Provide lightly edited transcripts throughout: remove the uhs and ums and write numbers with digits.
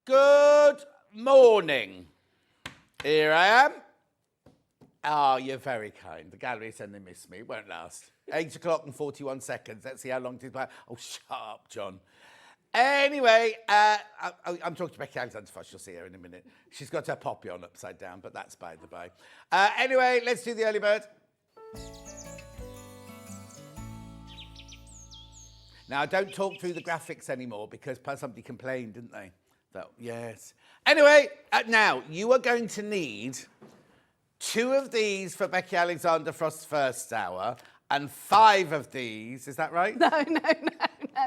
Good morning. Here I am. Oh, you're very kind. The gallery said they miss me. It won't last. 8 o'clock and 41 seconds. Let's see how long it is. Oh, shut up, John. Anyway, I'm talking to Becky Alexander-Frost. You'll see her in a minute. She's got her poppy on upside down, but that's by the by. Anyway, let's do the early bird. Now, don't talk through the graphics anymore because somebody complained, didn't they? So, yes. Anyway, now, you are going to need 2 of these for Becky Alexander-Frost's first hour and 5 of these. Is that right? No.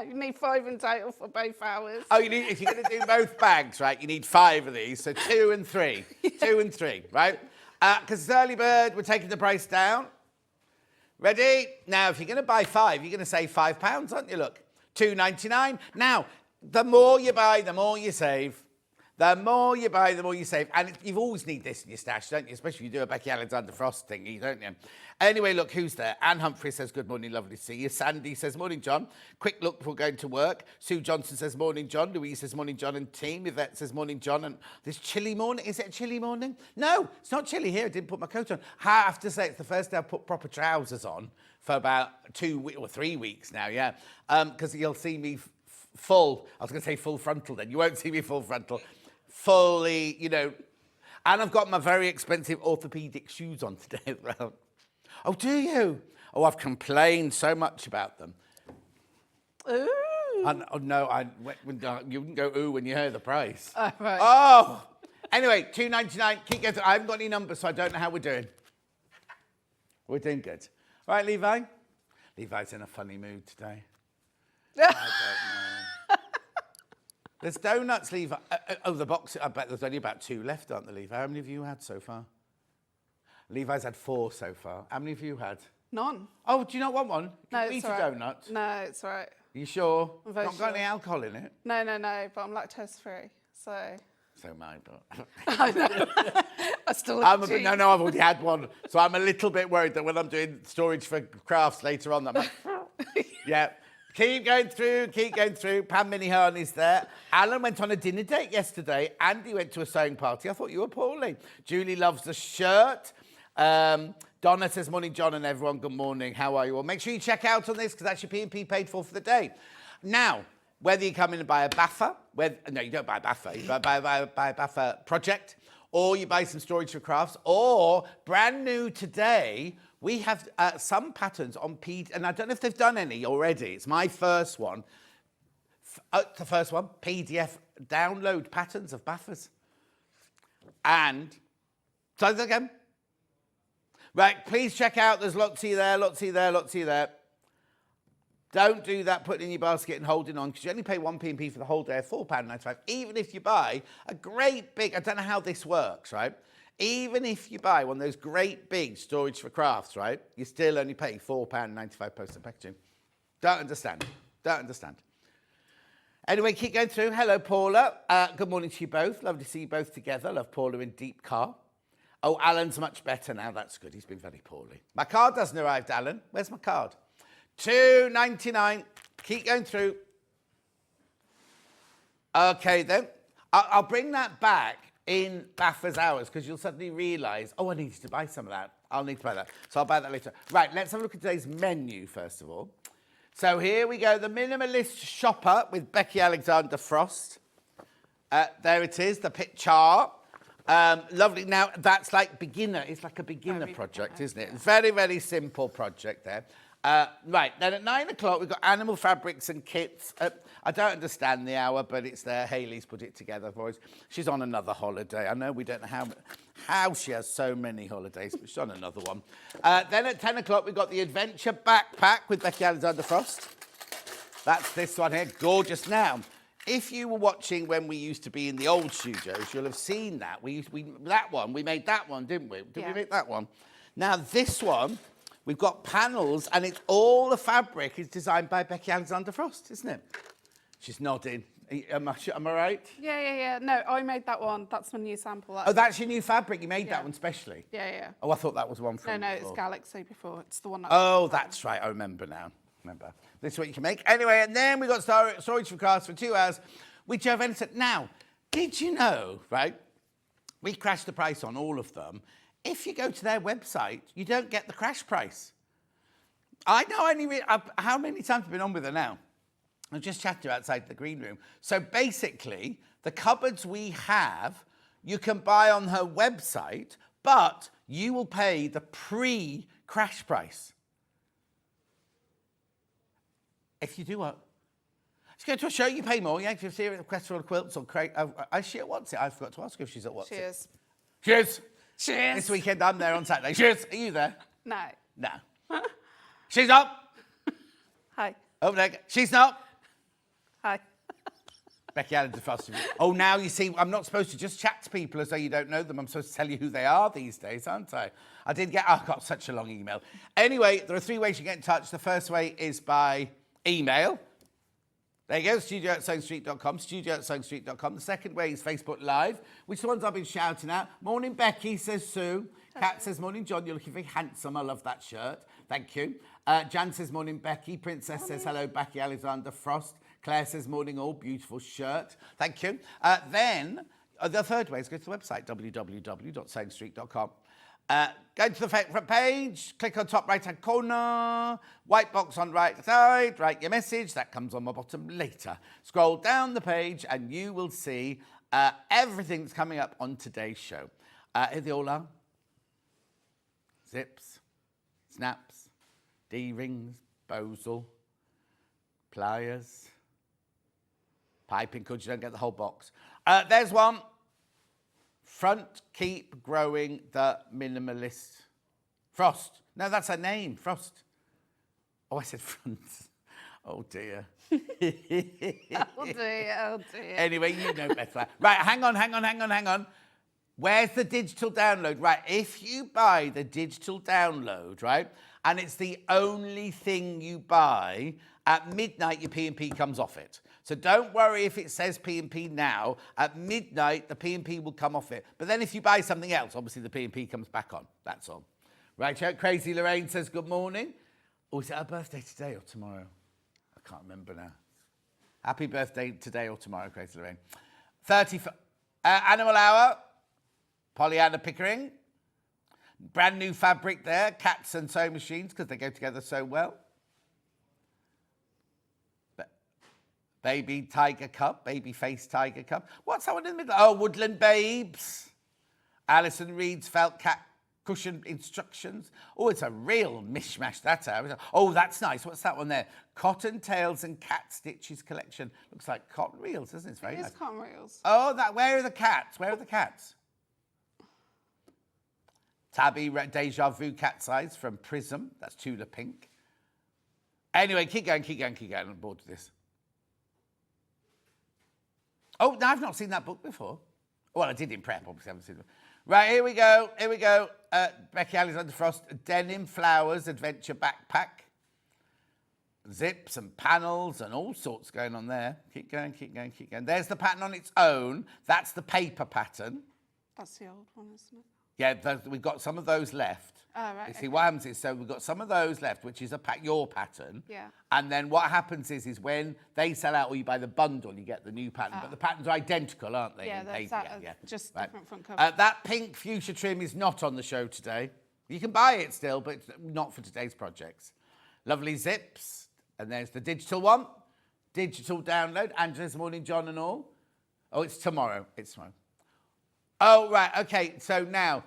You need 5 in total for both hours. Oh, if you're going to do both bags, right, you need 5 of these. So 2 and 3. 2 and 3, right? Because it's early bird, we're taking the price down. Ready? Now, if you're going to buy 5, you're going to save £5, aren't you? Look, £2.99. Now, the more you buy, the more you save. The more you buy, the more you save. And you always need this in your stash, don't you? Especially if you do a Becky Alexander-Frost thingy, don't you? Anyway, look, who's there? Anne Humphrey says, good morning, lovely to see you. Sandy says, morning, John. Quick look before going to work. Sue Johnson says, morning, John. Louise says, morning, John and team. Yvette says, morning, John. And this chilly morning. Is it a chilly morning? No, it's not chilly here. I didn't put my coat on. I have to say, it's the first day I've put proper trousers on for about 2 or 3 weeks now, yeah. Because you'll see me full. I was going to say full frontal then. You won't see me full frontal. Fully, you know, and I've got my very expensive orthopedic shoes on today as well. Oh, do you? Oh, I've complained so much about them. Ooh. You wouldn't go ooh when you heard the price. Oh, right. Oh! Anyway, £2.99. Keep going. I haven't got any numbers, so I don't know how we're doing. We're doing good. Right, Levi? Levi's in a funny mood today. I don't know. There's donuts, Levi. The box, I bet there's only about 2 left, aren't there, Levi? How many have you had so far? Levi's had 4 so far. How many have you had? None. Oh, do you not want one? No, Eat it's a all right. donut. No, it's all right. Are you sure? I'm very Not got sure. any alcohol in it? No, but I'm lactose free, so... So mine, but... I know. I still I've already had one. So I'm a little bit worried that when I'm doing storage for crafts later on, that might... Yeah. Keep going through. Pam Minihan is there. Alan went on a dinner date yesterday. Andy went to a sewing party. I thought you were poorly. Julie loves the shirt. Donna says, morning, John and everyone. Good morning. How are you all? Make sure you check out on this because that's your P&P paid for the day. Now, whether you come in and buy a buffer, no, you don't buy a buffer. You buy a buffer project, or you buy some storage for crafts, or brand new today, we have some patterns on and I don't know if they've done any already. It's my first one. The first one, PDF download patterns of buffers. And, try that again. Right, please check out. There's lots of you there. Don't do that, putting in your basket and holding on, because you only pay 1 P&P for the whole day of £4.95, even if you buy a great big, I don't know how this works, right? Even if you buy one of those great big storage for crafts, right, you still only pay £4.95 postage packaging. Don't understand. Anyway, keep going through. Hello, Paula. Good morning to you both. Lovely to see you both together. Love Paula in deep car. Oh, Alan's much better now. That's good. He's been very poorly. My card hasn't arrived, Alan. Where's my card? £2.99. Keep going through. Okay, then. I'll bring that back in Baffer's hours, because you'll suddenly realise, oh, I needed to buy some of that. I'll need to buy that. So I'll buy that later. Right, let's have a look at today's menu, first of all. So here we go, the Minimalist Shopper with Becky Alexander-Frost. There it is, the pit chart. Lovely. Now, that's like beginner. It's like a beginner project, isn't it? Very, very simple project there. Right, then at 9 o'clock, we've got animal fabrics and kits. I don't understand the hour, but it's there. Hayley's put it together for us. She's on another holiday. I know we don't know how she has so many holidays, but she's on another one. Then at 10 o'clock, we've got the Adventure Backpack with Becky Alexander-Frost. That's this one here. Gorgeous. Now, if you were watching when we used to be in the old studios, you'll have seen that. We made that one, didn't we? Did we make that one? Now, this one... We've got panels, and it's all the fabric is designed by Becky Alexander-Frost, isn't it? She's nodding. Am I right? Yeah. No, I made that one. That's my new sample. That's your new fabric. You made that one specially? Yeah. Oh, I thought that was one from No, before. it's Galaxy before. It's the one that... Oh, that's right. I remember now. This is what you can make. Anyway, and then we got Storage for Crafts for 2 hours, which are venison. Now, Did you know, right? We crashed the price on all of them. If you go to their website, you don't get the crash price. I know how many times I've been on with her now? I just chatted to her outside the green room. So basically, the cupboards we have, you can buy on her website, but you will pay the pre-crash price. If you do what? If you go to a show, you pay more. Yeah, if you see her at Questful Quilts or is she at What's It? I forgot to ask her if she's at What's It. Cheers. Cheers. Cheers. This weekend, I'm there on Saturday. Cheers. Are you there? No. No. She's not. Hi. Over there. She's not. Hi. Becky Alexander-Frost. Oh, now you see, I'm not supposed to just chat to people as though you don't know them. I'm supposed to tell you who they are these days, aren't I? I got such a long email. Anyway, there are 3 ways you get in touch. The first way is by email. There you go, studio@sewingstreet.com, studio@sewingstreet.com. The second way is Facebook Live, which the ones I've been shouting out. Morning, Becky, says Sue. Kat says, morning, John, you're looking very handsome. I love that shirt. Thank you. Jan says, morning, Becky. Princess says, hello, Becky Alexander-Frost. Claire says, morning, all. Beautiful shirt. Thank you. Then, the third way is go to the website, www.sewingstreet.com. Go to the front page, click on top right-hand corner, white box on right side, write your message. That comes on my bottom later. Scroll down the page and you will see everything that's coming up on today's show. Here they all are. Zips, snaps, D-rings, bosal, pliers, piping cord. You don't get the whole box. There's one. Front, keep growing the Minimalist Frost. No, that's her name, Frost. Oh, I said front. Oh, dear. Oh, dear. Oh, dear. Anyway, you know better. Right, hang on. Where's the digital download? Right, if you buy the digital download, right, and it's the only thing you buy, at midnight your P&P comes off it. So don't worry if it says P&P now. At midnight, the P&P will come off it. But then if you buy something else, obviously the P&P comes back on. That's all. Right, Crazy Lorraine says good morning. Oh, is it her birthday today or tomorrow? I can't remember now. Happy birthday today or tomorrow, Crazy Lorraine. Animal Hour. Pollyanna Pickering. Brand new fabric there. Cats and sewing machines because they go together so well. Baby Tiger Cup, baby face Tiger Cup. What's that one in the middle? Oh, Woodland Babes. Alison Reed's felt cat cushion instructions. Oh, it's a real mishmash, that's how. Oh, that's nice. What's that one there? Cotton Tails and Cat Stitches collection. Looks like cotton reels, doesn't it? It's very nice. It is cotton reels. Oh, where are the cats? Where are the cats? Tabby Deja Vu cat size from Prism. That's Tula Pink. Anyway, keep going. I'm bored with this. Oh, no, I've not seen that book before. Well, I did in prep, obviously I haven't seen it. Right, here we go. Becky Alexander-Frost, Denim Flowers Adventure Backpack. Zips and panels and all sorts going on there. Keep going. There's the pattern on its own. That's the paper pattern. That's the old one, isn't it? Yeah, we've got some of those left. Oh, right. You see, what happens is, so we've got some of those left, which is your pattern. Yeah. And then what happens is when they sell out or you buy the bundle, you get the new pattern. But the patterns are identical, aren't they? Yeah, that's just right. different front cover. That pink fuchsia trim is not on the show today. You can buy it still, but it's not for today's projects. Lovely zips. And there's the digital one. Digital download. Angela's morning, John and all. Oh, it's tomorrow. Oh, right. Okay. So now,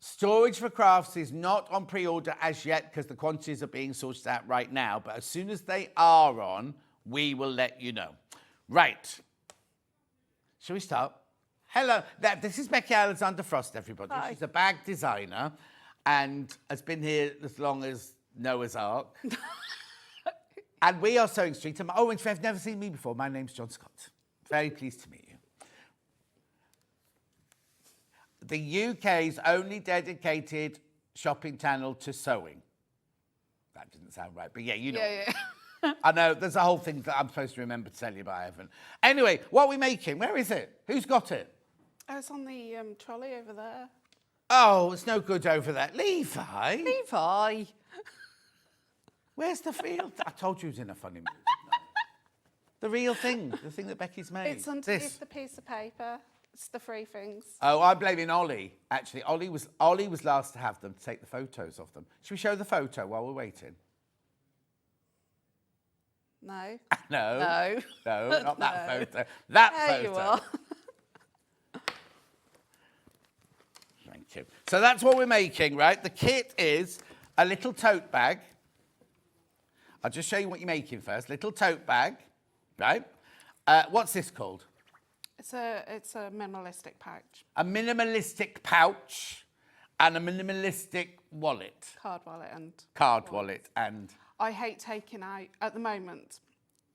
Storage4Crafts is not on pre-order as yet because the quantities are being sorted out right now. But as soon as they are on, we will let you know. Right. Shall we start? Hello. This is Becky Alexander-Frost, everybody. Hi. She's a bag designer and has been here as long as Noah's Ark. And we are Sewing Street. Oh, and if you've never seen me before, my name's John Scott. Very pleased to meet you. The UK's only dedicated shopping channel to sewing. That didn't sound right, but yeah, you know. Yeah. I know, there's a whole thing that I'm supposed to remember to tell you, but I haven't. Anyway, what are we making? Where is it? Who's got it? Oh, it's on the trolley over there. Oh, it's no good over there. Levi? Levi. Where's the field? I told you he was in a funny mood. The real thing, the thing that Becky's made. It's underneath the piece of paper. It's the free things. Oh, I'm blaming Ollie. Actually, Ollie was last to have them, to take the photos of them. Should we show the photo while we're waiting? No. No. No. No, not that No. photo. That There photo. you are. Thank you. So that's what we're making, right? The kit is a little tote bag. I'll just show you what you're making first. Little tote bag, right? What's this called? It's a minimalistic pouch. A minimalistic pouch and a minimalistic wallet. Card wallet and... Card wallet and... I hate taking out, at the moment,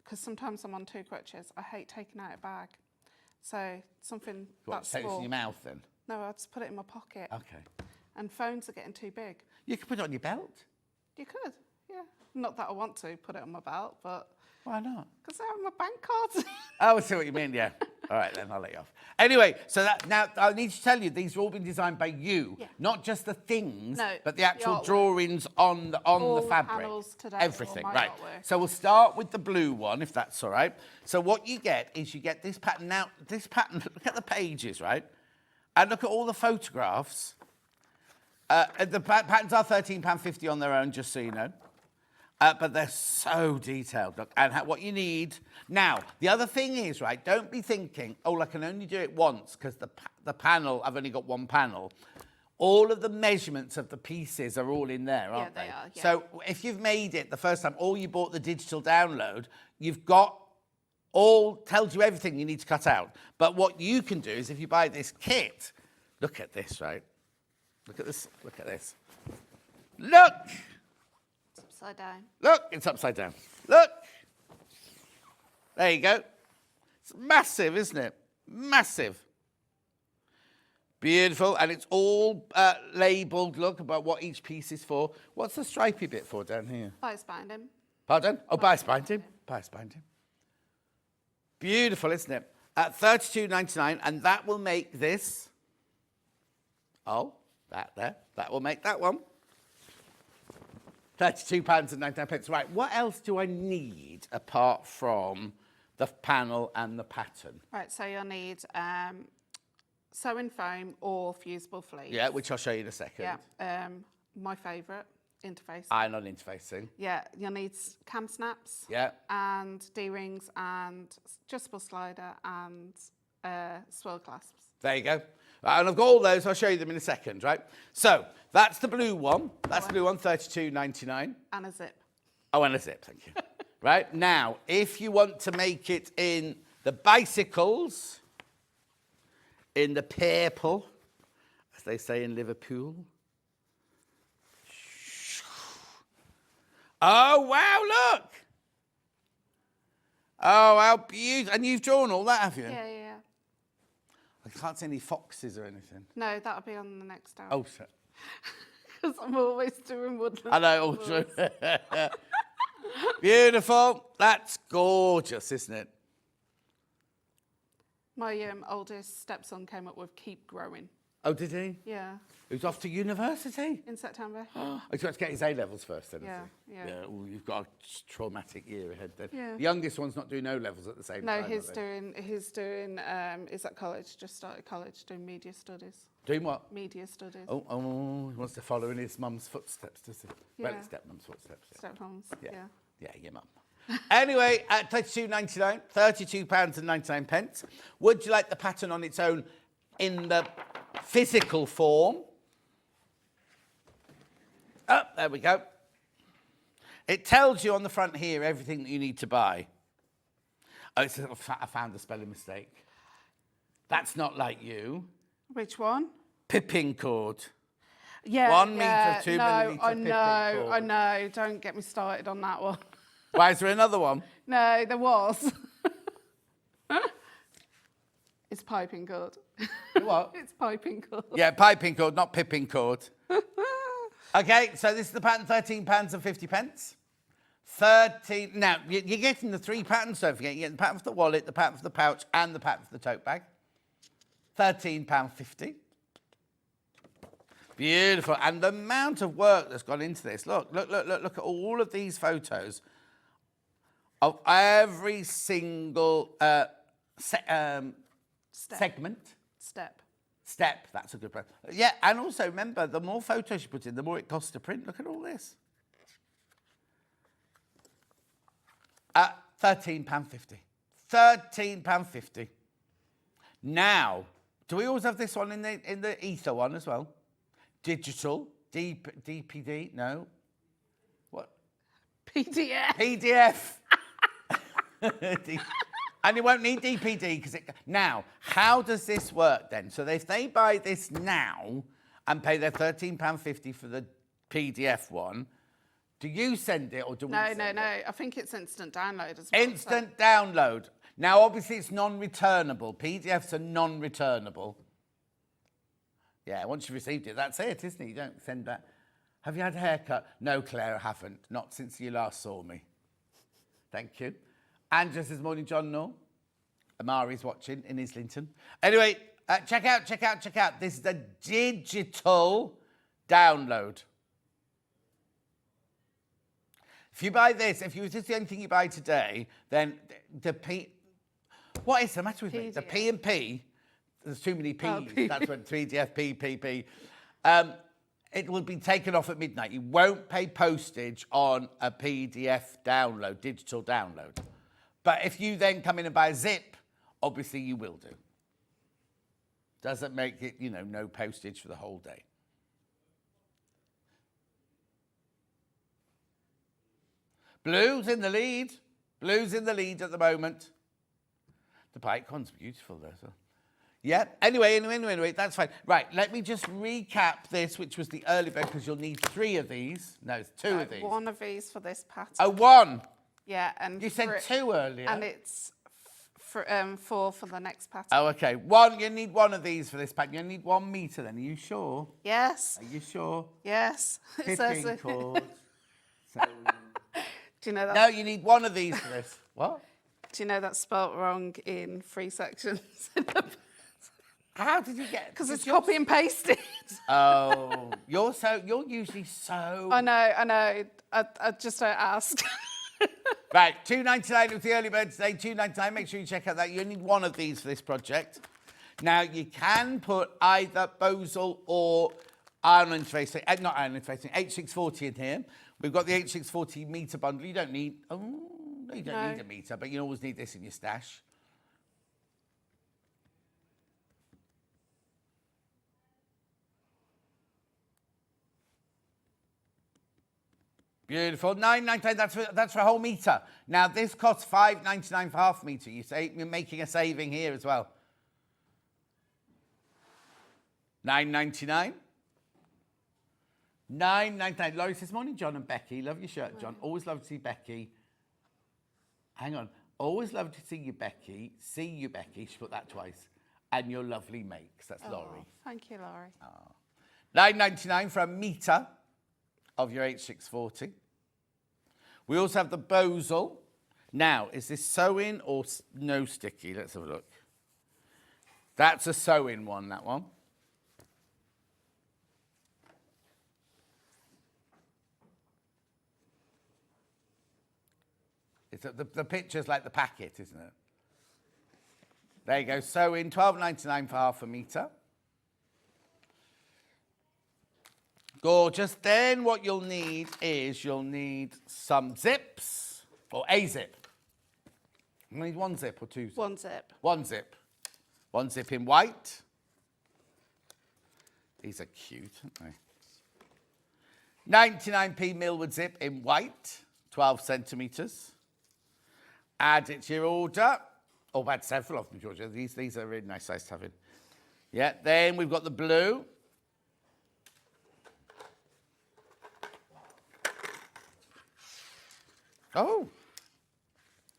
because sometimes I'm on 2 crutches, I hate taking out a bag. So something that's Take this in small. your mouth then? No, I just put it in my pocket. Okay. And phones are getting too big. You could put it on your belt. You could, yeah. Not that I want to put it on my belt, but... Why not? Because I have my bank cards. Oh, I see what you mean, yeah. All right, then, I'll let you off. Anyway, so now I need to tell you, these have all been designed by you. Yeah. Not just the things, No, but the actual artwork. drawings on the fabric. Panels today, Everything, all my right. artwork. So we'll start with the blue one, if that's all right. So what you get is you get this pattern. Now, this pattern, look at the pages, right? And look at all the photographs. The patterns are £13.50 on their own, just so you know. But they're so detailed. Look, and what you need. Now, the other thing is, right, don't be thinking, oh, I can only do it once because the panel, I've only got one panel. All of the measurements of the pieces are all in there, aren't they? Yeah, they are, yeah. So if you've made it the first time or you bought the digital download, you've got tells you everything you need to cut out. But what you can do is if you buy this kit, look at this, right? Look at this, look at this. Look! Upside down. Look, it's upside down. Look. There you go. It's massive, isn't it? Massive. Beautiful. And it's all labelled, look, about what each piece is for. What's the stripy bit for down here? Bias binding. Pardon? Oh, bias binding. Bias binding. Beautiful, isn't it? At $32.99, and that will make this. Oh, that there. That will make that one. £32.99. Right, what else do I need apart from the panel and the pattern? Right, so you'll need sewing foam or fusible fleece. Yeah, which I'll show you in a second. Yeah, my favourite, interface. I'm on interfacing. Yeah, you'll need cam snaps. Yeah. And D-rings and adjustable slider and swirl clasps. There you go. Right, and I've got all those. I'll show you them in a second, right? So that's the blue one. That's the blue one, $32.99. And a zip. Oh, and a zip, thank you. Right, now, if you want to make it in the bicycles, in the purple, as they say in Liverpool. Oh, wow, look. Oh, how beautiful. And you've drawn all that, have you? Yeah, yeah. I can't see any foxes or anything. No, that'll be on the next hour. Oh, shit. Because I'm always doing woodland. I know, all true. Beautiful. That's gorgeous, isn't it? My oldest stepson came up with keep growing. Oh, did he? Yeah, He was off to university? in September. He's got to get his A-levels first, then, Yeah, has he? yeah. Yeah, well, you've got a traumatic year ahead then. Yeah. The youngest one's not doing O-levels at the same No, time, he's are they? doing, is at college, just started college, doing media studies. Doing what? Media studies. Oh, he wants to follow in his mum's footsteps, does he? Well, Yeah. his stepmum's footsteps. Yeah. Stepmoms, Yeah. yeah. Yeah, your mum. Anyway, at £32.99, £32.99. Would you like the pattern on its own in the physical form? Oh, there we go. It tells you on the front here everything that you need to buy. Oh, it says, I found a spelling mistake. That's not like you. Which one? Pipping cord. Yeah, 1 yeah, metre, 2 no, millimetre I pipping know, cord. I know. Don't get me started on that one. Why, is there another one? No, there was. It's piping cord. What? It's piping cord. Yeah, piping cord, not pipping cord. Okay, so this is the pattern, £13.50. 13. Now, you're getting the 3 patterns, don't forget. You're getting the pattern for the wallet, the pattern for the pouch, and the pattern for the tote bag. £13.50. Beautiful. And the amount of work that's gone into this. Look at all of these photos of every single segment. Step, that's a good one. Yeah, and also remember, the more photos you put in, the more it costs to print. Look at all this. £13.50. £13.50. Now, do we always have this one in the ether one as well? Digital, DPD, no. What? PDF. And you won't need DPD because it... Now, how does this work then? So if they buy this now and pay their £13.50 for the PDF one, do you send it or do we send it? No. I think it's instant download as well. Instant download. Now, obviously, it's non-returnable. PDFs are non-returnable. Yeah, once you've received it, that's it, isn't it? You don't send that. Have you had a haircut? No, Claire, I haven't. Not since you last saw me. Thank you. And just this morning, John Noel. Amari's watching in Islington. Anyway, check out. This is a digital download. If you buy this, if this is the only thing you buy today, then the P... What is the matter with me? The P and P, there's too many P's. Oh, that's what PDF, PP. It will be taken off at midnight. You won't pay postage on a PDF download, digital download. But if you then come in and buy a zip, obviously you will do. Doesn't make it, no postage for the whole day. Blue's in the lead. Blue's in the lead at the moment. The bike one's beautiful though. So. Yeah, anyway, that's fine. Right, let me just recap this, which was the early bird, because you'll need 3 of these. No, it's 2 of these. 1 of these for this pattern. Oh, 1? Yeah, and... You said 2 earlier. And it's 4 for the next pattern. Oh, okay. You need 1 of these for this pattern. You need 1 metre then. Are you sure? Yes. Are you sure? Yes. Pipping cord. Do you know that? No, you need 1 of these for this. What? Do you know that's spelt wrong in 3 sections? How did you get? Because it's copy and pasted. Oh, you're usually so. I know. I just don't ask. Right, £2.99 with the early bird today. £2.99. Make sure you check out that. You need 1 of these for this project. Now you can put either Bosal or not iron interfacing, H640 in here. We've got the H640 metre bundle. You don't need. Oh, no, you don't need a metre, but you always need this in your stash. Beautiful. £9.99. That's for a whole metre. Now this costs £5.99 for half a metre. You're making a saving here as well. £9.99. £9.99. Laurie says, morning, John and Becky. Love your shirt, John. Always love to see Becky. Hang on. Always love to see you, Becky. See you, Becky. She put that twice. And your lovely makes. That's Laurie. Thank you, Laurie. Oh. £9.99 for a metre of your H640. We also have the Bosal. Now, is this sew-in or no sticky? Let's have a look. That's a sew-in one, that one. It's the picture's like the packet, isn't it? There you go, sew-in, £12.99 for half a metre. Gorgeous. Then what you'll need is some zips, or a zip. You need 1 zip or 2 zips? 1 zip. 1 zip. 1 zip in white. These are cute, aren't they? 99p Millwood zip in white, 12 centimetres. Add it to your order. Oh, I've had several of them, Georgia. These are really nice size to have in. Yeah, then we've got the blue. Oh,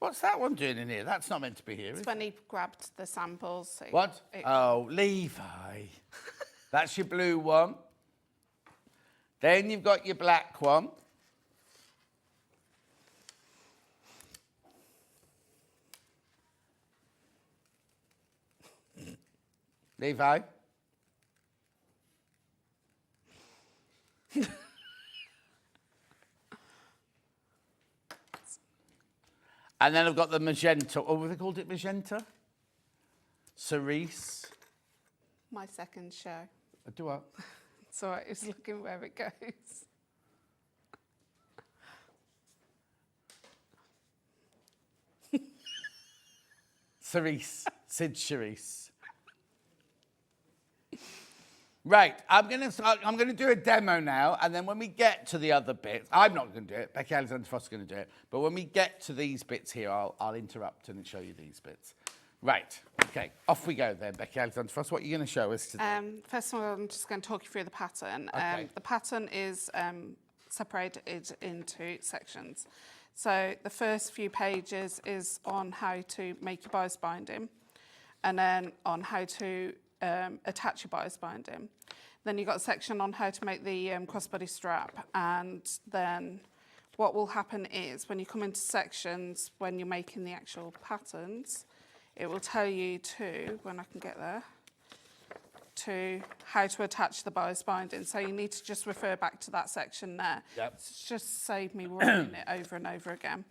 what's that one doing in here? That's not meant to be here, is it? When he grabbed the samples. So What? Oh, Levi. That's your blue one. Then you've got your black one. Levi. And then I've got the magenta. Oh, have they called it magenta? Cerise. My second show. Do I? It's all right, it's looking where it goes. Cerise. Sid Cerise. Right, I'm gonna do a demo now, and then when we get to the other bits, I'm not gonna do it. Becky Alexander-Frost is gonna do it. But when we get to these bits here, I'll interrupt and show you these bits. Right. Okay. Off we go then, Becky Alexander-Frost. What are you going to show us today? First of all, I'm just going to talk you through the pattern. Okay. The pattern is separated into sections. So the first few pages is on how to make your bias binding, and then on how to attach your bias binding. Then you've got a section on how to make the crossbody strap, and then what will happen is when you come into sections, when you're making the actual patterns, it will tell you when I can get there, to how to attach the bias binding. So you need to just refer back to that section there. Yep. It's just save me running it over and over again.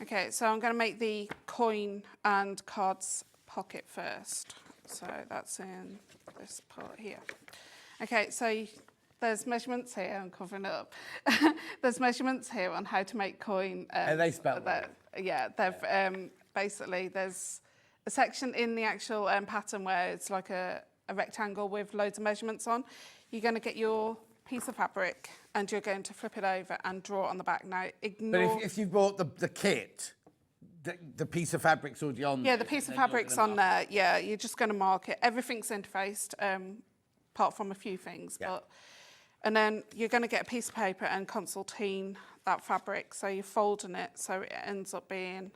Okay, so I'm going to make the coin and cards pocket first. So that's in this part here. Okay, so there's measurements here. I'm covering it up. There's measurements here on how to make coin. Are they spelled right? Yeah, they've basically there's a section in the actual pattern where it's like a rectangle with loads of measurements on. You're going to get your piece of fabric and you're going to flip it over and draw it on the back. Now, ignore... But if you bought the kit, the piece of fabric's already on Yeah, the piece of fabric's on there. Yeah, you're just going to mark it. Everything's interfaced, apart from a few things. Yeah. And then you're going to get a piece of paper and concertina that fabric. So you're folding it so it ends up being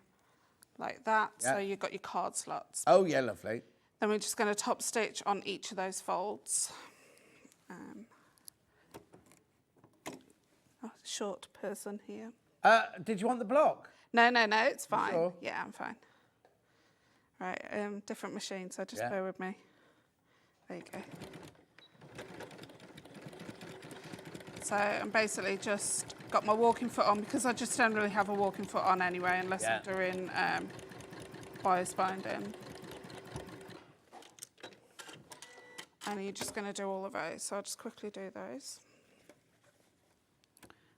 like that. Yeah. So you've got your card slots. Oh, yeah, lovely. Then we're just going to top stitch on each of those folds. Short person here. Did you want the block? No, it's fine. Sure? Yeah, I'm fine. Right, different machine, so just bear with me. There you go. So I'm basically just got my walking foot on because I just don't really have a walking foot on anyway unless I'm doing bias binding. And you're just going to do all of those. So I'll just quickly do those.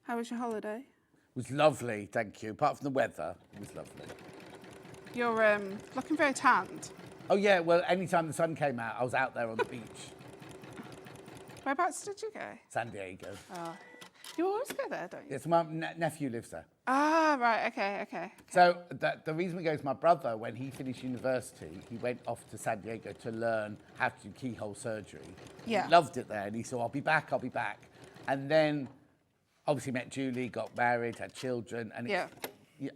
How was your holiday? It was lovely, thank you. Apart from the weather, it was lovely. You're looking very tanned. Oh, yeah, well, anytime the sun came out, I was out there on the beach. Whereabouts did you go? San Diego. Oh, you always go there, don't you? Yes, my nephew lives there. Ah, right, okay. So the reason we go is my brother, when he finished university, he went off to San Diego to learn how to do keyhole surgery. Yeah. He loved it there, and he said, I'll be back. And then obviously met Julie, got married, had children, and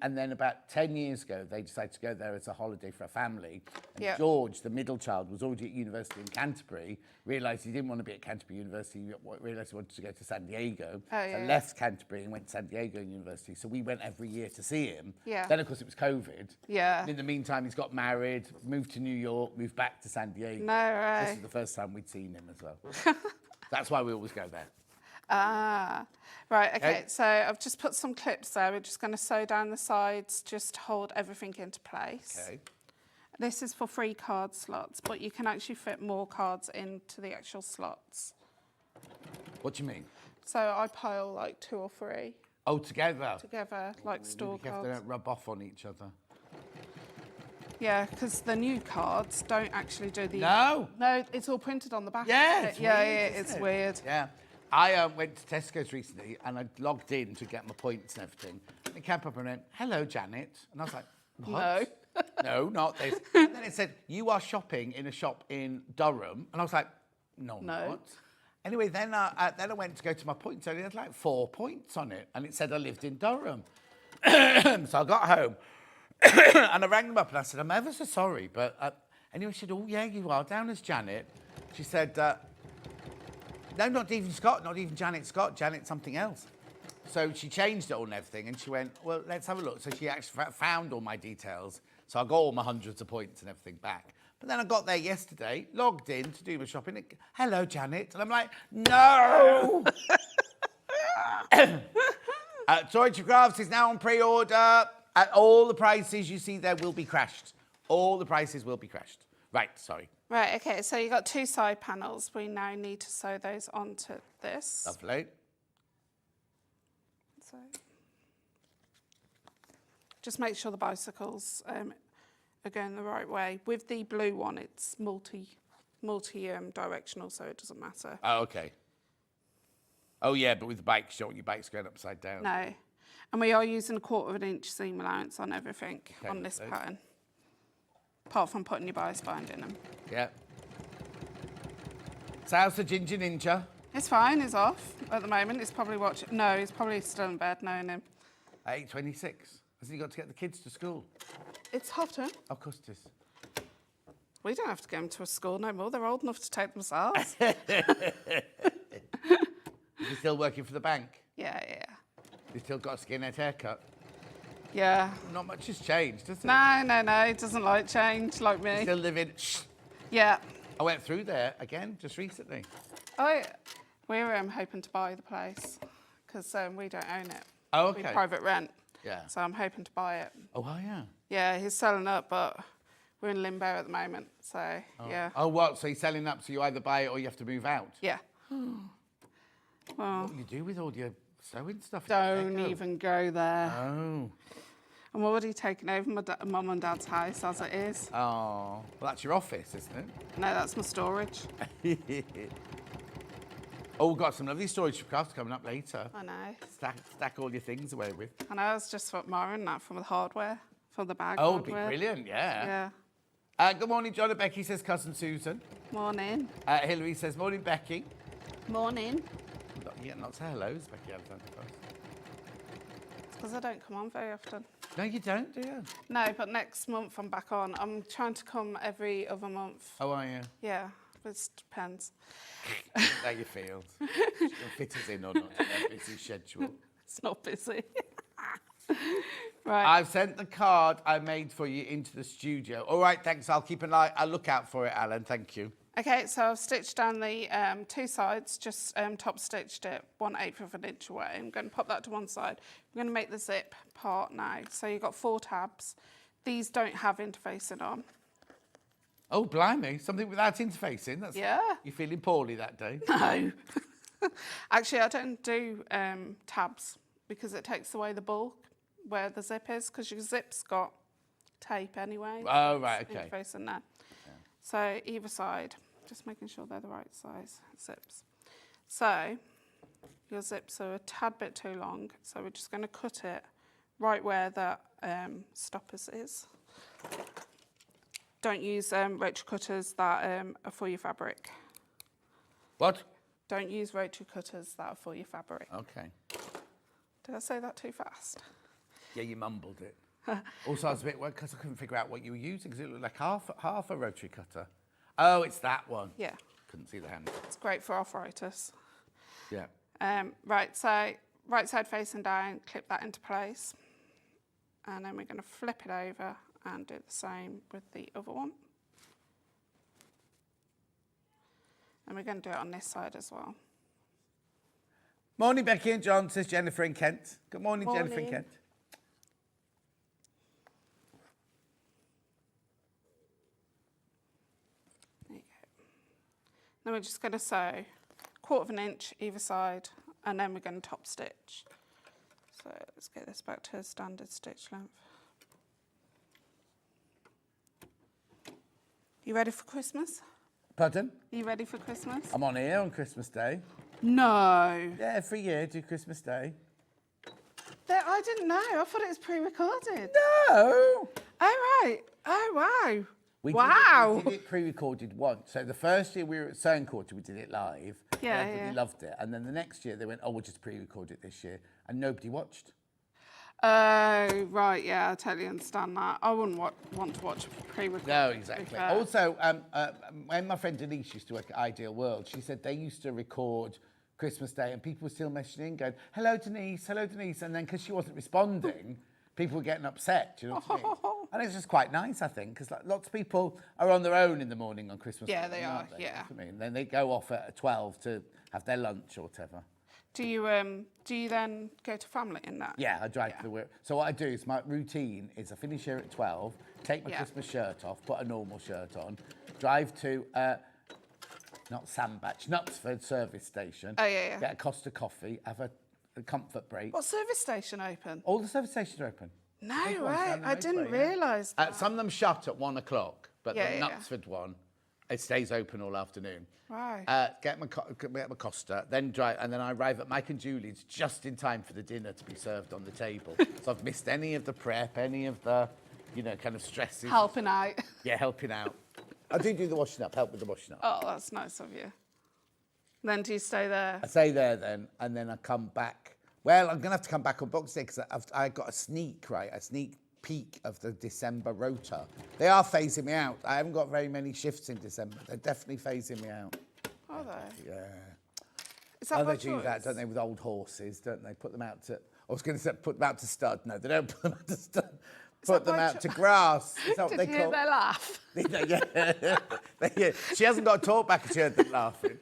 and then about 10 years ago, they decided to go there as a holiday for a family. And George, the middle child, was already at university in Canterbury, realised he didn't want to be at Canterbury University, realised he wanted to go to San Diego. Left Canterbury and went to San Diego University. So we went every year to see him. Yeah. Then, of course, it was COVID. Yeah. And in the meantime, he's got married, moved to New York, moved back to San Diego. No, right. This is the first time we'd seen him as well. That's why we always go there. Ah, right, okay. So I've just put some clips there. We're just going to sew down the sides, just to hold everything into place. Okay. This is for 3 card slots, but you can actually fit more cards into the actual slots. What do you mean? So I pile like 2 or 3. Oh, together? Together, like store cards. They don't rub off on each other. Yeah, because the new cards don't actually do the... No? No, it's all printed on the back. Yeah, It's weird. Yeah. I went to Tesco's recently and I logged in to get my points and everything. And it came up and went, hello, Janet. And I was like, what? No, not this. And then it said, you are shopping in a shop in Durham. And I was like, no, I'm not. Anyway, then I went to go to my points and it had like 4 points on it. And it said I lived in Durham. So I got home and I rang them up and I said, I'm ever so sorry. But anyway, she said, oh, yeah, you are down as Janet. She said, no, not even Scott, not even Janet Scott, Janet something else. So she changed it all and everything, and she went, well, let's have a look. So she actually found all my details. So I got all my hundreds of points and everything back. But then I got there yesterday, logged in to do my shopping. And, hello, Janet. And I'm like, no! Storage4Crafts is now on pre-order. And all the prices you see there will be crashed. All the prices will be crashed. Right, sorry. Right, okay, so you've got 2 side panels. We now need to sew those onto this. Lovely. So just make sure the bicycles are going the right way. With the blue one, it's multi-directional, so it doesn't matter. Oh, okay. Oh, yeah, but with the bikes, you don't want your bikes going upside down. No. And we are using 1/4 inch seam allowance on everything on this pattern. Apart from putting your bias bind in them. Yeah. So how's the Ginger Ninja? It's fine, he's off at the moment. He's probably watching. No, he's probably still in bed, knowing him. At 8:26. Hasn't he got to get the kids to school? It's half term. Of course it is. We don't have to get them to a school no more. They're old enough to take themselves. Is he still working for the bank? Yeah. He's still got a skinhead haircut? Yeah. Not much has changed, has it? No. He doesn't like change like me. Still living... Yeah. I went through there again just recently. We're hoping to buy the place because we don't own it. Oh, okay. We private rent. Yeah. So I'm hoping to buy it. Oh, yeah. Yeah, he's selling up, but we're in limbo at the moment. So, yeah. Oh, what? So he's selling up, so you either buy it or you have to move out? Yeah. Well, What do you do with all your sewing stuff? don't even go there. Oh. I'm already taking over my mum and dad's house as it is. Oh. Well, that's your office, isn't it? No, that's my storage. Oh, we've got some lovely Storage4Crafts coming up later. I know. Stack all your things away with. I know, it's just for Mara that from the hardware, for the bag Oh, it'd be hardware. brilliant, yeah. Yeah. Good morning, John and Becky, says Cousin Susan. Morning. Hilary says, morning, Becky. Morning. Not say hellos, Becky Alexander-Frost. It's because I don't come on very often. No, you don't, do you? No, but next month I'm back on. I'm trying to come every other month. Oh, are you? Yeah, it depends. How you feel. You'll fit us in or not in a busy schedule. It's not busy. Right. I've sent the card I made for you into the studio. All right, thanks. I'll keep an eye. I'll look out for it, Alan. Thank you. Okay, so I've stitched down the 2 sides, just top stitched it 1/8 of an inch away. I'm going to pop that to one side. I'm going to make the zip part now. So you've got 4 tabs. These don't have interfacing on. Oh, blimey. Something without interfacing. Yeah. You're feeling poorly that day? No. Actually, I don't do tabs because it takes away the bulk where the zip is, because your zip's got tape anyway. Oh, right, okay. Interfacing there. So either side, just making sure they're the right size zips. So your zips are a tad bit too long, so we're just going to cut it right where that stoppers is. Don't use rotary cutters that are for your fabric. What? Don't use rotary cutters that are for your fabric. Okay. Did I say that too fast? Yeah, you mumbled it. Also, I was a bit worried because I couldn't figure out what you were using because it looked like half a rotary cutter. Oh, it's that one. Yeah. Couldn't see the handle. It's great for arthritis. Yeah. Right, so right side facing down, clip that into place. And then we're going to flip it over and do the same with the other one. And we're going to do it on this side as well. Morning, Becky and John, says Jennifer in Kent. Good morning, Morning. Jennifer in Kent. There you go. Then we're just going to sew 1/4 inch either side, and then we're going to top stitch. So let's get this back to standard stitch length. You ready for Christmas? Pardon? Are you ready for Christmas? I'm on here on Christmas Day. No. Yeah, every year do Christmas Day. I didn't know. I thought it was pre-recorded. No! Oh, right. Oh, wow. We Wow. did it pre-recorded once. So the first year we were at Sewing Quarter, we did it live. Yeah, Everybody yeah. loved it. And then the next year they went, oh, we'll just pre-record it this year. And nobody watched. Oh, right. Yeah, I totally understand that. I wouldn't want to watch pre-recorded. No, exactly. to be fair. Also, when my friend Denise used to work at Ideal World, she said they used to record Christmas Day and people were still messaging in going, hello, Denise, hello, Denise. And then because she wasn't responding, people were getting upset. Do you know what I mean? And it's just quite nice, I think, because like, lots of people are on their own in the morning on Christmas Yeah, Day, they aren't are, they? yeah. You know what I mean? Then they go off at 12 to have their lunch or whatever. Do you then go to family in that? Yeah, I drive to the work. So what I do is my routine is I finish here at 12, take my Christmas shirt off, put a normal shirt on, drive to, not Sandbach, Knutsford service station. Oh, yeah. Get a Costa coffee, have a comfort break. What service station open? All the service stations are open. No Big ones way, down the I didn't motorway, yeah. realise that. Some of them shut at 1 o'clock, but Yeah, the yeah. Knutsford one, it stays open all afternoon. Right. Get my Costa, then drive, and then I arrive at Mike and Julie's just in time for the dinner to be served on the table. So I've missed any of the prep, any of the, kind of stresses. Helping out. Yeah, helping out. I do the washing up, help with the washing up. Oh, that's nice of you. Then do you stay there? I stay there then, and then I come back. Well, I'm going to have to come back on Boxing Day because I got a sneak peek of the December rota. They are phasing me out. I haven't got very many shifts in December. They're definitely phasing me out. Are they? Yeah. Is that by They do that, choice? don't they, with old horses, don't they? Put them out to... I was going to say put them out to stud. No, they don't put them out to stud. Put them out to grass. Is that what Did they you hear call their laugh? Yeah. She hasn't got to talk back if she heard them laughing.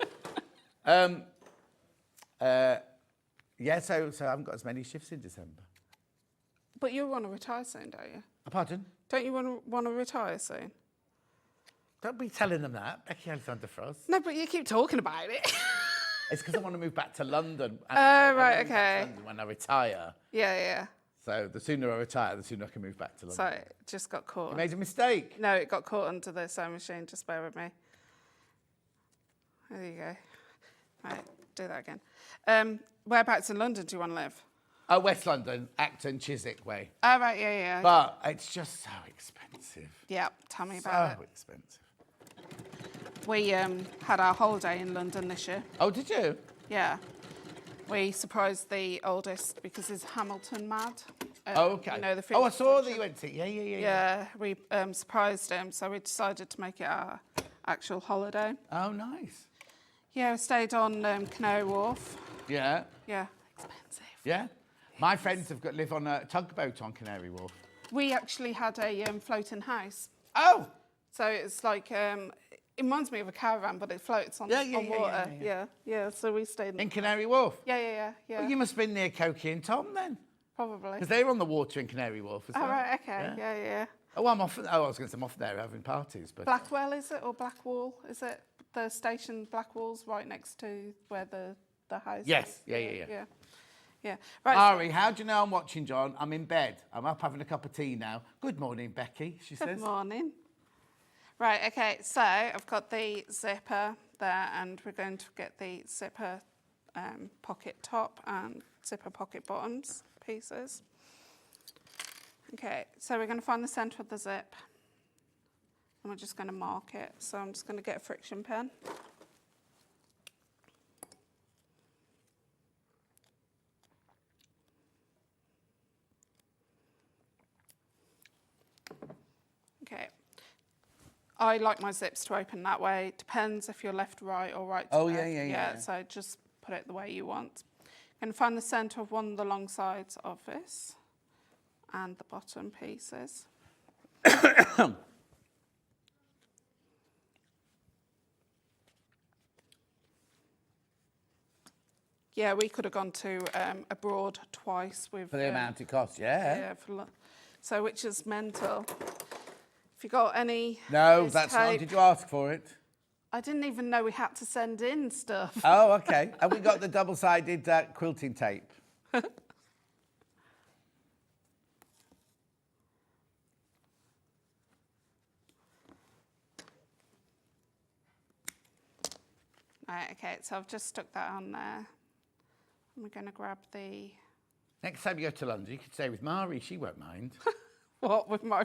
So I haven't got as many shifts in December. But you want to retire soon, don't you? Pardon? Don't you want to retire soon? Don't be telling them that, Becky Alexander-Frost. No, but you keep talking about it. It's because I want to move back to London. Right, okay. When I retire. Yeah. So the sooner I retire, the sooner I can move back to London. So it just got caught. You made a mistake. No, it got caught under the sewing machine. Just bear with me. There you go. Right, do that again. Whereabouts in London do you want to live? Oh, West London, Acton, Chiswick way. Oh, right, yeah. But it's just so expensive. Yeah, tell me about So it. expensive. We had our holiday in London this year. Oh, did you? Yeah. We surprised the oldest because he's Hamilton mad. Oh, okay. You know, the I film saw that function. you went to. Yeah. Yeah, we surprised him, so we decided to make it our actual holiday. Oh, nice. Yeah, we stayed on Canary Wharf. Yeah. Yeah, expensive. Yeah. My friends live on a tugboat on Canary Wharf. We actually had a floating house. Oh. So it's like, it reminds me of a caravan, but it floats on, Yeah, on water. Yeah, so we stayed In Canary Wharf? Yeah. Well, you must have been near Cokie and Tom then. Probably. Because they were on the water in Canary Wharf as well. Oh, right, okay. Yeah. Oh, I was going to say I'm off there having parties. But Blackwell, is it? Or Blackwall? Is it the station Blackwall's right next to where the house Yes. is? Yeah. Right. Ari, how do you know I'm watching, John? I'm in bed. I'm up having a cup of tea now. Good morning, Becky, she says. Good morning. Right, okay, so I've got the zipper there and we're going to get the zipper pocket top and zipper pocket bottoms pieces. Okay, so we're going to find the centre of the zip and we're just going to mark it. So I'm just going to get a friction pen. Okay. I like my zips to open that way. Depends if you're left, right, or right to Oh, left. yeah. So just put it the way you want. And find the centre of one of the long sides of this and the bottom pieces. Yeah, we could have gone to abroad twice with... For the amount it costs, yeah. Yeah, so which is mental. If you got any... No, this that's not. tape- Did you ask for it? I didn't even know we had to send in stuff. Oh, okay. And we got the double-sided quilting tape. Right, okay, so I've just stuck that on there. And we're going to grab the... Next time you go to London, you could stay with Mari. She won't mind. What, with my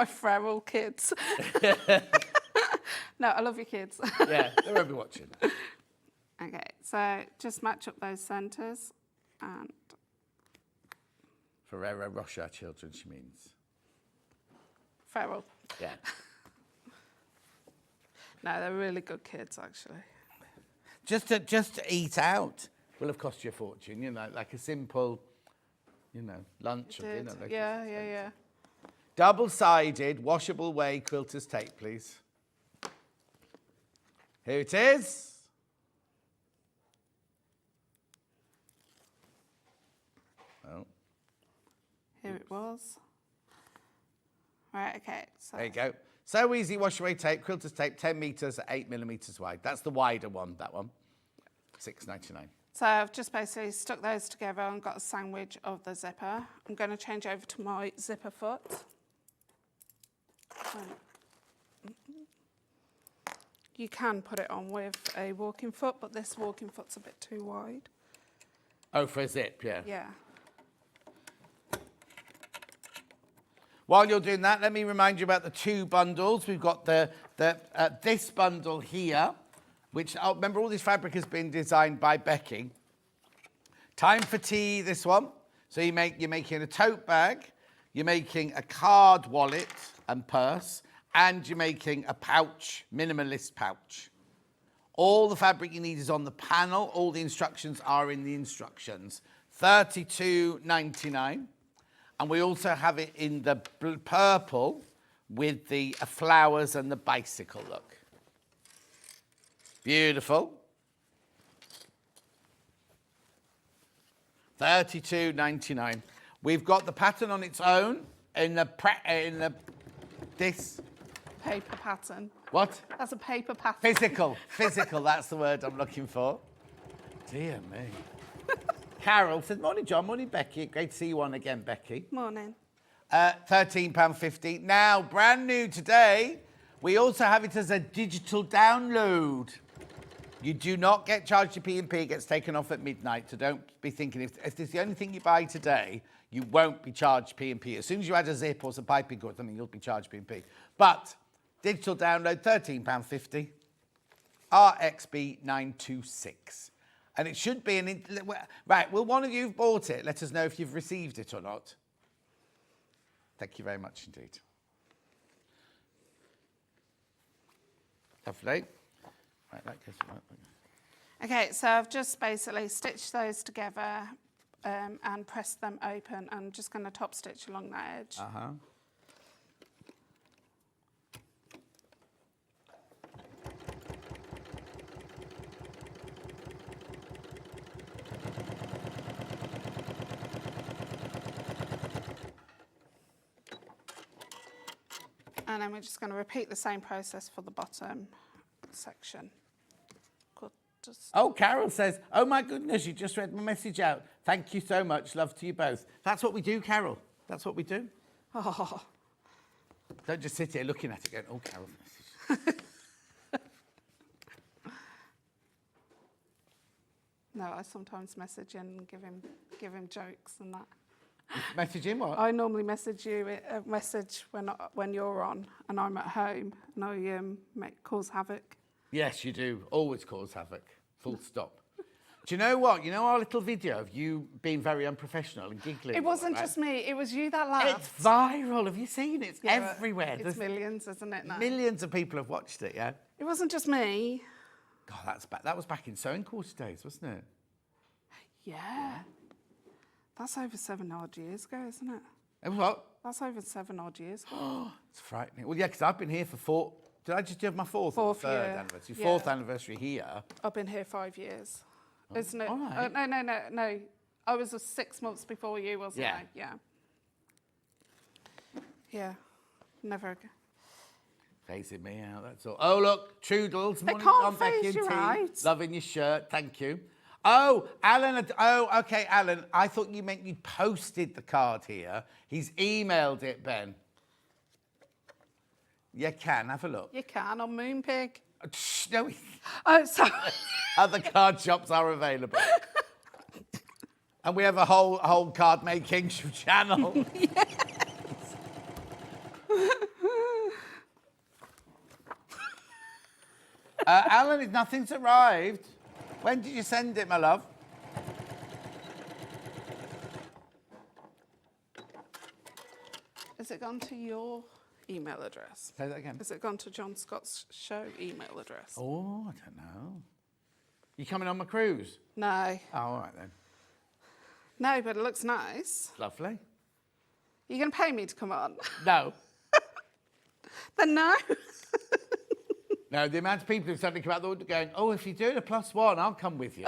feral kids? No, I love your kids. Yeah, they won't be watching. Okay, so just match up those centres and... Ferrero Rocher children, she means. Feral. Yeah. No, they're really good kids, actually. Just to eat out will have cost you a fortune, you know, like a simple, lunch or dinner. Like Yeah. Double-sided, washable way quilter's tape, please. Here it is. Here it was. Right, okay. So There you go. So easy wash away tape, quilter's tape, 10 metres at 8mm wide. That's the wider one, that one. $6.99. So I've just basically stuck those together and got a sandwich of the zipper. I'm going to change over to my zipper foot. You can put it on with a walking foot, but this walking foot's a bit too wide. Oh, for a zip, yeah. Yeah. While you're doing that, let me remind you about the 2 bundles. We've got this bundle here, which, remember, all this fabric has been designed by Becky. Time for tea, this one. So you're making a tote bag, you're making a card wallet and purse, and you're making a pouch, minimalist pouch. All the fabric you need is on the panel. All the instructions are in the instructions. $32.99. And we also have it in the purple with the flowers and the bicycle look. Beautiful. $32.99. We've got the pattern on its own in this. Paper pattern. What? That's a paper pattern. Physical, that's the word I'm looking for. Dear me. Carol said, morning, John, morning, Becky. Great to see you on again, Becky. Morning. £13.50. Now, brand new today, we also have it as a digital download. You do not get charged your P&P. It gets taken off at midnight, so don't be thinking if this is the only thing you buy today, you won't be charged P&P. As soon as you add a zip or some piping or something, you'll be charged P&P. But digital download, £13.50. RXB 926. And it should be right, will one of you have bought it? Let us know if you've received it or not. Thank you very much indeed. Lovely. Right, that goes right. Okay, so I've just basically stitched those together and pressed them open. I'm just going to top stitch along that edge. Uh-huh. And then we're just going to repeat the same process for the bottom section. Oh, Carol says, oh my goodness, you just read my message out. Thank you so much. Love to you both. That's what we do, Carol. That's what we do. Oh. Don't just sit here looking at it going, oh, Carol's message. No, I sometimes message and give him jokes and that. Message him what? I normally message you a message when you're on and I'm at home and I cause havoc. Yes, you do. Always cause havoc. Full stop. Do you know what? You know our little video of you being very unprofessional and giggling? It wasn't just me. It was you that laughed. It's viral. Have you seen it? It's everywhere. It's millions, isn't it? Now? Millions of people have watched it, yeah? It wasn't just me. God, that was back in sewing quarter days, wasn't it? Yeah. That's over 7 odd years ago, isn't it? It was what? That's over 7 odd years ago. It's frightening. Well, yeah, because I've been here for 4... Did I just have my fourth or third anniversary? Yeah. Fourth anniversary here. I've been here 5 years. Isn't it? All right. No. I was 6 months before you, wasn't I? Yeah. Yeah. Never again. Phasing me out, that's all. Oh, look, Trudels. They Morning, can't John, Becky phase and you T. out. Loving your shirt, thank you. Oh, Alan. Oh, okay, Alan. I thought you meant you posted the card here. He's emailed it, Ben. You can, have a look. You can on Moonpig. No, Oh, sorry. other card shops are available. And we have a whole card making channel. Alan, nothing's arrived. When did you send it, my love? Has it gone to your email address? Say that again. Has it gone to John Scott's show email address? Oh, I don't know. You coming on my cruise? No. Oh, all right then. No, but it looks nice. Lovely. You going to pay me to come on? No. Then no. No, the amount of people who've suddenly come out the woodwork going, oh, if you're doing a +1, I'll come with you.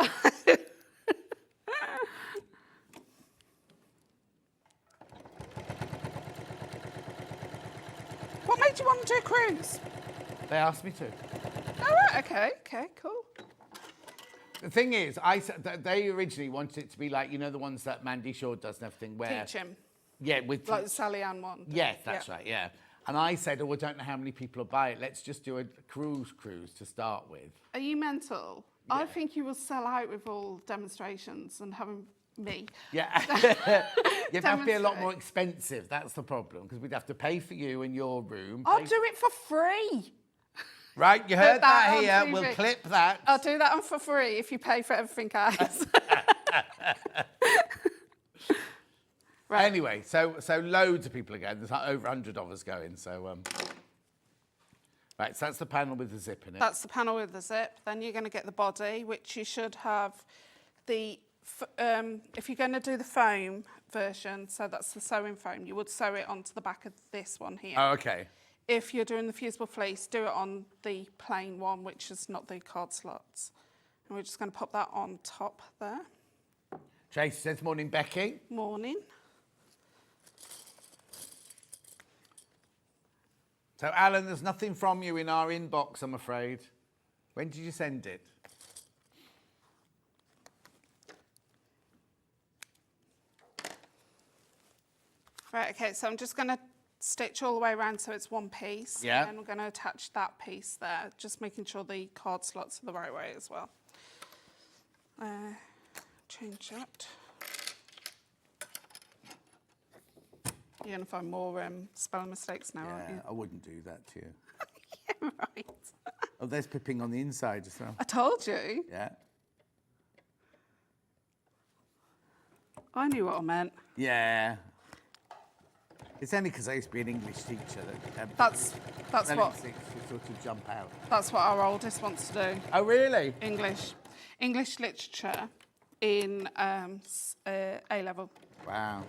cruise? They asked me to. Oh, right, okay, cool. The thing is, they originally wanted it to be like, you know, the ones that Mandy Shaw does and everything, where... Teach him. Yeah, with... Like the Sally Ann one. Yes, that's right, yeah. And I said, oh, I don't know how many people will buy it. Let's just do a cruise to start with. Are you mental? Yeah. I think you will sell out with all demonstrations and having me. Yeah. You'd have to be a lot more expensive. That's the problem, because we'd have to pay for you and your room. I'll do it for free. Right, you heard that here. We'll clip that. I'll do that on for free if you pay for everything else. Right. Anyway, so loads of people again. There's like over 100 of us going. So, right, so that's the panel with the zip in it. That's the panel with the zip. Then you're going to get the body, which you should have the... if you're going to do the foam version, so that's the sewing foam, you would sew it onto the back of this one here. Oh, okay. If you're doing the fusible fleece, do it on the plain one, which is not the card slots. And we're just going to pop that on top there. Tracy says, morning, Becky. Morning. So, Alan, there's nothing from you in our inbox, I'm afraid. When did you send it? Right, okay, so I'm just going to stitch all the way around so it's one piece. Yeah. And then we're going to attach that piece there, just making sure the card slots are the right way as well. Change that. You're going to find more spelling mistakes now, aren't you? I wouldn't do that to you. Yeah, right. Oh, there's pipping on the inside as well. I told you. Yeah. I knew what I meant. Yeah. It's only because I used to be an English teacher that... That's what... You sort of jump out. That's what our oldest wants to do. Oh, really? English literature in A-level. Wow.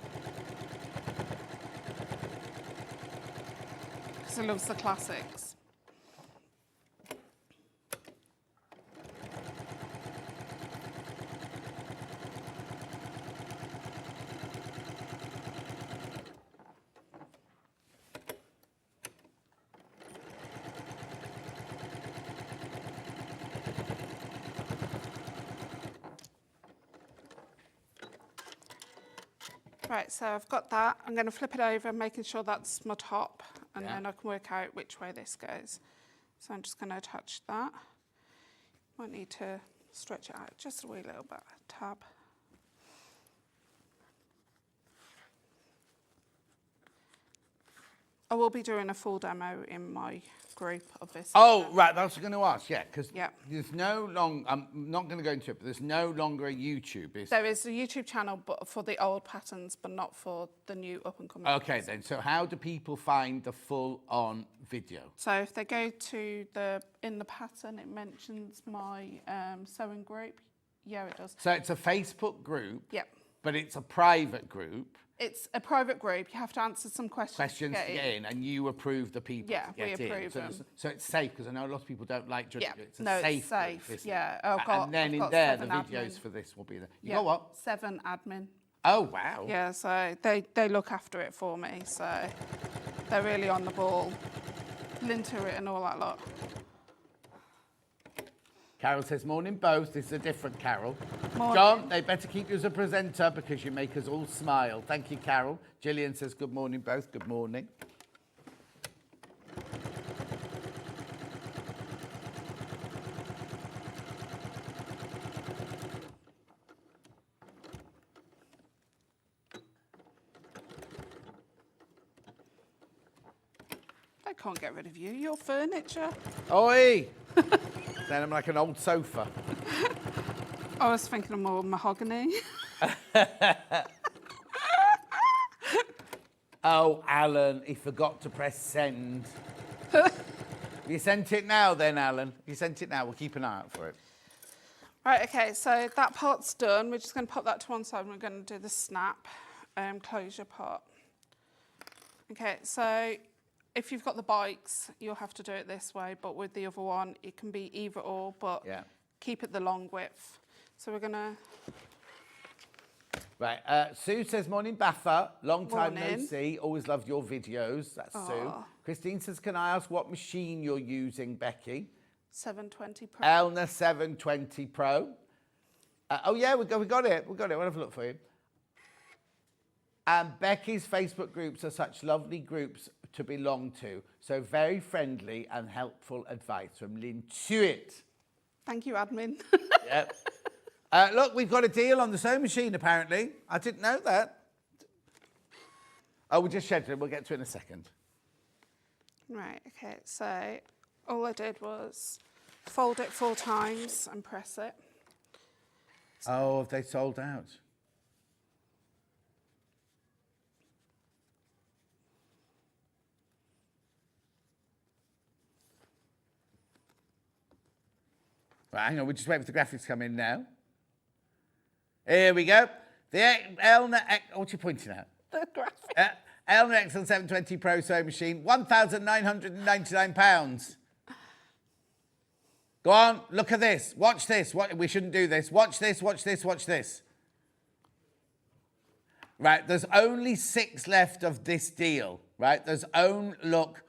Because he loves the classics. Right, so I've got that. I'm going to flip it over, making sure that's my top, and then I can work out which way this goes. So I'm just going to attach that. Might need to stretch it out just a wee little bit. Tab. I will be doing a full demo in my group of this. Oh, right, that's what I was going to ask, yeah, because Yeah. there's no long... I'm not going to go into it, but there's no longer a YouTube, is there? There is a YouTube channel but for the old patterns, but not for the new up-and-coming. Okay, then. So how do people find the full-on video? So if they go to in the pattern, it mentions my sewing group. Yeah, it does. So it's a Facebook group, Yep. but it's a private group. It's a private group. You have to answer some questions To get in, and you approve the people Yeah, to get we in. approve So them. so it's safe, because I know a lot of people don't like judging Yeah, it. It's a no, safe it's safe. group, isn't Yeah, it? I've And then got in there, the 7 videos admin. for this will be there. You Yeah, got what? 7 admin. Oh, wow. Yeah, so they look after it for me. So they're really on the ball. Linter it and all that lot. Carol says, morning both. This is a different Carol. Morning. John, they better keep you as a presenter because you make us all smile. Thank you, Carol. Gillian says, good morning both. Good morning. I can't get rid of you. Your furniture. Oi! Then I'm like an old sofa. I was thinking of more mahogany. Oh, Alan, he forgot to press send. You sent it now then, Alan? You sent it now. We'll keep an eye out for it. Right, okay, so that part's done. We're just going to pop that to one side and we're going to do the snap closure part. Okay, so if you've got the bikes, you'll have to do it this way, but with the other one, it can be either or, but keep it the long width. So we're going to... Right, Sue says, morning, Baffa. Long time no Morning. see. Always loved your videos. That's Sue. Christine says, can I ask what machine you're using, Becky? 720 Pro. Elna 720 Pro. Oh yeah, we got it. We'll have a look for you. And Becky's Facebook groups are such lovely groups to belong to. So very friendly and helpful advice from Lynn Tuitt. Thank you, admin. Yep. Look, we've got a deal on the sewing machine, apparently. I didn't know that. Oh, we just scheduled it. We'll get to it in a second. Right, okay, so all I did was fold it 4 times and press it. Oh, have they sold out? Right, hang on, we're just waiting for the graphics to come in now. Here we go. The Elna, what are you pointing at? The graphic. Elna Excel 720 Pro sewing machine, £1,999. Go on, look at this. Watch this. We shouldn't do this. Watch this, watch this, watch this. Right, there's only 6 left of this deal, right? Look,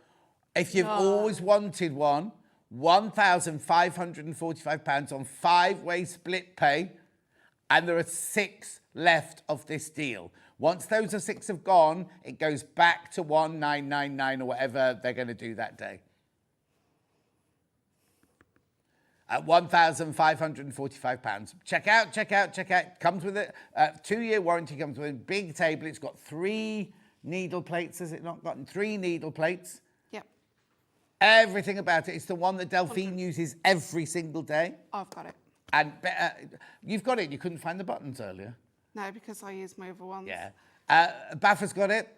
if you've always wanted one, £1,545 on 5-way split pay, and there are 6 left of this deal. Once those 6 have gone, it goes back to 1,999 or whatever they're going to do that day. At £1,545. Check out. Comes with a 2-year warranty, comes with a big table. It's got 3 needle plates, has it not gotten 3 needle plates? Yep. Everything about it. It's the one that Delphine uses every single day. I've got it. And you've got it. You couldn't find the buttons earlier. No, because I use my other ones. Yeah. Baffa's got it.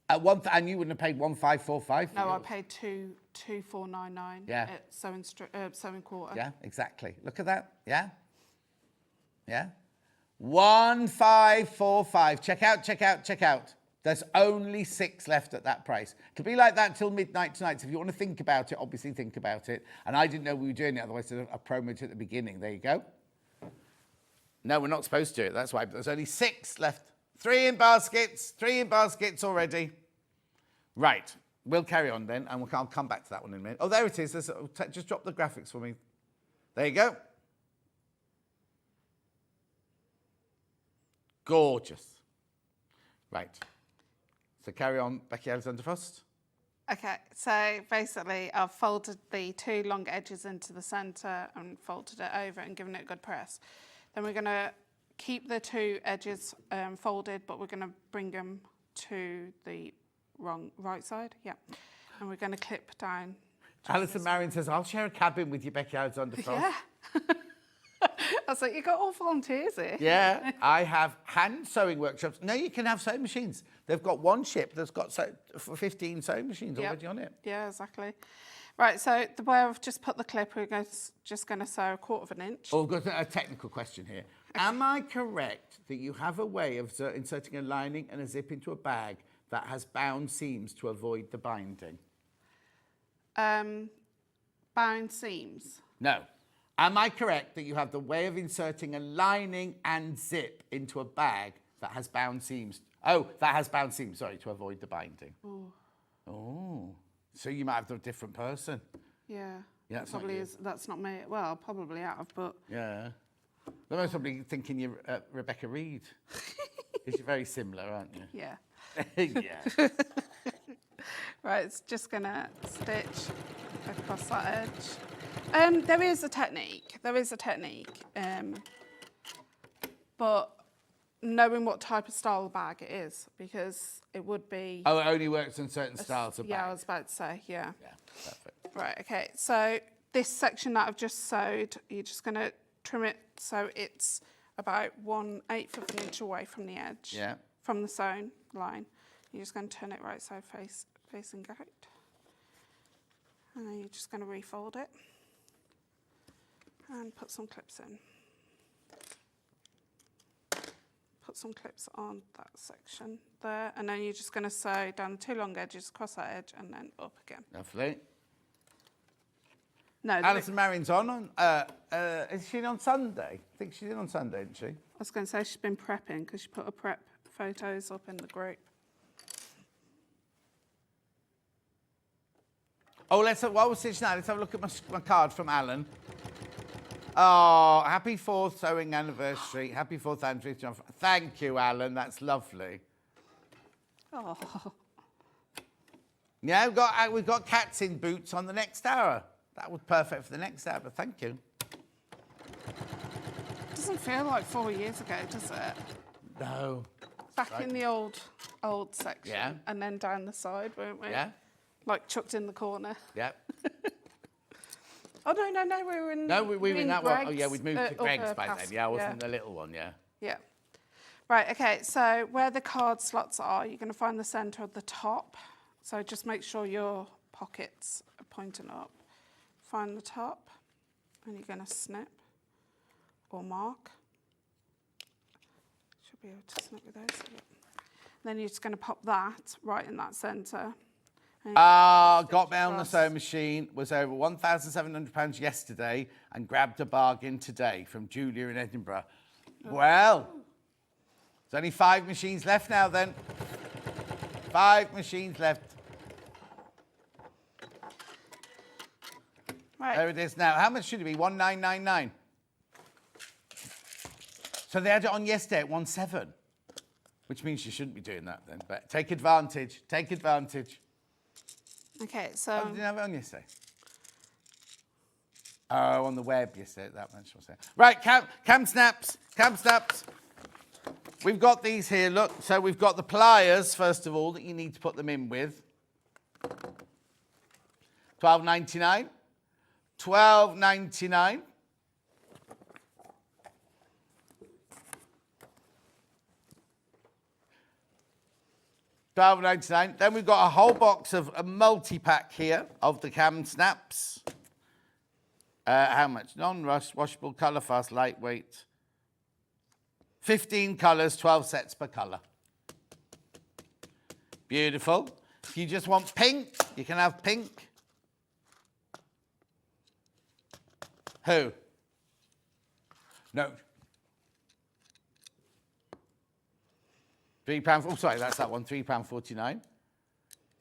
And you wouldn't have paid 1,545. No, I paid 2,499 Yeah. at sewing quarter. Yeah, exactly. Look at that. Yeah. 1,545. Check out. There's only 6 left at that price. It'll be like that till midnight tonight. So if you want to think about it, obviously think about it. And I didn't know we were doing it, otherwise there's a promo at the beginning. There you go. No, we're not supposed to do it. That's why. But there's only 6 left. 3 in baskets. 3 in baskets already. Right. We'll carry on then, and I'll come back to that one in a minute. Oh, there it is. Just drop the graphics for me. There you go. Gorgeous. Right. So carry on, Becky Alexander-Frost. Okay, so basically I've folded the 2 long edges into the centre and folded it over and given it a good press. Then we're going to keep the 2 edges folded, but we're going to bring them to the right side. Yeah. And we're going to clip down. Alison Marion says, I'll share a cabin with you, Becky Alexander-Frost. Yeah. I was like, you got all volunteers here. Yeah, I have hand sewing workshops. No, you can have sewing machines. They've got one ship that's got 15 sewing machines already on it. Yeah, exactly. Right, so the way I've just put the clip, we're just going to sew 1/4 inch. Oh, got a technical question here. Am I correct that you have a way of inserting a lining and a zip into a bag that has bound seams to avoid the binding? Bound seams? No. Am I correct that you have the way of inserting a lining and zip into a bag that has bound seams? Oh, that has bound seams, sorry, to avoid the binding. Oh. So you might have a different person. Yeah. Yeah, that's probably not you. is. That's not me. Well, I probably have, but. Yeah. They're most probably thinking you're Rebecca Reed. Because you're very similar, aren't you? Yeah. Yeah. Right, it's just going to stitch across that edge. There is a technique. But knowing what type of style bag it is, because it would be... Oh, it only works on certain styles of bag. Yeah, I was about to say, yeah. Yeah, perfect. Right, okay, so this section that I've just sewed, you're just going to trim it so it's about 1/8 of an inch away from the edge. Yeah. From the sewn line. You're just going to turn it right side facing out. And then you're just going to refold it. And put some clips in. Put some clips on that section there, and then you're just going to sew down the 2 long edges, across that edge, and then up again. Lovely. No, Alison Marion's on is she in on Sunday? I think she's in on Sunday, isn't she? I was going to say she's been prepping because she put her prep photos up in the group. Oh, while we're sitting down, let's have a look at my card from Alan. Oh, happy 4th sewing anniversary. Happy 4th anniversary. Thank you, Alan. That's lovely. Oh. Yeah, we've got cats in boots on the next hour. That was perfect for the next hour, but thank you. Doesn't feel like 4 years ago, does it? No. Back in the old section. Yeah. And then down the side, weren't we? Yeah. Like chucked in the corner. Yeah. Oh, no, we were in... No, we were in that one. Oh, Greg's, yeah, we'd moved to Greg's by past, then. Yeah, I wasn't the little one, yeah. Yeah. Right, okay, so where the card slots are, you're going to find the centre of the top. So just make sure your pockets are pointing up. Find the top, and you're going to snip or mark. Should be able to snip with those. Yeah. Then you're just going to pop that right in that centre. Got me on the sewing machine, was over £1,700 yesterday and grabbed a bargain today from Julia in Edinburgh. Well, there's only 5 machines left now then. 5 machines left. Right. There it is now. How much should it be? 1999. So they had it on yesterday at 17, which means you shouldn't be doing that then. But take advantage. Take advantage. Okay, so... Oh, didn't have it on yesterday. Oh, on the web yesterday. That much was there. Right, cam snaps. Cam snaps. We've got these here. Look, so we've got the pliers first of all that you need to put them in with. £12.99. £12.99. £12.99. Then we've got a whole box of a multi-pack here of the cam snaps. How much? Non-rust, washable, colour fast, lightweight. 15 colours, 12 sets per colour. Beautiful. If you just want pink, you can have pink. Who? No. £3. Oh, sorry, that's that one. £3.49.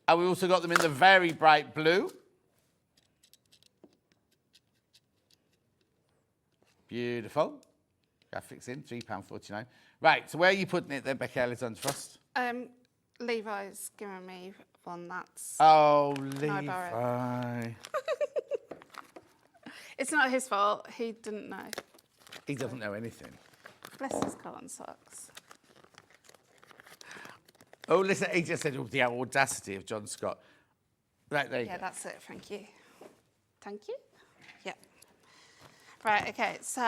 And we also got them in the very bright blue. Beautiful. Graphics in, £3.49. Right, so where are you putting it then, Becky Alexander-Frost? Levi's given me one that's... Oh, Can I borrow Levi. It's not his fault. He didn't know. He doesn't know anything. Bless his cotton socks. Oh, listen, he just said, oh, the audacity of John Scott. Right, there you Yeah, go. that's it. Thank you. Thank you. Yeah. Right, okay, so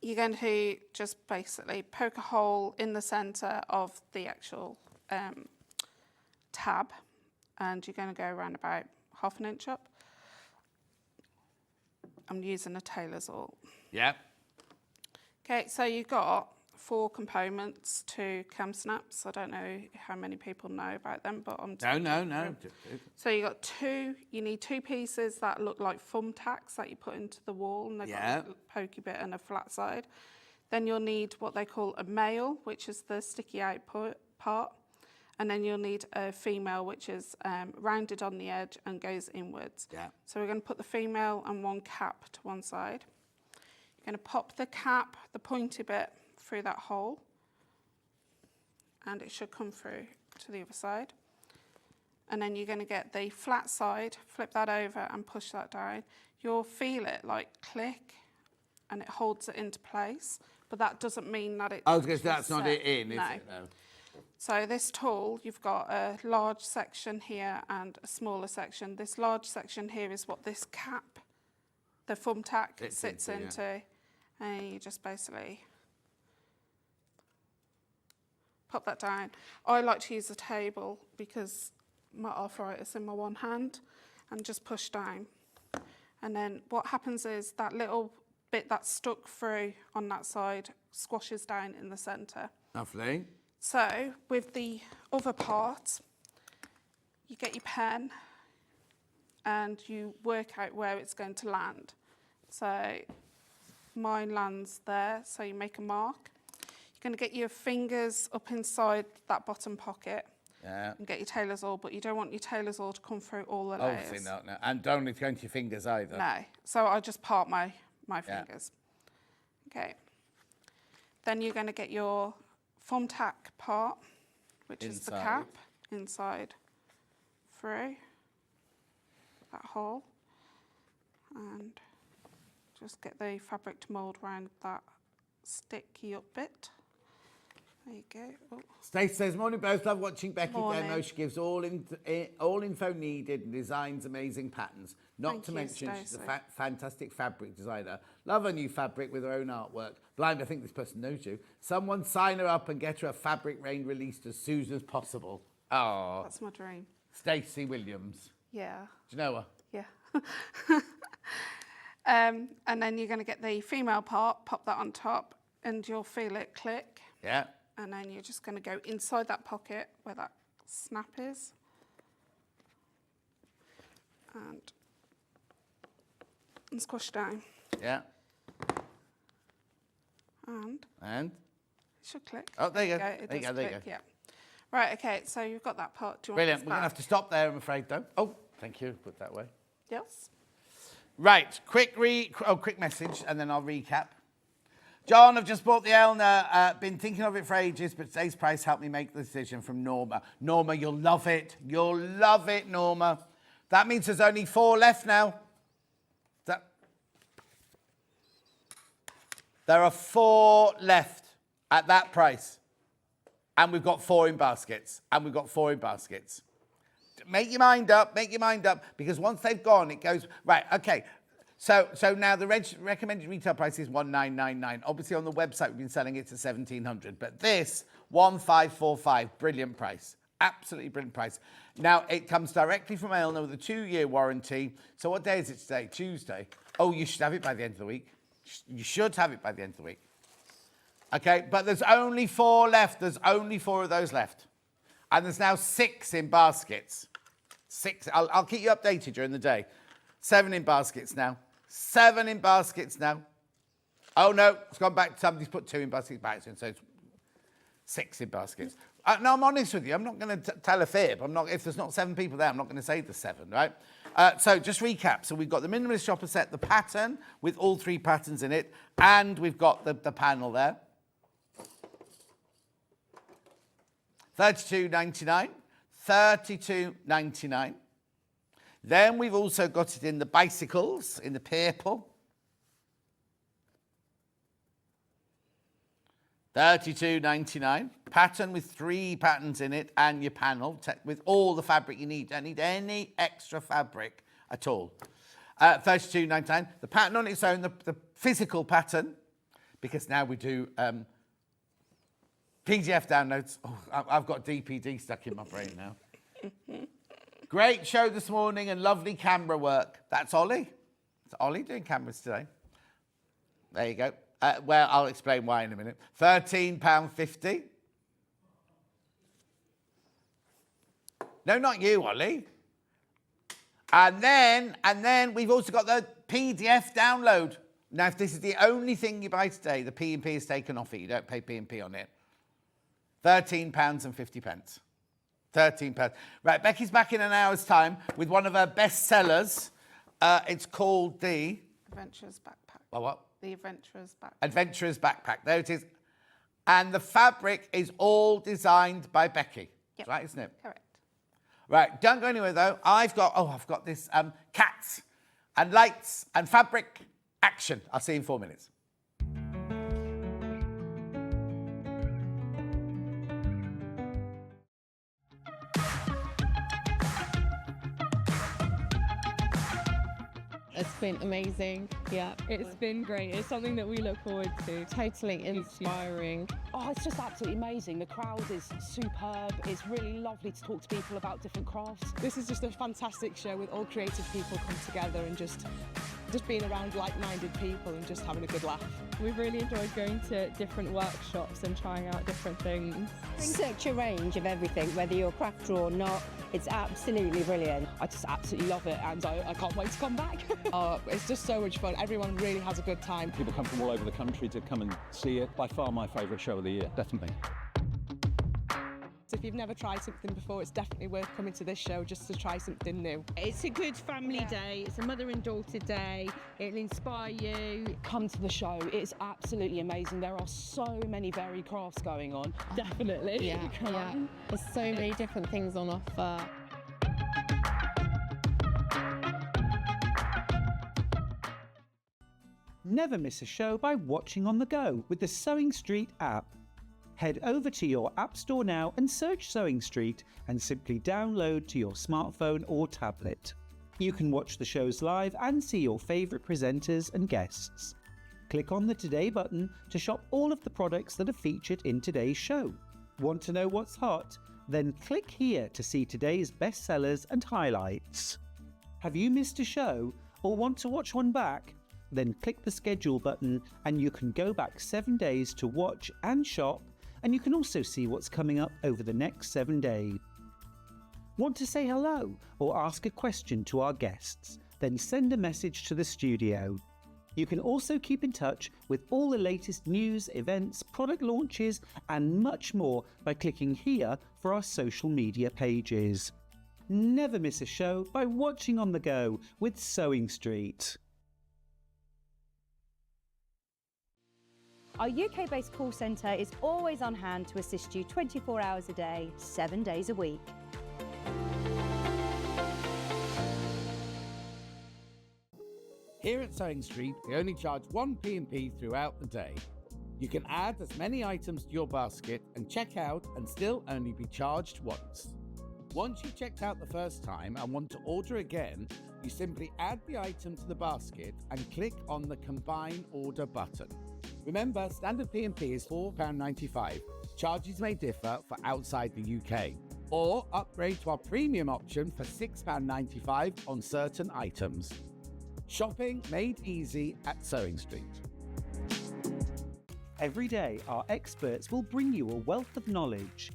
you're going to just basically poke a hole in the centre of the actual tab, and you're going to go around about ½ an inch up. I'm using a tailor's awl. Yeah. Okay, so you've got 4 components to cam snaps. I don't know how many people know about them, but I'm... No. So you got 2, you need 2 pieces that look like thumbtacks that you put into the wall, and they've got a pokey bit and a flat side. Then you'll need what they call a male, which is the sticky out part. And then you'll need a female, which is rounded on the edge and goes inwards. Yeah. So we're going to put the female and one cap to one side. You're going to pop the cap, the pointy bit, through that hole. And it should come through to the other side. And then you're going to get the flat side, flip that over and push that down. You'll feel it like click, and it holds it into place. But that doesn't mean that it's... I was going to say, that's not it in, is No. it? No. So this tool, you've got a large section here and a smaller section. This large section here is what this cap, the thumbtack, sits into. Yeah. And you just basically pop that down. I like to use the table because my arthritis in my one hand, and just push down. And then what happens is that little bit that's stuck through on that side squashes down in the centre. Lovely. So with the other part, you get your pen and you work out where it's going to land. So mine lands there, so you make a mark. You're going to get your fingers up inside that bottom pocket Yeah. and get your tailor's oil, but you don't want your tailor's oil to come through all the layers. Obviously not, no. And don't let it go into your fingers either. No. So I just part my fingers. Okay. Then you're going to get your foam tack part, which is the cap, inside through that hole. And just get the fabric to mould around that sticky up bit. There you go. Oh. Stacey says, morning both, love watching Becky Morning. demo. She gives all info needed and designs amazing patterns. Not to mention she's a fantastic fabric designer. Love her new fabric with her own artwork. Blind, I think this person knows you. Someone sign her up and get her a fabric range released as soon as possible. Oh. That's my dream. Stacey Williams. Yeah. Do you know her? Yeah. And then you're going to get the female part, pop that on top, and you'll feel it click. Yeah. And then you're just going to go inside that pocket where that snap is. And squash down. Yeah. And? It should click. Oh, there you go. It does there you click, yeah. Right, okay, so you've got that part. Do you Brilliant. want We're going to have to stop there, I'm afraid, though. Oh, thank you. Put that way. Yes. Right, quick message, and then I'll recap. John, I've just bought the Elna. Been thinking of it for ages, but today's price helped me make the decision from Norma. Norma, you'll love it. You'll love it, Norma. That means there's only 4 left now. There are 4 left at that price. And we've got 4 in baskets. Make your mind up, because once they've gone, it goes, right, okay. So now the recommended retail price is $1,999. Obviously on the website we've been selling it to $1,700, but this $1,545, brilliant price, absolutely brilliant price. Now it comes directly from Elna with a 2-year warranty. So what day is it today? Tuesday. Oh, you should have it by the end of the week. You should have it by the end of the week. Okay, but there's only 4 left. There's only 4 of those left, and there's now 6 in baskets. 6. I'll keep you updated during the day. 7 in baskets now. 7 in baskets now. Oh, no, it's gone back. Somebody's put 2 in baskets back, so it's 6 in baskets. No, I'm honest with you. I'm not going to tell a fib. If there's not 7 people there, I'm not going to say the 7, right? So just recap. So we've got the Minimalist Shopper set, the pattern with all 3 patterns in it, and we've got the panel there. $32.99. $32.99. Then we've also got it in the bicycles, in the purple. $32.99. Pattern with 3 patterns in it and your panel with all the fabric you need. Don't need any extra fabric at all. $32.99. The pattern on its own, the physical pattern, because now we do PDF downloads. Oh, I've got DPD stuck in my brain now. Great show this morning and lovely camera work. That's Ollie. It's Ollie doing cameras today. There you go. Well, I'll explain why in a minute. £13.50. No, not you, Ollie. And then we've also got the PDF download. Now, if this is the only thing you buy today, the P&P is taken off it. You don't pay P&P on it. £13.50. £13. Right, Becky's back in an hour's time with one of her best sellers. It's called the Adventurer's Backpack. Oh, what? The Adventurer's Backpack. Adventurer's Backpack. There it is. And the fabric is all designed by Becky. Yep. Right, isn't it? Correct. Right, don't go anywhere though. I've got this cats and lights and fabric action. I'll see you in 4 minutes. It's been amazing. Yeah, it's been great. It's something that we look forward to. Totally inspiring. Oh, it's just absolutely amazing. The crowd is superb. It's really lovely to talk to people about different crafts. This is just a fantastic show with all creative people come together and just being around like-minded people and just having a good laugh. We've really enjoyed going to different workshops and trying out different things. Such a range of everything, whether you're a crafter or not. It's absolutely brilliant. I just absolutely love it and I can't wait to come back. It's just so much fun. Everyone really has a good time. People come from all over the country to come and see it. By far my favourite show of the year, definitely. So if you've never tried something before, it's definitely worth coming to this show just to try something new. It's a good family day. It's a mother and daughter day. It'll inspire you. Come to the show. It's absolutely amazing. There are so many varied crafts going on. Definitely. Yeah. There's so many different things on offer. Never miss a show by watching on the go with the Sewing Street app. Head over to your App Store now and search Sewing Street and simply download to your smartphone or tablet. You can watch the shows live and see your favourite presenters and guests. Click on the Today button to shop all of the products that are featured in today's show. Want to know what's hot? Then click here to see today's bestsellers and highlights. Have you missed a show or want to watch one back? Then click the schedule button and you can go back 7 days to watch and shop, and you can also see what's coming up over the next 7 days. Want to say hello or ask a question to our guests? Then send a message to the studio. You can also keep in touch with all the latest news, events, product launches and much more by clicking here for our social media pages. Never miss a show by watching on the go with Sewing Street. Our UK-based call centre is always on hand to assist you 24 hours a day, 7 days a week. Here at Sewing Street, we only charge one P&P throughout the day. You can add as many items to your basket and check out and still only be charged once. Once you've checked out the first time and want to order again, you simply add the item to the basket and click on the Combine Order button. Remember, standard P&P is £4.95. Charges may differ for outside the UK. Or upgrade to our premium option for £6.95 on certain items. Shopping made easy at Sewing Street. Every day, our experts will bring you a wealth of knowledge.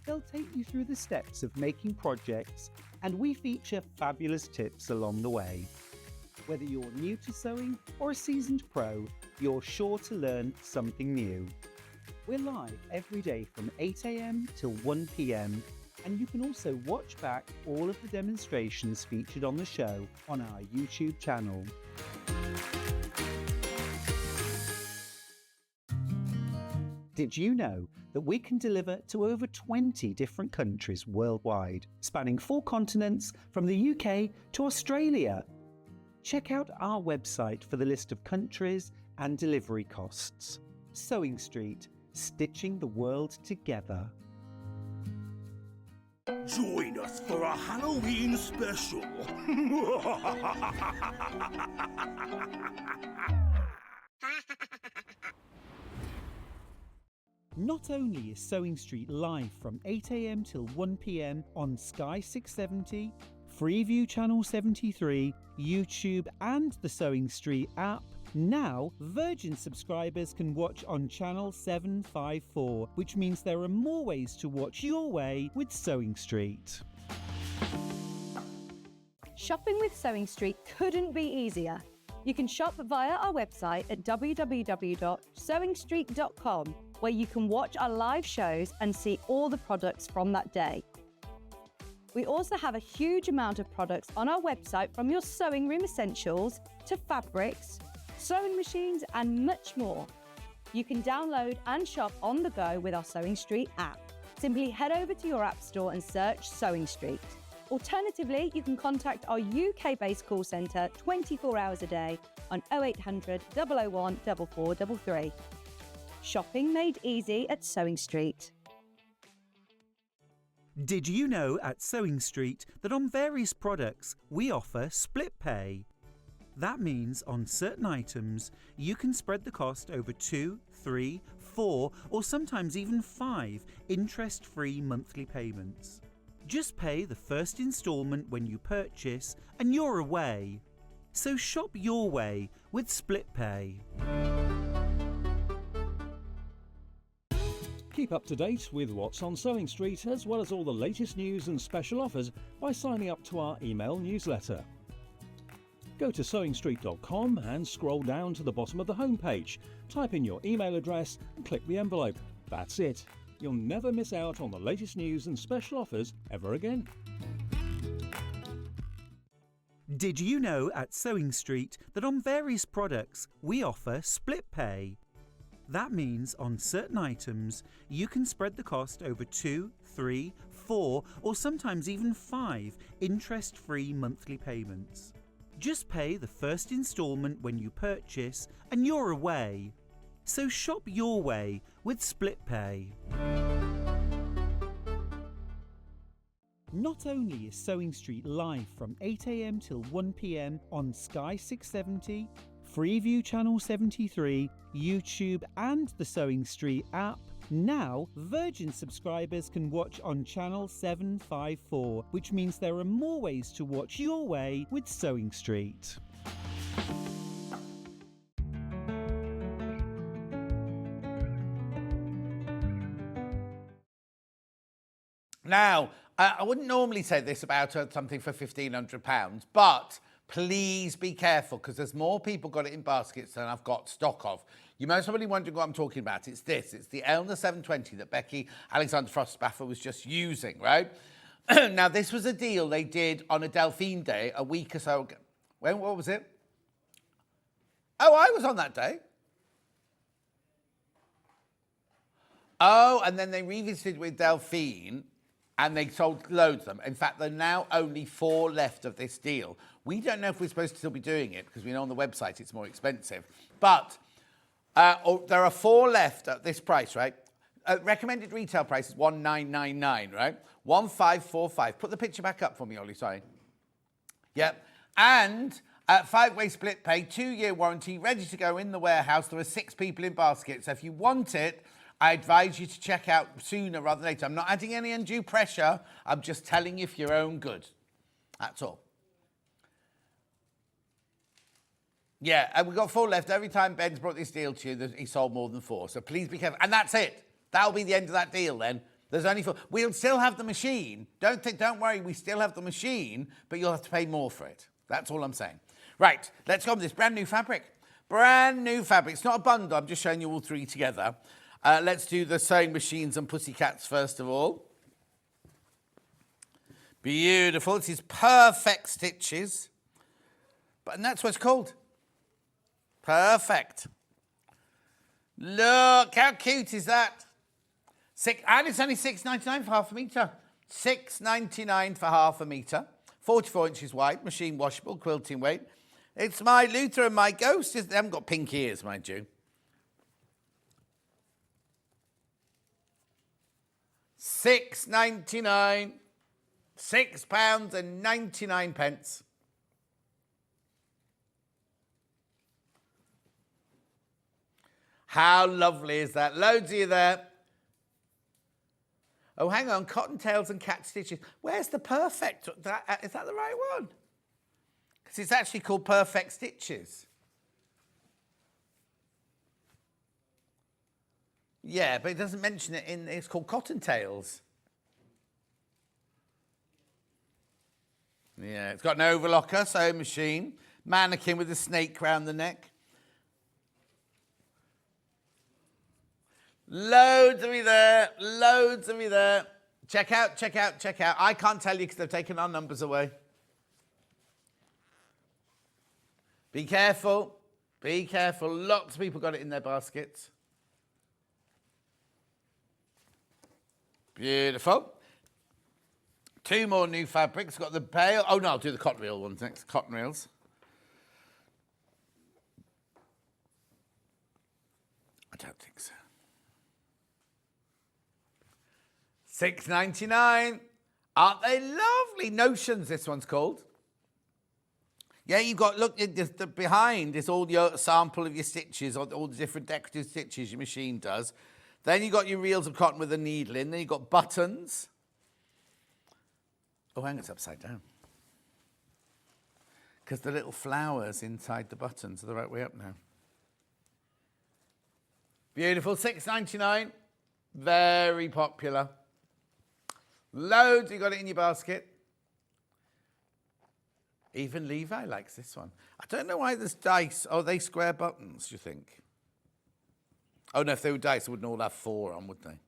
They'll take you through the steps of making projects, and we feature fabulous tips along the way. Whether you're new to sewing or a seasoned pro, you're sure to learn something new. We're live every day from 8 a.m. till 1 p.m. and you can also watch back all of the demonstrations featured on the show on our YouTube channel. Did you know that we can deliver to over 20 different countries worldwide, spanning 4 continents from the UK to Australia? Check out our website for the list of countries and delivery costs. Sewing Street, stitching the world together. Join us for a Halloween special. Not only is Sewing Street live from 8 a.m. till 1 p.m. on Sky 670, Freeview Channel 73, YouTube and the Sewing Street app, now Virgin subscribers can watch on Channel 754, which means there are more ways to watch your way with Sewing Street. Shopping with Sewing Street couldn't be easier. You can shop via our website at www.sewingstreet.com, where you can watch our live shows and see all the products from that day. We also have a huge amount of products on our website, from your sewing room essentials to fabrics, sewing machines and much more. You can download and shop on the go with our Sewing Street app. Simply head over to your app store and search Sewing Street. Alternatively, you can contact our UK-based call centre 24 hours a day on 0800 001 4433. Shopping made easy at Sewing Street. Did you know at Sewing Street that on various products we offer split pay? That means on certain items you can spread the cost over 2, 3, 4 or sometimes even 5 interest-free monthly payments. Just pay the first instalment when you purchase and you're away. So shop your way with split pay. Keep up to date with what's on Sewing Street, as well as all the latest news and special offers, by signing up to our email newsletter. Go to sewingstreet.com and scroll down to the bottom of the homepage. Type in your email address and click the envelope. That's it. you'll never miss out on the latest news and special offers ever again. Did you know at Sewing Street that on various products we offer split pay? That means on certain items you can spread the cost over 2, 3, 4 or sometimes even 5 interest-free monthly payments. Just pay the first instalment when you purchase and you're away. So shop your way with split pay. Not only is Sewing Street live from 8 AM till 1 PM on Sky 670, Freeview Channel 73, YouTube and the Sewing Street app, now Virgin subscribers can watch on Channel 754, which means there are more ways to watch your way with Sewing Street. Now, I wouldn't normally say this about something for £1,500, but please be careful because there's more people got it in baskets than I've got stock of. You might be wondering what I'm talking about. It's this. It's the Elna 720 that Becky Alexander-Frost Spaffer was just using, right? Now, this was a deal they did on a Delphine Day a week or so ago. What was it? Oh, I was on that day. Oh, and then they revisited with Delphine and they sold loads of them. In fact, there are now only 4 left of this deal. We don't know if we're supposed to still be doing it because we know on the website it's more expensive. But there are 4 left at this price, right? Recommended retail price is $1,999, right? 1,545. Put the picture back up for me, Ollie, sorry. Yep. And 5-way split pay, 2-year warranty, ready to go in the warehouse. There are 6 people in baskets. So if you want it, I advise you to check out sooner rather than later. I'm not adding any undue pressure. I'm just telling you for your own good. That's all. Yeah, and we've got 4 left. Every time Ben's brought this deal to you, he sold more than 4. So please be careful. And that's it. That'll be the end of that deal then. There's only 4. We'll still have the machine. Don't worry, we still have the machine, but you'll have to pay more for it. That's all I'm saying. Right, let's go with this brand new fabric. Brand new fabric. It's not a bundle. I'm just showing you all 3 together. Let's do the sewing machines and pussycats first of all. Beautiful. This is Perfect Stitches. And that's what it's called. Perfect. Look, how cute is that? And it's only $6.99 for half a metre. $6.99 for half a metre. 44 inches wide, machine washable, quilting weight. It's my Luther and my Ghost. They haven't got pink ears, mind you. £6.99. £6.99. How lovely is that? Loads of you there. Oh, hang on. Cottontails and cat stitches. Where's the perfect? Is that the right one? Because it's actually called Perfect Stitches. Yeah, but it doesn't mention it in... It's called Cottontails. Yeah, it's got an overlocker, sewing machine. Mannequin with a snake round the neck. Loads of you there. Loads of you there. Check out, check out, check out. I can't tell you because they've taken our numbers away. Be careful. Be careful. Lots of people got it in their baskets. Beautiful. 2 more new fabrics. Got the bale. Oh, no, I'll do the cotton reel ones next. Cotton reels. I don't think so. $6.99. Aren't they lovely? Notions, this one's called. Yeah, you've got, look, behind is all your sample of your stitches, all the different decorative stitches your machine does. Then you've got your reels of cotton with a needle in. Then you've got buttons. Oh, hang on, it's upside down. Because the little flowers inside the buttons are the right way up now. Beautiful, $6.99. Very popular. Loads, you got it in your basket. Even Levi likes this one. I don't know why there's dice. Oh, they square buttons, do you think? Oh, no, if they were dice, they wouldn't all have 4 on, would they?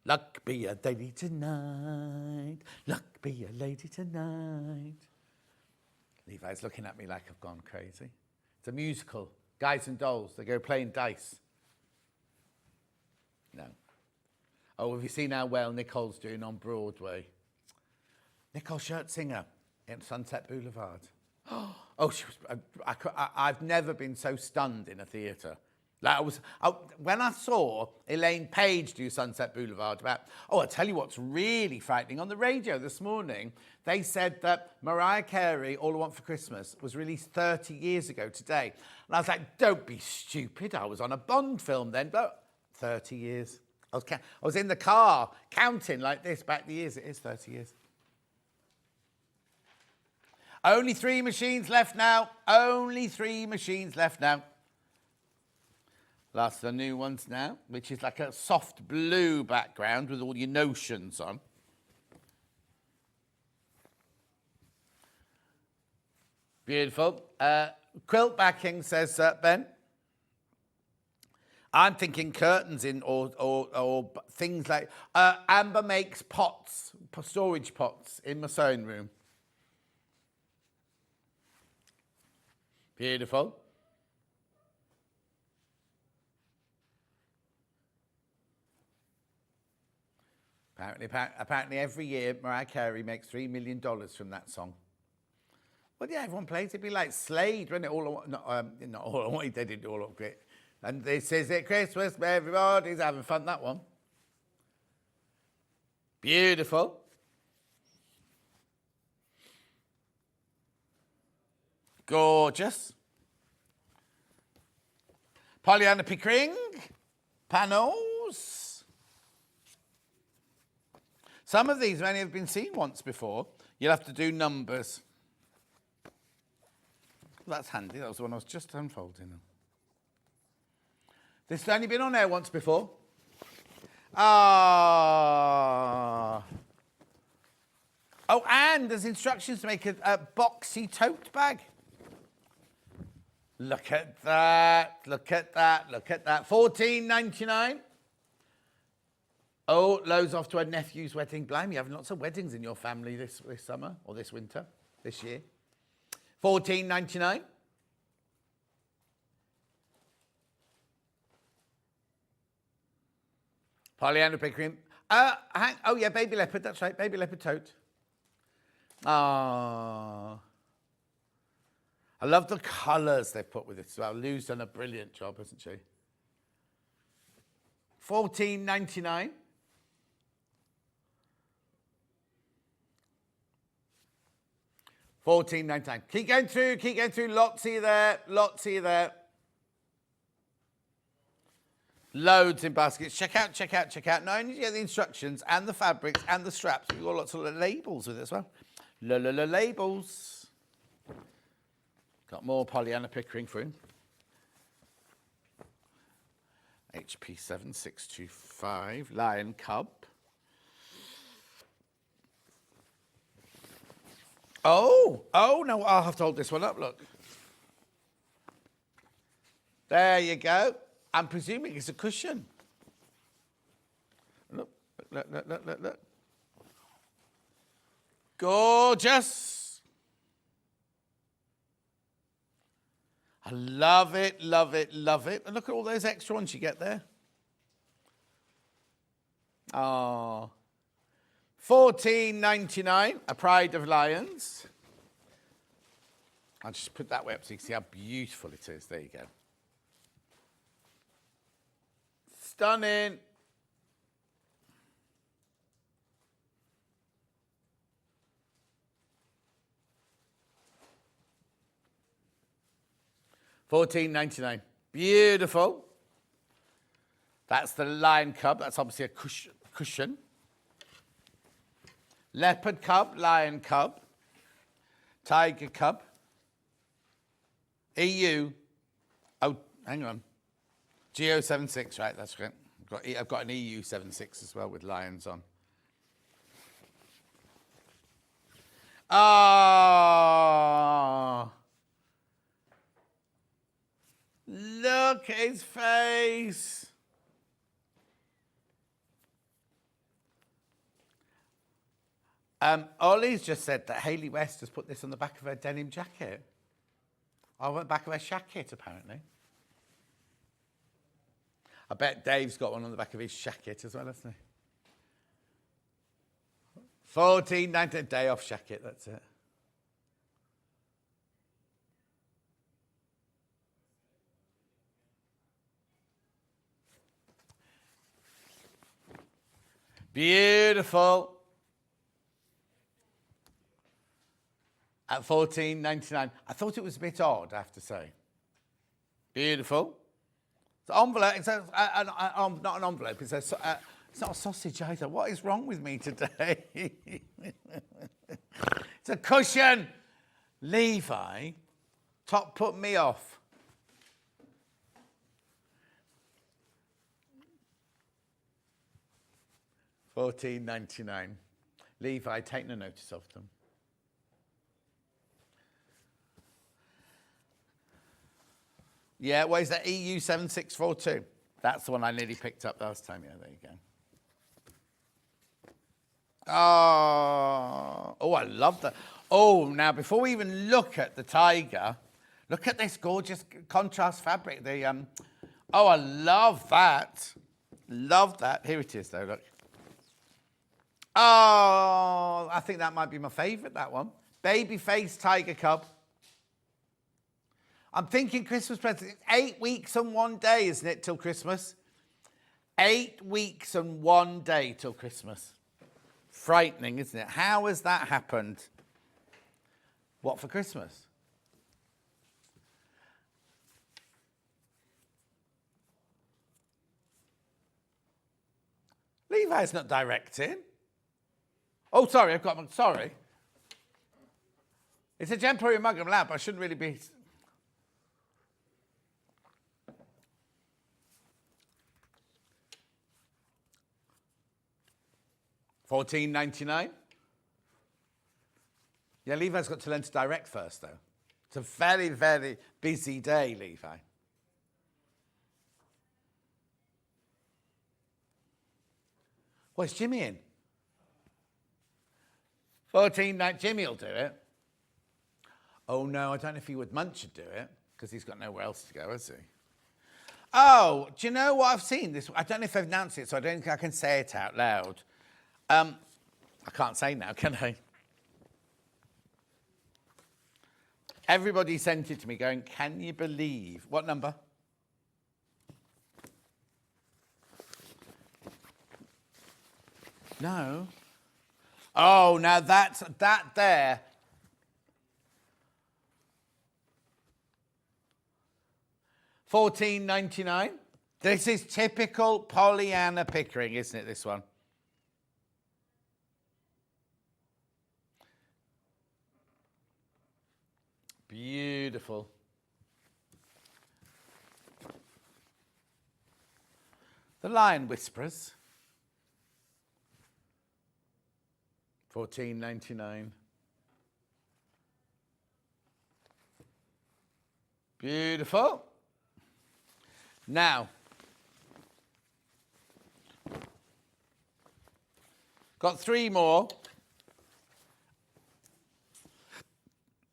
Luck be a lady tonight. Luck be a lady tonight. Levi's looking at me like I've gone crazy. It's a musical. Guys and dolls. They go playing dice. No. Oh, have you seen how well Nicole's doing on Broadway? Nicole Scherzinger in Sunset Boulevard. Oh, she was. I've never been so stunned in a theatre. Like when I saw Elaine Page do Sunset Boulevard I tell you what's really frightening. On the radio this morning, they said that Mariah Carey, All I Want for Christmas, was released 30 years ago today. And I was like, don't be stupid. I was on a Bond film then, but 30 years. I was in the car counting like this back the years. It is 30 years. Only 3 machines left now. Only 3 machines left now. That's the new ones now, which is like a soft blue background with all your notions on. Beautiful. Quilt backing, says Ben. I'm thinking curtains in or things like... Amber makes pots, storage pots in my sewing room. Beautiful. Apparently every year Mariah Carey makes $3 million from that song. Well, yeah, everyone plays. It'd be like Slade, wouldn't it? Not All I Want, they didn't do All I Want. And this is it, Christmas, everybody's having fun, that one. Beautiful. Gorgeous. Pollyanna Pickering. Panels. Some of these may have been seen once before. You'll have to do numbers. That's handy. That was the one I was just unfolding. This has only been on air once before. Ah. Oh, and there's instructions to make a boxy tote bag. Look at that. Look at that. Look at that. $14.99. Oh, loads off to a nephew's wedding. Blimey, you have lots of weddings in your family this summer or this winter, this year. $14.99. Pollyanna Pickering. Oh, yeah, baby leopard. That's right, baby leopard tote. Ah. I love the colours they've put with it as well. Lou's done a brilliant job, hasn't she? $14.99. $14.99. Keep going through, keep going through. Lots of you there, lots of you there. Loads in baskets. Check out, check out, check out. Not only do you get the instructions and the fabrics and the straps, but you've got lots of labels with it as well. Labels. Got more Pollyanna Pickering through. HP 7625, Lion Cub. Oh, no, I'll have to hold this one up, look. There you go. I'm presuming it's a cushion. Look. Gorgeous. I love it, love it, love it. And look at all those extra ones you get there. Oh. $14.99, a Pride of Lions. I'll just put that way up so you can see how beautiful it is. There you go. Stunning. $14.99. Beautiful. That's the Lion Cub. That's obviously a cushion. Leopard Cub, Lion Cub, Tiger Cub, EU. Oh, hang on. GO76, right? That's right. I've got an EU76 as well with lions on. Ah. Look at his face. Ollie's just said that Hayley West has put this on the back of her denim jacket. Oh, the back of her jacket, apparently. I bet Dave's got one on the back of his jacket as well, hasn't he? $14.99 day off jacket, that's it. Beautiful. At $14.99. I thought it was a bit odd, I have to say. Beautiful. It's an envelope. It's not an envelope. It's not a sausage either. What is wrong with me today? It's a cushion. Levi, top put me off. $14.99. Levi, take no notice of them. Yeah, what is that? EU 7642. That's the one I nearly picked up last time. Yeah, there you go. Oh, I love that. Oh, now before we even look at the tiger, look at this gorgeous contrast fabric. Oh, I love that. Love that. Here it is, though. Look. Oh, I think that might be my favourite. That one, baby face tiger cub. I'm thinking Christmas present. It's 8 weeks and 1 day, isn't it, till Christmas? 8 weeks and 1 day till Christmas. Frightening, isn't it? How has that happened? What, for Christmas? Levi's not directing. Oh, sorry, sorry. It's a Emporium mug and lamp. I shouldn't really be... $14.99. Yeah, Levi's got to learn to direct first, though. It's a very, very busy day, Levi. Well, is Jimmy in? $14.99. Jimmy will do it. Oh, no, I don't know if he would. Munch would do it, because he's got nowhere else to go, has he? Oh, do you know what I've seen? This, I don't know if I've announced it, so I don't think I can say it out loud. I can't say now, can I? Everybody sent it to me going, can you believe? What number? No. Oh, now that there. $14.99. This is typical Pollyanna Pickering, isn't it, this one? Beautiful. The Lion Whisperers. $14.99. Beautiful. Now, got 3 more.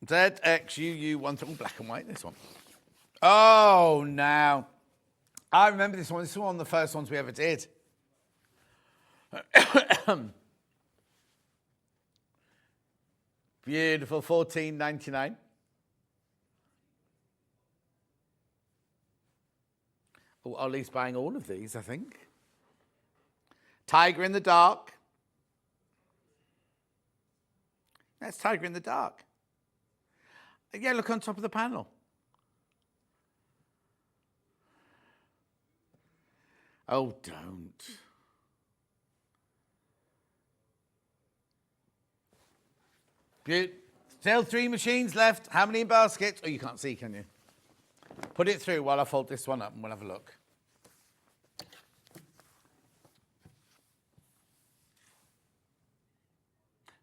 ZXUU13, black and white, this one. Oh, now. I remember this one. This was one of the first ones we ever did. Beautiful, $14.99. Oh, Ollie's buying all of these, I think. Tiger in the dark. That's Tiger in the dark. Yeah, look on top of the panel. Oh, don't. Still 3 machines left. How many in baskets? Oh, you can't see, can you? Put it through while I fold this one up and we'll have a look.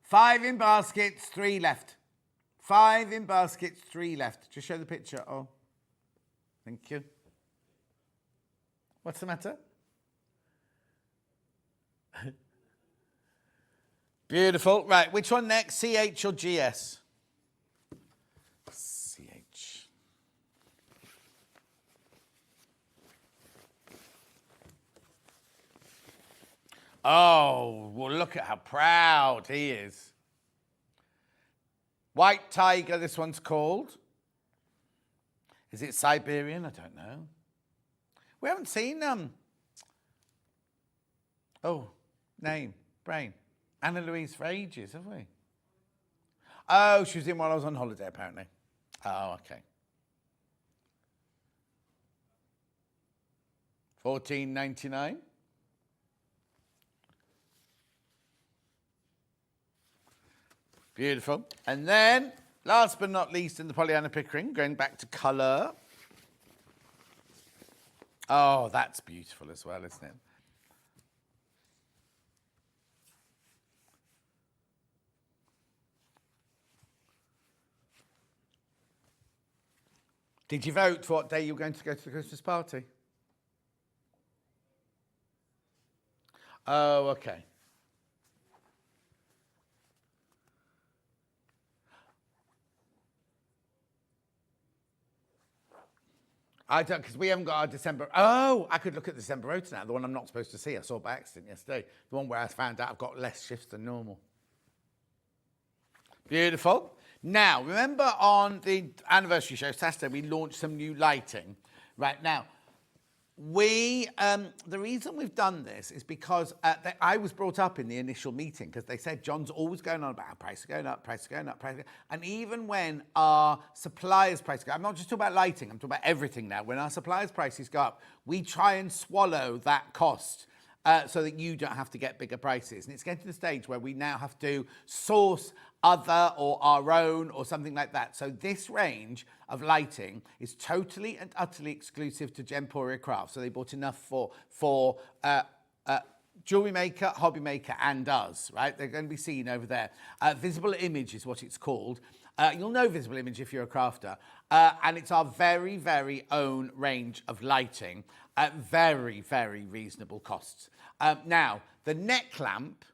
Five in baskets, 3 left. 5 in baskets, 3 left. Just show the picture. Oh, thank you. What's the matter? Beautiful. Right, which one next? CH or GS? CH. Oh, well, look at how proud he is. White Tiger, this one's called. Is it Siberian? I don't know. We haven't seen brain. Anna Louise for ages, have we? Oh, she was in while I was on holiday, apparently. Oh, okay. $14.99. Beautiful. And then, last but not least, in the Pollyanna Pickering, going back to colour. Oh, that's beautiful as well, isn't it? Did you vote for what day you were going to go to the Christmas party? Oh, okay. I don't, because we haven't got our December. Oh, I could look at the December rota now, the one I'm not supposed to see. I saw by accident yesterday. The one where I found out I've got less shifts than normal. Beautiful. Now, remember on the anniversary show, Saturday, we launched some new lighting. Right now, the reason we've done this is because I was brought up in the initial meeting because they said John's always going on about prices going up, prices going up, prices going up. And even when our suppliers' prices go up, I'm not just talking about lighting, I'm talking about everything now. When our suppliers' prices go up, we try and swallow that cost so that you don't have to get bigger prices. And it's getting to the stage where we now have to source other or our own or something like that. So this range of lighting is totally and utterly exclusive to Storage4 Crafts. So they bought enough for jewelry maker, hobby maker, and us, right? They're going to be seen over there. Visible Image is what it's called. You'll know Visible Image if you're a crafter. And it's our very, very own range of lighting at very, very reasonable costs. Now, the neck lamp,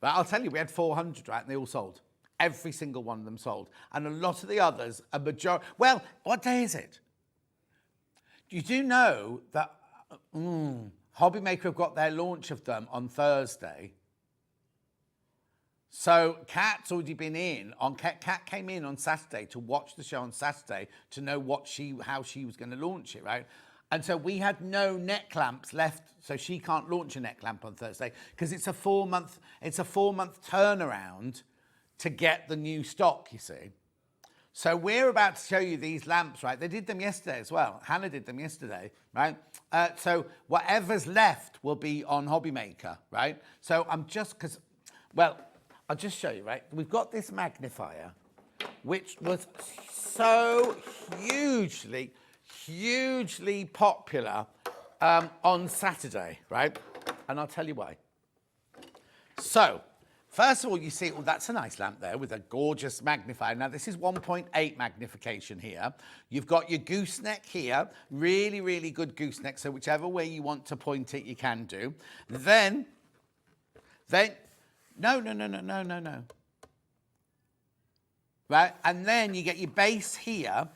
right, I'll tell you, we had 400, right, and they all sold. Every single one of them sold. And a lot of the others, a majority... Well, what day is it? You do know that Hobby Maker have got their launch of them on Thursday. So Kat's already been in. Kat came in on Saturday to watch the show on Saturday to know how she was going to launch it, right? And so we had no neck lamps left, so she can't launch a neck lamp on Thursday because it's a 4-month turnaround to get the new stock, you see. So we're about to show you these lamps, right? They did them yesterday as well. Hannah did them yesterday, right? So whatever's left will be on Hobby Maker, right? So I'll just show you, right? We've got this magnifier, which was so hugely popular on Saturday, right? And I'll tell you why. So, first of all, you see, well, that's a nice lamp there with a gorgeous magnifier. Now, this is 1.8 magnification here. You've got your gooseneck here, really, really good gooseneck. So whichever way you want to point it, you can do. Then, no. Right, and then you get your base here.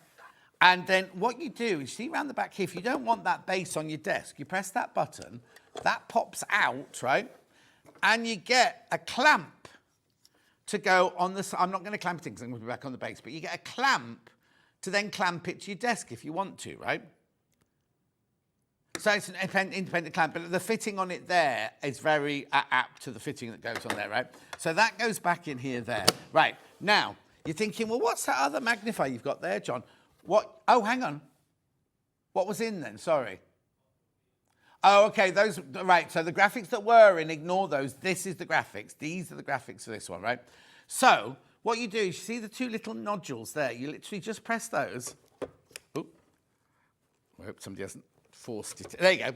And then what you do is, see around the back here, if you don't want that base on your desk, you press that button, that pops out, right? And you get a clamp to go on the side. I'm not going to clamp it in because I'm going to be back on the base, but you get a clamp to then clamp it to your desk if you want to, right? So it's an independent clamp, but the fitting on it there is very apt to the fitting that goes on there, right? So that goes back in here there. Right, now, you're thinking, well, what's that other magnifier you've got there, John? What? Oh, hang on. What was in then? Sorry. Oh, okay, those, right, so the graphics that were in, ignore those. This is the graphics. These are the graphics for this one, right? So, what you do is, you see the two little nodules there? You literally just press those. Oop. I hope somebody hasn't forced it. There you go.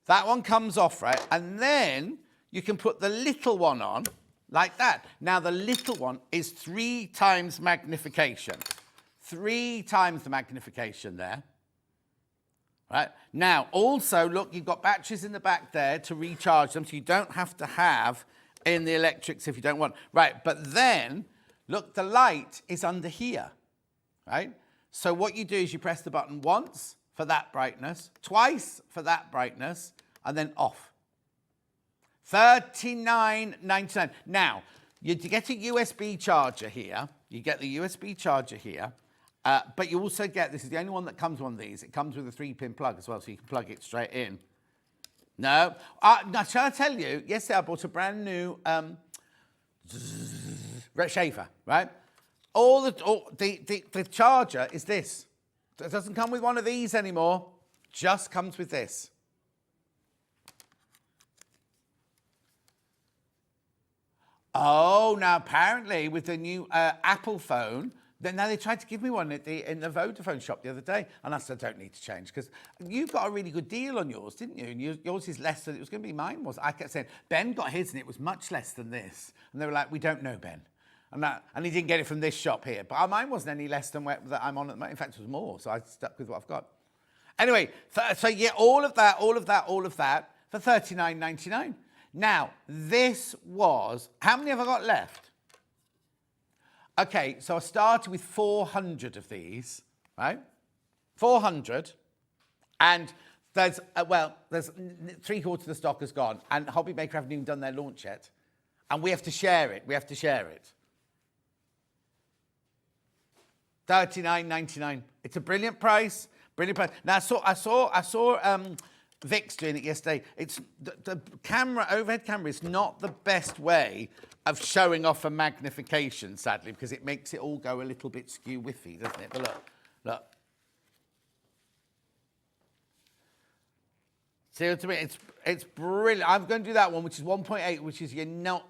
That one comes off, right? And then you can put the little one on, like that. Now, the little one is 3 times magnification. 3 times the magnification there. Right. Now, also, look, you've got batteries in the back there to recharge them, so you don't have to have in the electrics if you don't want. Right, but then, look, the light is under here, right? So what you do is you press the button once for that brightness, twice for that brightness, and then off. $39.99. Now, you get a USB charger here. You get the USB charger here, but you also get, this is the only one that comes with one of these. It comes with a 3-pin plug as well, so you can plug it straight in. No. Now, shall I tell you, yesterday I bought a brand new shaver, right? The charger is this. It doesn't come with one of these anymore. Just comes with this. Oh, now apparently with the new Apple phone, now they tried to give me one in the Vodafone shop the other day, and I said I don't need to change because you got a really good deal on yours, didn't you? And yours is less than it was going to be. Mine was. I kept saying Ben got his and it was much less than this, and they were like, we don't know, Ben. And he didn't get it from this shop here, but mine wasn't any less than that I'm on at the moment. In fact, it was more, so I stuck with what I've got. Anyway, so yeah, all of that for $39.99. Now, this was, how many have I got left? Okay, so I started with 400 of these, right? 400. And there's 3/4 of the stock has gone. And Hobby Maker haven't even done their launch yet. And we have to share it. $39.99. It's a brilliant price. Brilliant price. Now, I saw Vic's doing it yesterday. It's the camera, overhead camera is not the best way of showing off a magnification, sadly, because it makes it all go a little bit skew-whiffy, doesn't it? But look. See what I mean? It's brilliant. I'm going to do that one, which is 1.8, which is no,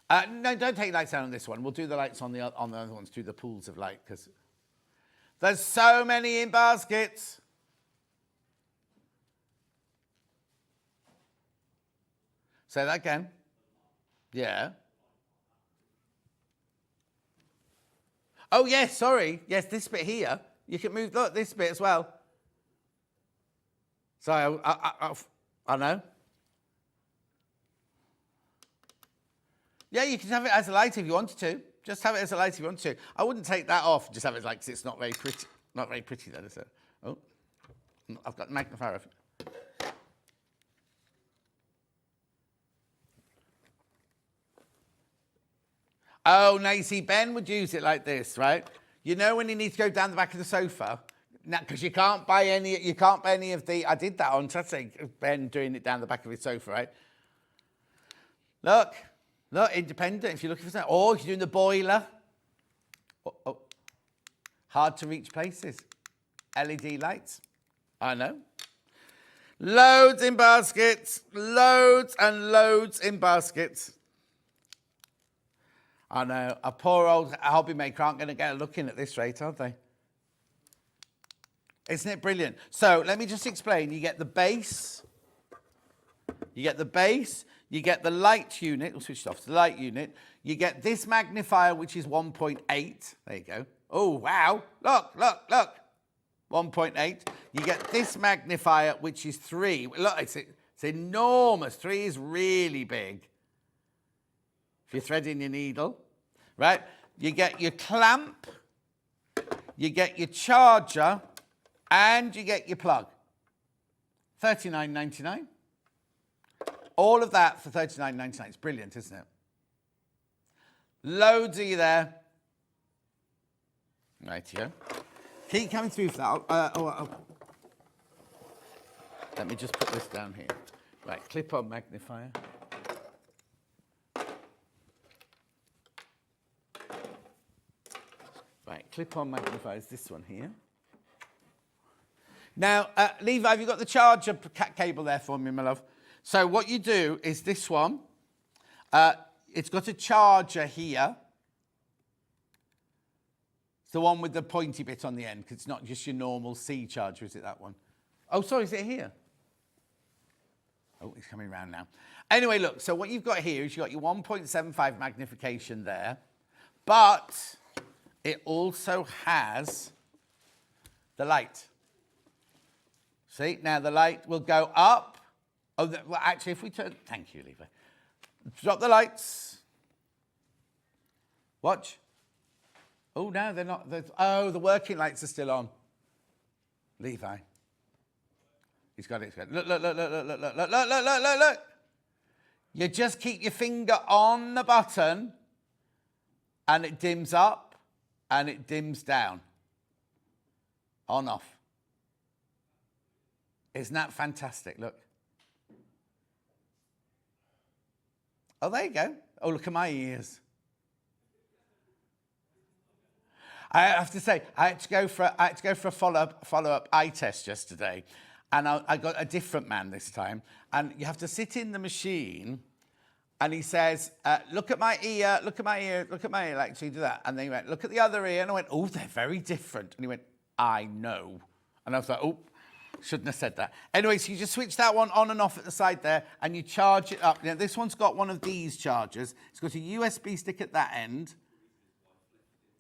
don't take lights down on this one. We'll do the lights on the other ones, do the pools of light, because there's so many in baskets. Say that again. Yeah. Oh, yes, sorry. Yes, this bit here. You can move, look, this bit as well. Sorry, I know. Yeah, you can have it as a light if you wanted to. Just have it as a light if you want to. I wouldn't take that off. Just have it like, 'cause it's not very pretty. Not very pretty, then, is it? Oh, I've got the magnifier. Oh, now you see, Ben would use it like this, right? You know when he needs to go down the back of the sofa, because you can't buy any of the. I did that on Saturday. Ben doing it down the back of his sofa, right? Look, independent. If you're looking for something, or if you're doing the boiler, hard to reach places. LED lights. I know. Loads in baskets. Loads and loads in baskets. I know, a poor old hobby maker aren't going to get a look in at this rate, aren't they? Isn't it brilliant? So let me just explain. You get the base. You get the light unit. We'll switch it off. The light unit. You get this magnifier, which is 1.8. There you go. Oh, wow. Look. 1.8. You get this magnifier, which is 3. Look, it's enormous. 3 is really big. If you're threading your needle, right? You get your clamp, you get your charger, and you get your plug. $39.99. All of that for $39.99. It's brilliant, isn't it? Loads of you there. Right here. Keep coming through for that. Let me just put this down here. Right, clip-on magnifier. Right, clip-on magnifier is this one here. Now, Levi, have you got the charger cable there for me, my love? So what you do is this one. It's got a charger here. It's the one with the pointy bit on the end, because it's not just your normal C charger, is it, that one? Oh, sorry, is it here? Oh, it's coming around now. Anyway, look, so what you've got here is you've got your 1.75 magnification there, but it also has the light. See, now the light will go up. Oh, well, actually, if we turn, thank you, Levi. Drop the lights. Watch. Oh, no, they're not. Oh, the working lights are still on. Levi. He's got it. Look, look, look, look, look, look, look, look, look, look, look, look. You just keep your finger on the button and it dims up and it dims down. On, off. Isn't that fantastic? Look. Oh, there you go. Oh, look at my ears. I have to say, I had to go for a follow-up eye test yesterday, and I got a different man this time. And you have to sit in the machine, and he says, "Look at my ear, look at my ear, look at my ear." Like, so you do that, and then he went, "Look at the other ear," and I went, "Oh, they're very different." And he went, "I know," and I was like, "Oh, shouldn't have said that." Anyway, so you just switch that one on and off at the side there, and you charge it up. Now, this one's got one of these chargers. It's got a USB stick at that end.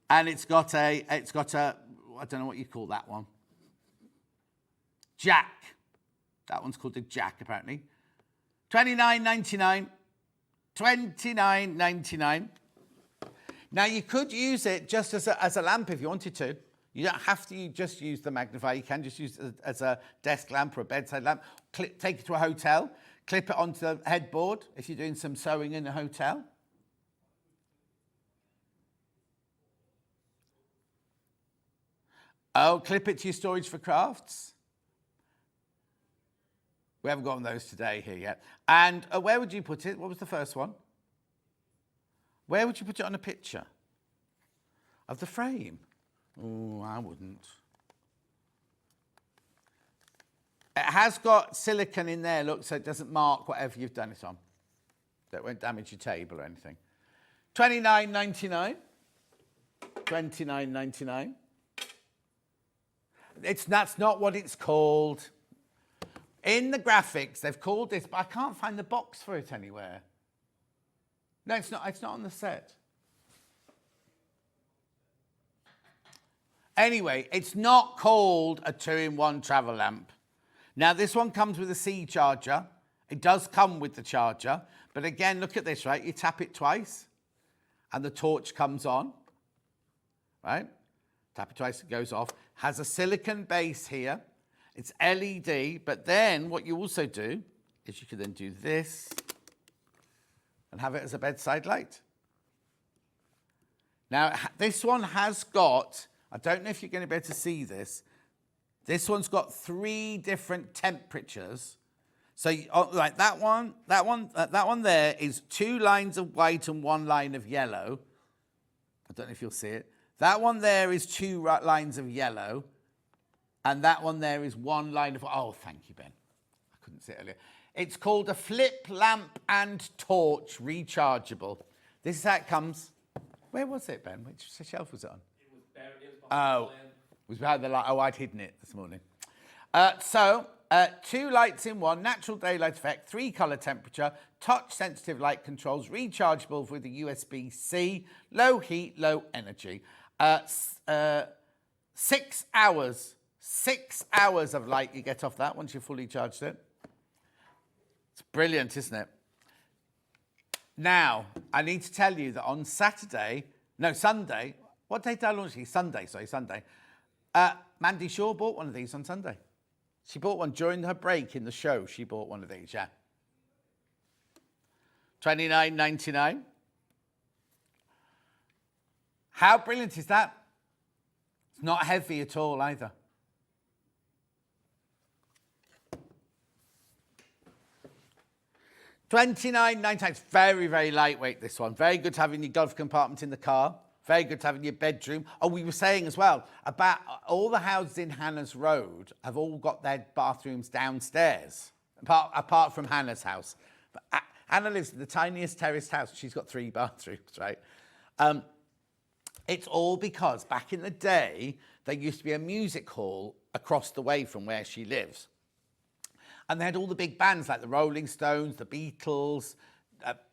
And it's got a, I don't know what you call that one. Jack. That one's called a jack, apparently. $29.99. $29.99. Now, you could use it just as a lamp if you wanted to. You don't have to just use the magnifier. You can just use it as a desk lamp or a bedside lamp. Take it to a hotel. Clip it onto the headboard if you're doing some sewing in a hotel. Oh, clip it to your Storage4Crafts. We haven't got those today here yet. And where would you put it? What was the first one? Where would you put it on a picture? Of the frame? Oh, I wouldn't. It has got silicone in there, look, so it doesn't mark whatever you've done it on. That won't damage your table or anything. $29.99. $29.99. That's not what it's called. In the graphics, they've called this, but I can't find the box for it anywhere. No, it's not. It's not on the set. Anyway, it's not called a 2-in-1 travel lamp. Now, this one comes with a C charger. It does come with the charger. But again, look at this, right? You tap it twice, and the torch comes on, right? Tap it twice, it goes off. Has a silicone base here. It's LED, but then what you also do is you can then do this and have it as a bedside light. Now, this one has got, I don't know if you're going to be able to see this, this one's got 3 different temperatures. So, like that one there is 2 lines of white and 1 line of yellow. I don't know if you'll see it. That one there is 2 lines of yellow, and that one there is 1 line of... Oh, thank you, Ben. I couldn't see it earlier. It's called a flip lamp and torch rechargeable. This is how it comes. Where was it, Ben? Which shelf was it on? It was behind the lion. It was behind the light. Oh, I'd hidden it this morning. 2 lights in one, natural daylight effect, 3 colour temperature, touch-sensitive light controls, rechargeable with a USB-C, low heat, low energy. 6 hours. 6 hours of light you get off that once you've fully charged it. It's brilliant, isn't it? Now, I need to tell you that on Sunday, what day did I launch these? Sunday. Mandy Shaw bought one of these on Sunday. She bought one during her break in the show. She bought one of these, yeah. $29.99. How brilliant is that? It's not heavy at all either. $29.99. It's very, very lightweight, this one. Very good to have in your glove compartment in the car. Very good to have in your bedroom. Oh, we were saying as well about all the houses in Hannah's Road have all got their bathrooms downstairs, apart from Hannah's house. But Hannah lives in the tiniest terraced house. She's got 3 bathrooms, right? It's all because back in the day, there used to be a music hall across the way from where she lives. And they had all the big bands like the Rolling Stones, the Beatles,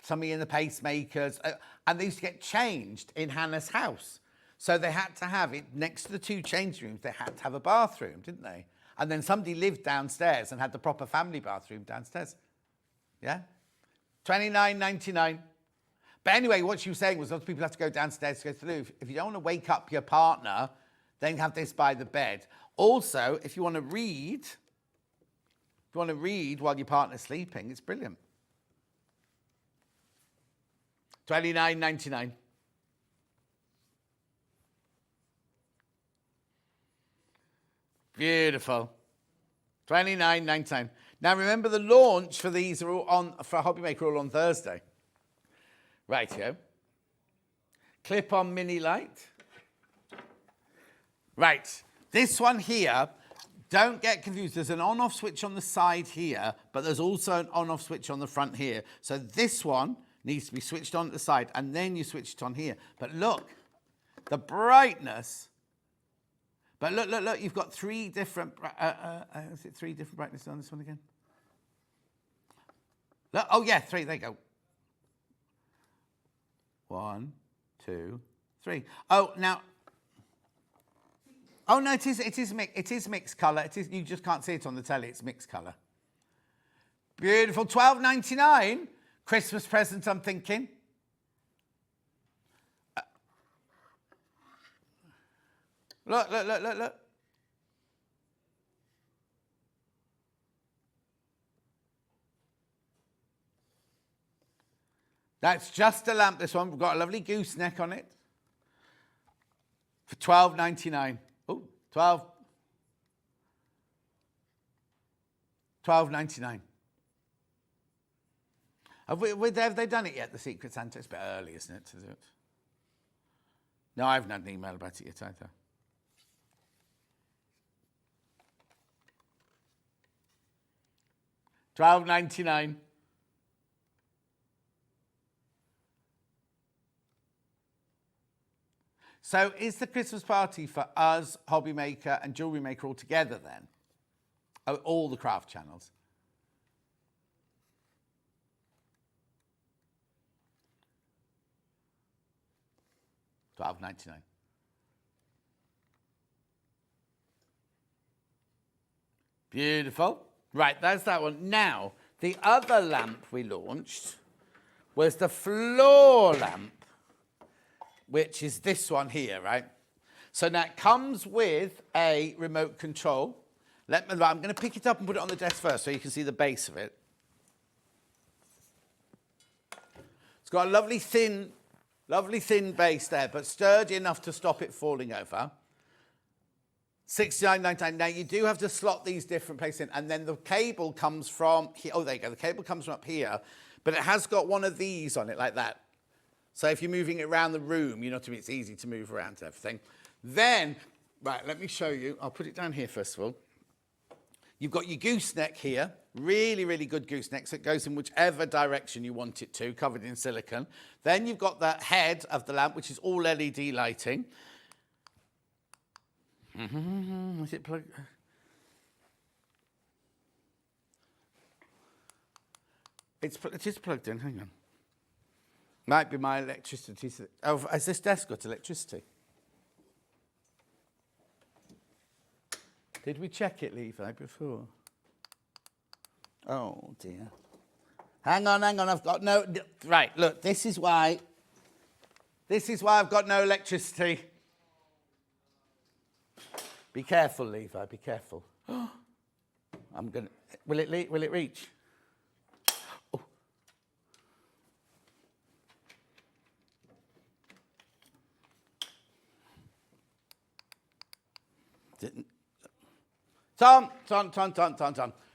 somebody in the Pacemakers, and they used to get changed in Hannah's house. So they had to have it next to the 2 change rooms. They had to have a bathroom, didn't they? And then somebody lived downstairs and had the proper family bathroom downstairs. Yeah? $29.99. But anyway, what she was saying was lots of people have to go downstairs to go to the loo. If you don't want to wake up your partner, then have this by the bed. Also, if you want to read, while your partner's sleeping, it's brilliant. $29.99. Beautiful. $29.99. Now remember, the launch for these are all on for Hobby Maker all on Thursday. Rightio. Clip-on mini light. Right. This one here, don't get confused. There's an on-off switch on the side here, but there's also an on-off switch on the front here. So this one needs to be switched on at the side, and then you switch it on here. But look, the brightness. But look, you've got three different, is it three different brightnesses on this one again? Look, oh yeah, three, there you go. 1, 2, 3. Oh, now, oh no, it is mixed colour. You just can't see it on the telly, it's mixed colour. Beautiful, $12.99. Christmas present, I'm thinking. Look. That's just a lamp, this one. We've got a lovely gooseneck on it. For $12.99. Oh, $12.99. Have they done it yet, the Secret Santa? It's a bit early, isn't it, to do it? No, I haven't had an email about it yet either. $12.99. So is the Christmas party for us, Hobby Maker and Jewellery Maker all together then? Oh, all the craft channels. $12.99. Beautiful. Right, that's that one. Now, the other lamp we launched was the floor lamp, which is this one here, right? So now it comes with a remote control. I'm going to pick it up and put it on the desk first so you can see the base of it. It's got a lovely thin base there, but sturdy enough to stop it falling over. $69.99. Now, you do have to slot these different places in, and then the cable comes from here. Oh, there you go. The cable comes from up here, but it has got one of these on it like that. So if you're moving it around the room, you know what I mean? It's easy to move around everything. Then, right, let me show you. I'll put it down here first of all. You've got your gooseneck here. Really, really good gooseneck. So it goes in whichever direction you want it to, covered in silicone. Then you've got the head of the lamp, which is all LED lighting. Is it plugged? It is plugged in, hang on. Might be my electricity. Oh, has this desk got electricity? Did we check it, Levi, before? Oh, dear. Hang on, I've got no... Right, look, this is why I've got no electricity. Be careful, Levi, be careful. I'm going to... Will it reach? Oh. Didn't... Tom.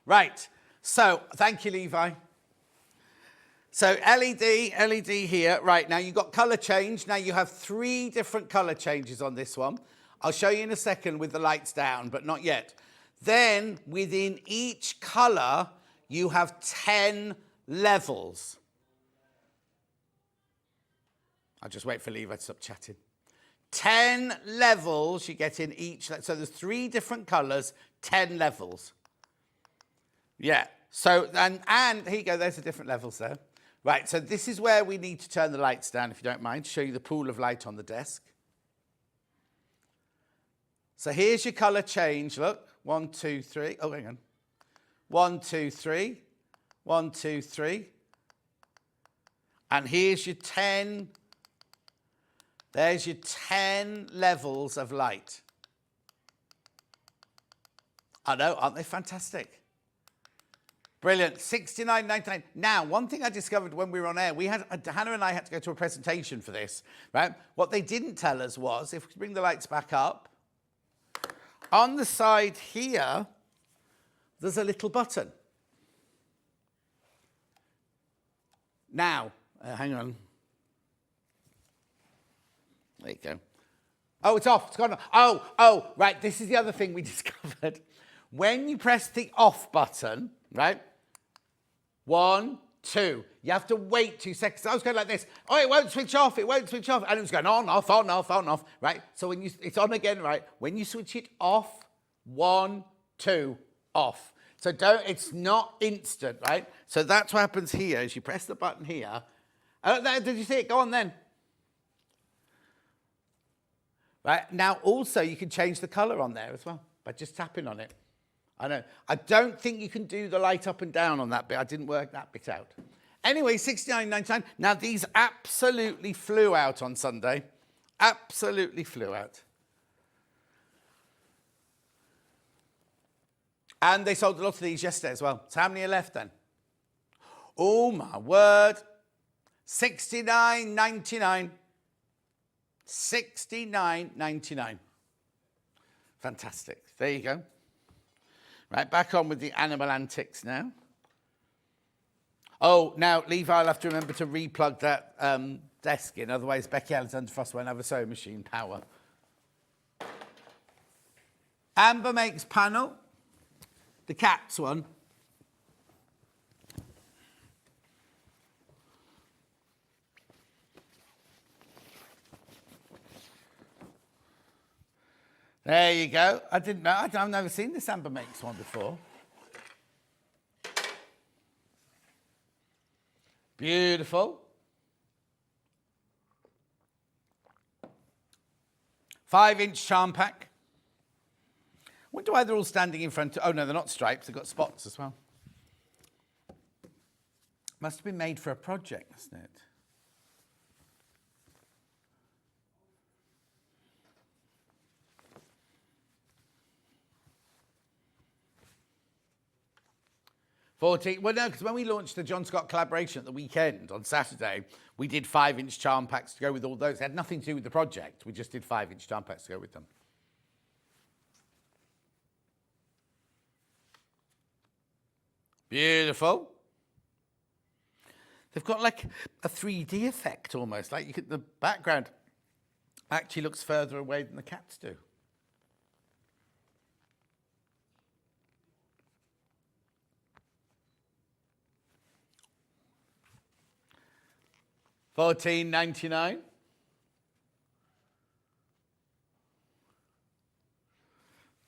Right, so thank you, Levi. So LED here. Right, now you've got colour change. Now you have 3 different colour changes on this one. I'll show you in a second with the lights down, but not yet. Then within each colour, you have 10 levels. I'll just wait for Levi to stop chatting. 10 levels you get in each. So there's 3 different colours, 10 levels. Yeah. So, and here you go, there's the different levels there. Right, so this is where we need to turn the lights down, if you don't mind, show you the pool of light on the desk. So here's your colour change, look. 1, 2, 3. Oh, hang on. 1, 2, 3. 1, 2, 3. And here's your 10. There's your 10 levels of light. I know, aren't they fantastic? Brilliant, $69.99. Now, one thing I discovered when we were on air, Hannah and I had to go to a presentation for this, right? What they didn't tell us was, if we bring the lights back up, on the side here, there's a little button. Now, hang on. There you go. Oh, it's off, it's gone. Oh, right, this is the other thing we discovered. When you press the off button, right? 1, 2. You have to wait 2 seconds. I was going like this. Oh, it won't switch off. It won't switch off. And it was going on, off, on, off, on, off. Right? So when it's on again, right? When you switch it off, 1, 2, off. So it's not instant, right? So that's what happens here is you press the button here. Did you see it? Go on then. Right? Now also you can change the colour on there as well by just tapping on it. I know. I don't think you can do the light up and down on that bit. I didn't work that bit out. Anyway, $69.99. Now, these absolutely flew out on Sunday. Absolutely flew out. And they sold a lot of these yesterday as well. So how many are left then? Oh, my word. $69.99. $69.99. Fantastic. There you go. Right, back on with the animal antics now. Oh, now, Levi will have to remember to replug that desk in, otherwise Becky Alexander-Frost won't have a sewing machine power. Amber makes panel, the cat's one. There you go. I didn't know. I've never seen this Amber makes one before. Beautiful. 5-inch charm pack. Wonder why they're all standing in front of... Oh, no, they're not stripes. They've got spots as well. Must have been made for a project, mustn't it? Well, no, because when we launched the John Scott collaboration at the weekend on Saturday, we did 5-inch charm packs to go with all those. It had nothing to do with the project. We just did 5-inch charm packs to go with them. Beautiful. They've got like a 3D effect almost. Like the background actually looks further away than the cats do. $14.99.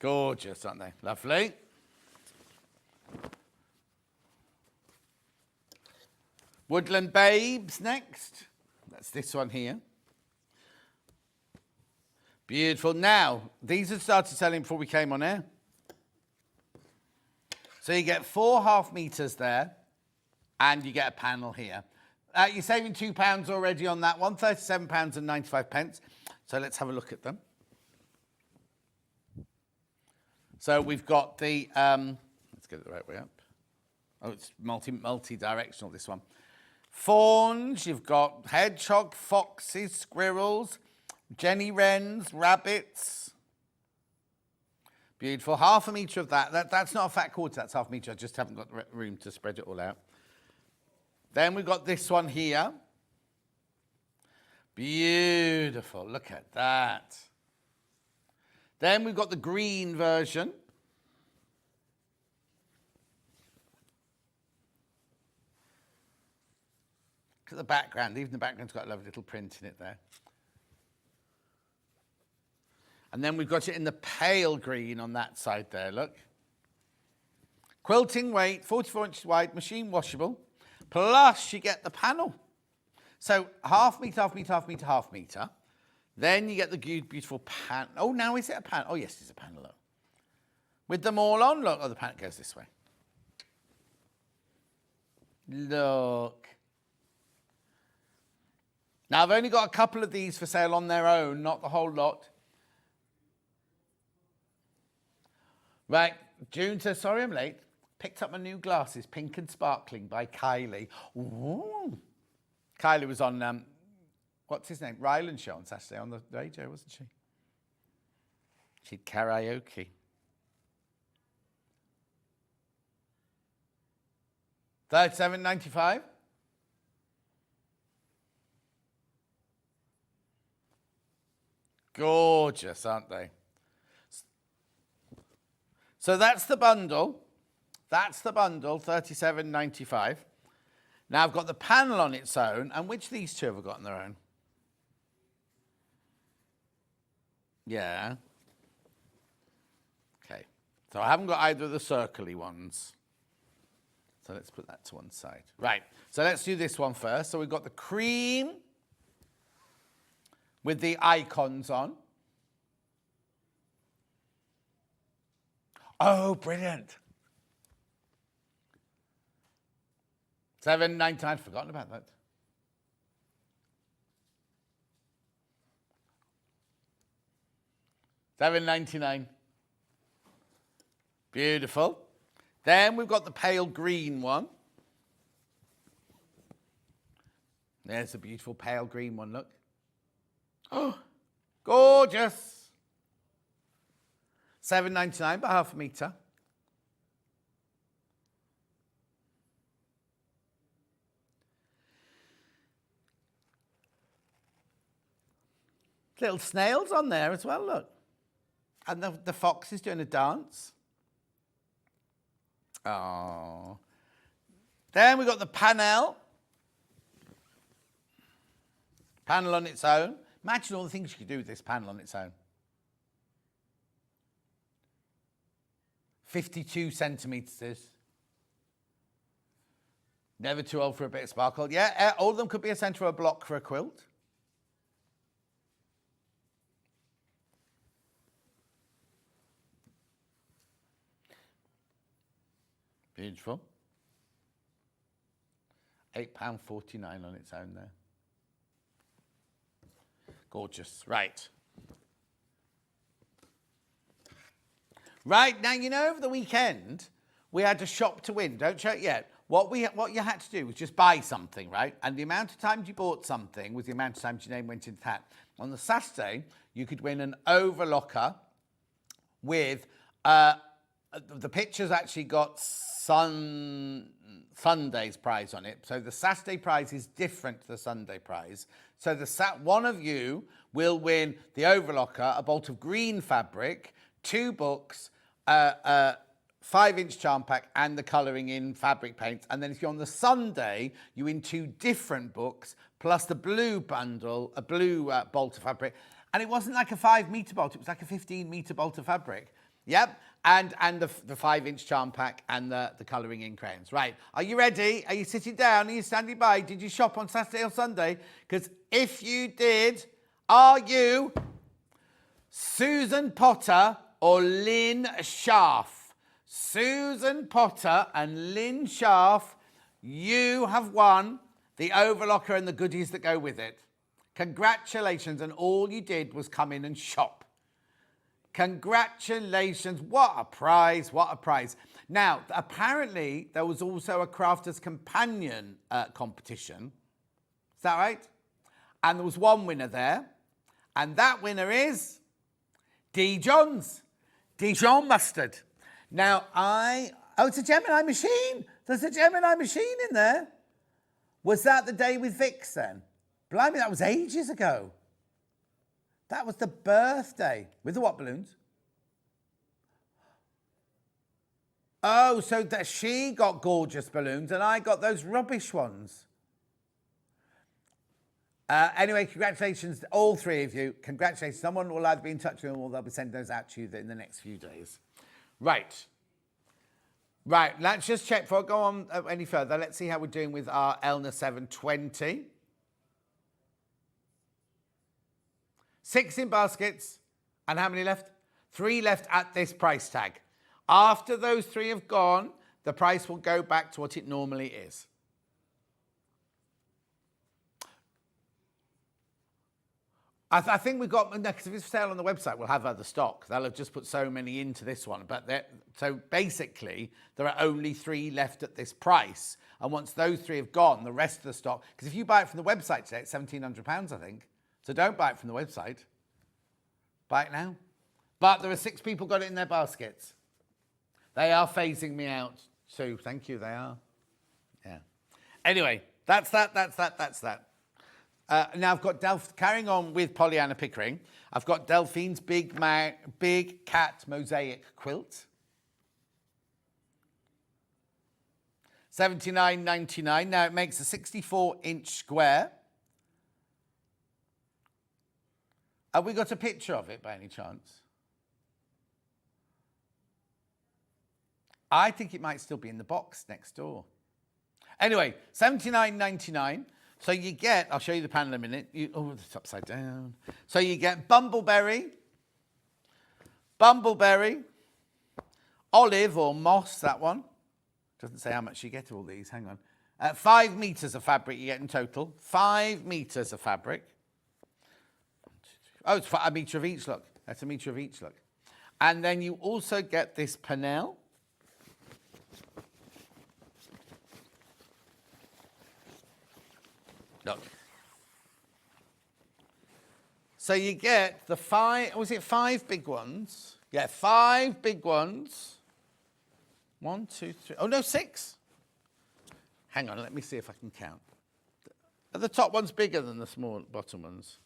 Gorgeous, aren't they? Lovely. Woodland Babes next. That's this one here. Beautiful. Now, these had started selling before we came on air. So you get 4 half meters there, and you get a panel here. You're saving £2 already on that one, £37.95. So let's have a look at them. So we've got the, let's get it the right way up. Oh, it's multi-directional, this one. Fawns, you've got hedgehog, foxes, squirrels, jenny wrens, rabbits. Beautiful. Half a metre of that. That's not a fat quarter, that's half a metre. I just haven't got room to spread it all out. Then we've got this one here. Beautiful, look at that. Then we've got the green version. Look at the background, even the background's got a lovely little print in it there. And then we've got it in the pale green on that side there, look. Quilting weight, 44 inches wide, machine washable. Plus, you get the panel. So, half metre, half metre, half metre, half metre. Then you get the beautiful panel. Oh, now is it a panel? Oh, yes, it's a panel, look. With them all on, look. Oh, the panel goes this way. Look. Now, I've only got a couple of these for sale on their own, not the whole lot. Right, June says, sorry I'm late. Picked up my new glasses, pink and sparkling by Kylie. Ooh. Kylie was on, what's his name? Ryland's show on Saturday on the radio, wasn't she? She'd karaoke. $37.95. Gorgeous, aren't they? So that's the bundle. That's the bundle, $37.95. Now I've got the panel on its own, and which of these two have I got on their own? Yeah. Okay. So I haven't got either of the circly ones. So let's put that to one side. Right. So let's do this one first. So we've got the cream with the icons on. Oh, brilliant. $7.99. I'd forgotten about that. $7.99. Beautiful. Then we've got the pale green one. There's a beautiful pale green one, look. Oh, gorgeous. $7.99 by half a metre. Little snails on there as well, look. And the fox is doing a dance. Oh. Then we've got the panel. Panel on its own. Imagine all the things you could do with this panel on its own. 52 centimetres. Never too old for a bit of sparkle. Yeah, all of them could be a centre of a block for a quilt. Beautiful. £8.49 on its own there. Gorgeous. Right. Right, now, you know, over the weekend, we had a shop to win. Don't show it yet. What you had to do was just buy something, right? And the amount of times you bought something was the amount of times your name went into the hat. On the Saturday, you could win an overlocker with... the pictures actually got Sunday's prize on it. So the Saturday prize is different to the Sunday prize. So one of you will win the overlocker, a bolt of green fabric, 2 books, 5-inch charm pack, and the colouring in fabric paints. And then if you're on the Sunday, you win 2 different books, plus the blue bundle, a blue bolt of fabric. And it wasn't like a 5-metre bolt, it was like a 15-metre bolt of fabric. Yep, and the 5-inch charm pack and the colouring in crayons. Right, are you ready? Are you sitting down? Are you standing by? Did you shop on Saturday or Sunday? Because if you did, are you Susan Potter or Lynn Scharf? Susan Potter and Lynn Scharf, you have won the overlocker and the goodies that go with it. Congratulations, and all you did was come in and shop. Congratulations, what a prize, what a prize. Now, apparently, there was also a Crafters Companion competition. Is that right? And there was one winner there. And that winner is Dijon's. Dijon mustard. Now, it's a Gemini machine. There's a Gemini machine in there. Was that the day with Vix then? Blimey, that was ages ago. That was the birthday. With the what balloons? Oh, so that she got gorgeous balloons and I got those rubbish ones. Anyway, congratulations to all 3 of you. Congratulations. Someone will either be in touch with them or they'll be sending those out to you in the next few days. Right. Right, let's just check before I go on any further. Let's see how we're doing with our Elna 720. 6 in baskets. And how many left? 3 left at this price tag. After those 3 have gone, the price will go back to what it normally is. I think we've got, because if it's for sale on the website, we'll have other stock. They'll have just put so many into this one. But so basically, there are only 3 left at this price. And once those 3 have gone, the rest of the stock, because if you buy it from the website today, it's £1,700, I think. So don't buy it from the website. Buy it now. But there are 6 people got it in their baskets. They are phasing me out too. Thank you, they are. Yeah. Anyway, that's that. Now I've got carrying on with Pollyanna Pickering. I've got Delphine's big cat mosaic quilt. $79.99. Now it makes a 64-inch square. Have we got a picture of it by any chance? I think it might still be in the box next door. Anyway, $79.99. So you get, I'll show you the panel in a minute. It's upside down. So you get bumbleberry, olive or moss, that one. Doesn't say how much you get of all these, hang on. 5 meters of fabric you get in total. 5 meters of fabric. Oh, it's a meter of each, look. That's a meter of each, look. And then you also get this panel. Look. So you get the 5, was it 5 big ones? Yeah, 5 big ones. 1, 2, 3, oh no, 6. Hang on, let me see if I can count. Are the top ones bigger than the small bottom ones?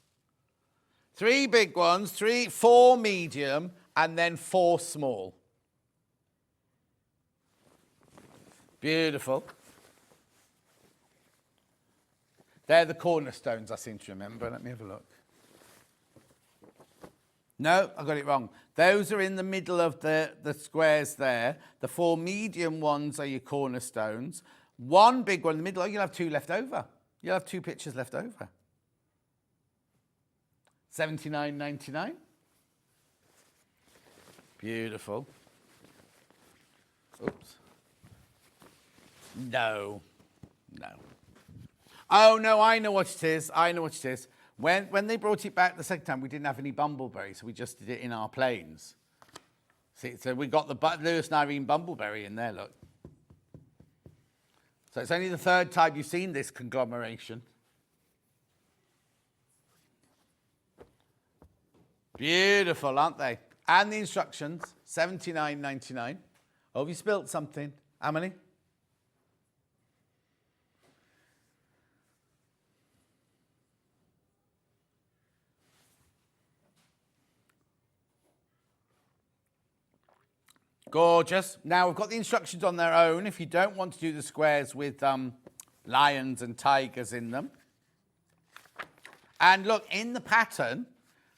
3 big ones, 4 medium, and then 4 small. Beautiful. They're the cornerstones, I seem to remember. Let me have a look. No, I got it wrong. Those are in the middle of the squares there. The 4 medium ones are your cornerstones. 1 big one in the middle. Oh, you'll have 2 left over. You'll have 2 pictures left over. $79.99. Beautiful. Oops. No. Oh, no, I know what it is. When they brought it back the second time, we didn't have any bumbleberry, so we just did it in our planes. See, so we got the Lewis and Irene bumbleberry in there, look. So it's only the 3rd time you've seen this conglomeration. Beautiful, aren't they? And the instructions, $79.99. Oh, have you spilt something? How many? Gorgeous. Now, we've got the instructions on their own if you don't want to do the squares with lions and tigers in them. And look, in the pattern,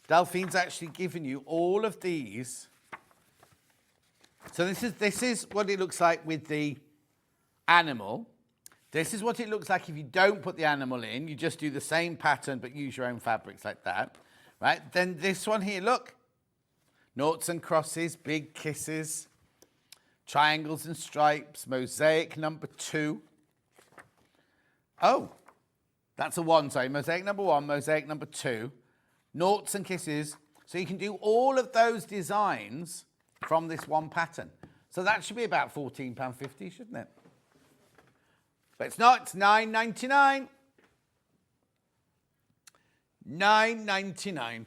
Delphine's actually given you all of these. So this is what it looks like with the animal. This is what it looks like if you don't put the animal in. You just do the same pattern but use your own fabrics like that. Right? Then this one here, look. Noughts and crosses, big kisses. Triangles and stripes, mosaic number 2. Oh, that's a 1, sorry. Mosaic number 1, mosaic number 2. Noughts and kisses. So you can do all of those designs from this one pattern. So that should be about £14.50, shouldn't it? But it's not, it's $9.99. $9.99.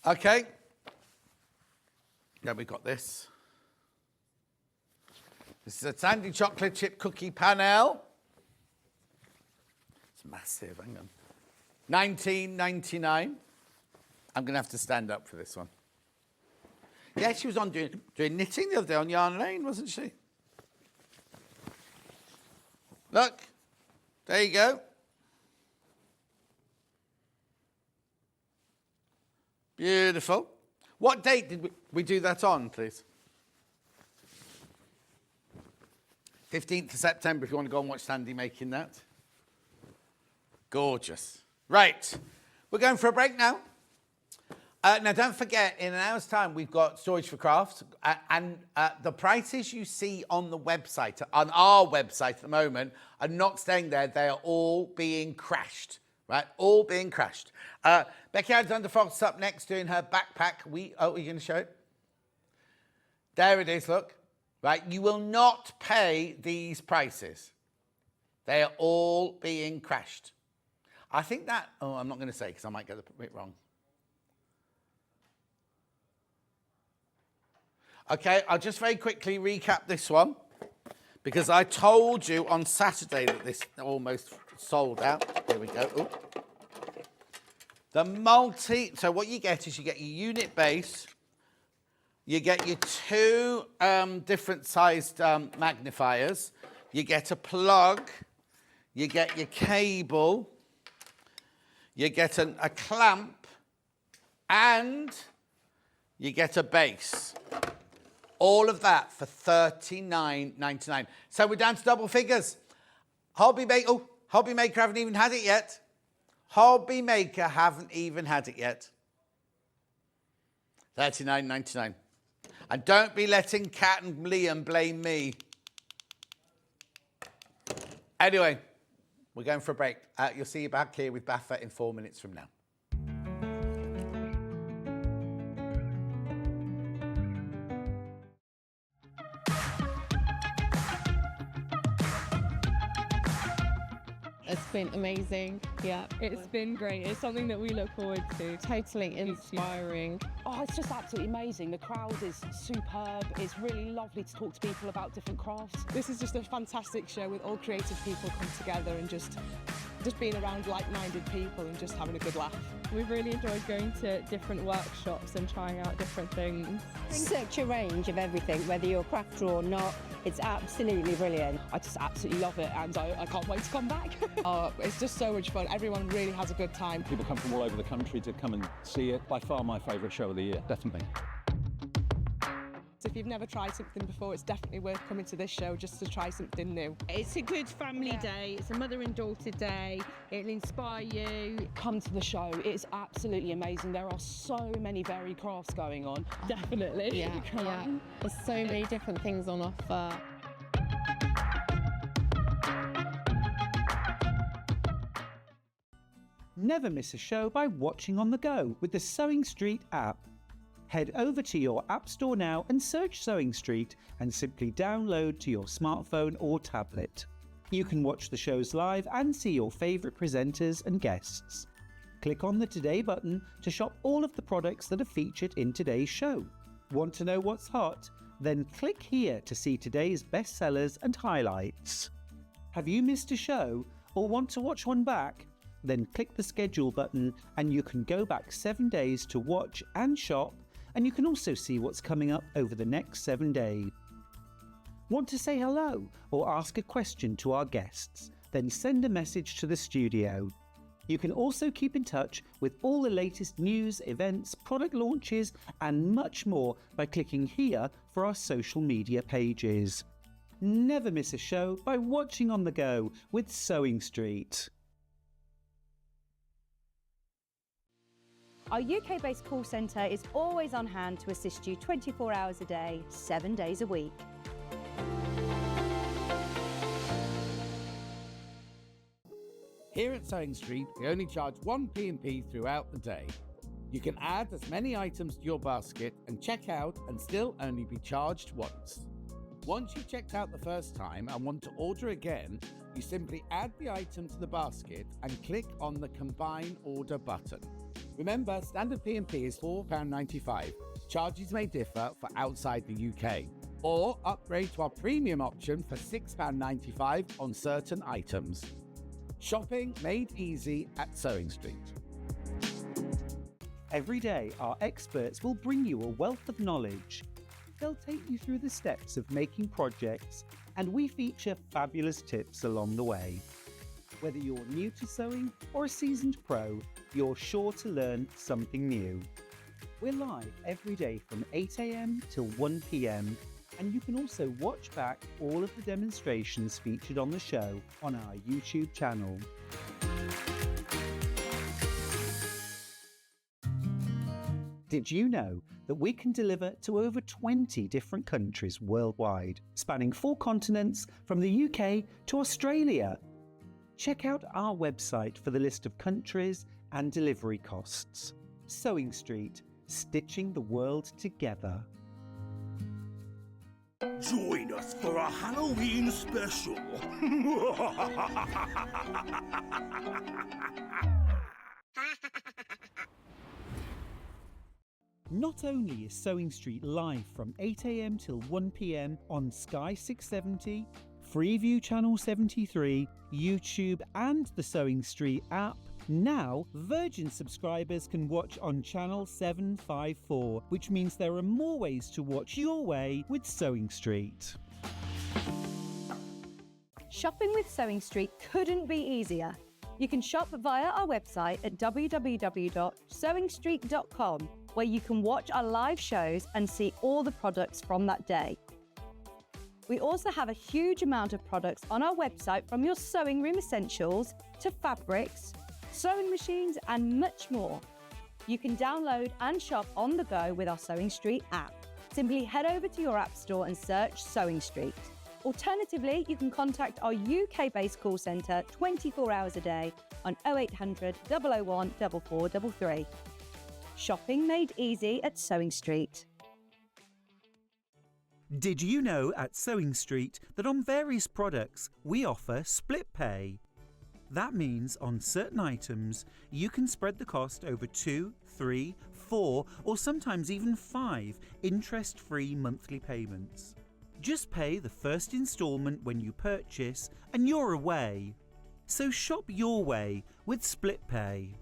Okay. Then we've got this. This is a Sandy chocolate chip cookie panel. It's massive, hang on. $19.99. I'm going to have to stand up for this one. Yeah, she was on doing knitting the other day on Yarn Lane, wasn't she? Look, there you go. Beautiful. What date did we do that on, please? 15th of September, if you want to go and watch Sandy making that. Gorgeous. Right. We're going for a break now. Now, don't forget, in an hour's time, we've got Storage4Crafts, and the prices you see on the website, on our website at the moment, are not staying there. They are all being crashed, right? All being crashed. Becky Alexander-Frost up next doing her backpack. Are you going to show it? There it is, look. Right, you will not pay these prices. They are all being crashed. I think that, I'm not going to say because I might get it wrong. Okay, I'll just very quickly recap this one because I told you on Saturday that this almost sold out. There we go. Ooh. So what you get is you get your unit base, you get your two different sized magnifiers, you get a plug, you get your cable, you get a clamp, and you get a base. All of that for $39.99. So we're down to double figures. Hobby Maker haven't even had it yet. Hobby Maker haven't even had it yet. $39.99. And don't be letting Kat and Liam blame me. Anyway, we're going for a break. You'll see you back here with Baffa in 4 minutes from now. It's been amazing. Yeah, it's been great. It's something that we look forward to. Totally inspiring. Oh, it's just absolutely amazing. The crowd is superb. It's really lovely to talk to people about different crafts. This is just a fantastic show with all creative people come together and just being around like-minded people and just having a good laugh. We've really enjoyed going to different workshops and trying out different things. Such a range of everything, whether you're a crafter or not. It's absolutely brilliant. I just absolutely love it and I can't wait to come back. It's just so much fun. Everyone really has a good time. People come from all over the country to come and see it. By far my favourite show of the year, definitely. So if you've never tried something before, it's definitely worth coming to this show just to try something new. It's a good family day. It's a mother and daughter day. It'll inspire you. Come to the show. It's absolutely amazing. There are so many varied crafts going on. Definitely. Yeah. There's so many different things on offer. Never miss a show by watching on the go with the Sewing Street app. Head over to your App Store now and search Sewing Street and simply download to your smartphone or tablet. You can watch the shows live and see your favourite presenters and guests. Click on the Today button to shop all of the products that are featured in today's show. Want to know what's hot? Then click here to see today's bestsellers and highlights. Have you missed a show or want to watch one back? Then click the schedule button and you can go back 7 days to watch and shop, and you can also see what's coming up over the next 7 days. Want to say hello or ask a question to our guests? Then send a message to the studio. You can also keep in touch with all the latest news, events, product launches and much more by clicking here for our social media pages. Never miss a show by watching on the go with Sewing Street. Our UK-based call centre is always on hand to assist you 24 hours a day, 7 days a week. Here at Sewing Street, we only charge one P&P throughout the day. You can add as many items to your basket and check out and still only be charged once. Once you've checked out the first time and want to order again, you simply add the item to the basket and click on the Combine Order button. Remember, standard P&P is £4.95. Charges may differ for outside the UK. Or upgrade to our premium option for £6.95 on certain items. Shopping made easy at Sewing Street. Every day, our experts will bring you a wealth of knowledge. They'll take you through the steps of making projects, and we feature fabulous tips along the way. Whether you're new to sewing or a seasoned pro, you're sure to learn something new. We're live every day from 8 AM till 1 PM, and you can also watch back all of the demonstrations featured on the show on our YouTube channel. Did you know that we can deliver to over 20 different countries worldwide, spanning 4 continents from the UK to Australia? Check out our website for the list of countries and delivery costs. Sewing Street, stitching the world together. Join us for a Halloween special. Not only is Sewing Street live from 8 AM till 1 PM on Sky 670, Freeview Channel 73, YouTube and the Sewing Street app, now Virgin subscribers can watch on Channel 754, which means there are more ways to watch your way with Sewing Street. Shopping with Sewing Street couldn't be easier. You can shop via our website at www.sewingstreet.com, where you can watch our live shows and see all the products from that day. We also have a huge amount of products on our website, from your sewing room essentials to fabrics, sewing machines and much more. You can download and shop on the go with our Sewing Street app. Simply head over to your app store and search Sewing Street. Alternatively, you can contact our UK-based call centre 24 hours a day on 0800 001 4433. Shopping made easy at Sewing Street. Did you know at Sewing Street that on various products we offer split pay? That means on certain items you can spread the cost over 2, 3, 4 or sometimes even 5 interest-free monthly payments. Just pay the first instalment when you purchase and you're away. So shop your way with split pay.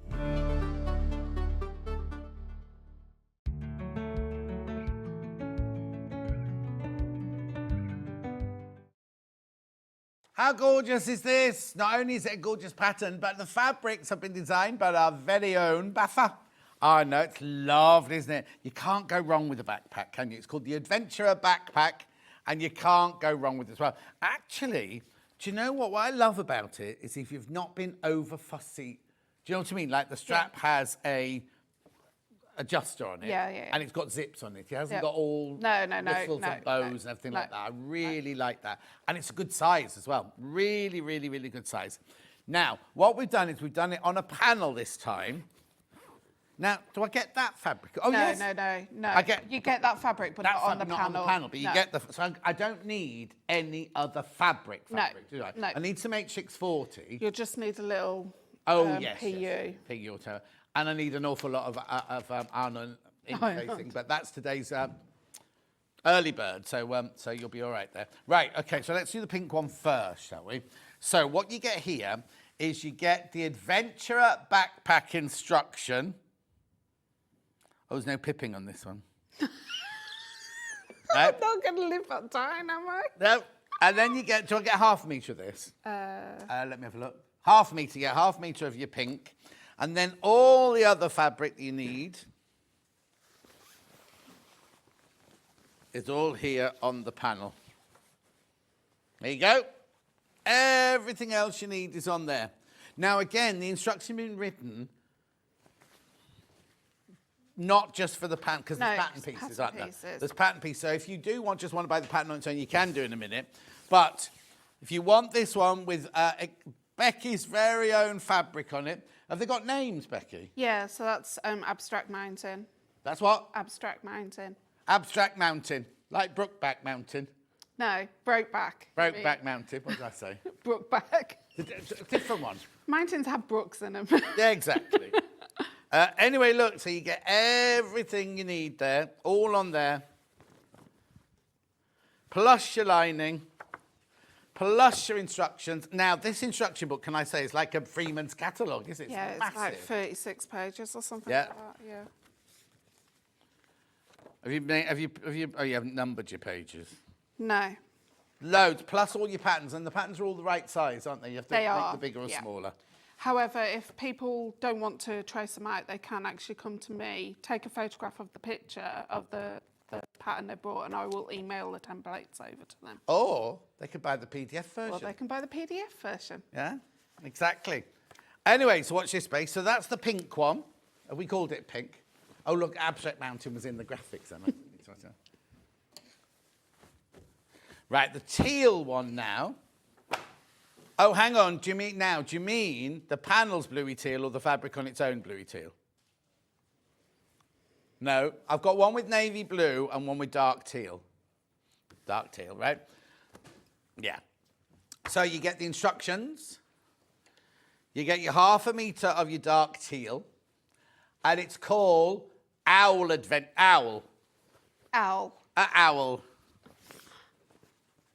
How gorgeous is this? Not only is it a gorgeous pattern, but the fabrics have been designed by our very own Baffa. I know, it's lovely, isn't it? You can't go wrong with a backpack, can you? It's called the Adventurer Backpack, and you can't go wrong with it as well. Actually, do you know what? What I love about it is if you've not been over fussy, do you know what I mean? Like the strap has a adjuster on it, and it's got zips on it. It hasn't got all whistles and bows and everything like that. I really like that, and it's a good size as well. Really, really, really good size. Now, what we've done is we've done it on a panel this time. Now, do I get that fabric? Oh, yes. No. You get that fabric, but that not on the panel. Not on the panel, but you get the. So I don't need any other fabric, do I? No. I need some H640. You'll just need a little. Yes. PU. PU or whatever. And I need an awful lot of Arnon interfacing, but that's today's early bird, so you'll be all right there. Right, okay, so let's do the pink one first, shall we? So what you get here is you get the Adventurer Backpack instruction. Oh, there's no pipping on this one. I'm not going to live that down, am I? No. And then you get, do I get half a metre of this? Let me have a look. Half a metre, yeah, half a metre of your pink. And then all the other fabric you need is all here on the panel. There you go. Everything else you need is on there. Now, again, the instruction has been written not just for the pattern, because there's pattern pieces, aren't there? There's pattern pieces. So if you do just want to buy the pattern on its own, you can do in a minute. But if you want this one with Becky's very own fabric on it, have they got names, Becky? Yeah, so that's Abstract Mountain. That's what? Abstract Mountain. Abstract Mountain, like Brookback Mountain. No, Brokeback. Brokeback Mountain, what did I say? Brookback. Different one. Mountains have brooks in them. Yeah, exactly. Anyway, look, so you get everything you need there, all on there. Plus your lining. Plus your instructions. Now, this instruction book, can I say, is like a Freeman's catalogue, is it? Yeah, it's massive. like 36 pages or something like that, yeah. Oh, you haven't numbered your pages? No. Loads, plus all your patterns, and the patterns are all the right size, aren't they? You have to make the bigger or smaller. However, if people don't want to trace them out, they can actually come to me, take a photograph of the picture of the pattern they brought, and I will email the templates over to them. Or they could buy the PDF version. Or they can buy the PDF version. Yeah, exactly. Anyway, so watch this space. So that's the pink one. Have we called it pink? Oh, look, Abstract Mountain was in the graphics. Right, the teal one now. Oh, hang on. Do you mean the panel's bluey teal or the fabric on its own bluey teal? No, I've got one with navy blue and one with dark teal. Dark teal, right? Yeah. So you get the instructions. You get your 1/2 metre of your dark teal. And it's called Owl. Owl. Owl.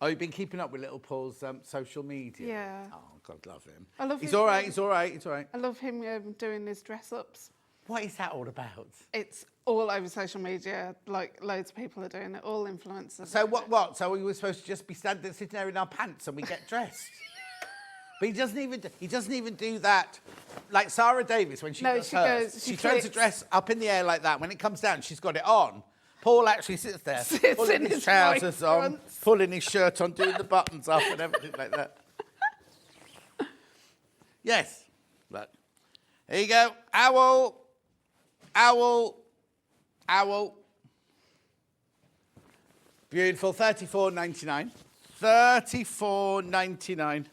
Oh, you've been keeping up with little Paul's social media? Yeah. Oh, God love him. I love He's his all right, videos. he's all right, he's all right. I love him doing his dress-ups. What is that all about? It's all over social media. Like, loads of people are doing it, all influencers. So what? So we were supposed to just be sitting there in our pants and we get dressed? But he doesn't even do that. Like Sarah Davis, when she does hers, she throws a dress up in the air like that. When it comes down, she's got it on. Paul actually sits there, pulling his trousers on, pulling his shirt on, doing the buttons up and everything like that. Yes. Look. Here you go. Owl. Owl. Owl. Beautiful. $34.99. $34.99.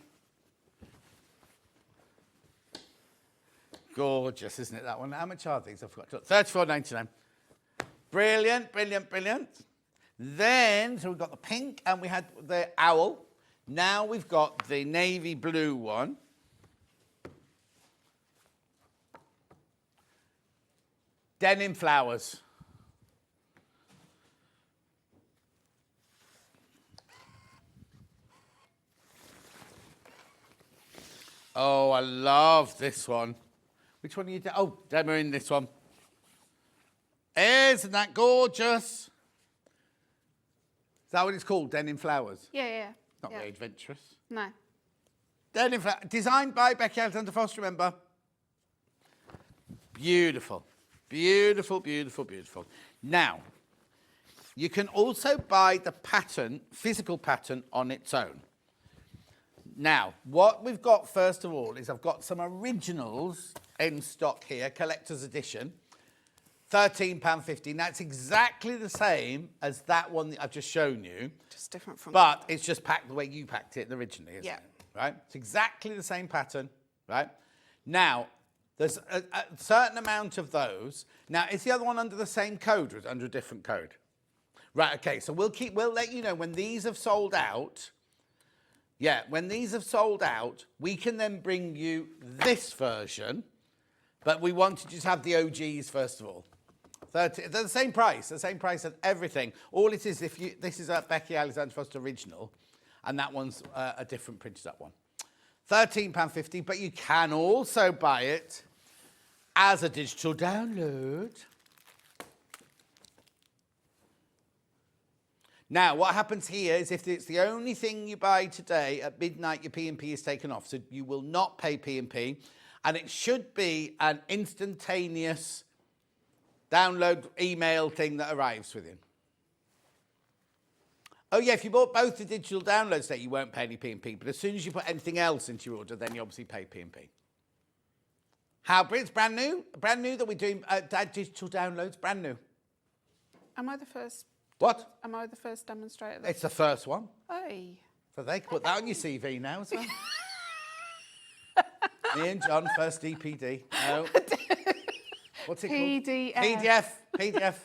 Gorgeous, isn't it, that one? How much are these? I forgot. $34.99. Brilliant, brilliant, brilliant. Then, so we've got the pink and we had the owl. Now we've got the navy blue one. Denim flowers. Oh, I love this one. Which one are you doing? Oh, demoing this one. Isn't that gorgeous? Is that what it's called? Denim flowers? Yeah. Not very adventurous. No. Denim flowers. Designed by Becky Alexander-Frost, remember? Beautiful. Beautiful, beautiful, beautiful. Now, you can also buy the pattern, physical pattern, on its own. Now, what we've got first of all is I've got some originals in stock here, collector's edition. £13.50. That's exactly the same as that one that I've just shown you. Just different from... But it's just packed the way you packed it originally, isn't Yeah. it? Right? It's exactly the same pattern, right? Now, there's a certain amount of those. Now, is the other one under the same code or is it under a different code? Right, okay, so we'll let you know when these have sold out. Yeah, when these have sold out, we can then bring you this version, but we want to just have the OGs first of all. They're the same price as everything. All it is, this is a Becky Alexander-Frost original, and that one's a different printed up one. £13.50, but you can also buy it as a digital download. Now, what happens here is if it's the only thing you buy today, at midnight your P&P is taken off, so you will not pay P&P, and it should be an instantaneous download email thing that arrives with you. Oh, yeah, if you bought both the digital downloads today, you won't pay any P&P, but as soon as you put anything else into your order, then you obviously pay P&P. How, it's brand new that we're doing digital downloads, brand new. Am I the first? What? Am I the first demonstrator? It's the first one. Hey. So they can put that on your CV now as well. Me and John, first DPD. No. What's it PDF. called? PDF.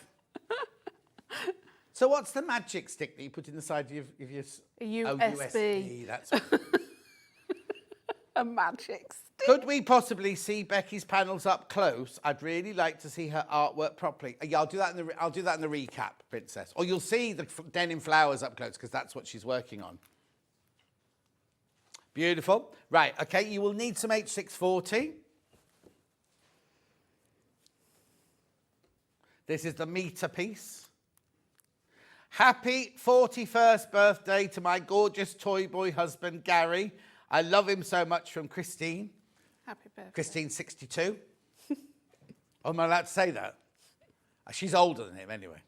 So what's the magic stick that you put in the side of your A USB. Oh, USB, that's right. A magic stick. Could we possibly see Becky's panels up close? I'd really like to see her artwork properly. Yeah, I'll do that in the recap, Princess. Or you'll see the denim flowers up close because that's what she's working on. Beautiful. Right, okay, you will need some H640. This is the meter piece. Happy 41st birthday to my gorgeous toy boy husband, Gary. I love him so much, from Christine. Happy birthday. Christine, 62. Oh, am I allowed to say that? She's older than him anyway.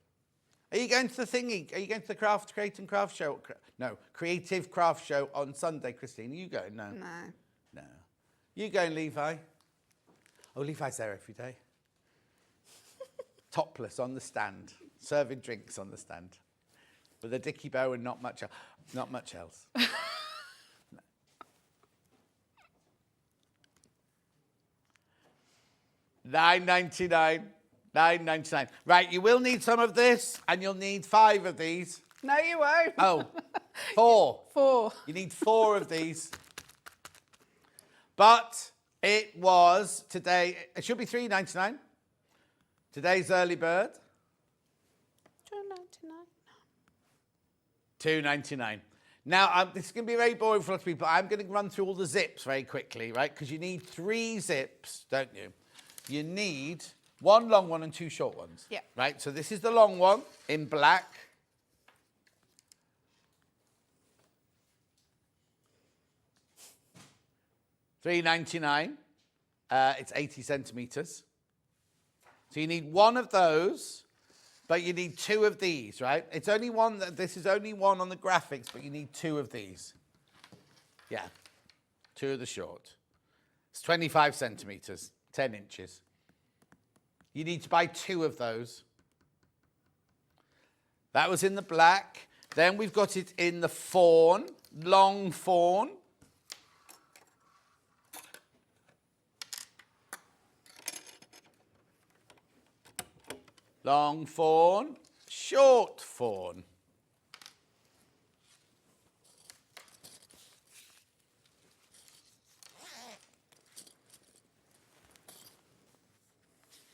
Are you going to the thingy? Are you going to the Creative Craft Show? No, Creative Craft Show on Sunday, Christine. Are you going? No. No. You going, Levi? Oh, Levi's there every day. topless on the stand, serving drinks on the stand, with a dicky bow and not much else. $9.99. $9.99. Right, you will need some of this, and you'll need 5 of these. No, you won't. Oh, 4. 4. You need 4 of these. But it was today, it should be $3.99. Today's early bird. $2.99. Now, this is going to be very boring for a lot of people. I'm going to run through all the zips very quickly, right? Because you need 3 zips, don't you? You need 1 long one and 2 short ones. Yeah. Right? So this is the long one in black. $3.99. It's 80 centimetres. So you need 1 of those, but you need 2 of these, right? It's only one, this is only 1 on the graphics, but you need 2 of these. Yeah, 2 of the short. It's 25 centimetres, 10 inches. You need to buy 2 of those. That was in the black. Then we've got it in the fawn, long fawn. Long fawn, short fawn.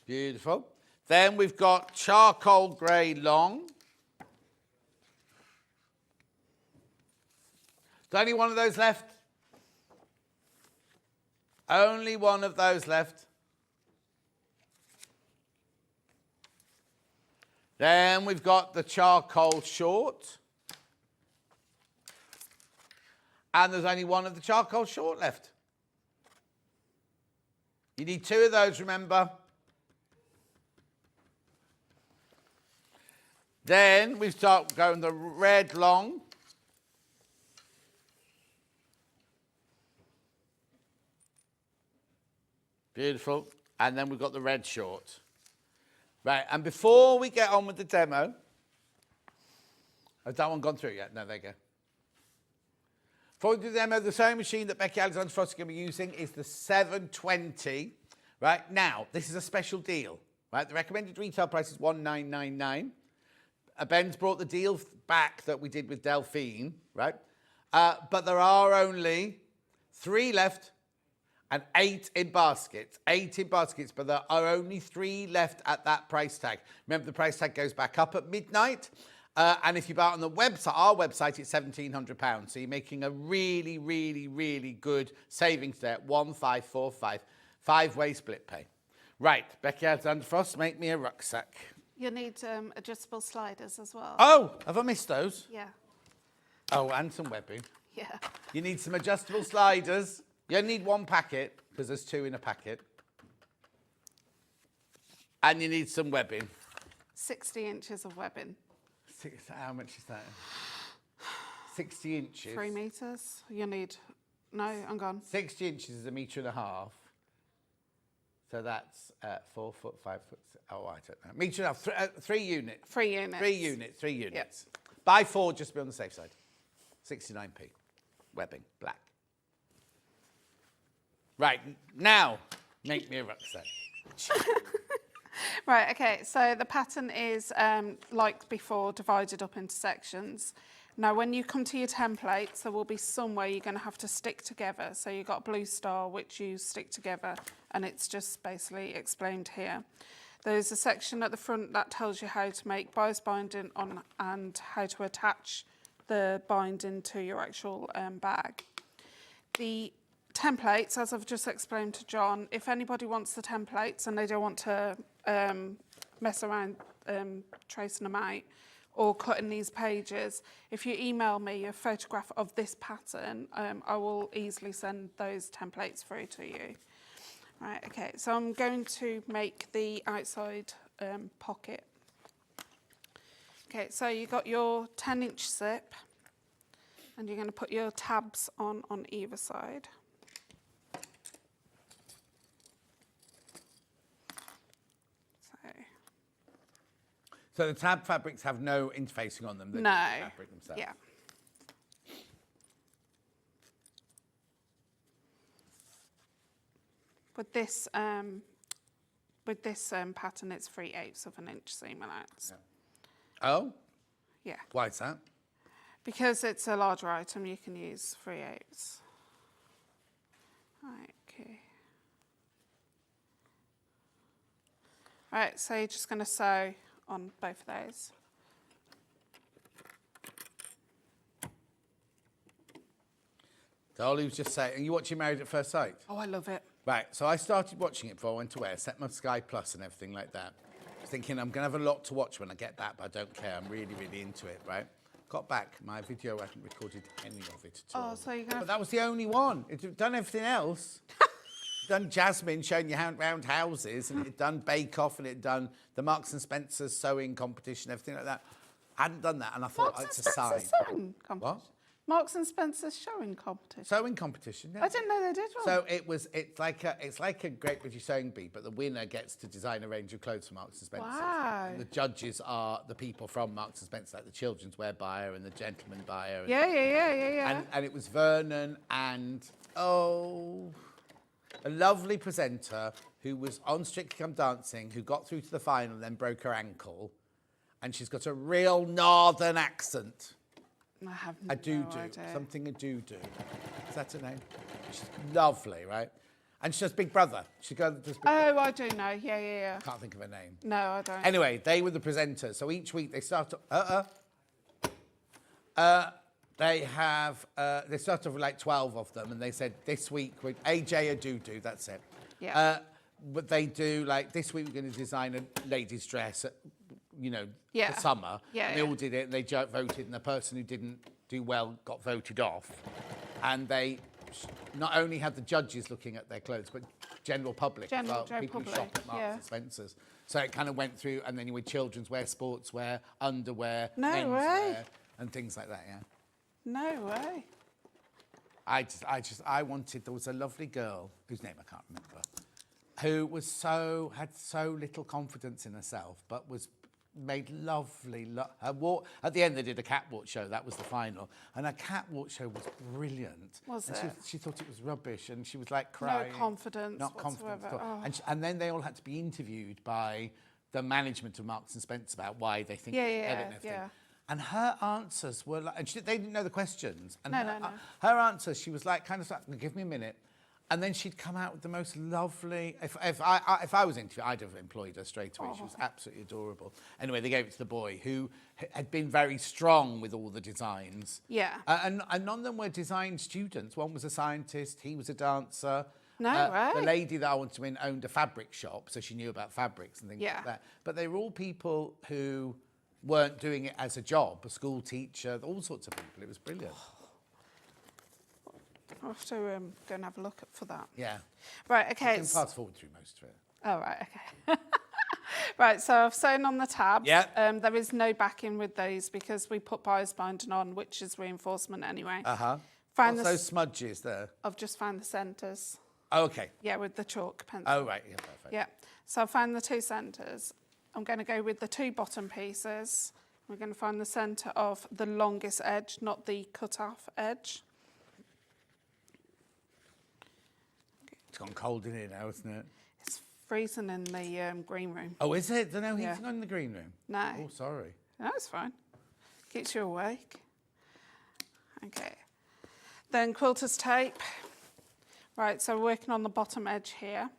Beautiful. Then we've got charcoal grey long. Is there only 1 of those left? Only 1 of those left. Then we've got the charcoal short. And there's only 1 of the charcoal short left. You need 2 of those, remember. Then we start going the red long. Beautiful. And then we've got the red short. Right, and before we get on with the demo, has that one gone through yet? No, there you go. Before we do the demo, the sewing machine that Becky Alexander-Frost is going to be using is the 720. Right, now, this is a special deal. Right, the recommended retail price is $19.99. Ben's brought the deal back that we did with Delphine, right? But there are only 3 left. And 8 in baskets. 8 in baskets, but there are only 3 left at that price tag. Remember, the price tag goes back up at midnight. And if you buy it on the website, our website, it's £1,700. So you're making a really, really, really good savings there at 1545. 5-way split pay. Right, Becky Alexander-Frost, make me a rucksack. You need adjustable sliders as well. Oh, have I missed those? Yeah. Oh, and some webbing. Yeah. You need some adjustable sliders. You only need 1 packet, because there's 2 in a packet. And you need some webbing. 60 inches of webbing. How much is that? 60 inches. 3 metres. You need... No, I'm gone. 60 inches is 1.5 metres. So that's 4 foot, 5 foot... Oh, I don't know. 1.5 metres. 3 units. 3 units. 3 units. 3 units. Yep. Buy 4 just to be on the safe side. 69p. Webbing. Black. Right, now, make me a rucksack. Right, okay, so the pattern is, like before, divided up into sections. Now, when you come to your templates, there will be somewhere you're going to have to stick together. So you've got a blue star, which you stick together, and it's just basically explained here. There's a section at the front that tells you how to make bias binding on and how to attach the binding to your actual bag. The templates, as I've just explained to John, if anybody wants the templates and they don't want to mess around tracing them out or cutting these pages, if you email me a photograph of this pattern, I will easily send those templates through to you. Right, okay, so I'm going to make the outside pocket. Okay, so you've got your 10-inch zip, and you're going to put your tabs on either side. So So the tab fabrics have no interfacing on them. They No. do the fabric themselves. Yeah. With this pattern, it's 3/8 of an inch seam allowance. Oh, Yeah. why is that? Because it's a larger item, you can use 3/8. Right, okay. Right, so you're just going to sew on both of those. Dolly was just saying, are you watching Married at First Sight? Oh, I love it. Right, so I started watching it before I went away. I set my Sky Plus and everything like that. I was thinking I'm going to have a lot to watch when I get back, but I don't care. I'm really, really into it, right? Got back, my video, I haven't recorded any of it at all. Oh, so you're going But that was the only one. It'd done everything else. Done Jasmine showing you round houses, and it'd done Bake Off, and it'd done the Marks and Spencer's sewing competition, everything like that. I hadn't done that, and I thought Marks it's and a sign. Spencer's sewing competition. What? Marks and Spencer's showing competition. Sewing competition. Yeah. I didn't know they did one. So it's like a Great British Sewing Bee, but the winner gets to design a range of clothes for Marks and Spencer. Wow. The judges are the people from Marks and Spencer, like the children's wear buyer and the gentleman buyer. And, Yeah. And it was Vernon and a lovely presenter who was on Strictly Come Dancing, who got through to the final and then broke her ankle, and she's got a real northern accent. I have A do-do, idea. something a do-do. Is that her name? She's lovely, right? And she does Big Brother. She does Big Brother. Oh, I do know. Yeah. Can't think of her name. No, I don't. Anyway, they were the presenters. So each week they start they start off with like 12 of them, and they said this week with AJ a do-do, that's it. Yeah. But they do like this week we're going to design a lady's dress, Yeah. for summer. Yeah, And they all did it, and they voted, and the person who didn't do well got voted off. And they not only had the judges looking at their clothes, but general public, General people who public, shop at Marks yeah. and Spencer's. So it kind of went through, and then you had children's wear, sportswear, underwear, No menswear, way. and things like that. Yeah. No way. I wanted. There was a lovely girl whose name I can't remember, who was had so little confidence in herself, but was made lovely. At the end, they did a catwalk show. That was the final, and her catwalk show was brilliant. Was and it? She thought it was rubbish, and she was like crying. No confidence Not whatsoever. confident. Oh. And then they all had to be interviewed by the management of Marks and Spencer about why they think Yeah, they yeah, get it and everything. yeah. And her answers were like, and they didn't know the questions. And No, her, no. her answers, she was like, kind of like, give me a minute. And then she'd come out with the most lovely. If I was interviewed, I'd have employed her straight away. She was absolutely adorable. Anyway, they gave it to the boy who had been very strong with all the designs. Yeah. And none of them were design students. One was a scientist. He was a dancer. No way. The lady that I wanted to win owned a fabric shop, so she knew about fabrics and things Yeah. like that. But they were all people who weren't doing it as a job, a school teacher, all sorts of people. It was brilliant. I'll have to go and have a look for that. Yeah. Right, okay. You can fast forward through most of it. Oh, right, okay. Right, so I've sewn on the tabs. Yeah. There is no backing with those because we put bias binding on, which is reinforcement anyway. Uh-huh. Find What's those smudges there? I've just found the centres. Oh, okay. Yeah, with the chalk pencil. Oh, right. Yeah, perfect. Yeah. So I found the two centres. I'm going to go with the two bottom pieces. We're going to find the centre of the longest edge, not the cut-off edge. It's gone cold in here now, isn't it? It's freezing in the green room. Oh, is it? There's no Yeah. heating on in the green room? No. Oh, sorry. No, it's fine. Keeps you awake. Okay. Then quilter's tape. Right, so we're working on the bottom edge here.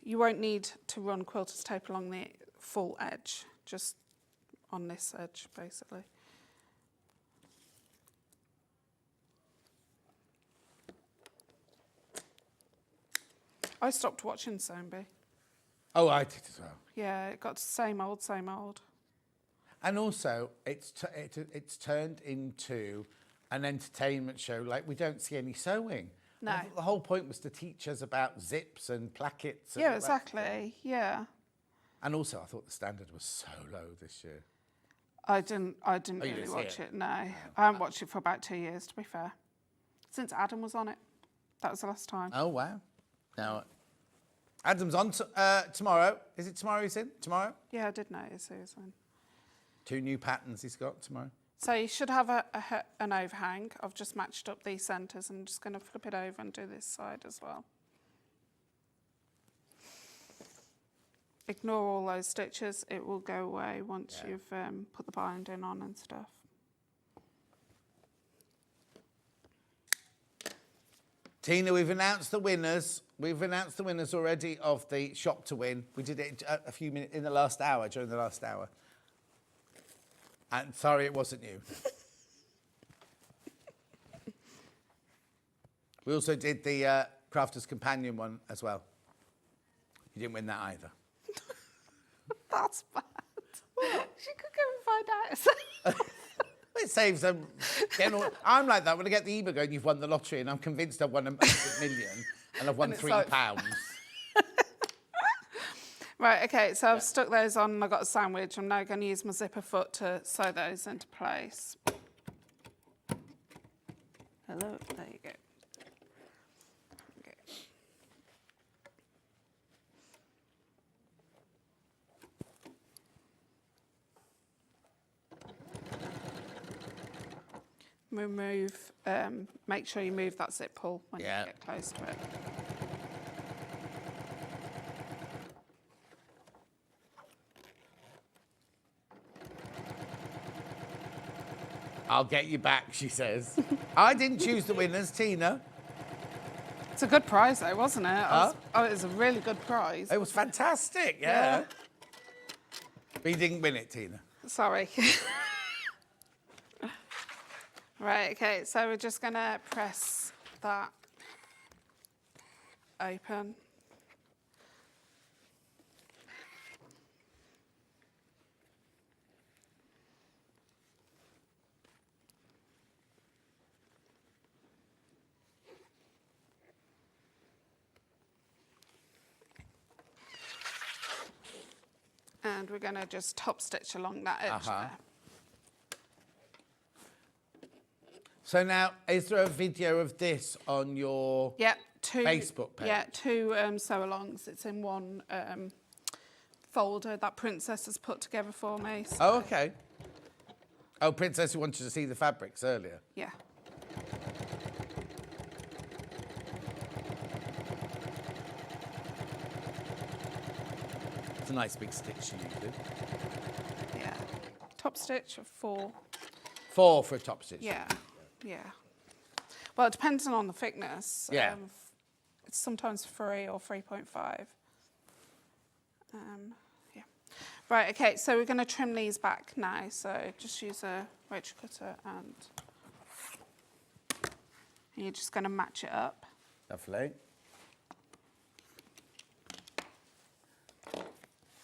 You won't need to run quilter's tape along the full edge, just on this edge, basically. I stopped watching Sewing Bee. Oh, I did as well. Yeah, it got same old, same old. And also, it's turned into an entertainment show. Like, we don't see any sewing. No. The whole point was to teach us about zips and plackets. And Yeah, all that exactly. stuff. Yeah. And also, I thought the standard was so low this year. I didn't Oh, you really didn't see watch it? it. No, I haven't watched it for about 2 years, to be fair. Since Adam was on it, that was the last time. Oh, wow. Now, Adam's on tomorrow. Is it tomorrow he's in? Tomorrow? Yeah, I did notice he was in. 2 new patterns he's got tomorrow. So you should have an overhang. I've just matched up these centres and I'm just going to flip it over and do this side as well. Ignore all those stitches. It will go away once you've put the binding on and stuff. Tina, we've announced the winners. We've announced the winners already of the shop to win. We did it a few minutes in the last hour, during the last hour. And sorry, it wasn't you. We also did the Crafter's Companion one as well. You didn't win that either. That's bad. She could go and find out. It saves them. I'm like that when I get the email going, you've won the lottery, and I'm convinced I've won £1 million and I've won £3. Right, okay, so I've stuck those on and I've got a sandwich. I'm now going to use my zipper foot to sew those into place. Hello, there you go. Okay. Remove, make sure you move that zip pull when you get close to it. I'll get you back, she says. I didn't choose the winners, Tina. It's a good prize though, wasn't it? Oh, it was a really good prize. It was fantastic, yeah. But you didn't win it, Tina. Sorry. Right, okay, so we're just going to press that open. And we're going to just top stitch along that edge there. So now, is there a video of this on your Facebook page? Yeah, 2 sew-alongs. It's in one folder that Princess has put together for me. So. Oh, okay. Oh, Princess who wanted to see the fabrics earlier. Yeah. It's a nice big stitch you did. Yeah. Top stitch of 4. 4 for a top stitch? Yeah. Yeah. Well, depending on the thickness. Yeah. It's sometimes 3 or 3.5. Yeah. Right, okay, so we're going to trim these back now. So just use a wedge cutter and you're just going to match it up. Lovely.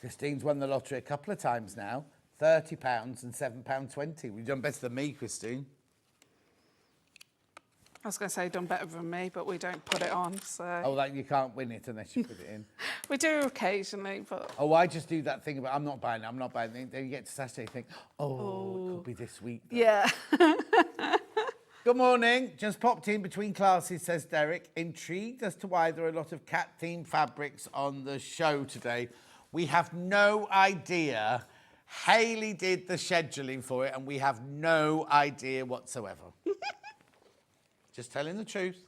Christine's won the lottery a couple of times now. £30 and £7.20. We've done better than me, Christine. I was going to say done better than me, but we don't put it on, so... Oh, like you can't win it unless you put it in. We do occasionally, but... Oh, I just do that thing about I'm not buying it. Then you get to Saturday and think, it could be this week. Though. Yeah. Good morning. Just popped in between classes, says Derek. Intrigued as to why there are a lot of cat-themed fabrics on the show today. We have no idea. Hayley did the scheduling for it, and we have no idea whatsoever. Just telling the truth.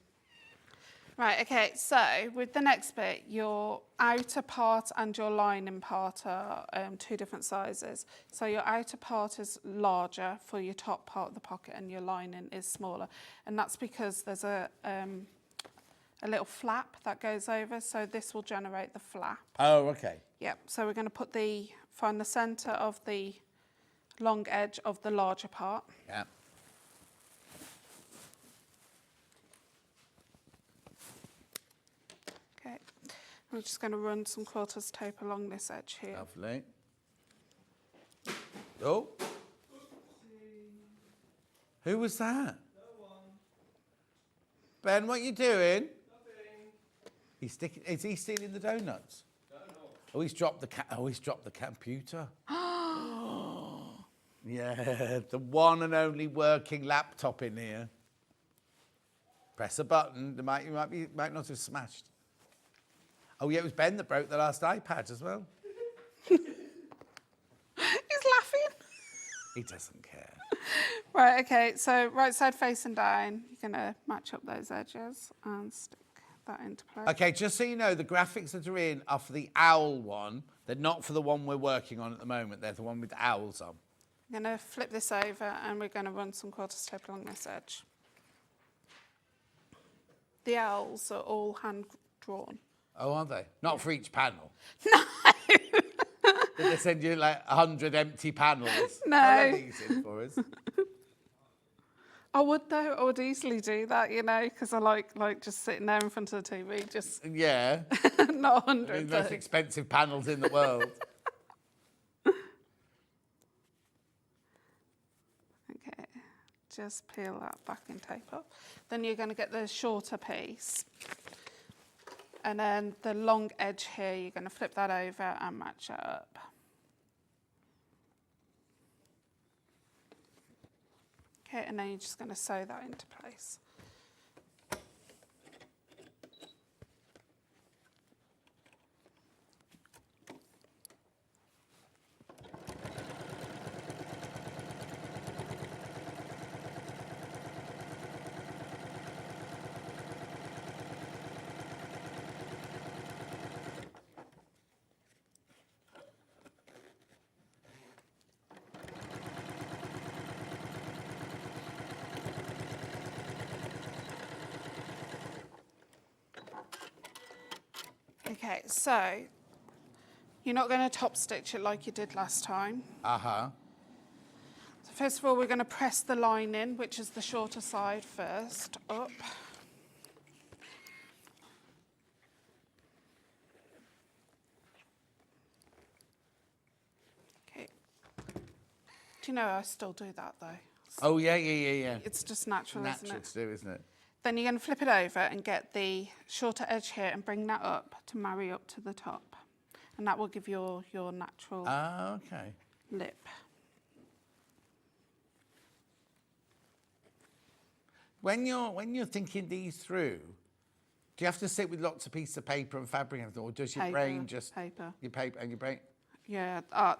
Right, okay, so with the next bit, your outer part and your lining part are 2 different sizes. So your outer part is larger for your top part of the pocket and your lining is smaller. And that's because there's a little flap that goes over, so this will generate the flap. Oh, okay. Yep, so we're going to find the centre of the long edge of the larger part. Yeah. Okay, we're just going to run some quilter's tape along this edge here. Lovely. Oh. Who was that? No one. Ben, what are you doing? Nothing. Is he stealing the donuts? No. Oh, he's dropped the computer. Yeah, the one and only working laptop in here. Press a button. You might not have smashed. Oh, yeah, it was Ben that broke the last iPad as well. He's laughing. He doesn't care. Right, okay, so right side facing down, you're going to match up those edges and stick that into place. Okay, just so you know, the graphics that are in are for the owl one. They're not for the one we're working on at the moment. They're the one with owls on. I'm going to flip this over and we're going to run some quarter tape along this edge. The owls are all hand-drawn. Oh, are they? Not for each panel? No. Did they send you like 100 empty panels? No. How are these in for us? I would though. I would easily do that, you know, because I like just sitting there in front of the TV, just Yeah. not I mean, 100. the most expensive panels in the world. Okay, just peel that backing tape up. Then you're going to get the shorter piece. And then the long edge here, you're going to flip that over and match it up. Okay, and then you're just going to sew that into place. Okay, so you're not going to top stitch it like you did last time. Uh-huh. So first of all, we're going to press the line in, which is the shorter side first, up. Okay. Do you know I still do that though? Oh, yeah. It's just natural, isn't Natural it? to do, isn't it? Then you're going to flip it over and get the shorter edge here and bring that up to marry up to the top. And that will give you your natural Okay. lip. When you're thinking these through, do you have to sit with lots of pieces of paper and fabric and everything, or does your brain just... Paper. Your paper and your brain... Yeah, I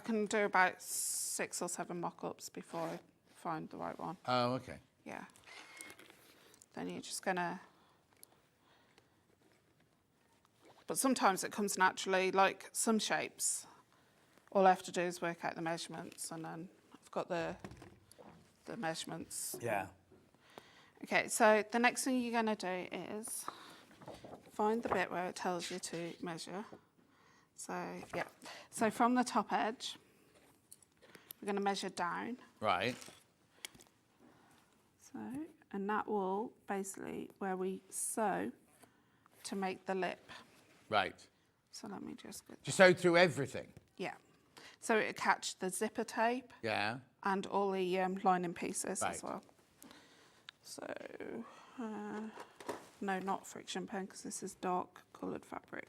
can do about 6 or 7 mock-ups before I find the right one. Oh, okay. Yeah. Then you're just gonna... But sometimes it comes naturally, like some shapes. All I have to do is work out the measurements and then I've got the measurements. Yeah. Okay, so the next thing you're gonna do is find the bit where it tells you to measure. So, yeah. So from the top edge, we're gonna measure down. Right. So, and that will basically where we sew to make the lip. Right. So let me just get... Just sew through everything? Yeah. So it'll catch the zipper tape. Yeah. And all the lining pieces right. as well. So, no, not friction pen because this is dark coloured fabric.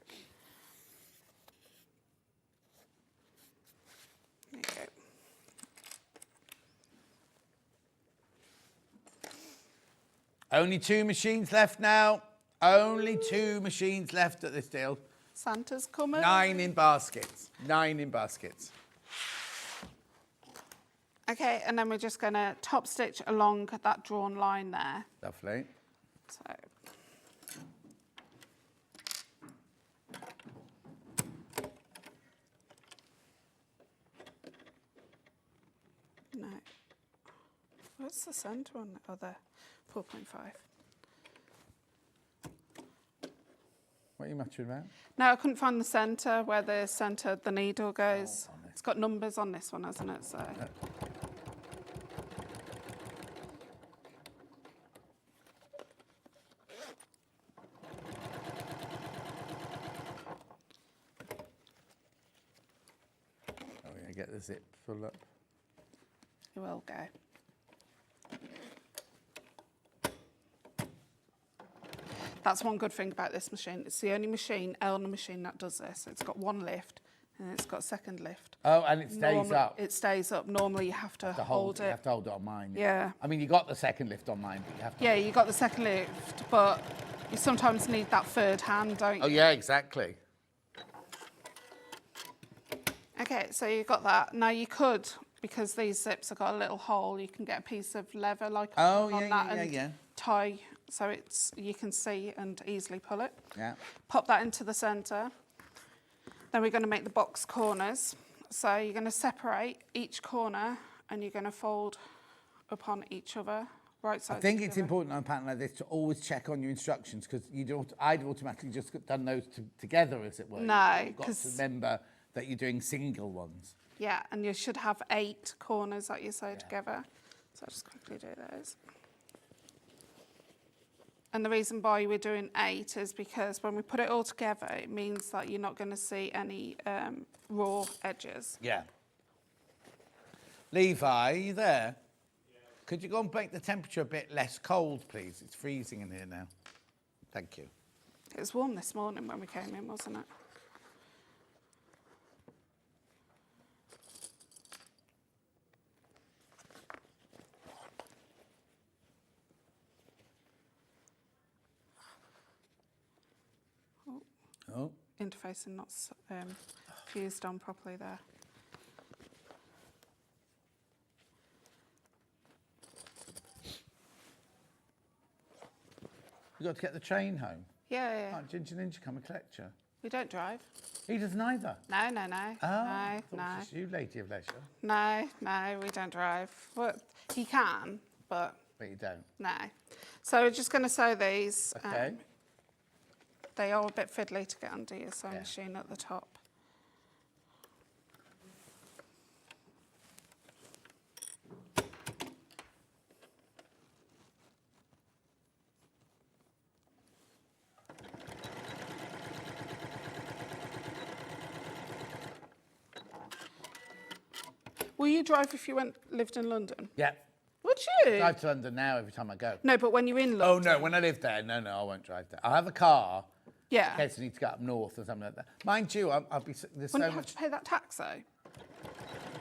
There you go. Only 2 machines left now. Only 2 machines left at this deal. Santa's coming. 9 in baskets. 9 in baskets. Okay, and then we're just going to top stitch along that drawn line there. Lovely. So. No. What's the centre on the other 4.5? What are you muttering about? No, I couldn't find the centre, where the centre the needle goes. Oh, it's got numbers on this one, hasn't it? So. No. Oh, we're going to get the zip full up. You will go. That's one good thing about this machine. It's the only machine, Elna machine, that does this. It's got one lift and it's got a second lift. Oh, and it stays up. It stays up. Normally you have to hold it. You have to hold it on mine. Yeah. I mean, you got the second lift on mine, but you have to. Yeah, you got the second lift, but You sometimes need that third hand, don't you? Oh, yeah, exactly. Okay, so you've got that. Now you could, because these zips have got a little hole, you can get a piece of leather like on that and tie so you can see and easily pull it. Yeah. Pop that into the centre. Then we're going to make the box corners. So you're going to separate each corner and you're going to fold upon each other. Right side. I think it's important on a pattern like this to always check on your instructions because I'd automatically just done those together, as it were. No, you've got to remember that you're doing single ones. Yeah, and you should have 8 corners that you sew together. So I'll just quickly do those. And the reason why we're doing 8 is because when we put it all together, it means that you're not going to see any raw edges. Yeah. Levi, are you there? Yeah. Could you go and make the temperature a bit less cold, please? It's freezing in here now. Thank you. It was warm this morning when we came in, wasn't it? Oh. Interfacing not fused on properly there. You got to get the train home. Yeah. Can't Ginger Ninja come and collect you? We don't drive. He doesn't either. No. Oh, no. I thought it was just you, lady of leisure. No, we don't drive. Well, he can, but you don't. No. So we're just going to sew these. Okay. They are a bit fiddly to get under your sewing machine at the top. Will you drive if you lived in London? Yeah. Would you? I drive to London now every time I go. No, but when you're in London. Oh, no, when I live there, no, I won't drive there. I'll have a car. Yeah. In case I need to go up north or something like that. Mind you, I'll be... There's Wouldn't so you have much to pay that tax, though?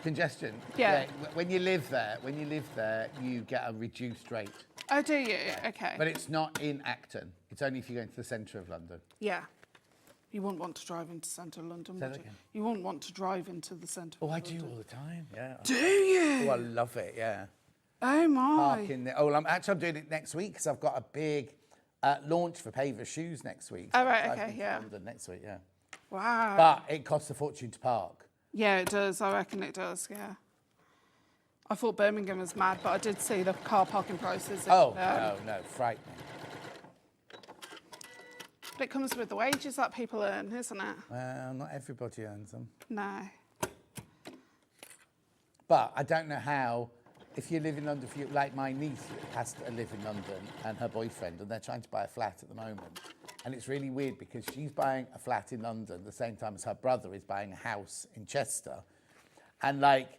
congestion. Yeah. When you live there, you get a reduced rate. Oh, do you? Okay. But it's not in Acton. It's only if you go into the centre of London. Yeah. You wouldn't want to drive into centre of London, would you? Again. You wouldn't want to drive into the centre of London. I do all the time, yeah. Do you? Oh, I love it, yeah. Oh, my. Park in there. Oh, well, I'm doing it next week because I've got a big launch for Paver shoes next week. Oh, right, okay, yeah. London next week, yeah. Wow. But it costs a fortune to park. Yeah, it does. I reckon it does, yeah. I thought Birmingham was mad, but I did see the car parking prices. No, frightening. But it comes with the wages that people earn, isn't it? Well, not everybody earns them. No. But I don't know how, if you live in London, like my niece has to live in London and her boyfriend, and they're trying to buy a flat at the moment. And it's really weird because she's buying a flat in London at the same time as her brother is buying a house in Chester. And like,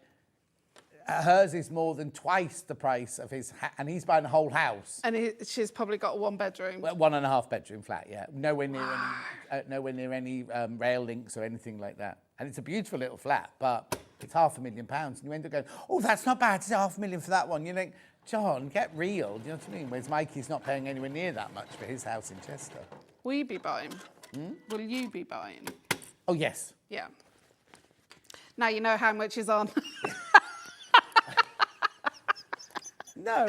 hers is more than twice the price of his, and he's buying a whole house. And she's probably got a 1-bedroom. Well, 1.5 bedroom flat, yeah. Nowhere near any rail links or anything like that. And it's a beautiful little flat, but it's £500,000. And you end up going, oh, that's not bad. It's £500,000 for that one. You think, John, get real. Do you know what I mean? Whereas Mikey's not paying anywhere near that much for his house in Chester. Will you be buying? Will you be buying? Oh, yes. Yeah. Now you know how much is on. No.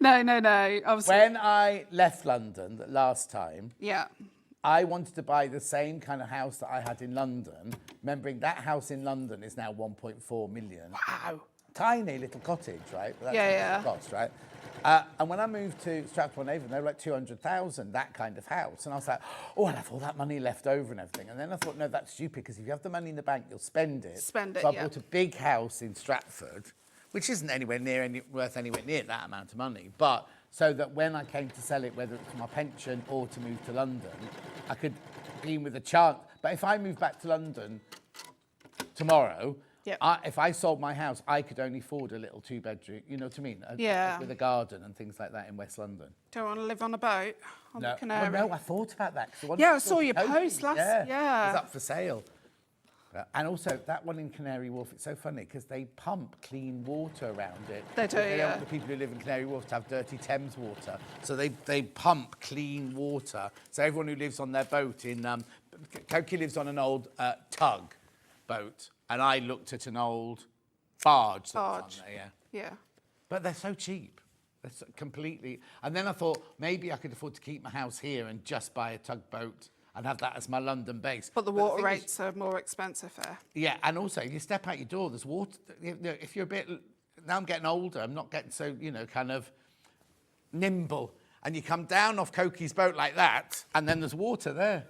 No. Obviously. When I left London the last time, yeah, I wanted to buy the same kind of house that I had in London. Remembering that house in London is now 1.4 million. Wow. Tiny little cottage, right? But that's yeah. what it cost, right? And when I moved to Stratford-on-Avon, they were like 200,000, that kind of house. And I was like, oh, I'll have all that money left over and everything. And then I thought, no, that's stupid, because if you have the money in the bank, you'll spend it. So I bought a big house in Stratford, which isn't worth anywhere near that amount of money. But so that when I came to sell it, whether it's for my pension or to move to London, I could be in with a chance. But if I move back to London tomorrow, if I sold my house, I could only afford a little 2-bedroom, you know what I mean? With a garden and things like that in West London. Don't want to live on a boat on the Canary. Well, no, I thought about that. I saw your post last. Yeah. It was up for sale. And also, that one in Canary Wharf, it's so funny because they pump clean water around it. They do, They don't yeah. want the people who live in Canary Wharf to have dirty Thames water. So they pump clean water. So everyone who lives on their boat in... Koki lives on an old tug boat, and I looked at an old barge. That's on there, Yeah. But they're so cheap. They're so completely... And then I thought, maybe I could afford to keep my house here and just buy a tugboat and have that as my London base. But the water rates are more expensive there. Yeah, and also, you step out your door, there's water. If you're a bit... Now I'm getting older, I'm not getting so, kind of nimble. And you come down off Koki's boat like that, and then there's water there.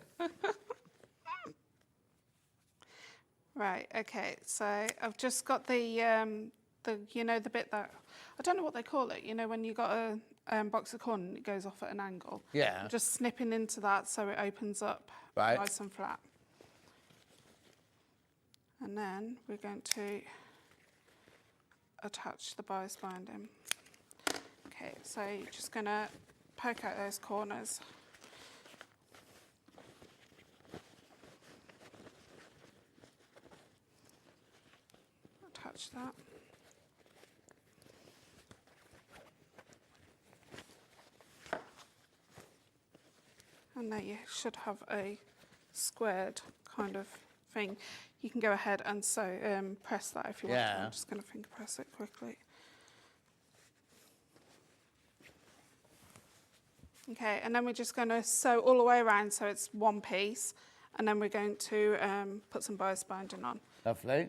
Right, okay, so I've just got the bit that... I don't know what they call it, when you got a box of corn and it goes off at an angle. Yeah. I'm just snipping into that so it opens up nice and flat. And then we're going to attach the bias binding. Okay, so you're just going to poke out those corners. Attach that. And now you should have a squared kind of thing. You can go ahead and press that if you want to. I'm just going to finger press it quickly. Okay, and then we're just going to sew all the way around so it's one piece, and then we're going to put some bias binding on. Lovely.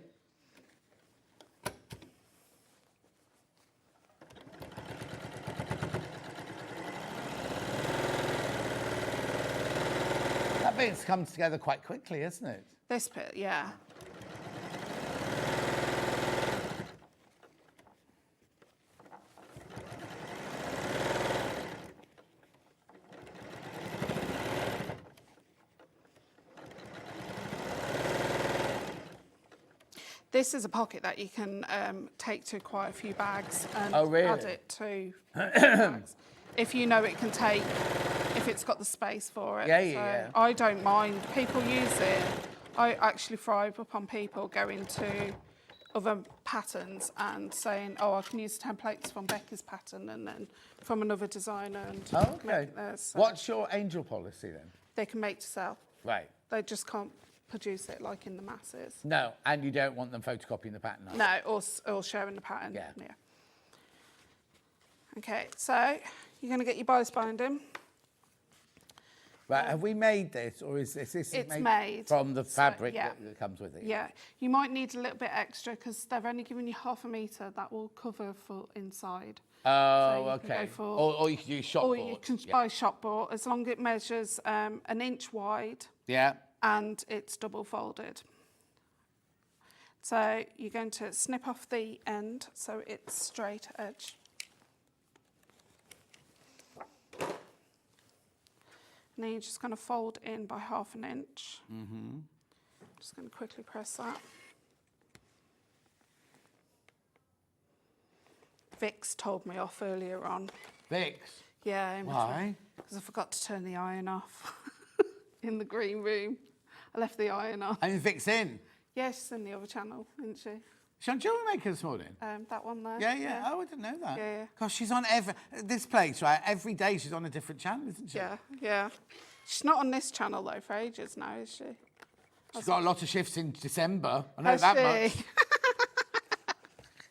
That bit's comes together quite quickly, isn't it? This bit, yeah. This is a pocket that you can take to quite a few bags and add it to bags. If you know it can take, if it's got the space for it. Yeah. I don't mind. People use it. I actually thrive upon people going to other patterns and saying, oh, I can use templates from Becky's pattern and then from another designer. And make theirs. So what's your angel policy then? they can make to sell. Right. They just can't produce it like in the masses. No, and you don't want them photocopying the pattern. No, or showing the pattern. Yeah. Okay, so you're going to get your bias binding. Right, have we made this, or is this It's made from the fabric that comes with it? Yeah, you might need a little bit extra because they've only given you 1/2 metre. That will cover full inside. Oh, so okay. For, or you can use shop Or board. you can buy shop board as long as it measures 1 inch wide. Yeah. And it's double folded. So you're going to snip off the end so it's straight edge. And then you're just going to fold in by 1/2 inch. Mm-hmm. Just going to quickly press that. Vic's told me off earlier on. Vic's? Yeah. Why? Because I forgot to turn the iron off in the green room. I left the iron on. And Vic's in? Yeah, she's in the other channel, isn't she? She's on Jewellery Maker this morning? That one there. Yeah. Oh, I didn't know that. Yeah. Gosh, she's on this place, right? Every day she's on a different channel, isn't she? Yeah. She's not on this channel, though, for ages now, is she? She's got a lot of shifts in December. I know Has that she? much.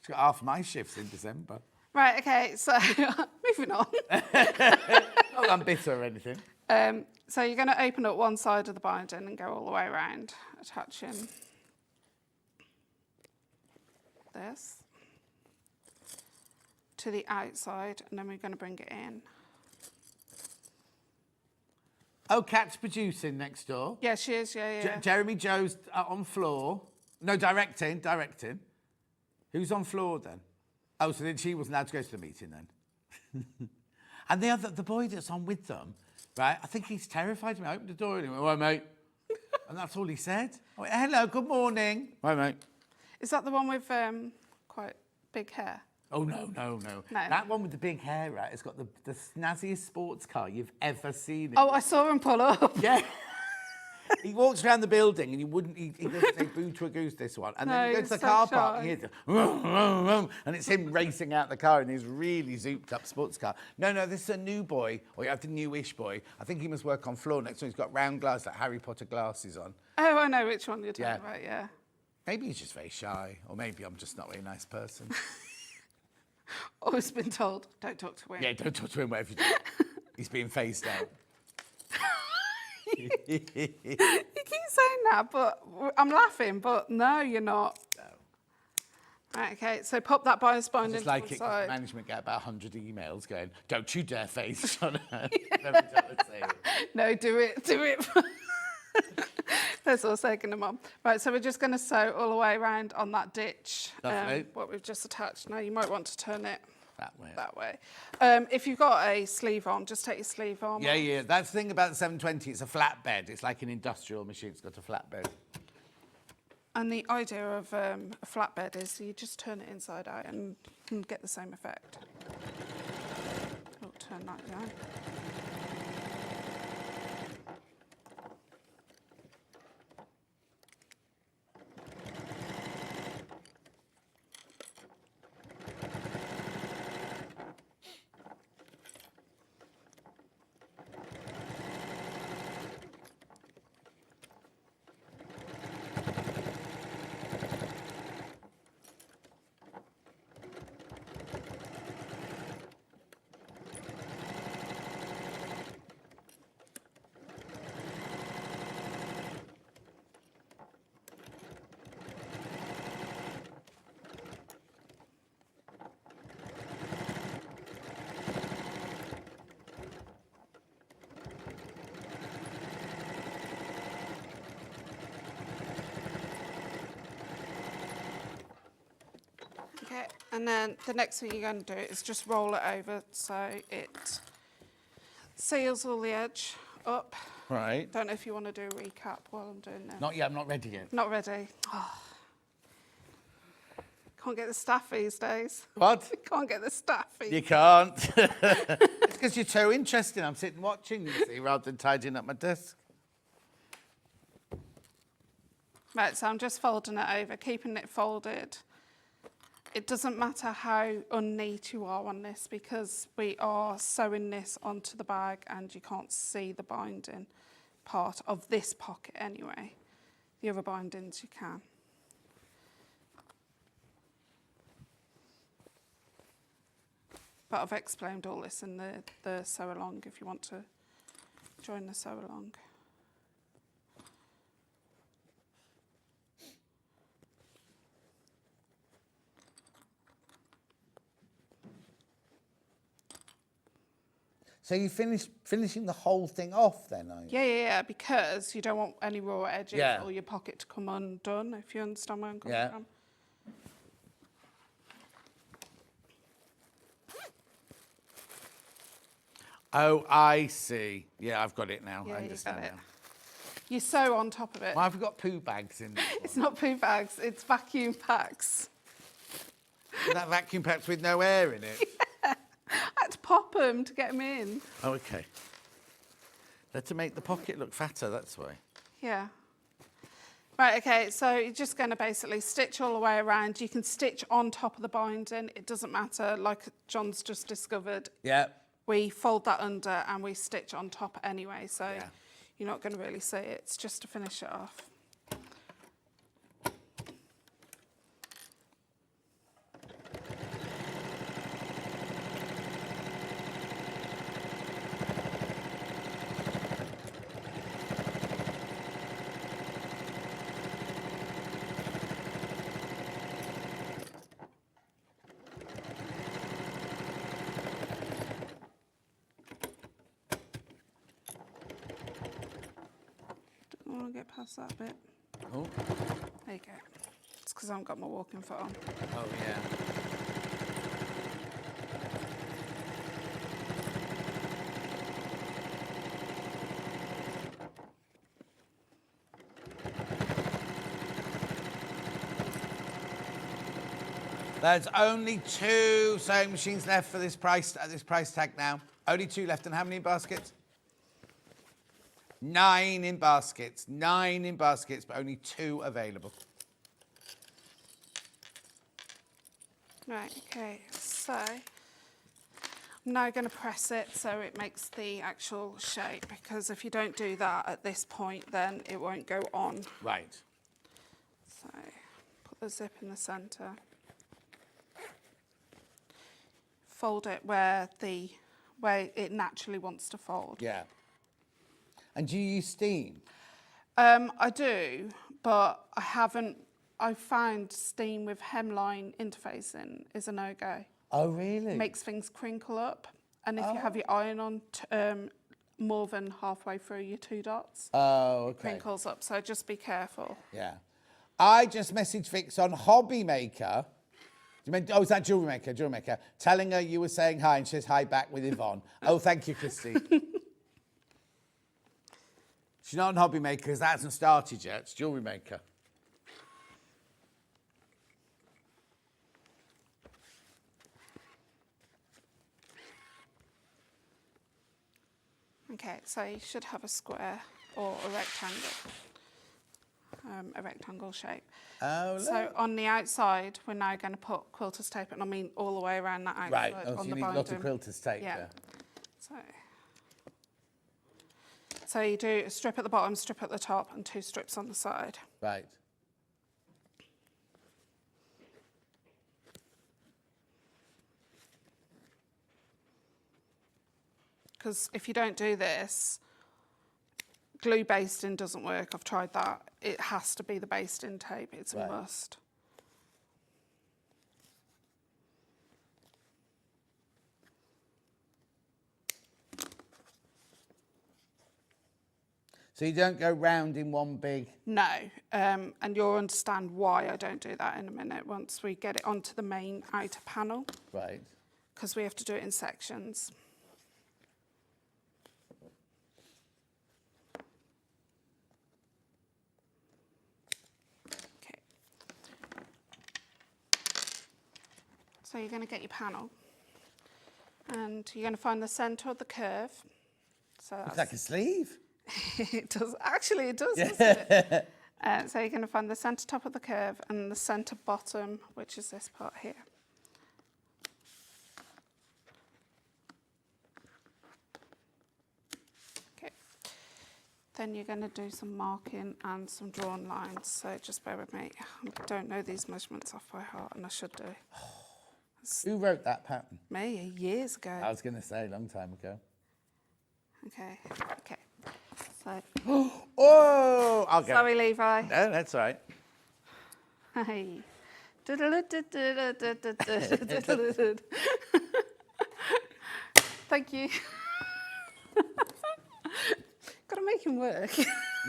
She's got half my shifts in December. Right, okay, so moving on. Not I'm bitter or anything. So you're going to open up one side of the binding and go all the way around, attaching this to the outside, and then we're going to bring it in. Oh, Kat's producing next door. Yeah, she is, yeah. Jeremy Joe's on floor. No, directing. Who's on floor then? Oh, so then she wasn't allowed to go to the meeting then. And the boy that's on with them, right, I think he's terrified of me. I opened the door and he went, "All right, mate." And that's all he said. I went, "Hello, good morning." "All right, mate." Is that the one with quite big hair? Oh, no. That one with the big hair, right, has got the snazziest sports car you've ever seen. Oh, I saw him pull up. Yeah. He walks around the building and he doesn't say boo to a goose, this one. And then he No, goes to the he's so car park and shy. he hears the vroom, vroom, vroom, and it's him racing out the car in his really zooped up sports car. No, this is a new boy, or you have the newish boy. I think he must work on floor next one. He's got round glass, like Harry Potter glasses on. Oh, I know which one you're talking Yeah. about, yeah. Maybe he's just very shy, or maybe I'm just not a very nice person. Always been told, don't talk to him. Yeah, don't talk to him, whatever you do. He's being phased out. You keep saying that, but I'm laughing, but no, you're not. No. Right, okay, so pop that bias binding Just to like one it, 'cause side. management get about 100 emails going, don't you dare face John. No, do it. That's all taking them on. Right, so we're just going to sew all the way around on that ditch, Lovely. what we've just attached. Now, you might want to turn it That way. If you've got a sleeve on, just take your sleeve on. Yeah. That's the thing about the 720, it's a flatbed. It's like an industrial machine, it's got a flatbed. And the idea of a flatbed is you just turn it inside out and you can get the same effect. Oh, turn that down. Okay, and then the next thing you're going to do is just roll it over so it seals all the edge up. Right. Don't know if you want to do a recap while I'm doing this. Not yet, I'm not ready yet. Not ready. Oh. Can't get the staff these days. What? Can't get the staff. You can't. It's because you're too interesting. I'm sitting watching, you see, rather than tidying up my desk. Right, so I'm just folding it over, keeping it folded. It doesn't matter how unneat you are on this because we are sewing this onto the bag and you can't see the binding part of this pocket anyway. The other bindings you can. But I've explained all this in the sew along if you want to join the sew along. So you finishing the whole thing off then, are you? Yeah, because you don't want any raw edges Yeah. or your pocket to come undone, if you understand where I'm coming Yeah. from. Oh, I see. Yeah, I've got it now. Yeah, I you understand got it. now. You sew on top of it. Why have we got poo bags in this one? It's not poo bags, it's vacuum packs. Is that vacuum packs with no air in it? I had to pop them to get them in. Oh, okay. They're to make the pocket look fatter, that's why. Yeah. Right, okay, so you're just going to basically stitch all the way around. You can stitch on top of the binding. It doesn't matter, like John's just discovered. Yeah. We fold that under and we stitch on top anyway, so you're not going to really see it. It's just to finish it off. I want to get past that bit. Oh. There you go. It's because I haven't got my walking foot on. Oh, yeah. There's only 2 sewing machines left for this price at this price tag now. Only 2 left. And how many baskets? 9 in baskets. 9 in baskets, but only 2 available. Right, okay, so I'm now going to press it so it makes the actual shape, because if you don't do that at this point, then it won't go on. Right. So put the zip in the centre. Fold it where it naturally wants to fold. Yeah. And do you use steam? I do, but I found steam with hemline interfacing is a no-go. Oh, really? Makes things crinkle up. And if you have your iron on more than halfway through your 2 dots, crinkles up. So just be careful. Yeah. I just messaged Vix on Hobby Maker. Is that Jewelry Maker? Jewelry Maker. Telling her you were saying hi, and she says hi back with Yvonne. Oh, thank you, Christy. She's not on Hobby Maker because that hasn't started yet. It's Jewelry Maker. Okay, so you should have a square or a rectangle shape. Oh, look. So on the outside, we're now going to put quilter's tape, and I mean all the way around that outside Right, on so the you need binding. lots of quilter's tape there. So you do a strip at the bottom, strip at the top, and 2 strips on the side. Right. Because if you don't do this, glue basting doesn't work. I've tried that. It has to be the basting tape. It's a must. So you don't go round in one big... No, and you'll understand why I don't do that in a minute once we get it onto the main outer panel. Right. Because we have to do it in sections. Okay. So you're going to get your panel, and you're going to find the centre of the curve. So It's like a sleeve. It does. Actually, it does, doesn't it? So you're going to find the centre top of the curve and the centre bottom, which is this part here. Okay. Then you're going to do some marking and some drawn lines. So just bear with me. I don't know these measurements off by heart, and I should do. Who wrote that pattern? Me, years ago. I was going to say a long time ago. Okay. Okay. So. Oh! I'll go. Sorry, Levi. No, that's all right. Hey. Thank you. Gotta make him work.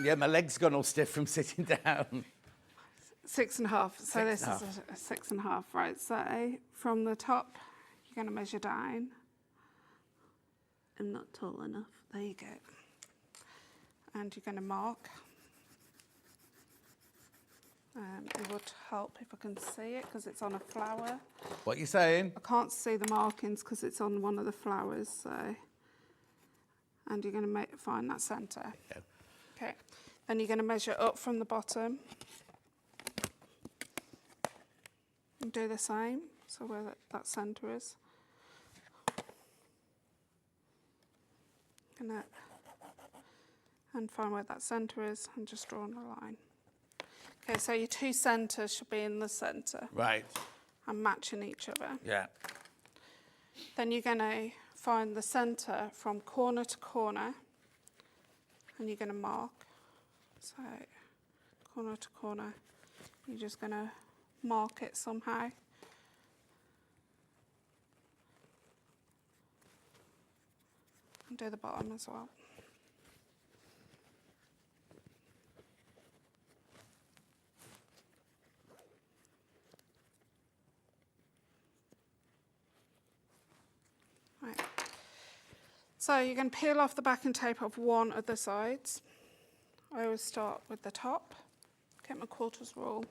Yeah, my leg's gone all stiff from sitting down. 6.5. So this is a 6.5, right? So from the top, you're going to measure down. I'm not tall enough. There you go. And you're going to mark. It would help if I can see it because it's on a flower. What are you saying? I can't see the markings because it's on one of the flowers. So, and you're going to find that centre. Yeah. Okay. Then you're going to measure up from the bottom. And do the same. So where that centre is. And find where that centre is and just draw on a line. Okay, so your 2 centres should be in the centre. Right. And matching each other. Yeah. Then you're going to find the centre from corner to corner, and you're going to mark. So, corner to corner, you're just going to mark it somehow. And do the bottom as well. Right. So you're going to peel off the backing tape of one of the sides. I always start with the top. Get my quarters rule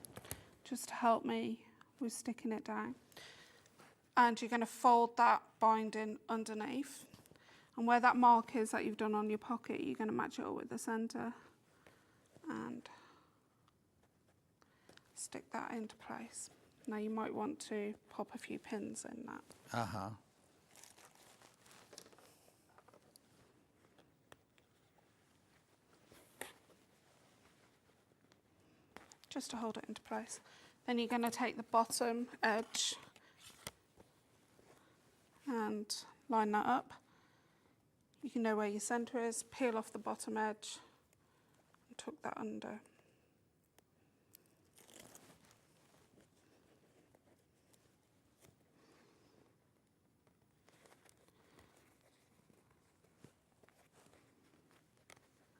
just to help me with sticking it down. And you're going to fold that binding underneath. And where that mark is that you've done on your pocket, you're going to match it up with the centre and stick that into place. Now you might want to pop a few pins in that. Uh-huh. Just to hold it into place. Then you're going to take the bottom edge and line that up. You can know where your centre is, peel off the bottom edge and tuck that under.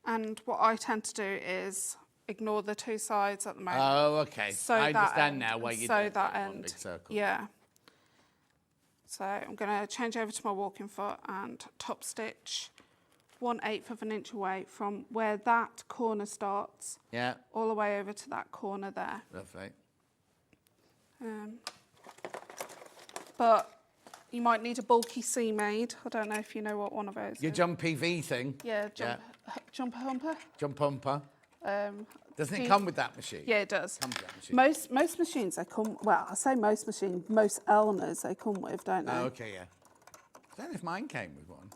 And what I tend to do is ignore the two sides at the moment. Oh, okay. So I that understand end, now why you so do that one end. big circle. Yeah. So I'm going to change over to my walking foot and top stitch 1/8 of an inch away from where that corner starts. Yeah. All the way over to that corner there. Lovely. But you might need a bulky seam made. I don't know if you know what one of those Your is. jumpy V thing. Yeah, jumper humper. Jump humper. Doesn't it you- come with that machine? Yeah, it does. Comes with that machine. Most machines they come. Well, I say most machines. Most Elners they come with, don't they? Oh, okay, yeah. I don't know if mine came with one.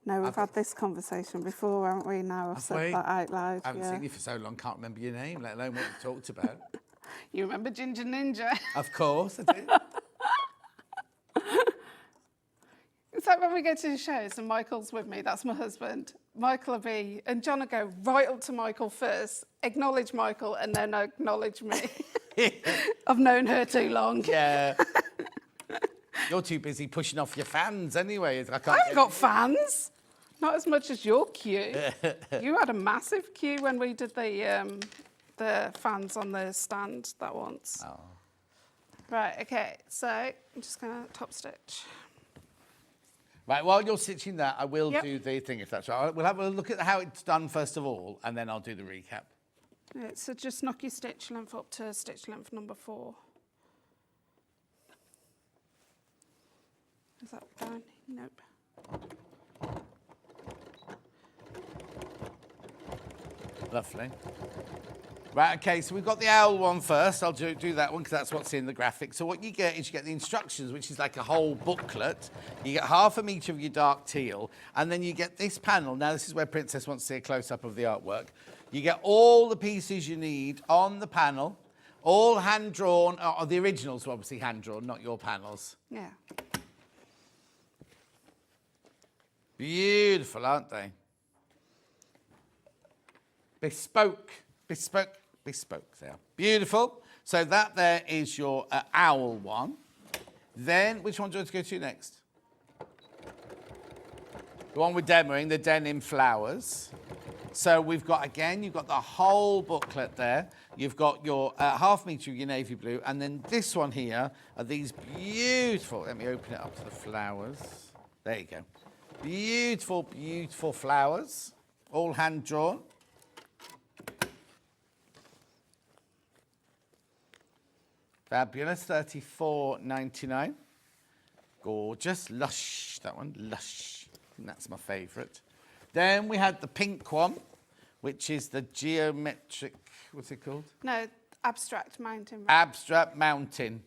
No, we've had this conversation before, haven't we? Now I've said we? that out loud. I haven't yeah. seen you for so long, can't remember your name, let alone what you talked about. You remember Ginger Ninja? Of course I do. It's like when we go to the shows and Michael's with me, that's my husband. Michael will be, and John will go right up to Michael first, acknowledge Michael, and then acknowledge me. I've known her too long. Yeah. You're too busy pushing off your fans anyway. I haven't got fans. Not as much as your queue. You had a massive queue when we did the fans on the stand that once. Oh. Right, okay, so I'm just going to top stitch. Right, while you're stitching that, I will Yep. do the thing, if that's right. We'll have a look at how it's done first of all, and then I'll do the recap. Yeah, so just knock your stitch length up to stitch length number 4. Is that down? Nope. Lovely. Right, okay, so we've got the owl one first. I'll do that one because that's what's in the graphic. So what you get is you get the instructions, which is like a whole booklet. You get 1/2 metre of your dark teal, and then you get this panel. Now, this is where Princess wants to see a close-up of the artwork. You get all the pieces you need on the panel, all hand-drawn. Oh, the originals were obviously hand-drawn, not your panels. Yeah. Beautiful, aren't they? Bespoke they are. Beautiful. So that there is your owl one. Then, which one do you want to go to next? The one with demoing, the denim flowers. So we've got, again, you've got the whole booklet there. You've got your 1/2 metre of your navy blue. And then this one here are these beautiful, let me open it up to the flowers. There you go. Beautiful, beautiful flowers, all hand-drawn. Fabulous, $34.99. Gorgeous, lush, that one, lush. I think that's my favourite. Then we had the pink one, which is the geometric, what's it called? No, abstract mountain. Abstract mountain.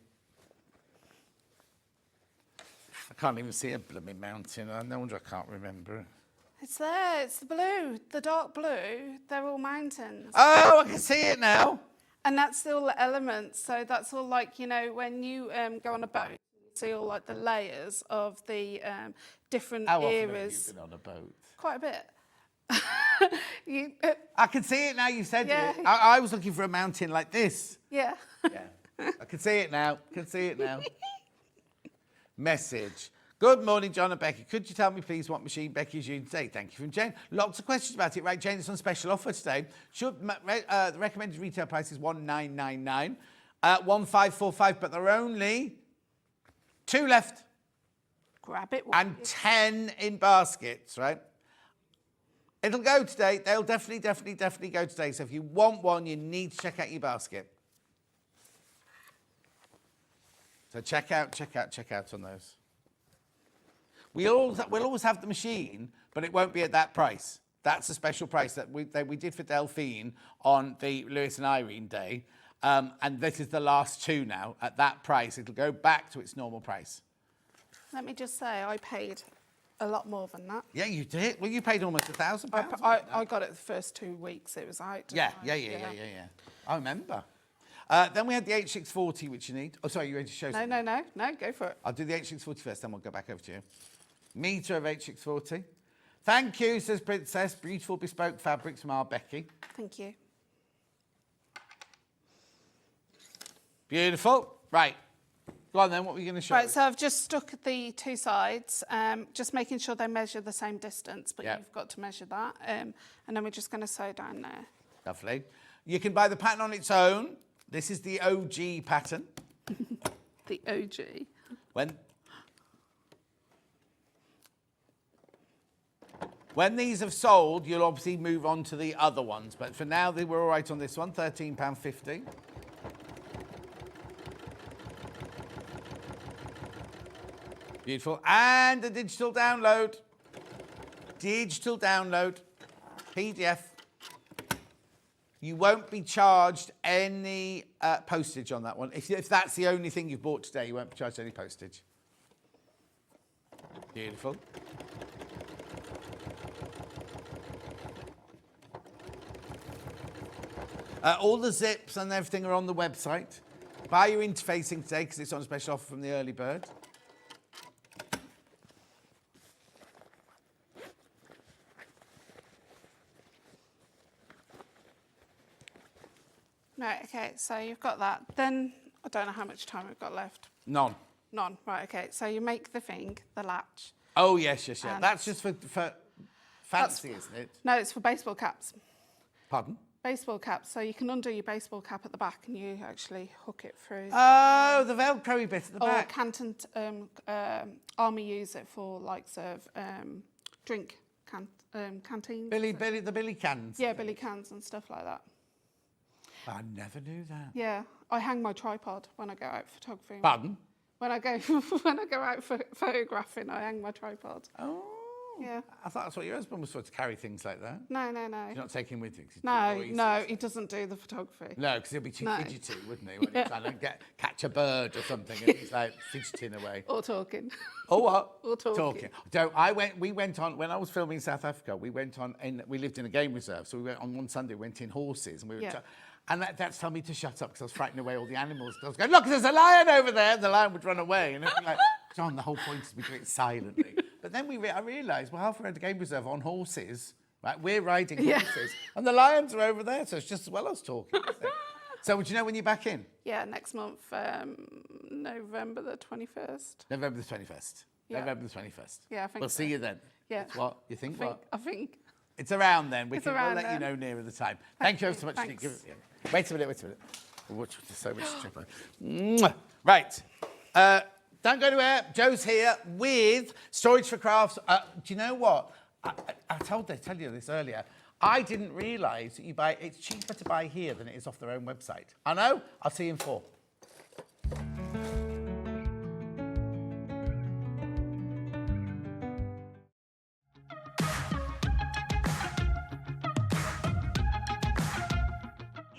I can't even see a blooming mountain. No wonder I can't remember it. It's there, it's the blue, the dark blue. They're all mountains. Oh, I can see it now. And that's all the elements. So that's all like, you know, when you go on a boat, you see all like the layers of the different How often eras. have you been on a boat? Quite a bit. I can see it now you said Yeah. it. I was looking for a mountain like this. Yeah. Yeah. I can see it now. Can see it now. Message. Good morning, John and Becky. Could you tell me, please, what machine Becky's using today? Thank you from Jane. Lots of questions about it. Right, Jane, it's on special offer today. The recommended retail price is $19.99, $15.45, but there are only 2 left. Grab it. And 10 in baskets, right? It'll go today. They'll definitely go today. So if you want one, you need to check out your basket. So check out on those. we'll always have the machine, but it won't be at that price. That's a special price that we did for Delphine on the Lewis and Irene day. And this is the last 2 now at that price. It'll go back to its normal price. Let me just say, I paid a lot more than that. Yeah, you did. Well, you paid almost £1,000. I got it the first 2 weeks it was out. Yeah. I remember. Then we had the H640, which you need. Oh, sorry, you ready to show something? No, go for it. I'll do the H640 first, then we'll go back over to you. Metre of H640. Thank you, says Princess. Beautiful bespoke fabrics from our Becky. Thank you. Beautiful. Right. Go on then, what were you going to show? Right, so I've just stuck the 2 sides, just making sure they measure the same distance, but you've got to measure that. And then we're just going to sew down there. Lovely. You can buy the pattern on its own. This is the OG pattern. The OG. When these have sold, you'll obviously move on to the other ones. But for now, they were all right on this one, £13.50. Beautiful. And a digital download. Digital download. PDF. You won't be charged any postage on that one. If that's the only thing you've bought today, you won't be charged any postage. Beautiful. All the zips and everything are on the website. Buy your interfacing today because it's on a special offer from the early bird. Right, okay, so you've got that. Then, I don't know how much time we've got left. None. Right, okay, so you make the thing, the latch. Oh, yes. That's just for fancy, isn't it? No, it's for baseball caps. Pardon? Baseball caps, so you can undo your baseball cap at the back and you actually hook it through. Oh, the Velcro bit at the back. Or Canton Army use it for likes of drink canteens. The Billy cans. Yeah, Billy cans and stuff like that. I never knew that. Yeah, I hang my tripod when I go out photographing. Pardon? When I go out photographing, I hang my tripod. Oh. Yeah. I thought that's what your husband was supposed to carry things like that. No. You're not taking him with you? No, he doesn't do the photography. No, because he'll be too fidgety, wouldn't he? When he's trying to catch a bird or something and he's like fidgeting away. Or talking. Oh, what? Or talking. We went on, when I was filming South Africa, we lived in a game reserve. So we went on one Sunday, we went in horses and we were... And that's telling me to shut up because I was frightening away all the animals. I was going, look, there's a lion over there. The lion would run away. And I'd be like, John, the whole point is we do it silently. But then I realised, well, halfway around the game reserve on horses, right? We're riding horses. And the lions are over there. So it's just as well as talking, isn't it? So would you know when you're back in? Yeah, next month, November the 21st. November the 21st. Yeah. November the 21st. Yeah, I think We'll see you then. Yeah. It's what? You think what? I think. It's around then. We'll let you know nearer the time. Thank you ever so much. Thanks. Wait a minute. There's so much to Right. Don't go anywhere. Joe's here with Storage4Crafts. Do you know what? I tell you this earlier. I didn't realise that it's cheaper to buy here than it is off their own website. I know. I'll see you in 4.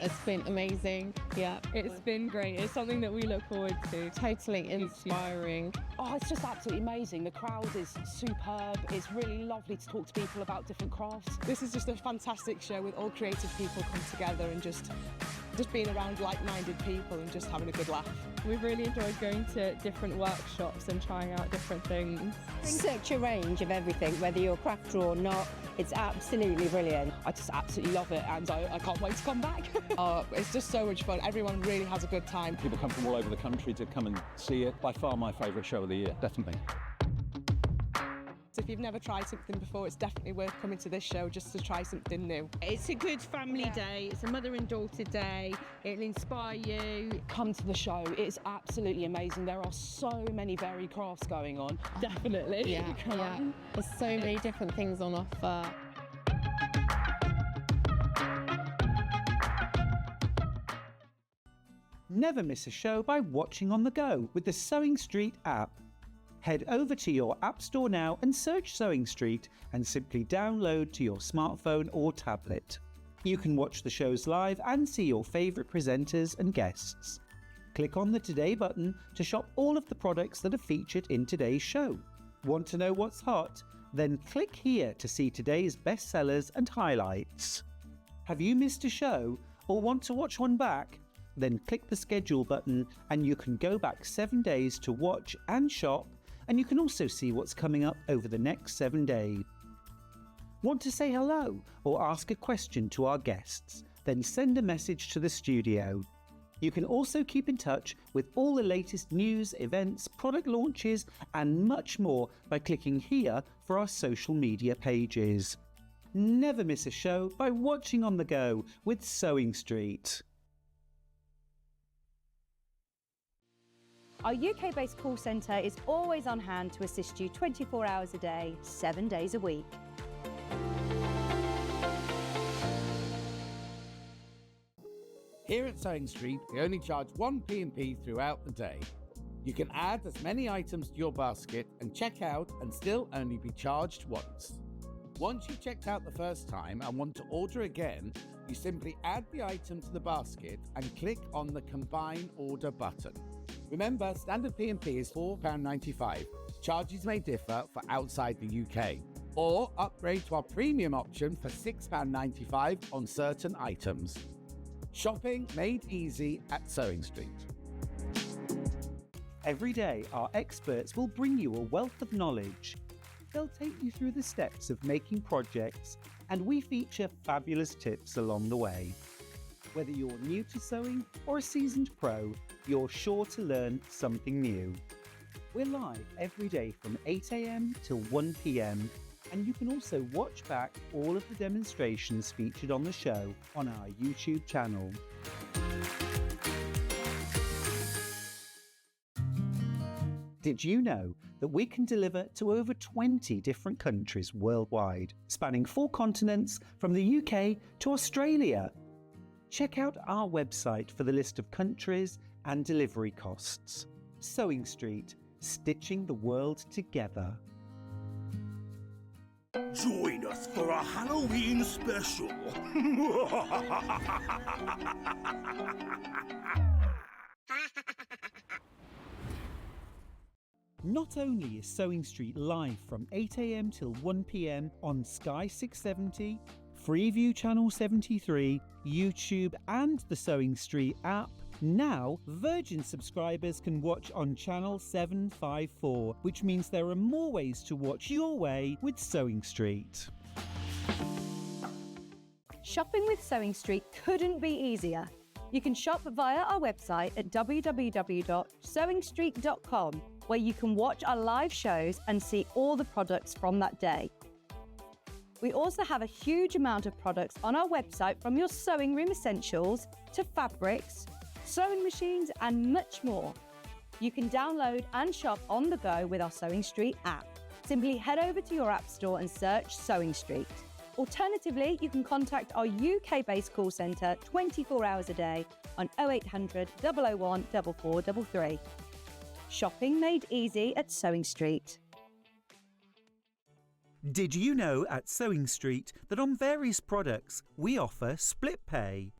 It's been amazing. Yeah, it's been great. It's something that we look forward to. Totally inspiring. Oh, it's just absolutely amazing. The crowd is superb. It's really lovely to talk to people about different crafts. This is just a fantastic show with all creative people come together and just being around like-minded people and just having a good laugh. We've really enjoyed going to different workshops and trying out different things. Such a range of everything, whether you're a crafter or not. It's absolutely brilliant. I just absolutely love it and I can't wait to come back. It's just so much fun. Everyone really has a good time. People come from all over the country to come and see it. By far my favourite show of the year, definitely. So if you've never tried something before, it's definitely worth coming to this show just to try something new. It's a good family day. It's a mother and daughter day. It'll inspire you. Come to the show. It's absolutely amazing. There are so many varied crafts going on. Definitely. Yeah. There's so many different things on offer. Never miss a show by watching on the go with the Sewing Street app. Head over to your App Store now and search Sewing Street and simply download to your smartphone or tablet. You can watch the shows live and see your favourite presenters and guests. Click on the Today button to shop all of the products that are featured in today's show. Want to know what's hot? Then click here to see today's bestsellers and highlights. Have you missed a show or want to watch one back? Then click the schedule button and you can go back 7 days to watch and shop, and you can also see what's coming up over the next 7 days. Want to say hello or ask a question to our guests? Then send a message to the studio. You can also keep in touch with all the latest news, events, product launches and much more by clicking here for our social media pages. Never miss a show by watching on the go with Sewing Street. Our UK-based call centre is always on hand to assist you 24 hours a day, 7 days a week. Here at Sewing Street, we only charge one P&P throughout the day. You can add as many items to your basket and check out and still only be charged once. Once you've checked out the first time and want to order again, you simply add the item to the basket and click on the Combine Order button. Remember, standard P&P is £4.95. Charges may differ for outside the UK. Or upgrade to our premium option for £6.95 on certain items. Shopping made easy at Sewing Street. Every day, our experts will bring you a wealth of knowledge. They'll take you through the steps of making projects, and we feature fabulous tips along the way. Whether you're new to sewing or a seasoned pro, you're sure to learn something new. We're live every day from 8 AM till 1 PM, and you can also watch back all of the demonstrations featured on the show on our YouTube channel. Did you know that we can deliver to over 20 different countries worldwide, spanning 4 continents from the UK to Australia? Check out our website for the list of countries and delivery costs. Sewing Street, stitching the world together. Join us for a Halloween special. Not only is Sewing Street live from 8 AM till 1 PM on Sky 670, Freeview Channel 73, YouTube and the Sewing Street app, now Virgin subscribers can watch on Channel 754, which means there are more ways to watch your way with Sewing Street. Shopping with Sewing Street couldn't be easier. You can shop via our website at www.sewingstreet.com, where you can watch our live shows and see all the products from that day. We also have a huge amount of products on our website, from your sewing room essentials to fabrics, sewing machines and much more. You can download and shop on the go with our Sewing Street app. Simply head over to your app store and search Sewing Street. Alternatively, you can contact our UK-based call centre 24 hours a day on 0800 001 4433. Shopping made easy at Sewing Street. Did you know at Sewing Street that on various products we offer split pay?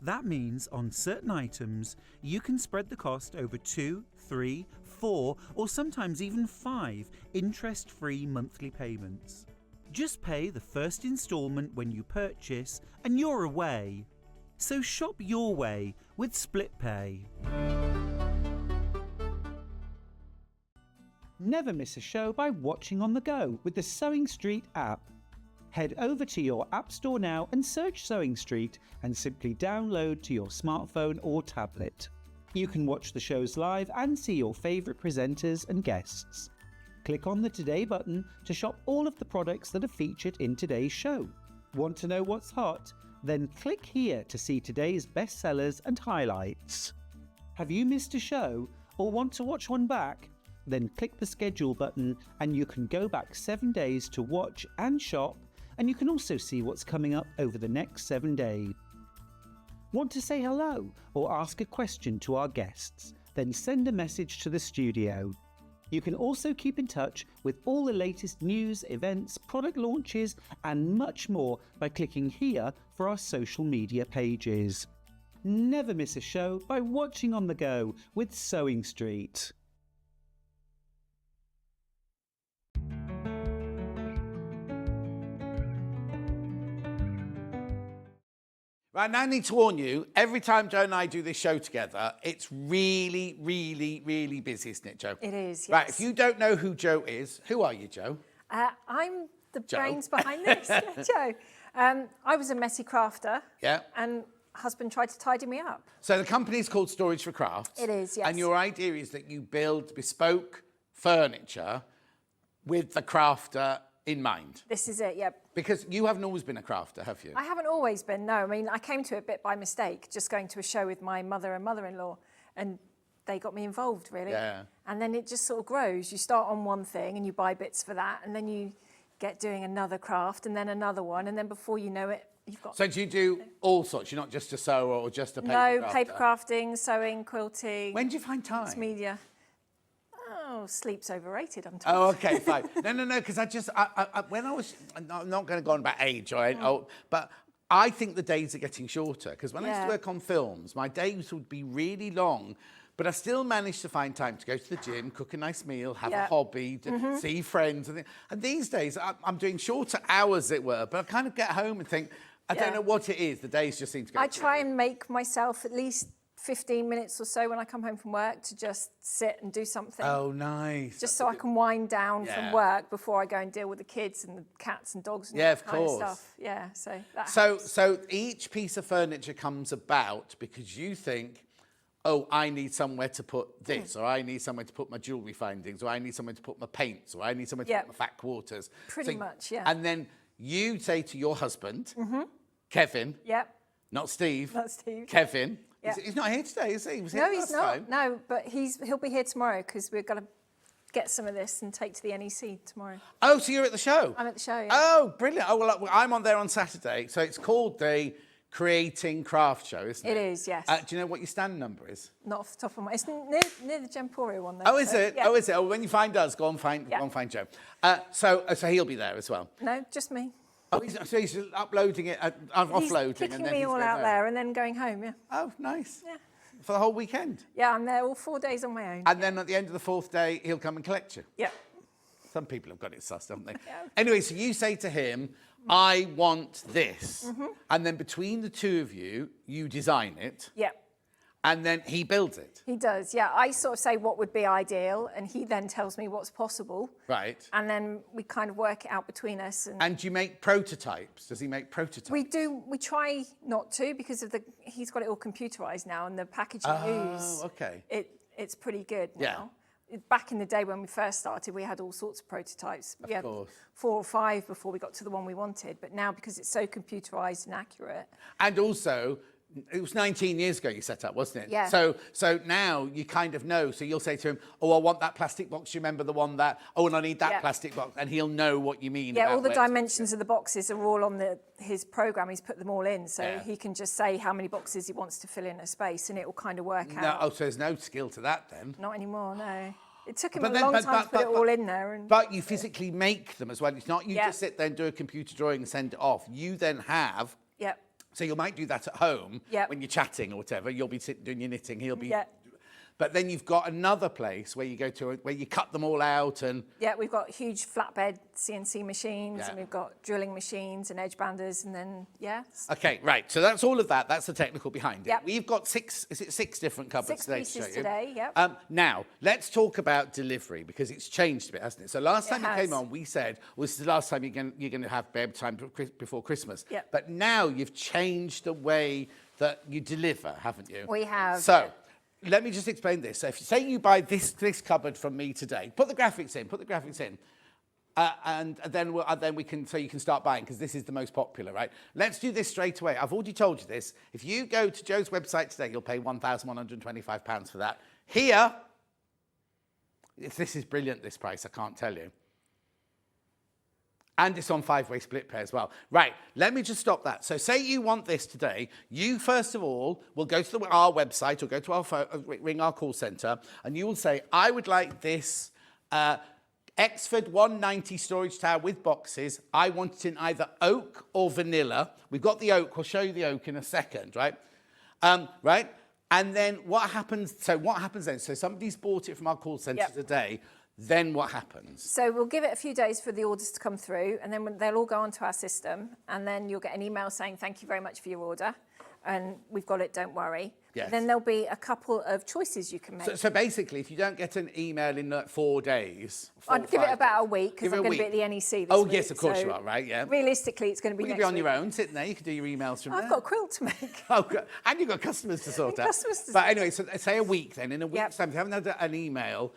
That means on certain items you can spread the cost over 2, 3, 4 or sometimes even 5 interest-free monthly payments. Just pay the first instalment when you purchase and you're away. So shop your way with split pay. Never miss a show by watching on the go with the Sewing Street app. Head over to your App Store now and search Sewing Street and simply download to your smartphone or tablet. You can watch the shows live and see your favourite presenters and guests. Click on the Today button to shop all of the products that are featured in today's show. Want to know what's hot? Then click here to see today's bestsellers and highlights. Have you missed a show or want to watch one back? Then click the schedule button and you can go back 7 days to watch and shop, and you can also see what's coming up over the next 7 days. Want to say hello or ask a question to our guests? Then send a message to the studio. You can also keep in touch with all the latest news, events, product launches, and much more by clicking here for our social media pages. Never miss a show by watching on the go with Sewing Street. Right, now I need to warn you, every time Joe and I do this show together, it's really, really, really busy, isn't it, Joe? It is, yes. Right, if you don't know who Joe is, who are you, Joe? I'm the Joe. brains behind this, Joe. I was a messy crafter. Yeah. And husband tried to tidy me up. So the company's called Storage4Crafts. It is, yes. And your idea is that you build bespoke furniture with the crafter in mind. This is it, yep. Because you haven't always been a crafter, have you? I haven't always been, no. I mean, I came to it a bit by mistake, just going to a show with my mother and mother-in-law, and they got me involved, really. Yeah. And then it just sort of grows. You start on one thing and you buy bits for that, and then you get doing another craft and then another one, and then before you know it, you've got... So do you do all sorts? You're not just a sewer or just a paper crafter? No, paper crafting, sewing, quilting. When do you find time? Mixed media. Oh, sleep's overrated, I'm told. Oh, okay, fine. No, because when I was, I'm not going to go on about age, all right? Oh, but I think the days are getting shorter, because when I used to work on films, my days would be really long, but I still managed to find time to go to the gym, cook a nice meal, have a hobby, see friends. And these days, I'm doing shorter hours, as it were, but I kind of get home and think, I don't know what it is. The days just seem to go. I try and make myself at least 15 minutes or so when I come home from work to just sit and do something. Oh, nice. Just so I can wind down from work before I go and deal with the kids and the cats and dogs and that kind of stuff. Yeah, so that helps. So each piece of furniture comes about because you think, oh, I need somewhere to put this, or I need somewhere to put my jewellery findings, or I need somewhere to put my paints, or I need somewhere to put my fat quarters. Pretty much, yeah. And then you say to your husband, Kevin, not Steve, Kevin, he's not here today, is he? He was here last time. No, but he'll be here tomorrow because we're going to get some of this and take to the NEC tomorrow. Oh, so you're at the show? I'm at the show, yeah. Oh, brilliant. Oh, well, I'm on there on Saturday. So it's called the Creating Craft Show, isn't it? It is, yes. Do you know what your stand number is? Not off the top of my... It's near the Gemporia one, though. Oh, is it? Yeah. Oh, is it? Oh, when you find us, go and find Joe. So he'll be there as well? No, just me. Oh, so he's uploading it, offloading, He's kicking and then me he's all going out home. there and then going home, yeah. Oh, nice. Yeah. For the whole weekend? Yeah, I'm there all 4 days on my own. And then at the end of the fourth day, he'll come and collect you? Yeah. Some people have got it sussed, haven't they? Anyway, so you say to him, I want this. And then between the two of you, you design it. Yeah. And then he builds it. He does, yeah. I sort of say what would be ideal, and he then tells me what's possible. Right. And then we kind of work it out between us. And do you make prototypes? Does he make prototypes? We do. We try not to because of he's got it all computerised now, and the packaging news. Oh, okay. It's pretty good now. Yeah. Back in the day when we first started, we had all sorts of prototypes. We had 4 or 5 before we got to the one we wanted. But now, because it's so computerised and accurate. And also, it was 19 years ago you set up, wasn't it? Yeah. So now you kind of know. So you'll say to him, oh, I want that plastic box. You remember the one that, oh, and I need that plastic box. And he'll know what you mean. Yeah, all the dimensions of the boxes are all on his programme. He's put them all in. So he can just say how many boxes he wants to fill in a space, and it will kind of work out. Oh, so there's no skill to that then? Not anymore, no. It took him a long time to put it all in there. But you physically make them as well. It's not you just sit there and do a computer drawing and send it off. You then have... Yep. So you might do that at home when you're chatting or whatever. You'll be sitting doing your knitting. He'll be... But then you've got another place where you go to, where you cut them all out and... Yeah, we've got huge flatbed CNC machines and we've got drilling machines and edge banders and then, Okay, right. So that's all of that. That's the technical behind it. Yep. We've got 6 different cupboards today to show you. 6 pieces today, Now, let's talk about delivery because it's changed a bit, hasn't it? So last time you came on, we said, well, this is the last time you're going to have babe time before Christmas. Yep. But now you've changed the way that you deliver, haven't you? We have. So... Let me just explain this. So if you say you buy this cupboard from me today, put the graphics in, and then we can, so you can start buying because this is the most popular, right? Let's do this straight away. I've already told you this. If you go to Joe's website today, you'll pay £1,125 for that. Here, this is brilliant, this price, I can't tell you. And it's on 5-way split pay as well. Right, let me just stop that. So say you want this today. You, first of all, will go to our website or go to our ring our call centre, and you will say, I would like this Exford 190 storage tower with boxes. I want it in either oak or vanilla. We've got the oak. We'll show you the oak in a second, right? Right? And then what happens? So what happens then? So somebody's bought it from our call centre today. Then what happens? So we'll give it a few days for the orders to come through, and then they'll all go onto our system, and then you'll get an email saying, thank you very much for your order, and we've got it, don't worry. Yes. Then there'll be a couple of choices you can make. So basically, if you don't get an email in like 4 days... I'd give it about a week, because I'm going to be at the NEC this week. Yes, of course so you are, right, yeah. Realistically, it's going to be Well, next you'll be on week. your own, sitting there. You can do your emails from there. I've got a quilt to make. Oh, good. And you've got customers to sort out. Customers to But anyway, so say a week then. In a week's time, if you haven't had an email,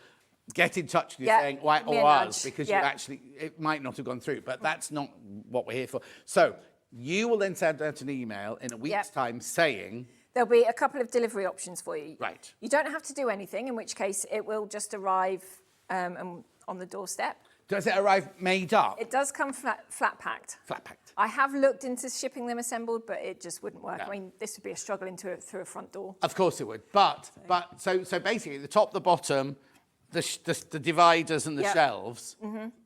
get in touch with you saying, why, give me a or us, nudge. because you actually, it might not have gone through. But that's not what we're here for. So you will then send out an email in a week's time saying... There'll be a couple of delivery options for you. Right. You don't have to do anything, in which case it will just arrive on the doorstep. Does it arrive made up? It does come flat packed. Flat packed. I have looked into shipping them assembled, but it just wouldn't work. I mean, this would be a struggle through a front door. Of course it would. So basically, the top, the bottom, the dividers and the shelves.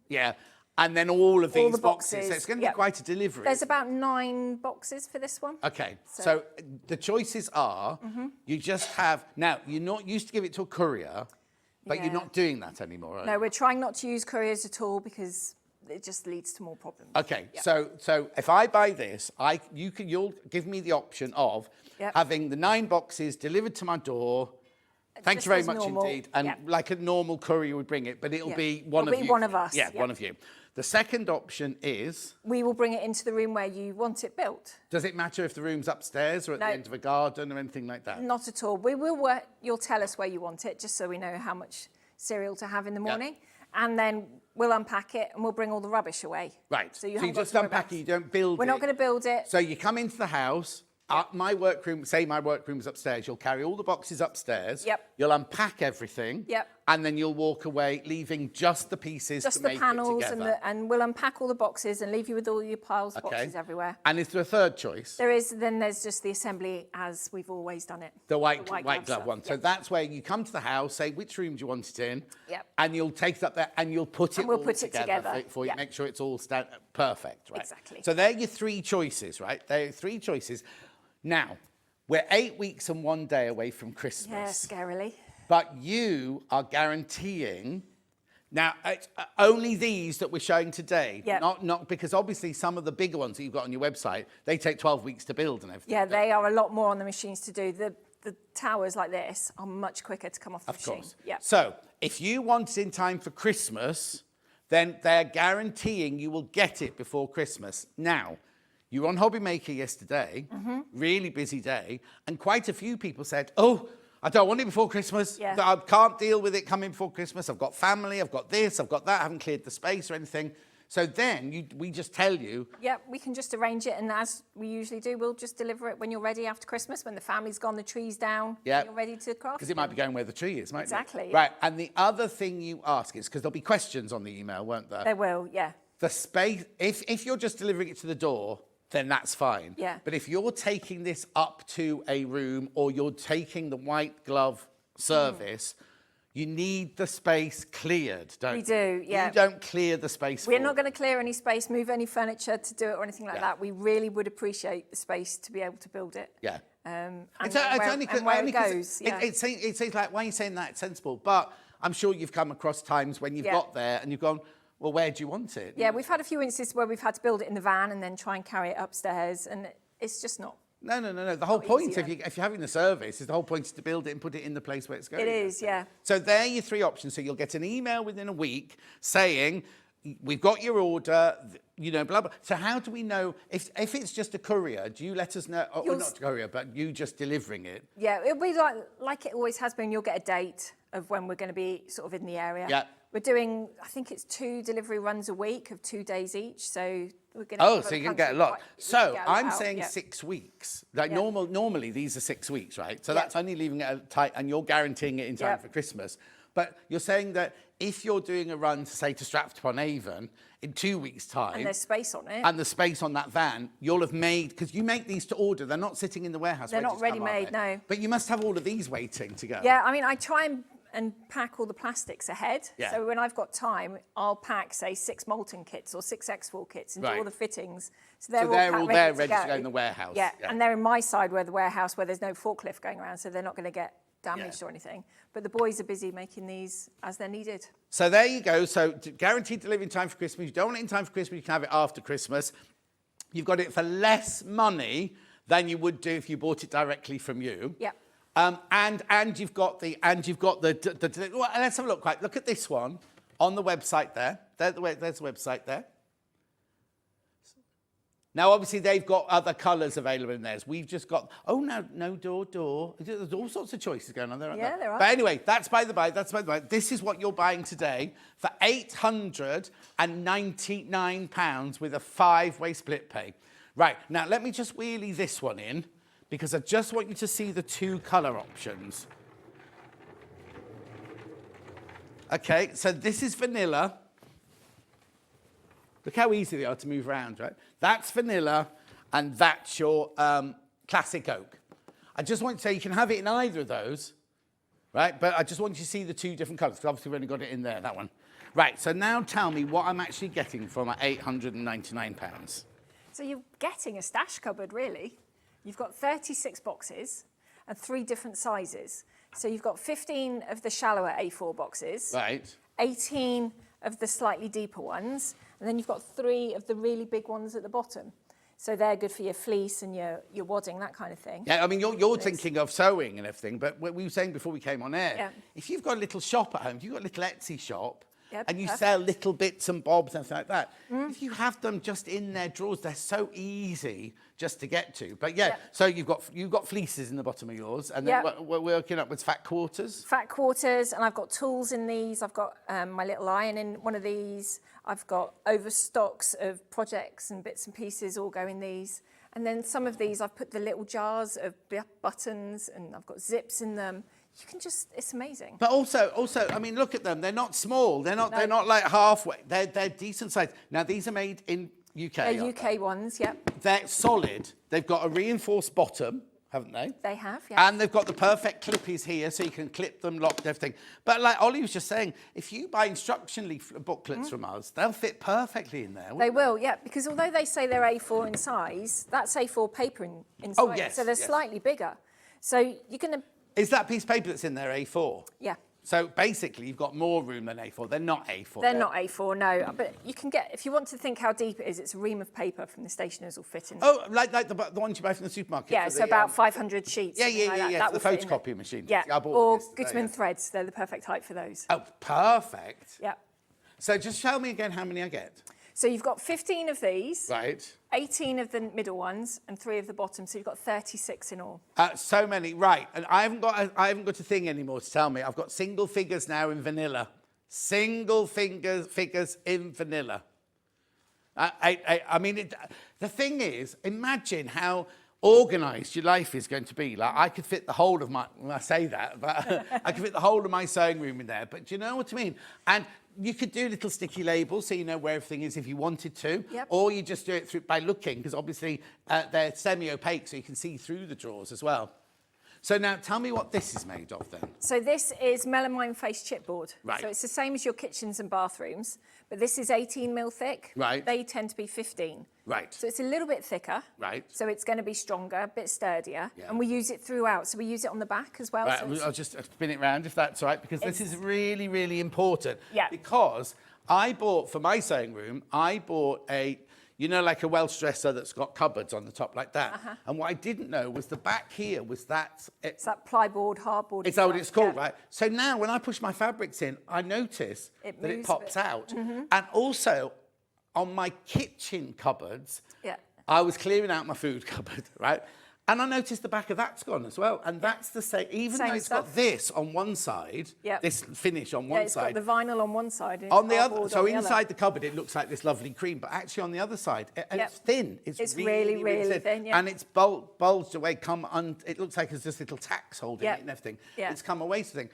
Yeah. And then all of these the boxes. So it's going to be quite a delivery. There's about 9 boxes for this one. Okay. So the choices are, you just have, now, you're not used to give it to a courier, but you're not doing that anymore, are No, you? we're trying not to use couriers at all because it just leads to more problems. Okay, so if I buy this, you'll give me the option of having the 9 boxes delivered to my door. Thank Just you very as much normal, indeed. And like a normal courier would bring it, but it'll be one It'll of be you. one of us, Yeah, one of you. The second option is... We will bring it into the room where you want it built. Does it matter if the room's upstairs or at the end of a garden or anything like that? Not at all. We will work, you'll tell us where you want it, just so we know how much cereal to have in the morning. And then we'll unpack it and we'll bring all the rubbish away. Right. So you just unpack it, you don't build it. We're not going to build it. So you come into the house, my workroom's upstairs, you'll carry all the boxes upstairs. Yep. You'll unpack everything. Yep. And then you'll walk away, leaving just the pieces Just to the make panels it together. and we'll unpack all the boxes and leave you with all your piles of boxes everywhere. And is there a third choice? There is, then there's just the assembly as we've always done it. The white glove glove one. stuff. So that's where you come to the house, say which room do you want it in, Yep. and you'll take it up there and you'll put it And we'll all put it together. for you, Yep. make sure it's all perfect, right? Exactly. So they're your 3 choices, right? They're 3 choices. Now, we're 8 weeks and 1 day away from Christmas. Yeah, scarily. But you are guaranteeing... Now, it's only these that we're showing today, not because obviously some of the bigger ones that you've got on your website, they take 12 weeks to build and everything. Yeah, they are a lot more on the machines to do. The towers like this are much quicker to come off the machine. Of course. Yeah. So, if you want it in time for Christmas, then they're guaranteeing you will get it before Christmas. Now, you were on Hobby Maker yesterday, really busy day, and quite a few people said, oh, I don't want it before Christmas. Yeah. I can't deal with it coming before Christmas. I've got family, I've got this, I've got that, I haven't cleared the space or anything. So then we just tell you. Yeah, we can just arrange it, and as we usually do, we'll just deliver it when you're ready after Christmas, when the family's gone, the tree's down, and you're ready to craft. Because it might be going where the tree is, mightn't Exactly. it? Right, and the other thing you ask is, because there'll be questions on the email, won't there? There will, yeah. The space, if you're just delivering it to the door, then that's fine. Yeah. But if you're taking this up to a room or you're taking the white glove service, you need the space cleared, don't you? We do, yeah. You don't clear the space We're for not going to clear any space, move any furniture to do it or anything like that. We really would appreciate the space to be able to build it. Yeah. And where it goes. Yeah. It seems like, why are you saying that? It's sensible. But I'm sure you've come across times when you've got there and you've gone, well, where do you want it? Yeah, we've had a few instances where we've had to build it in the van and then try and carry it upstairs, and it's just not. No. The whole point, if you're having the service, is the whole point is to build it and put it in the place where it's going. It is, yeah. So there are your 3 options. So you'll get an email within a week saying, we've got your order, blah, blah. So how do we know, if it's just a courier, do you let us know, or not a courier, but you just delivering it? Yeah, it'll be like it always has been. You'll get a date of when we're going to be sort of in the area. Yeah. We're doing, I think it's 2 delivery runs a week of 2 days each. So we're going to. So you can get a lot. So I'm saying 6 weeks. Like normally these are 6 weeks, right? So that's only leaving it tight, and you're guaranteeing it in time for Christmas. But you're saying that if you're doing a run, say, to Stratford-upon-Avon in 2 weeks' time... And there's space on it. And the space on that van, you'll have made... Because you make these to order. They're not sitting in the warehouse. They're not ready-made, no. But you must have all of these waiting to go. Yeah, I mean, I try and pack all the plastics ahead. Yeah. So when I've got time, I'll pack, say, 6 molten kits or 6 X4 kits and do all the fittings. So they're all there, ready ready to go in the warehouse. Yeah, and they're in my side where the warehouse, where there's no forklift going around, so they're not going to get damaged or anything. But the boys are busy making these as they're needed. So there you go. So guaranteed delivery in time for Christmas. You don't want it in time for Christmas, you can have it after Christmas. You've got it for less money than you would do if you bought it directly from you. Yeah. And you've got the well, let's have a look. Right, look at this one on the website there. There's the website there. Now, obviously, they've got other colours available in theirs. We've just got, no door. There's all sorts of choices going on there, aren't there? There are. But anyway, that's by the by. This is what you're buying today for £899 with a 5-way split pay. Right, now let me just wheelie this one in because I just want you to see the 2 colour options. Okay, so this is vanilla. Look how easy they are to move around, right? That's vanilla, and that's your classic oak. I just want to say you can have it in either of those, right? But I just want you to see the 2 different colours, because obviously we've only got it in there, that one. Right, so now tell me what I'm actually getting for my £899. So you're getting a stash cupboard, really. You've got 36 boxes and 3 different sizes. So you've got 15 of the shallower A4 boxes. Right. 18 of the slightly deeper ones, and then you've got 3 of the really big ones at the bottom. So they're good for your fleece and your wadding, that kind of thing. Yeah, I mean, you're thinking of sewing and everything, but what we were saying before we came on air, if you've got a little shop at home, if you've got a little Etsy shop, and you sell little bits and bobs and stuff like that, if you have them just in their drawers, they're so easy just to get to. But so you've got fleeces in the bottom of yours, and then we're working up with fat quarters. Fat quarters, and I've got tools in these. I've got my little iron in one of these. I've got overstocks of projects and bits and pieces all go in these. And then some of these, I've put the little jars of buttons, and I've got zips in them. You can just, it's amazing. But also, I mean, look at them. They're not small. They're not like halfway. They're decent size. Now, these are made in UK. They're UK ones, yep. They're solid. They've got a reinforced bottom, haven't they? They have, yeah. And they've got the perfect clippies here, so you can clip them, lock everything. But like Ollie was just saying, if you buy instruction booklets from us, they'll fit perfectly in there. They will, yeah, because although they say they're A4 in size, that's A4 paper inside. Oh, yes. So they're slightly bigger. So you're going to... Is that piece of paper that's in there A4? Yeah. So basically, you've got more room than A4. They're not A4. They're not A4, no. But you can get, if you want to think how deep it is, it's a ream of paper from the stationers will fit in. Oh, like the ones you buy from the supermarket? Yeah, so about 500 sheets. Yeah, the photocopy machine. Yeah, I bought or this, Guttman threads. They're the perfect height for those. Oh, perfect. Yeah. So just tell me again how many I get. So you've got 15 of these. Right. 18 of the middle ones and 3 of the bottom. So you've got 36 in all. So many, right. And I haven't got a thing anymore to tell me. I've got single figures now in vanilla. Single figures in vanilla. I mean, the thing is, imagine how organised your life is going to be. Like, I could fit the whole of my, well, I say that, but I could fit the whole of my sewing room in there. But do you know what I mean? And you could do little sticky labels so you know where everything is if you wanted to. Yep. Or you just do it by looking, because obviously they're semi-opaque, so you can see through the drawers as well. So now tell me what this is made of then. So this is melamine face chipboard. Right. So it's the same as your kitchens and bathrooms, but this is 18 mil thick. Right. They tend to be 15. Right. So it's a little bit thicker. Right. So it's going to be stronger, a bit sturdier. Yeah. And we use it throughout. So we use it on the back as well. Right, So I'll just spin it round if that's all right, because this is really, really important. Yeah. Because I bought, for my sewing room, I bought a, you know, like a Welsh dresser that's got cupboards on the top like that. And what I didn't know was the back here was that... It's that plyboard, hardboard. Is that what it's called, right? So now when I push my fabrics in, I notice that it moves pops a bit. out. And also, on my kitchen cupboards, Yeah. I was clearing out my food cupboard, right? And I noticed the back of that's gone as well. And that's the same, even Same though it's stuff. got this on one side, Yep. this finish on one It's side. got the vinyl on one side. And On the cardboard other, so on the inside other. the cupboard, it looks like this lovely cream, but actually on the other side, and Yep. it's thin. It's really, really thin, yeah. And it's bulged away, it looks like it's just little tacks holding Yep. it and everything. Yeah. It's come away, so thing.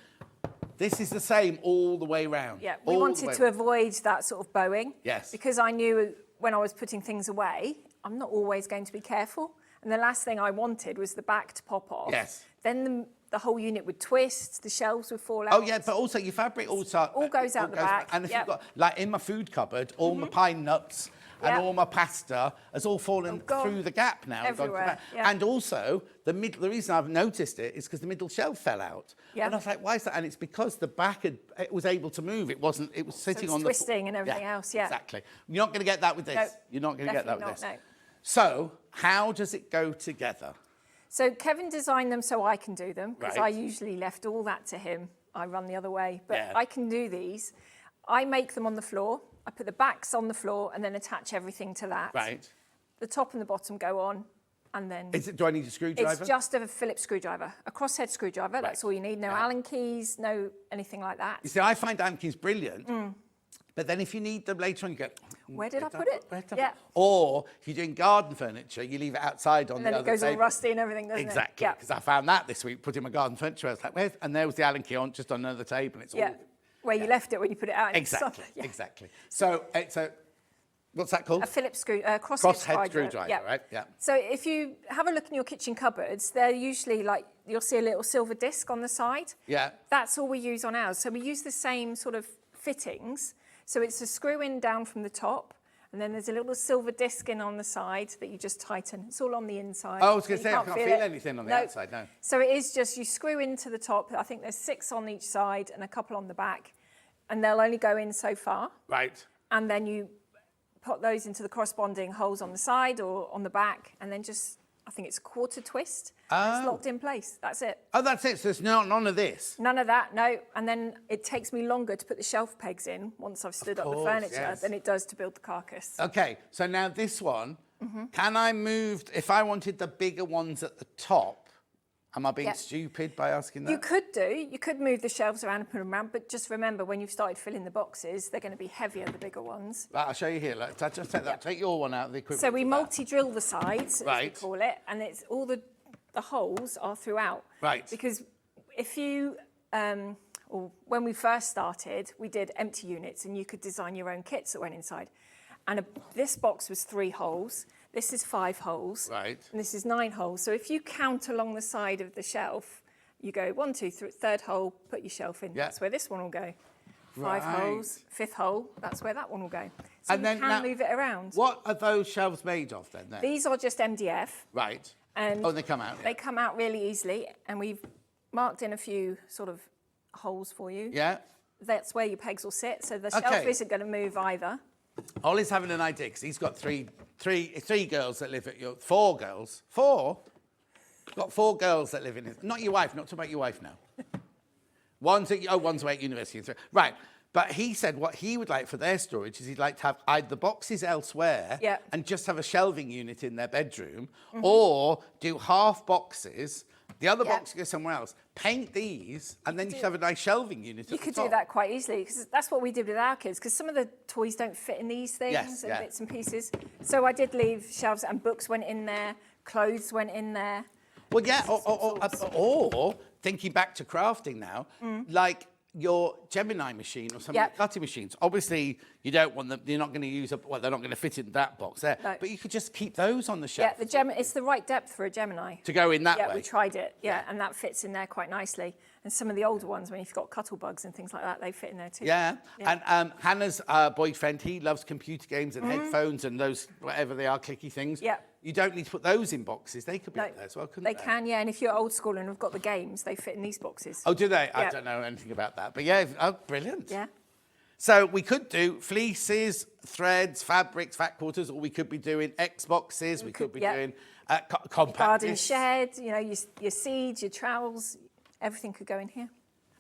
This is the same all the way round. Yeah, we all the wanted way to avoid that sort of bowing. Yes. Because I knew when I was putting things away, I'm not always going to be careful. And the last thing I wanted was the back to pop off. Yes. Then the whole unit would twist, the shelves would fall out. Oh yeah, but also your fabric also all goes out the back. And if Yep. you've got, like in my food cupboard, all my pine nuts and all my pasta has all fallen through the gap now. and gone to the Everywhere, back. yeah. And also the reason I've noticed it is because the middle shelf fell out. Yeah. And I was like, why is that? And it's because the back it was able to move. It was sitting on the twisting and everything else. Yeah. Exactly. You're not going to get that with this. No, You're not going to get that with definitely this. not, no. So how does it go together? So Kevin designed them so I can do them, because I Right. usually left all that to him. I run the other way, but Yeah. I can do these. I make them on the floor. I put the backs on the floor and then attach everything to that. Right. The top and the bottom go on, and then Do I need a screwdriver? it's just a Phillips screwdriver, a crosshead screwdriver. That's all you need. No Allen keys, no anything like that. You see, I find Allen keys brilliant, but then if you need them later on, you go, Where did I put it? Yeah. Or if you're doing garden furniture, you leave it outside on And the then other it goes all table. rusty and everything, doesn't Exactly, it? Yeah. because I found that this week, putting my garden furniture. I was like, where's, and there was the Allen key on, just on another table. And it's Yeah. all Where you left it when you put it out. in the sun. exactly, Yeah. exactly. So it's a, what's that called? A Phillips crosshead Crosshead screwdriver, yeah. right? Yeah. So if you have a look in your kitchen cupboards, they're usually like, you'll see a little silver disc on the side. Yeah. That's all we use on ours. So we use the same sort of fittings. So it's a screw in down from the top, and then there's a little silver disc in on the side that you just tighten. It's all on the inside. Oh, I was so going to you say, I can't feel it. anything on the No. outside, no. So it is just, you screw into the top. I think there's 6 on each side and a couple on the back, and they'll only go in so far. Right. And then you put those into the corresponding holes on the side or on the back, and then just, I think it's a quarter twist. It's locked in place. That's it. Oh, that's it. So there's none of this. None of that, no. And then it takes me longer to put the shelf pegs in once I've stood up the course, furniture yes. than it does to build the carcass. Okay, so now this one, can I move, if I wanted the bigger ones at the top, am I being Yeah. stupid by asking that? You could move the shelves around and put them around, but just remember when you've started filling the boxes, they're going to be heavier, the bigger ones. Right, I'll show you here. Let's just take that. Take your one out of the equipment. So we for that. multi-drill the sides, as we Right. call it, and it's all the holes are throughout. Right. Because if you, or when we first started, we did empty units, and you could design your own kits that went inside. And this box was 3 holes. This is 5 holes. Right. And this is 9 holes. So if you count along the side of the shelf, you go 1, 2, 3, third hole, put your shelf in. Yeah. That's where this one will go. 5 Right. holes, 5th hole, that's where that one will go. So And you then can now- move it around. What are those shelves made of then? These are just MDF. Right. And Oh, they come out. They come out really easily, and we've marked in a few sort of holes for you. Yeah. That's where your pegs will sit, so the Okay. shelf isn't going to move either. Ollie's having an idea because he's got three girls that live at your 4 girls. 4? Got 4 girls that live in it. Not your wife. Not talking about your wife now. one's away at university. And 3. Right. But he said what he would like for their storage is he'd like to have either the boxes elsewhere Yeah. and just have a shelving unit in their bedroom, or do half boxes. The other box goes somewhere else. Paint these, and then you should have a nice shelving unit at You the could top. do that quite easily, because that's what we did with our kids, because some of the toys don't fit in these things Yes, and yeah. bits and pieces. So I did leave shelves, and books went in there, clothes went in there. Well, yeah, or thinking back to crafting now, like your Gemini machine or some of the cutting machines. Obviously, you don't want them. You're not going to use they're not going to fit in that box there. No. But you could just keep those on the shelf. Yeah, it's the right depth for a Gemini. To go in that Yeah, way. we tried it, and that fits in there quite nicely. And some of the older ones, when you've got cuttle bugs and things like that, they fit in there too. Yeah. And Hannah's boyfriend, he loves computer games and headphones and those, whatever they are, clicky things. Yeah. You don't need to put those in boxes. They could be up there as well, couldn't they? They can, yeah. And if you're old school and have got the games, they fit in these boxes. Oh, do they? I Yeah. don't know anything about that. But yeah, brilliant. Yeah. So we could do fleeces, threads, fabrics, fat quarters, or we could be doing Xboxes. We could be doing compact Garden discs. shed, your seeds, your trowels, everything could go in here.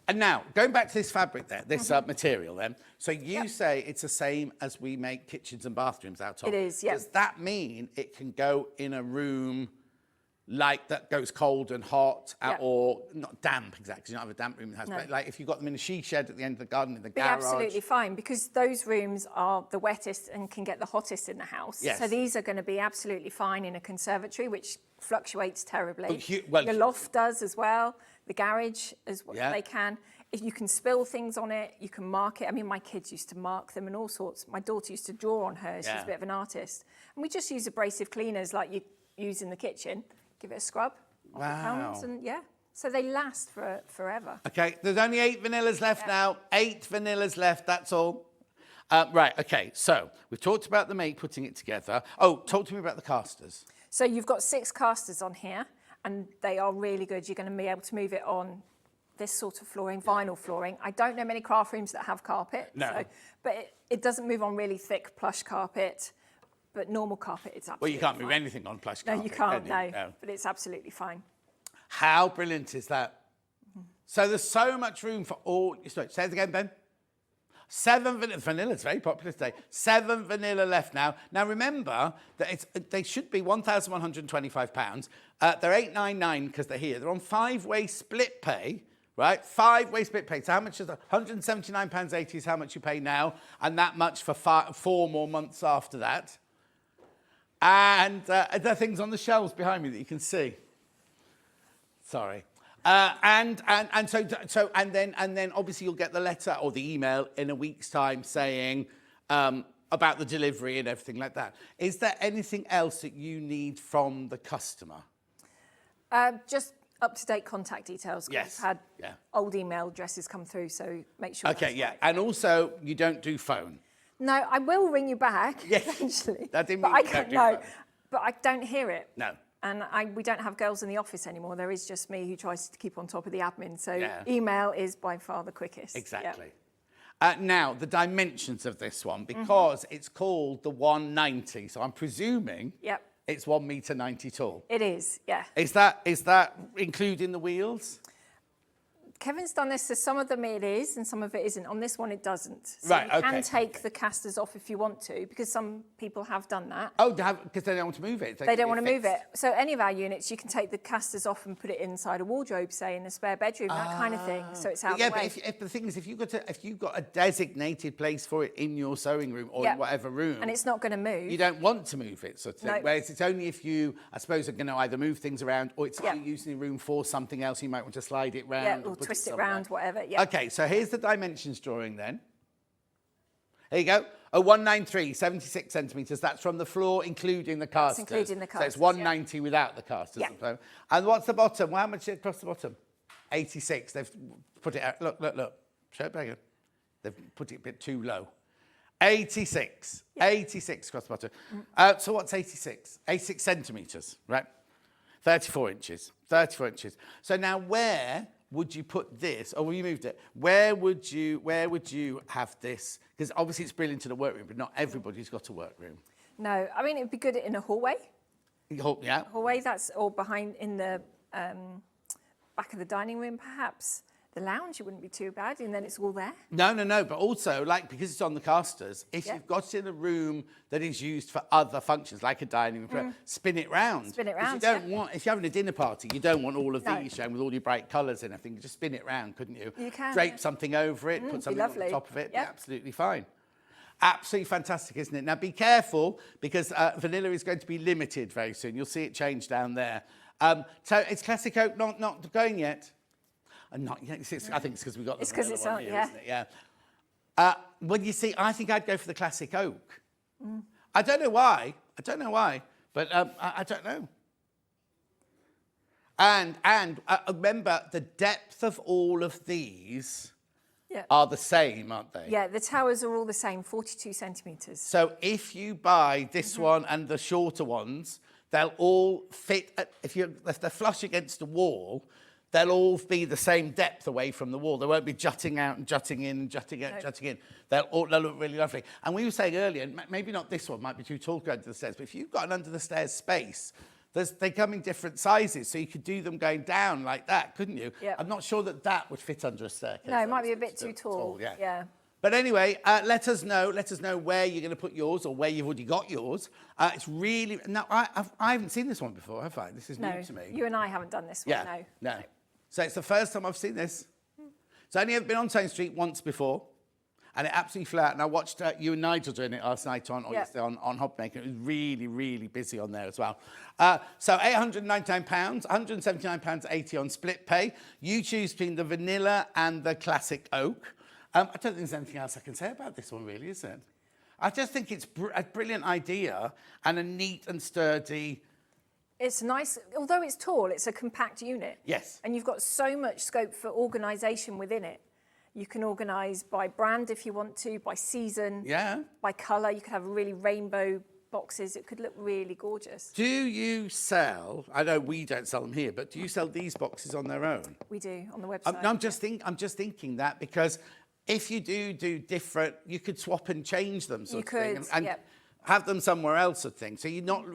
And now, going back to this fabric there, this material then, so you say it's the same as we make kitchens and bathrooms out of. It is, yeah. Does that mean it can go in a room like that goes cold and hot, or not damp exactly, you don't have a damp room in the house, No. but like if you've got them in a she shed at the end of the garden, in the Be garage. absolutely fine, because those rooms are the wettest and can get the hottest in the house. Yes. So these are going to be absolutely fine in a conservatory, which fluctuates terribly. Oh, Your loft does as well. The garage as well, Yeah. they can. If you can spill things on it, you can mark it. I mean, my kids used to mark them and all sorts. My daughter used to draw on hers. She's Yeah. a bit of an artist. And we just use abrasive cleaners like you use in the kitchen, give it a scrub. Off it Wow. comes, and yeah. So they last for forever. Okay, there's only 8 vanillas left now. 8 vanillas left, that's all. Right, okay, so we've talked about the putting it together. Oh, talk to me about the casters. So you've got 6 casters on here, and they are really good. You're going to be able to move it on this sort of flooring, vinyl flooring. I don't know many craft rooms that have carpet. No. So, but it doesn't move on really thick plush carpet, but normal carpet, it's absolutely Well, you can't fine. move anything on plush carpet. No, you can't, can you? no, but it's absolutely fine. How brilliant is that? So there's so much room for all... Sorry, say it again, Ben. 7 vanilla's very popular today. 7 vanilla left now. Now remember that they should be £1,125. They're £899 because they're here. They're on 5-way split pay, right? 5-way split pay. So how much is that? £179.80 is how much you pay now, and that much for 4 more months after that. And there are things on the shelves behind me that you can see. Sorry. And then obviously you'll get the letter or the email in a week's time saying about the delivery and everything like that. Is there anything else that you need from the customer? Just up-to-date contact details. Yes. We've had old email addresses come through, so make sure. Okay, yeah. And also, you don't do phone. No, I will ring you back Yes. eventually. That didn't but mean I you don't can't. do No, phone. but I don't hear it. No. And we don't have girls in the office anymore. There is just me who tries to keep on top of the admin. So Yeah. email is by far the quickest. Exactly. Now, the dimensions of this one, because it's called the 190, so I'm presuming it's 1.90 meters tall. It is, yeah. Is that including the wheels? Kevin's done this, so some of them it is and some of it isn't. On this one, it doesn't. So Right, you can okay. take the casters off if you want to, because some people have done that. Oh, because they don't want to move it. They don't want to move it. So any of our units, you can take the casters off and put it inside a wardrobe, say in a spare bedroom, that kind of thing. So it's out Yeah, of the way. but if the thing is, if you've got a designated place for it in your sewing room or in whatever room, and it's not going to move, you don't want to move it, sort of thing. No. Whereas it's only if you, I suppose, are going to either move things around or it's if you're using the room for something else, you might want to slide it round or put twist it somewhere. round, whatever. Yeah. Okay, so here's the dimensions drawing then. There you go. A 193, 76 centimetres. That's from the floor, including the casters. including the So it's casters, 190 without the casters. Yeah. And what's the bottom? Well, how much is it across the bottom? 86. They've put it out. Look. Show it back again. They've put it a bit too low. 86. 86 across the bottom. So what's 86? 86 centimetres, right? 34 inches. 34 inches. So now where would you put this? Oh, well, you moved it. Where would you have this? Because obviously it's brilliant in a workroom, but not everybody's got a workroom. No, I mean, it'd be good in a hallway. Yeah. Hallway, or behind in the back of the dining room, perhaps. The lounge, it wouldn't be too bad, and then it's all there. No, but also, because it's on the casters, if you've got it in a room that is used for other functions, like a dining room, spin it round. Spin it 'Cause round, you don't want, if you're having a dinner party, you don't want all of these shown with all your bright colours and everything. Just spin it round, couldn't you? You can. Drape something over it, put something on the top of it. Be absolutely fine. Absolutely fantastic, isn't it? Now, be careful, because vanilla is going to be limited very soon. You'll see it change down there. So it's classic oak not going yet. And not yet. I think it's because we've got the vanilla one here, isn't it? Yeah. Well, you see, I think I'd go for the classic oak. I don't know why, but I don't know. And remember, the depth of all of these are the same, aren't they? Yeah, the towers are all the same, 42 centimetres. So if you buy this one and the shorter ones, they'll all fit, if they're flush against the wall, they'll all be the same depth away from the wall. They won't be jutting out and jutting in and jutting out and jutting in. They'll look really lovely. And we were saying earlier, maybe not this one, might be too tall to go under the stairs, but if you've got an under the stairs space, they come in different sizes, so you could do them going down like that, couldn't you? Yep. I'm not sure that would fit under a staircase. No, it might be a bit too tall. Yeah. But anyway, let us know where you're going to put yours or where you've already got yours. It's really... Now, I haven't seen this one before, have I? This is new to me. You and I haven't done this one, no. So it's the first time I've seen this. So I only ever been on Sewing Street once before, and it absolutely flew out. And I watched you and Nigel doing it last night on Hobmaker. It was really, really busy on there as well. So £899, £179.80 on split pay. You choose between the vanilla and the classic oak. I don't think there's anything else I can say about this one, really, is it? I just think it's a brilliant idea and a neat and sturdy It's nice, although it's tall, it's a compact unit. Yes. And you've got so much scope for organisation within it. You can organise by brand if you want to, by season, by colour. You could have really rainbow boxes. It could look really gorgeous. Do you sell, I know we don't sell them here, but do you sell these boxes on their own? We do, on the website. I'm just thinking that because if you do different, you could swap and change them sort of thing. And have them somewhere else, I think. So you're not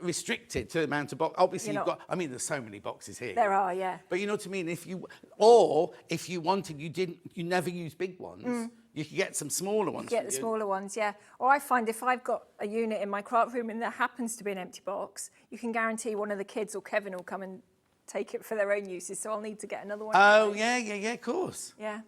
restricted to the amount of boxes. Obviously, you've got, I mean, there's so many boxes here. There are, yeah. But you know what I mean? If you wanted, you never use big ones, you could get some smaller ones. Get the smaller ones, yeah. Or I find if I've got a unit in my craft room and there happens to be an empty box, you can guarantee one of the kids or Kevin will come and take it for their own uses. So I'll need to get another one. Oh, yeah, of course. Yeah.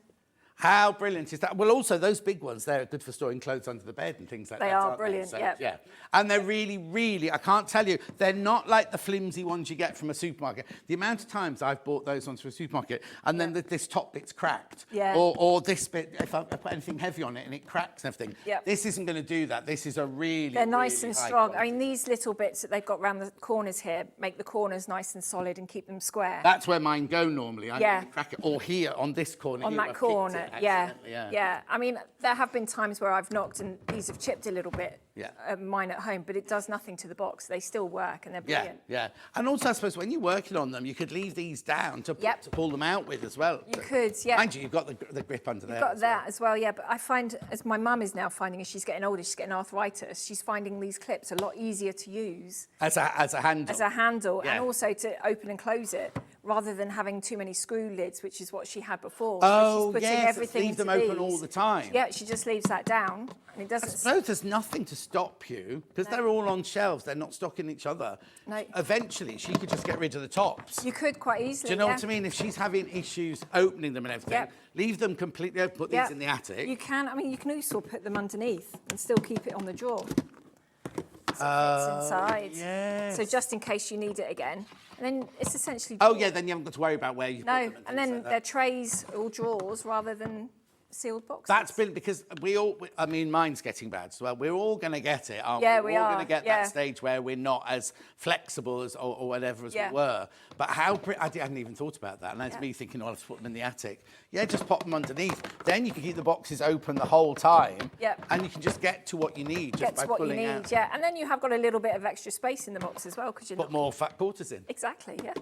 How brilliant is that? Well, also, those big ones, they're good for storing clothes under the bed and things like that. They are brilliant, so, yeah. Yeah. And they're really, really, I can't tell you, they're not like the flimsy ones you get from a supermarket. The amount of times I've bought those ones from a supermarket and then this top bit's cracked. Yeah. Or this bit, if I put anything heavy on it and it cracks and everything. Yeah. This isn't going to do that. This is a really, They're nice really and high strong. quality. I mean, these little bits that they've got around the corners here make the corners nice and solid and keep them square. That's where mine go normally. Yeah. Crack it. Or here, on this corner. On here, that I've kicked corner, it yeah. accidentally, Yeah. I mean, there have been times where I've knocked and these have chipped a little bit, Yeah. mine at home, but it does nothing to the box. They still work and they're brilliant. Yeah. And also, I suppose, when you're working on them, you could leave these down to pull them out with as well. You could, yeah. Mind you, you've got the grip under there. You've got that as well, yeah. But I find, as my mum is now finding, as she's getting older, she's getting arthritis, she's finding these clips a lot easier to use. As a handle. As a handle, Yeah. and also to open and close it, rather than having too many screw lids, which is what she had before. Oh, so she's putting yes, everything leave them into open all the time. Yeah, she just leaves that down, and it I doesn't... suppose there's nothing to stop you, because they're all on shelves, they're not stocking each other. No. Eventually, she could just get rid of the tops. You could quite easily, Do you know what I mean? If she's having issues opening them and everything, leave them completely open, put these in the attic. You can, I mean, you can also put them underneath and still keep it on the drawer. So it fits inside. Yes. So just in case you need it again. And then it's essentially... Oh, yeah, then you haven't got to worry about where you put them. No, and then they're trays or drawers rather than sealed boxes. That's brilliant, because I mean, mine's getting bad as well. We're all going to get it, aren't we? Yeah, we're all going are, to get that stage where we're not as flexible as or whatever as we were. But I hadn't even thought about that. And that's me thinking, oh, I'll just put them in the attic. Yeah, just pop them underneath. Then you can keep the boxes open the whole time. Yep. And you can just get to what you need just by pulling out. Yeah. And then you have got a little bit of extra space in the box as well, because you're Put more fat quarters in. Exactly, yeah.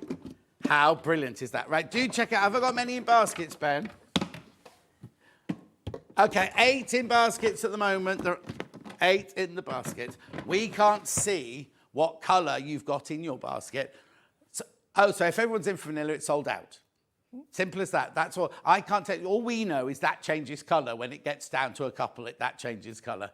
How brilliant is that? Right, do check out. Have I got many in baskets, Ben? Okay, 8 in baskets at the moment. There are 8 in the basket. We can't see what colour you've got in your basket. So if everyone's in for vanilla, it's sold out. Simple as that. That's all. I can't tell you. All we know is that changes colour. When it gets down to a couple, that changes colour.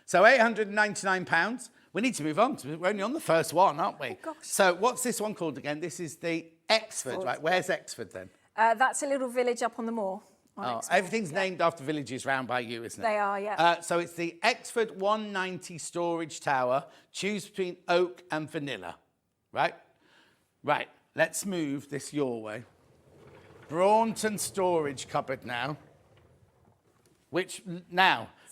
So £899. We need to move on. We're only on the first one, aren't we? Oh, gosh. So what's this one called again? This is the Exford, right? Where's Exford then? That's a little village up on the moor. Oh, everything's named after villages round by you, isn't it? They are, yeah. So it's the Exford 190 storage tower. Choose between oak and vanilla, right? Right, let's move this your way. Braunton storage cupboard now.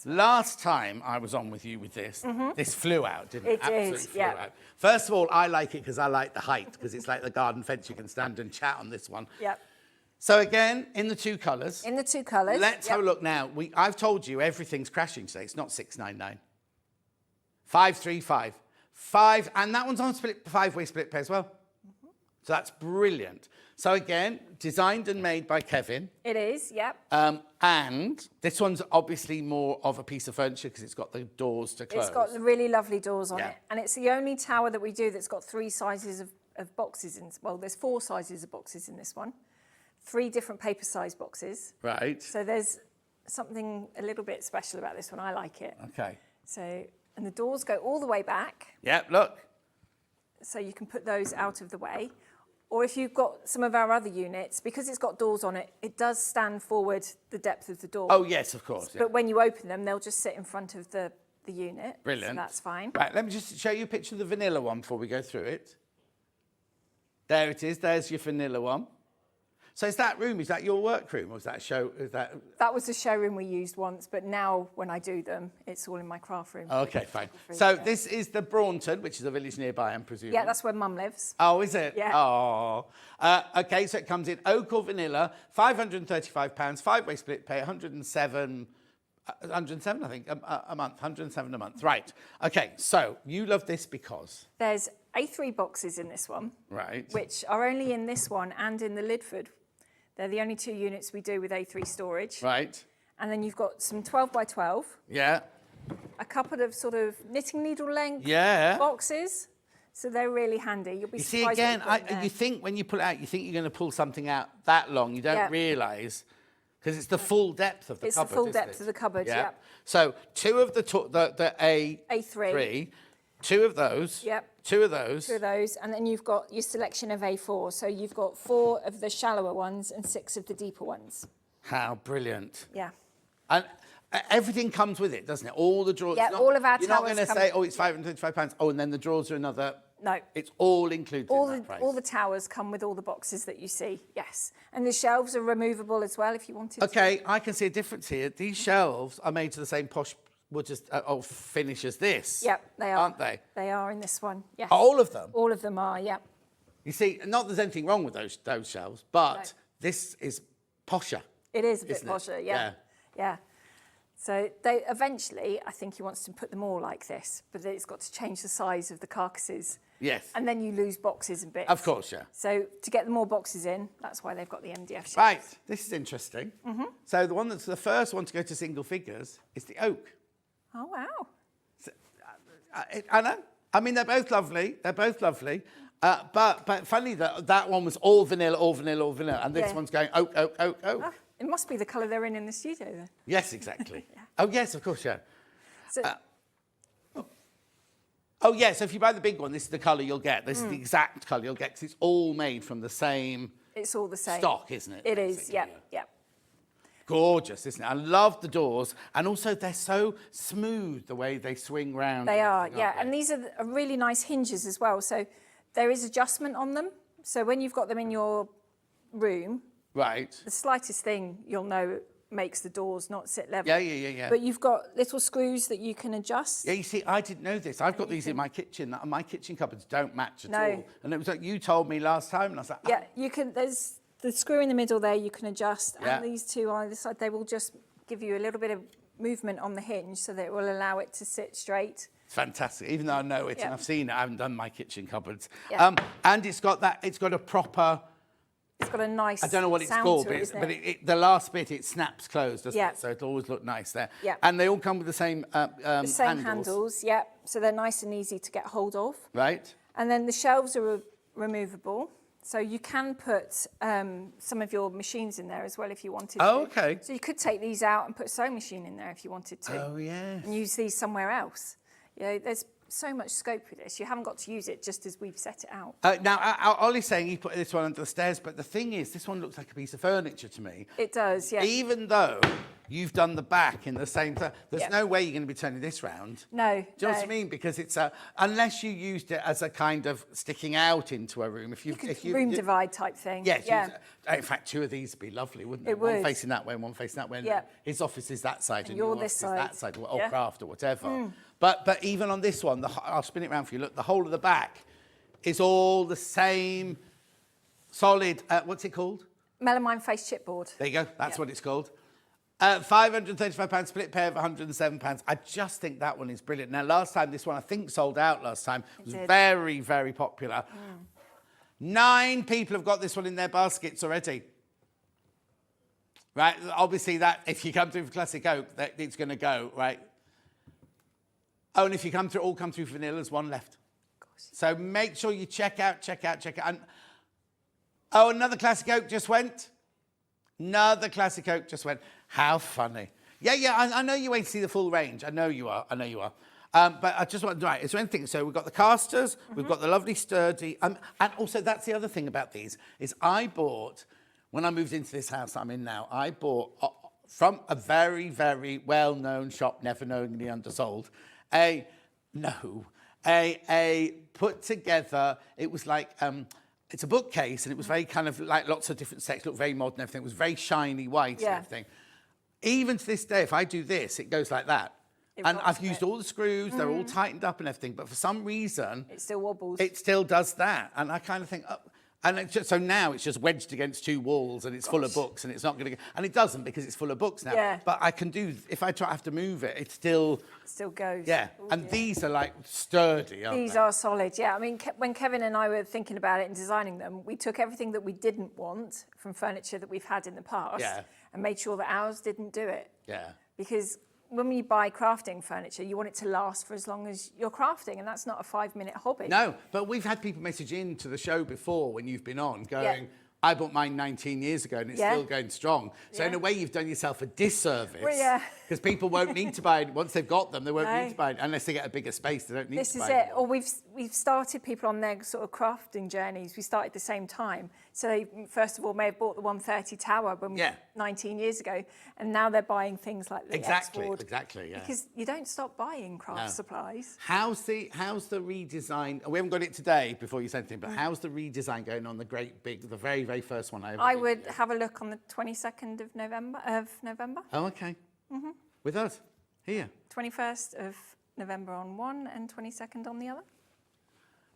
Last time I was on with you with this, this flew out, didn't it? It did, Flew out. First of all, I like it because I like the height, because it's like the garden fence. You can stand and chat on this one. Yep. So again, in the 2 colours. In the 2 colours. Let's have a look now. I've told you everything's crashing today. It's not 699. 535. 5, and that one's on 5-way split pay as well. So that's brilliant. So again, designed and made by Kevin. It is, yep. And this one's obviously more of a piece of furniture because it's got the doors to close. It's got the really lovely doors on it. And it's the only tower that we do that's got 3 sizes of boxes in. Well, there's 4 sizes of boxes in this one. 3 different paper size boxes. Right. So there's something a little bit special about this one. I like it. Okay. So, and the doors go all the way back. Yep, look. So you can put those out of the way. Or if you've got some of our other units, because it's got doors on it, it does stand forward the depth of the door. Oh, yes, of course. But when you open them, they'll just sit in front of the unit. Brilliant. So that's fine. Right, let me just show you a picture of the vanilla one before we go through it. There it is. There's your vanilla one. So is that your workroom, or is that That was the showroom we used once, but now when I do them, it's all in my craft room. Okay, fine. So this is the Braunton, which is a village nearby, I'm presuming. Yeah, that's where Mum lives. Oh, is it? Yeah. Oh. Okay, so it comes in oak or vanilla, £535, 5-way split pay, 107, I think, a month, 107 a month. Right. Okay, so you love this because? There's A3 boxes in this one. Right. Which are only in this one and in the Lidford. They're the only 2 units we do with A3 storage. Right. And then you've got some 12 by 12. Yeah. A couple of sort of knitting needle length boxes. So they're really handy. You'll be surprised. You see, again, you think when you pull it out, you think you're going to pull something out that long. You don't realise, because it's the full depth of the cupboard. It's the full depth of the cupboard, yeah. So 2 of the A3. 2 of those. Yep. 2 of those. 2 of those. And then you've got your selection of A4. So you've got 4 of the shallower ones and 6 of the deeper ones. How brilliant. Yeah. And everything comes with it, doesn't it? All the drawers. Yeah, all of our towers. You're not going to say, oh, it's £525. Oh, and then the drawers are another. No. It's all included in that price. All the towers come with all the boxes that you see, yes. And the shelves are removable as well if you wanted to. Okay, I can see a difference here. These shelves are made to the same posh finish as this. Yep, they are. Aren't they? They are in this one, yes. All of them? All of them are, yep. You see, not that there's anything wrong with those shelves, but this is posher. It is a bit posher, yeah. Yeah. So they eventually, I think he wants to put them all like this, but it's got to change the size of the carcasses. Yes. And then you lose boxes and bits. Of course, yeah. So to get the more boxes in, that's why they've got the MDF shelves. Right, this is interesting. Mm-hmm. So the one that's the first one to go to single figures is the oak. Oh, wow. So, I know. I mean, they're both lovely. But funny that one was all vanilla, and this one's going oak. Oh, it must be the colour they're in the studio then. Yes, exactly. Yeah. Oh, yes, of course, yeah. So, oh, yeah, so if you buy the big one, this is the colour you'll get. This is the exact colour you'll get, because it's all made from the same... It's all the same. Stock, isn't it? It is, yeah. Gorgeous, isn't it? I love the doors, and also they're so smooth, the way they swing round. They are, yeah. And these are really nice hinges as well. So there is adjustment on them. So when you've got them in your room... Right. The slightest thing you'll know makes the doors not sit level. Yeah. But you've got little screws that you can adjust. Yeah, you see, I didn't know this. I've got these in my kitchen. My kitchen cupboards don't match at all. And it was like you told me last time, and I was like... Yeah, you can... There's the screw in the middle there you can adjust. Yeah. And these two on either side, they will just give you a little bit of movement on the hinge so that it will allow it to sit straight. It's fantastic. Even though I know it and I've seen it, I haven't done my kitchen cupboards. Yeah. And it's got a proper... It's got a nice I don't know what it's called, but the last bit, it snaps closed, doesn't it? So it'll always look nice there. Yeah. And they all come with the same handles, yeah. So they're nice and easy to get hold of. Right. And then the shelves are removable. So you can put some of your machines in there as well if you wanted to. Oh, okay. So you could take these out and put a sewing machine in there if you wanted to. Oh, yes. And use these somewhere else. You know, there's so much scope with this. You haven't got to use it just as we've set it out. Now, Ollie's saying he put this one under the stairs, but the thing is, this one looks like a piece of furniture to me. It does, yeah. Even though you've done the back in the same... There's no way you're going to be turning this round. No, Do you know what I mean? Because it's unless you used it as a kind of sticking out into a room. If you room divide type thing. Yes. Yeah. In fact, 2 of these would be lovely, wouldn't they? It would. One facing that way and one facing that way. And his office is that side and your your this office side. is that side, or craft or whatever. But even on this one, I'll spin it around for you. Look, the whole of the back is all the same solid... what's it called? Melamine face chipboard. There you go. That's what it's called. £535 split pair of £107. I just think that one is brilliant. Now, last time, this one I think sold out last time. It was very, very popular. 9 people have got this one in their baskets already. Right? Obviously, that if you come through for Classic Oak, it's going to go, right? Oh, and if you all come through for vanilla, there's 1 left. So make sure you check out. And, another Classic Oak just went. How funny. Yeah, I know you wait to see the full range. I know you are. But I just want, right, is there anything? So we've got the casters, we've got the lovely sturdy, and also that's the other thing about these, is I bought, when I moved into this house I'm in now, I bought from a very, very well-known shop, never knowingly undersold, a put together, it was like it's a bookcase, and it was very kind of like lots of different sections, looked very modern, everything. It was very shiny white and everything. Even to this day, if I do this, it goes like that. And I've used all the screws, they're all tightened up and everything, but for some reason... It still wobbles. It still does that. And I kind of think... and it's just, so now it's just wedged against two walls and it's full of books and it's not going to... And it doesn't because it's full of books now. Yeah. But I can do... If I have to move it, it still... Still goes. Yeah. And these are like sturdy, aren't These they? are solid, yeah. I mean, when Kevin and I were thinking about it and designing them, we took everything that we didn't want from furniture that we've had in the past and made sure that ours didn't do it. Yeah. Because when you buy crafting furniture, you want it to last for as long as you're crafting, and that's not a 5-minute hobby. No, but we've had people message in to the show before when you've been on going, I bought mine 19 years ago and it's still going strong. So in a way, you've done yourself a disservice. Because people won't need to buy it. Once they've got them, they won't need to buy it. Unless they get a bigger space, they don't need to buy it. This is it. Or we've started people on their sort of crafting journeys. We started at the same time. So they, first of all, may have bought the 130 tower when 19 years ago. And now they're buying things like the X-Ward. Exactly, yeah. Because you don't stop buying craft supplies. How's the redesign? We haven't got it today before you sent it, but how's the redesign going on the the very, very first one? I would have a look on the 22nd of November. Oh, okay. With us, here. 21st of November on one and 22nd on the other.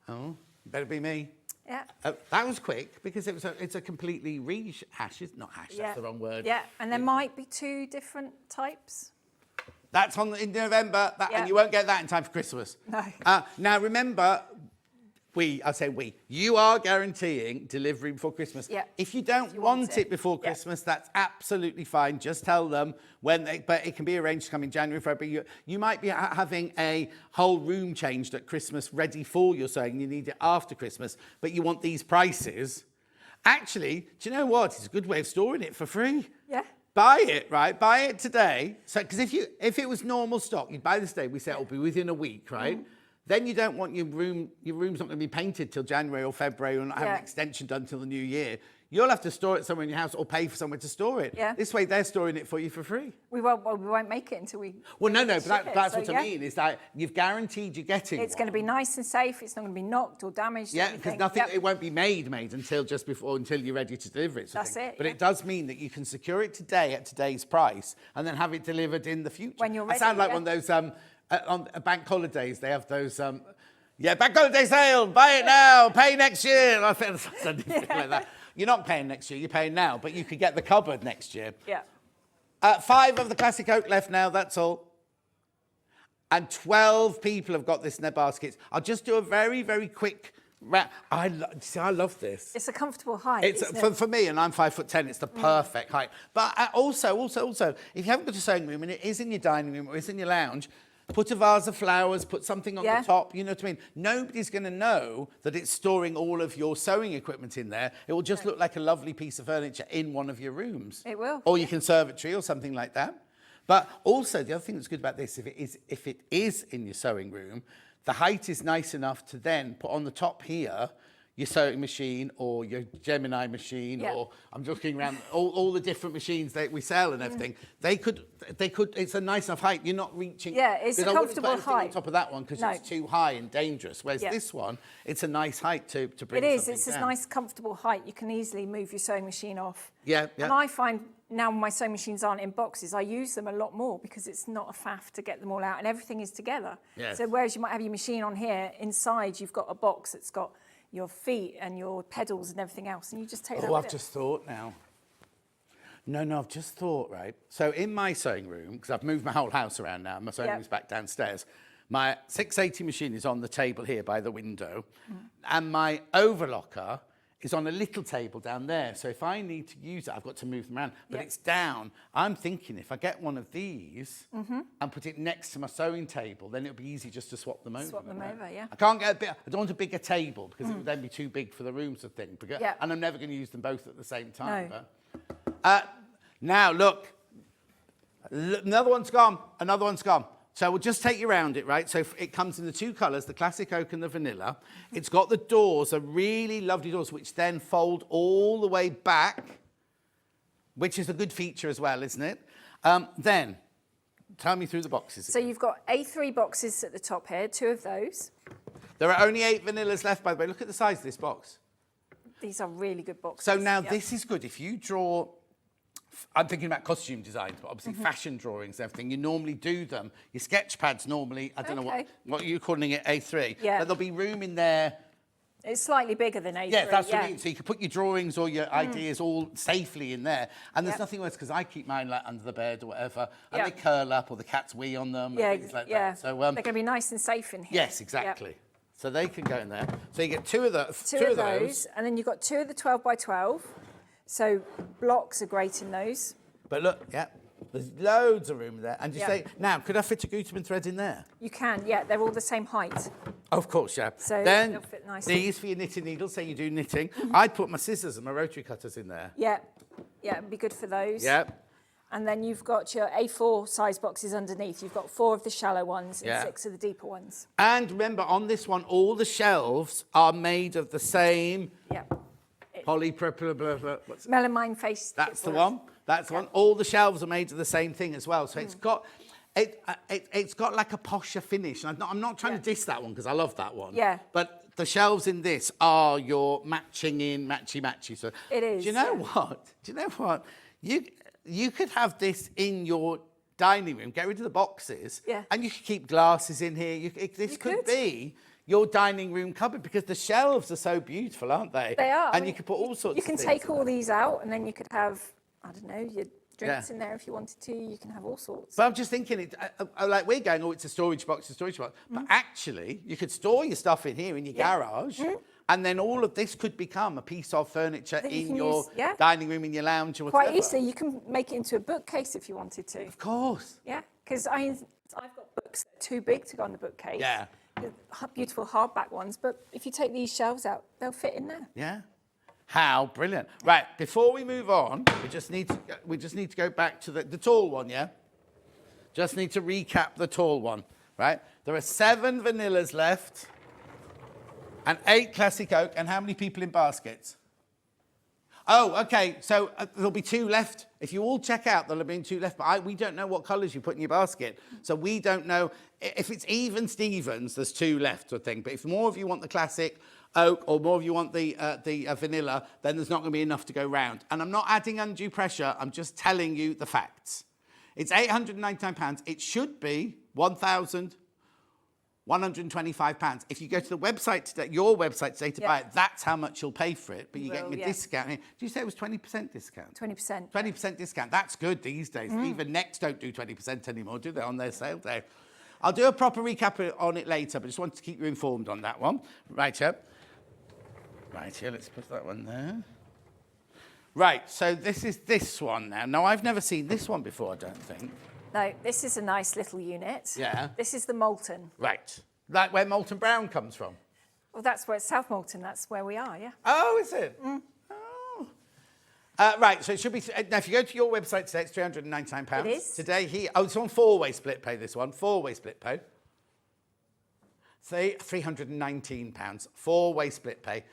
Oh, better be me. Yeah. That was quick because it's a completely rehash. It's not hash. That's the wrong word. Yeah, and there might be 2 different types. That's in November, and you won't get that in time for Christmas. No. Now remember, you are guaranteeing delivery before Christmas. Yeah. If you don't want it before Christmas, that's absolutely fine. Just tell them but it can be arranged to come in January, February. You might be having a whole room changed at Christmas ready for your sewing. You need it after Christmas, but you want these prices. Actually, do you know what? It's a good way of storing it for free. Yeah. Buy it, right? Buy it today. So, because if it was normal stock, you'd buy this today. We say it'll be within a week, right? Then you don't want your room's not going to be painted till January or February, or not have an extension done till the new year. You'll have to store it somewhere in your house or pay for someone to store it. Yeah. This way, they're storing it for you for free. We won't make it until we... Well, no, but that's what I mean, is that you've guaranteed you're getting It's going to be nice and safe. It's not going to be knocked or damaged. Yeah, because it won't be made until just before, until you're ready to deliver it. That's it. But it does mean that you can secure it today at today's price and then have it delivered in the future. When you're ready. I sound like one of those, on bank holidays, they have those... bank holiday sale, buy it now, pay next year. I feel something like that. You're not paying next year, you're paying now, but you could get the cupboard next year. Yeah. 5 of the classic oak left now, that's all. And 12 people have got this in their baskets. I'll just do a very, very quick... I love this. It's a comfortable height, isn't it? For me, and I'm 5'10", it's the perfect height. But also, if you haven't got a sewing room and it is in your dining room or it's in your lounge, put a vase of flowers, put something on the top, you know what I mean? Nobody's going to know that it's storing all of your sewing equipment in there. It will just look like a lovely piece of furniture in one of your rooms. It will. Or your conservatory or something like that. But also, the other thing that's good about this, if it is in your sewing room, the height is nice enough to then put on the top here your sewing machine or your Gemini machine, or I'm looking around all the different machines that we sell and everything. They could. It's a nice enough height. You're not reaching. Yeah, it's a comfortable height on top of that one because it's too high and dangerous. Whereas this one, it's a nice height to bring. It is. Something It's down. a nice, comfortable height. You can easily move your sewing machine off. Yeah. And I find now my sewing machines aren't in boxes, I use them a lot more because it's not a faff to get them all out and everything is together. Yes. So whereas you might have your machine on here, inside you've got a box that's got your feet and your pedals and everything else, and you just take that with I've it. just thought now. No, I've just thought, right? So in my sewing room, because I've moved my whole house around now, my sewing room's back downstairs, my 680 machine is on the table here by the window, and my overlocker is on a little table down there. So if I need to use it, I've got to move them around, but it's down. I'm thinking if I get one of these and put it next to my sewing table, then it'll be easy just to swap them over. Swap them over, yeah. I can't get I don't want a bigger table because it would then be too big for the rooms of thing. Yeah. And I'm never going to use them both at the same time. No. But, now look, another one's gone. So we'll just take you around it, right? So it comes in the 2 colours, the classic oak and the vanilla. It's got the doors, are really lovely doors, which then fold all the way back, which is a good feature as well, isn't it? Then, tell me through the boxes. So you've got A3 boxes at the top here, 2 of those. There are only 8 vanillas left, by the way. Look at the size of this box. These are really good boxes. So now this is good. If you draw, I'm thinking about costume designs, but obviously fashion drawings and everything, you normally do them. Your sketch pads normally, I don't know what you're calling it, A3. Yeah. But there'll be room in there. It's slightly bigger than A3. Yeah, that's what I mean. So you can put your drawings or your ideas all safely in there. And there's nothing worse, because I keep mine like under the bed or whatever, and they curl up, or the cats wee on them and things like that. So they're going to be nice and safe in here. yes, exactly. So they can go in there. So you get two of those. Two of those, and then you've got two of the 12 by 12. So blocks are great in those. But look, there's loads of room there. And you say, now, could I fit a Gutermann thread in there? You can, they're all the same height. Of course, yeah. So then they'll fit nicely. these for your knitting needles, say you do knitting. I'd put my scissors and my rotary cutters in there. Yeah, it'd be good for those. Yeah. And then you've got your A4 size boxes underneath. You've got 4 of the shallow ones and 6 of the deeper ones. And remember, on this one, all the shelves are made of the same polypropylene. Melamine face. That's the one. That's the one. All the shelves are made of the same thing as well. So it's got it's got like a posher finish. And I'm not trying to diss that one, because I love that one. Yeah. But the shelves in this are your matchy. So it is. Do you know what? Do you know what? You could have this in your dining room. Get rid of the boxes. Yeah. And you could keep glasses in here. This could be your dining room cupboard, because the shelves are so beautiful, aren't they? They are. And you could put all sorts of things. You can take all these out, and then you could have, I don't know, your drinks in there if you wanted to. You can have all sorts. But I'm just thinking, like we're going, it's a storage box. But actually, you could store your stuff in here in your garage, and then all of this could become a piece of furniture in your dining room, in your lounge, or whatever. Quite easily, you can make it into a bookcase if you wanted to. Of course. Yeah, because I've got books that are too big to go on the bookcase. Yeah. Beautiful hardback ones, but if you take these shelves out, they'll fit in there. Yeah. How brilliant. Right, before we move on, we just need to go back to the tall one, yeah? Just need to recap the tall one, right? There are 7 vanillas left and 8 classic oak, and how many people in baskets? Oh, okay, so there'll be 2 left. If you all check out, there'll have been 2 left, but we don't know what colours you put in your basket. So we don't know. If it's even Stevens, there's 2 left, I think. But if more of you want the classic oak, or more of you want the vanilla, then there's not going to be enough to go round. And I'm not adding undue pressure. I'm just telling you the facts. It's £899. It should be £1,125. If you go to the website today, your website today to buy it, that's how much you'll pay for it. But you're getting a discount. Did you say it was 20% discount? 20%. 20% discount. That's good these days. Even Next don't do 20% anymore, do they, on their sale day? I'll do a proper recap on it later, but just wanted to keep you informed on that one. Right here. Right here, let's put that one there. Right, so this is this one now. Now, I've never seen this one before, I don't think. No, this is a nice little unit. Yeah. This is the Molten. Right. Like where Molten Brown comes from? Well, that's where it's South Molten. That's where we are, yeah. Oh, is it? Oh. Right, so it should be... Now, if you go to your website today, it's £399. It is. Today, it's on 4-way split pay, this one. 4-way split pay. Say £319. 4-way split pay.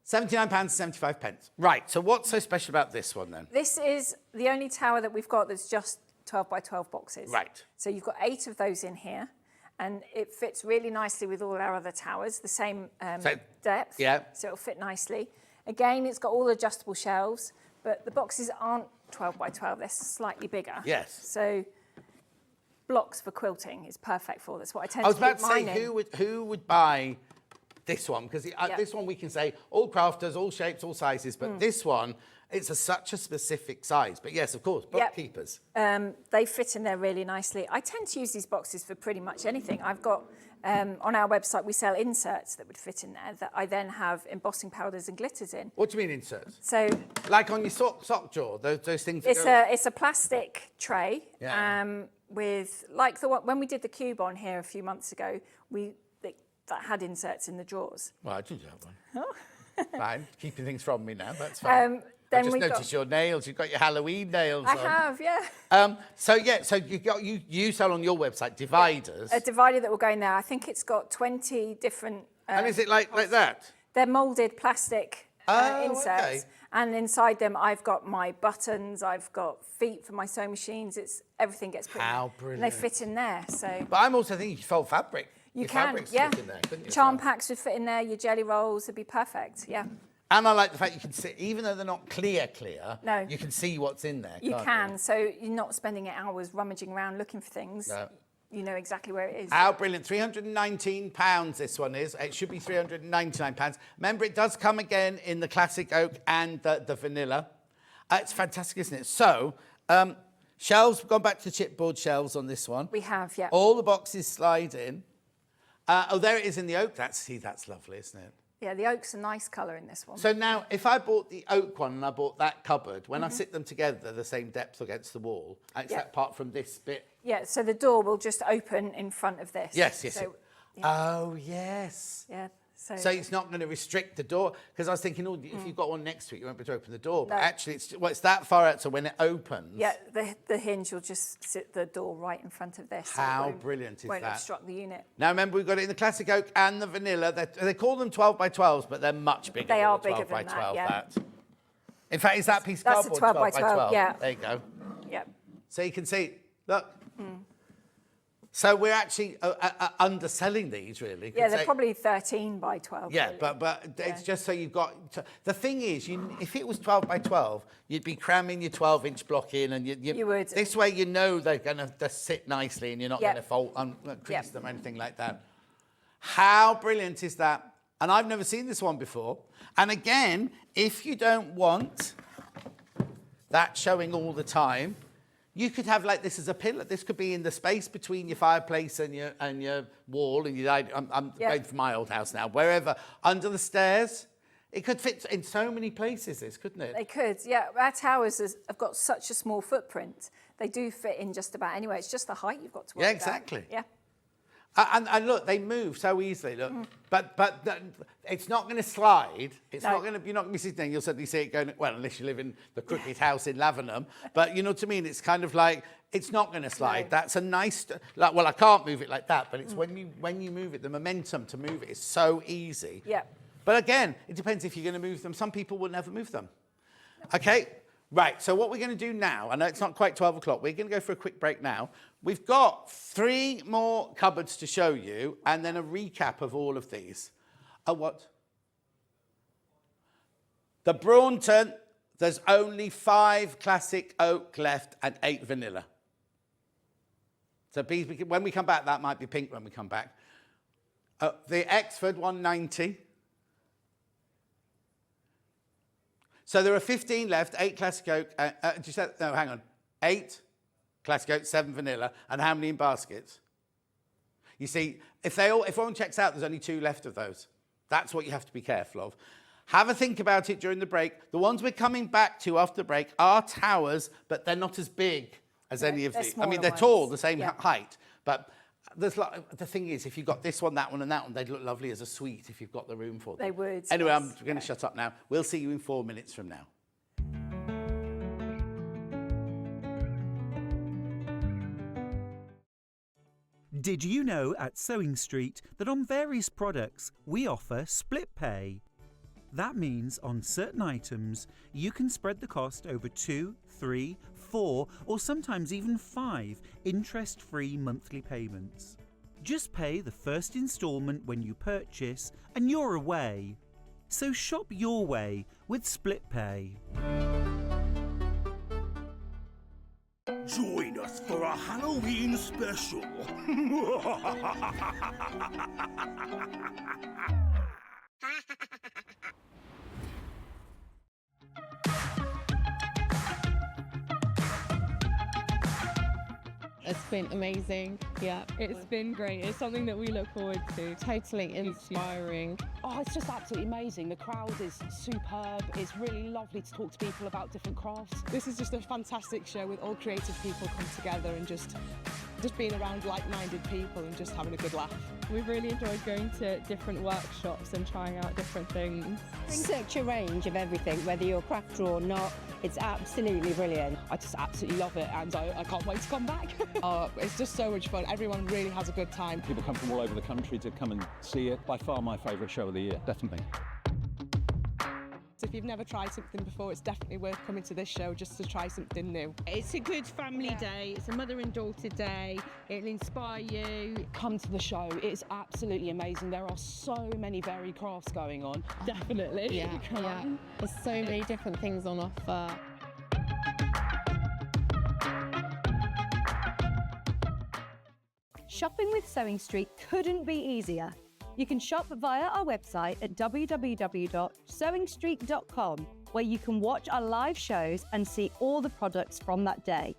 £79.75. Right, so what's so special about this one, then? This is the only tower that we've got that's just 12 by 12 boxes. Right. So you've got 8 of those in here, and it fits really nicely with all our other towers, the same depth. Yeah. So it'll fit nicely. Again, it's got all adjustable shelves, but the boxes aren't 12 by 12, they're slightly bigger. Yes. So blocks for quilting is perfect for. That's what I tend I was to keep about to say, mine in. who would buy this one? Because this one we can say all crafters, all shapes, all sizes, but this one, it's such a specific size. But yes, of course, bookkeepers. They fit in there really nicely. I tend to use these boxes for pretty much anything. I've got, on our website, we sell inserts that would fit in there that I then have embossing powders and glitters in. What do you mean inserts? So, like on your sock drawer, those things. It's a plastic tray Yeah. with, like the one, when we did the cube on here a few months ago, that had inserts in the drawers. Well, I did have one. Oh. Fine, keeping things from me now, that's fine. Then I just noticed your nails. You've got your Halloween nails I on. have, yeah. So you sell on your website dividers. A divider that will go in there. I think it's got 20 different... and is it like that? They're moulded plastic inserts. Okay. And inside them, I've got my buttons, I've got feet for my sewing machines. Everything gets put in. How brilliant. And they fit in there, so... But I'm also thinking you fold fabric. You your can, fabrics yeah. fit in there, couldn't you? Charm packs would fit in there, your jelly rolls would be perfect, yeah. And I like the fact you can see, even though they're not clear, No. you can see what's in there. You can't can, so you're not spending hours rummaging around looking for things. No. You know exactly where it is. How brilliant. £319 this one is. It should be £399. Remember, it does come again in the classic oak and the vanilla. It's fantastic, isn't it? So, shelves, we've gone back to chipboard shelves on this one. We have, yeah. All the boxes slide in. Oh, there it is in the oak. That's lovely, isn't it? Yeah, the oak's a nice colour in this one. So now, if I bought the oak one and I bought that cupboard, when I sit them together, they're the same depth against the wall, except apart from this bit. Yeah, so the door will just open in front of this. Yes. So, Oh, yes. yeah. So it's not going to restrict the door, because I was thinking, if you've got one next to it, you won't be able to open the door. But No. actually, it's that far out, so when it opens... Yeah, the hinge will just sit the door right in front of this. How brilliant is won't that? obstruct the unit. Now, remember, we've got it in the classic oak and the vanilla. They call them 12 by 12s, but they're much bigger They than are the 12 bigger by than 12. that, yeah. In fact, is that piece of That's a cardboard 12 by 12, yeah. There you go. Yeah. So you can see, look. So we're actually underselling these, really. Yeah, they're probably 13 by 12. Yeah, really. but it's just so you've got... The thing is, if it was 12 by 12, you'd be cramming your 12-inch block in, and you would. This way you know they're going to just sit nicely, and you're not Yeah. going to crease them or anything like that. How brilliant is that? And I've never seen this one before. And again, if you don't want that showing all the time, you could have like this as a pillar. This could be in the space between your fireplace and your wall. And I'm going for my old house now. Wherever, under the stairs, it could fit in so many places. This couldn't it? They could. Yeah, our towers have got such a small footprint. They do fit in just about anywhere. It's just the height you've got to worry about. Exactly. Yeah. And look, they move so easily. Look, but it's not going to slide. It's not going to. You're not going to be sitting there. You'll suddenly see it going. Well, unless you live in the crooked house in Lavenham. But you know what I mean. It's kind of like it's not going to slide. No. That's a nice. Well, I can't move it like that. But it's when you move it, the momentum to move it is so easy. Yeah. But again, it depends if you're going to move them. Some people will never move them. Okay. Right, so what we're going to do now, I know it's not quite 12 o'clock, we're going to go for a quick break now. We've got 3 more cupboards to show you, and then a recap of all of these. What? The Braunton, there's only 5 classic oak left and 8 vanilla. So when we come back, that might be pink when we come back. The Exford 190. So there are 15 left, 8 classic oak. Did you say, no, hang on. 8 classic oak, 7 vanilla, and how many in baskets? You see, if one checks out, there's only 2 left of those. That's what you have to be careful of. Have a think about it during the break. The ones we're coming back to after the break are towers, but they're not as big as any of these. I mean, they're tall, the same height, but the thing is, if you've got this one, that one, and that one, they'd look lovely as a suite if you've got the room for them. They would. Anyway, yes. I'm going to shut up now. We'll see you in 4 minutes from now. Did you know at Sewing Street that on various products we offer split pay? That means on certain items you can spread the cost over 2, 3, 4 or sometimes even 5 interest-free monthly payments. Just pay the first instalment when you purchase and you're away. So shop your way with split pay. Join us for a Halloween special. It's been amazing. Yeah, it's been great. It's something that we look forward to. Totally inspiring. Oh, it's just absolutely amazing. The crowd is superb. It's really lovely to talk to people about different crafts. This is just a fantastic show with all creative people come together and just being around like-minded people and just having a good laugh. We've really enjoyed going to different workshops and trying out different things. Such a range of everything, whether you're a crafter or not. It's absolutely brilliant. I just absolutely love it and I can't wait to come back. It's just so much fun. Everyone really has a good time. People come from all over the country to come and see it. By far my favourite show of the year, definitely. If you've never tried something before, it's definitely worth coming to this show just to try something new. It's a good family day. It's a mother and daughter day. It'll inspire you. Come to the show. It's absolutely amazing. There are so many varied crafts going on. Definitely. Yeah, Come yeah. on. There's so many different things on offer. Shopping with Sewing Street couldn't be easier. You can shop via our website at www.sewingstreet.com, where you can watch our live shows and see all the products from that day.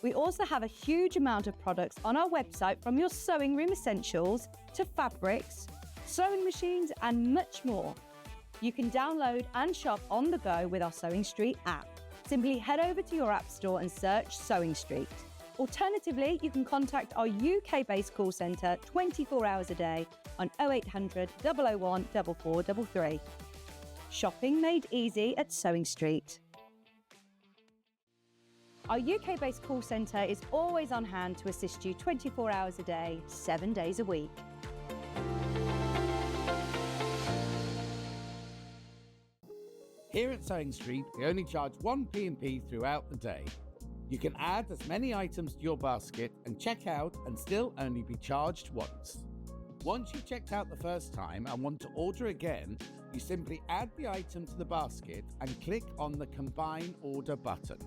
We also have a huge amount of products on our website, from your sewing room essentials to fabrics, sewing machines and much more. You can download and shop on the go with our Sewing Street app. Simply head over to your app store and search Sewing Street. Alternatively, you can contact our UK-based call centre 24 hours a day on 0800 001 4433. Shopping made easy at Sewing Street. Our UK-based call centre is always on hand to assist you 24 hours a day, 7 days a week. Here at Sewing Street, we only charge one P&P throughout the day. You can add as many items to your basket and check out and still only be charged once. Once you've checked out the first time and want to order again, you simply add the item to the basket and click on the Combine Order button.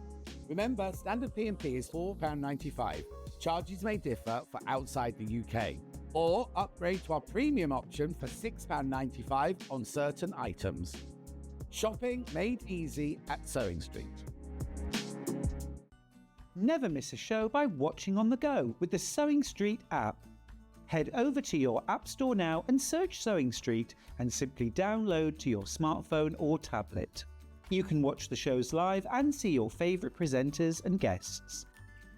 Remember, standard P&P is £4.95. Charges may differ for outside the UK. Or upgrade to our premium option for £6.95 on certain items. Shopping made easy at Sewing Street. Never miss a show by watching on the go with the Sewing Street app. Head over to your App Store now and search Sewing Street and simply download to your smartphone or tablet. You can watch the shows live and see your favourite presenters and guests.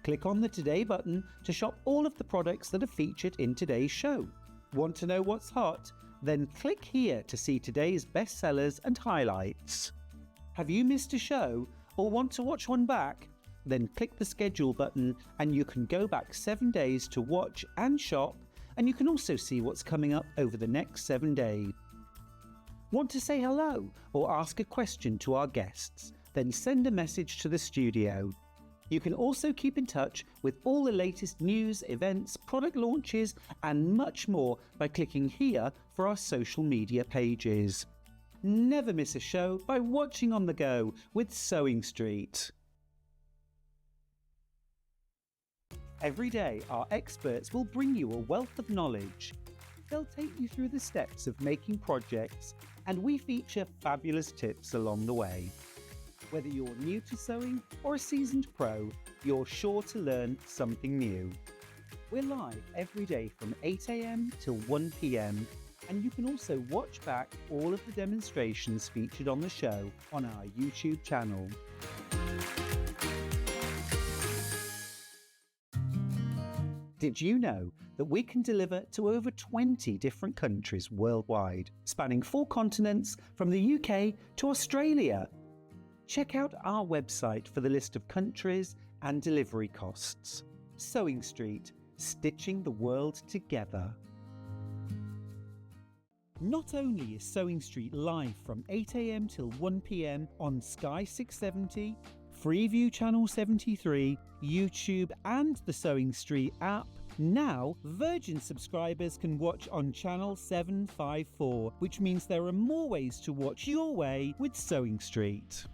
Click on the Today button to shop all of the products that are featured in today's show. Want to know what's hot? Then click here to see today's bestsellers and highlights. Have you missed a show or want to watch one back? Then click the schedule button and you can go back 7 days to watch and shop, and you can also see what's coming up over the next 7 days. Want to say hello or ask a question to our guests? Then send a message to the studio. You can also keep in touch with all the latest news, events, product launches and much more by clicking here for our social media pages. Never miss a show by watching on the go with Sewing Street. Every day, our experts will bring you a wealth of knowledge. They'll take you through the steps of making projects, and we feature fabulous tips along the way. Whether you're new to sewing or a seasoned pro, you're sure to learn something new. We're live every day from 8 AM till 1 PM, and you can also watch back all of the demonstrations featured on the show on our YouTube channel. Did you know that we can deliver to over 20 different countries worldwide, spanning 4 continents from the UK to Australia? Check out our website for the list of countries and delivery costs. Sewing Street, stitching the world together. Not only is Sewing Street live from 8 AM till 1 PM on Sky 670, Freeview Channel 73, YouTube and the Sewing Street app, now Virgin subscribers can watch on Channel 754, which means there are more ways to watch your way with Sewing Street.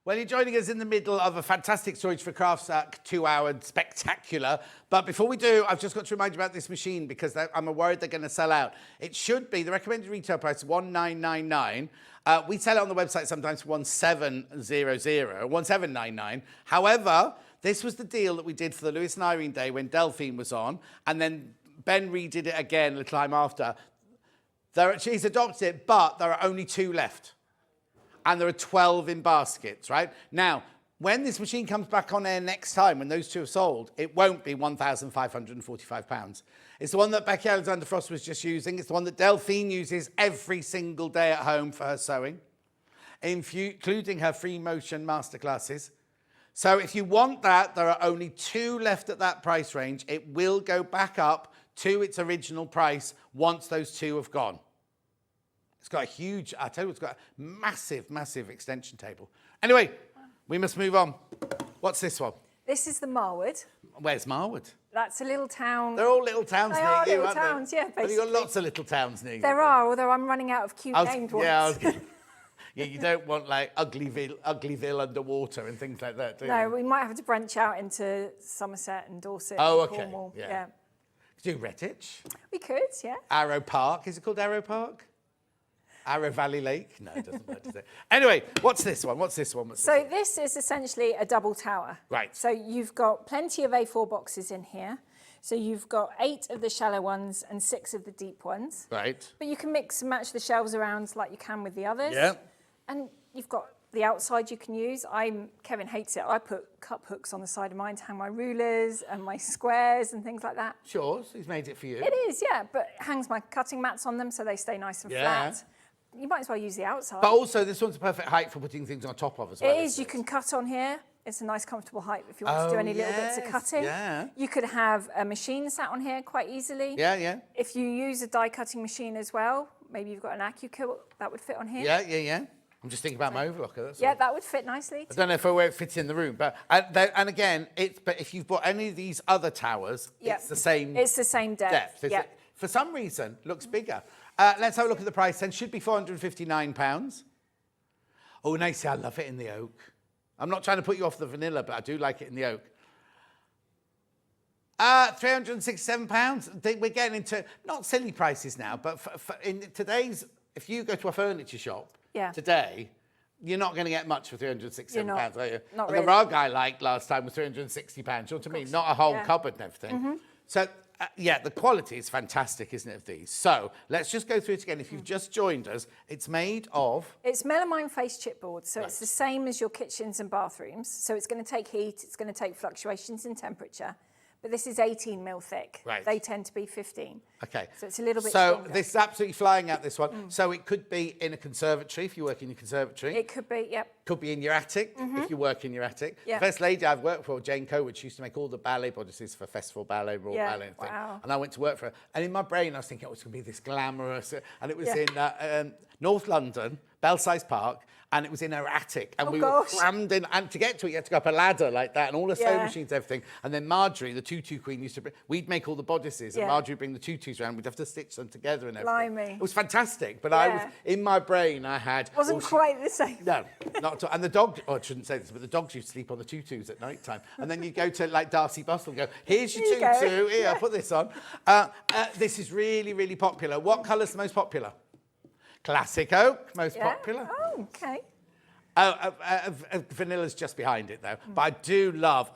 Well, you're joining us in the middle of a fantastic Storage4Crafts 2-hour spectacular. But before we do, I've just got to remind you about this machine because I'm worried they're going to sell out. It should be, the recommended retail price is $1999. We sell it on the website sometimes for $1799. However, this was the deal that we did for the Lewis and Irene Day when Delphine was on, and then Ben redid it again the time after. She's adopted it, but there are only 2 left. And there are 12 in baskets, right? Now, when this machine comes back on air next time, when those 2 are sold, it won't be £1,545. It's the one that Becky Alexander-Frost was just using. It's the one that Delphine uses every single day at home for her sewing, including her free motion masterclasses. So if you want that, there are only 2 left at that price range. It will go back up to its original price once those 2 have gone. It's got a huge, I tell you, it's got a massive, massive extension table. Anyway, we must move on. What's this one? This is the Marwood. Where's Marwood? That's a little town. They're all little towns They near are you, little aren't towns, they? yeah, Have you got basically. lots of little towns near you? There are, although I'm running out of cute named ones. Yeah, you don't want like Uglyville underwater and things like that, do you? No, we might have to branch out into Somerset and Dorset Oh, and okay. Cornwall. Yeah. Do Redditch? We could, yeah. Arrow Park. Is it called Arrow Park? Arrow Valley Lake? No, it doesn't work, does it? Anyway, what's this one? So this is essentially a double tower. Right. So you've got plenty of A4 boxes in here. So you've got 8 of the shallow ones and 6 of the deep ones. Right. But you can mix and match the shelves around like you can with the others. Yeah. And you've got the outside you can use. Kevin hates it. I put cup hooks on the side of mine to hang my rulers and my squares and things like that. Sure, he's made it for you. It is, yeah, but it hangs my cutting mats on them so they stay nice and flat. You might as well use the outside. But also, this one's a perfect height for putting things on top of as well. It is. You can cut on here. It's a nice, comfortable height if you want to do any little bits of cutting. Yeah. You could have a machine sat on here quite easily. Yeah, yeah. If you use a die cutting machine as well, maybe you've got an AccuKill that would fit on here. Yeah, yeah, yeah. I'm just thinking about my overlocker. That's Yeah, all. that would fit nicely. I don't know where it fits in the room, but and again, but if you've bought any of these other towers, it's the same. It's the same depth. Yeah. For some reason, looks bigger. Let's have a look at the price then. Should be £459. Oh, nice. I love it in the oak. I'm not trying to put you off the vanilla, but I do like it in the oak. £367. We're getting into not silly prices now, but in today's, if you go to a furniture shop today, you're not going to get much for £367, are you? Not and really. the rug I liked last time was £360. You know what I mean? Not a whole cupboard and everything. Mm-hmm. So, yeah, the quality is fantastic, isn't it, of these? So, let's just go through it again. If you've just joined us, it's made of... It's melamine face chipboard, so it's the same as your kitchens and bathrooms. So it's going to take heat, it's going to take fluctuations in temperature. But this is 18 mil thick. Right. They tend to be 15. Okay. So it's a little bit So stronger. this is absolutely flying out, this one. So it could be in a conservatory, if you work in your conservatory. It could be, yep. Could be in your attic, if you work in your attic. Yeah. The first lady I've worked for, Jane Cowood, she used to make all the ballet bodices for Festival Ballet, Royal Ballet and things. Wow. And I went to work for her. And in my brain, I was thinking, oh, it's going to be this glamorous. And it was in North London, Belsize Park, and it was in her attic. And we were crammed in. And to get to it, you had to go up a ladder like that, and all the sewing machines, everything. And then Marjorie, the tutu queen, used to bring, we'd make all the bodices, and Marjorie would bring the tutus around. We'd have to stitch them together and everything. Blimey. It was fantastic. But I was, in my brain, I had... Wasn't quite the same. No, not at all. And the dog, I shouldn't say this, but the dogs used to sleep on the tutus at night time. And then you go to like Darcy Bustle and go, here's your tutu, here, put this on. This is really, really popular. What colour's the most popular? Classic oak, most popular. Oh, okay. Vanilla's just behind it though. But I do love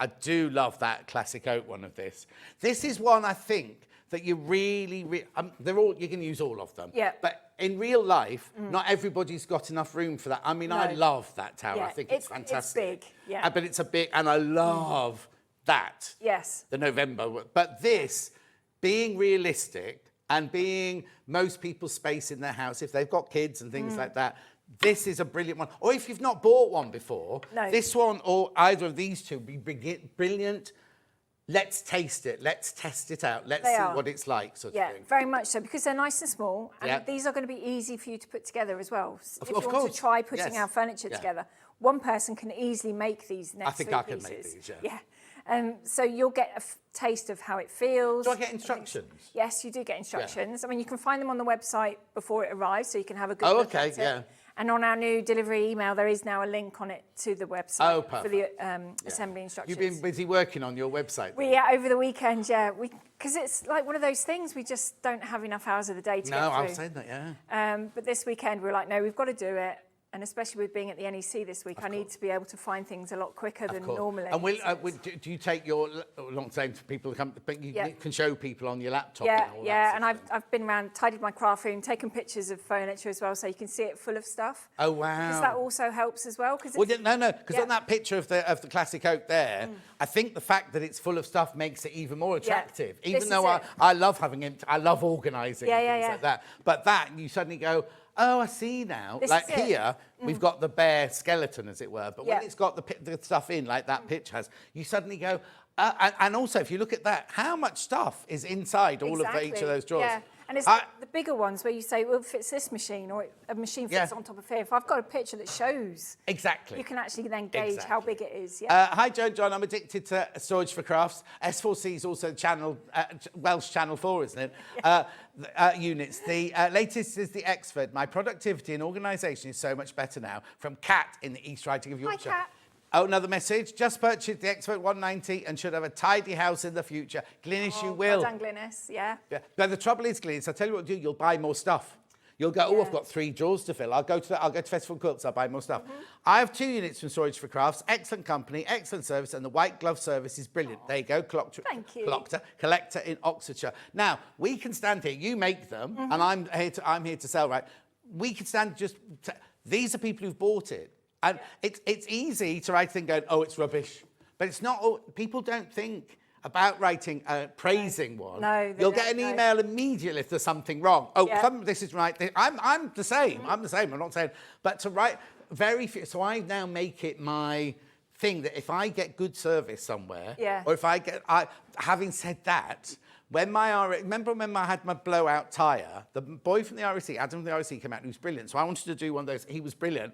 that classic oak one of this. This is one I think that you really, they're all, you can use all of them. Yeah. But in real life, not everybody's got enough room for that. I mean, I love that tower. I think it's fantastic. It's big, yeah. But it's a big, and I love that. Yes. The November one. But this, being realistic and being most people's space in their house, if they've got kids and things like that, this is a brilliant one. Or if you've not bought one before, this one or either of these two would be brilliant. Let's taste it. Let's test it out. Let's see what it's like, sort of thing. Very much so, because they're nice and small, and these are going to be easy for you to put together as well. If you want to try putting our furniture together, one person can easily make these next I think three I can pieces. make these, so you'll get a taste of how it feels. Do I get instructions? Yes, you do get instructions. I mean, you can find them on the website before it arrives, so you can have a good look at it. And on our new delivery email, there is now a link on it to the website for the assembly instructions. You've been busy working on your website. Over the weekend, because it's like one of those things, we just don't have enough hours of the day to get through. No, I've said that, but this weekend, we were like, no, we've got to do it. And especially with being at the NEC this week, I need to be able to find things a lot quicker than normally. And do you take your, not saying for people to come, but you can show people on your laptop? And I've been around, tidied my craft room, taken pictures of furniture as well, so you can see it full of stuff. Oh, wow. Because that also helps as well. Because on that picture of the classic oak there, I think the fact that it's full of stuff makes it even more attractive. Even though I love having it, I love organising and things like that. But that, you suddenly go, oh, I see now. This Like is it. here, we've got the bare skeleton, as it were. But when Yeah. it's got the stuff in, like that pitch has, you suddenly go, and also, if you look at that, how much stuff is inside all of each of those drawers? Yeah, and it's the bigger ones where you say, well, it fits this machine, or a machine fits on top of here. If I've got a picture that shows, Exactly. you can actually then gauge how big it is. Hi, John. I'm addicted to Storage4Crafts. S4C is also channel Welsh Channel 4, isn't it? Units. The latest is the Exford. My productivity and organisation is so much better now. From Kat in the East Riding of Yorkshire. Kat. Oh, another message. Just purchased the Expert 190 and should have a tidy house in the future. Glynis, you will. Well done, Glynis. Yeah. But the trouble is, Glynis, I'll tell you what you'll do. You'll buy more stuff. You'll go, oh, I've got 3 drawers to fill. I'll go to Festival Quilts. I'll buy more stuff. I have 2 units from Storage4Crafts. Excellent company, excellent service, and the white glove service is brilliant. There you go, Thank you. Collector in Oxfordshire. Now we can stand here. You make them, and I'm here to sell. Right? We can stand these are people who've bought it. And it's easy to write a thing going, oh, it's rubbish. But it's not, people don't think about writing a praising one. No, you'll get an email immediately if there's something wrong. Oh, this is right. I'm the same. I'm the same. I'm not saying, but to write very few. So I now make it my thing that if I get good service somewhere, or if having said that, remember when I had my blowout tyre, the boy from the RSC, Adam from the RSC came out and he was brilliant. So I wanted to do one of those. He was brilliant.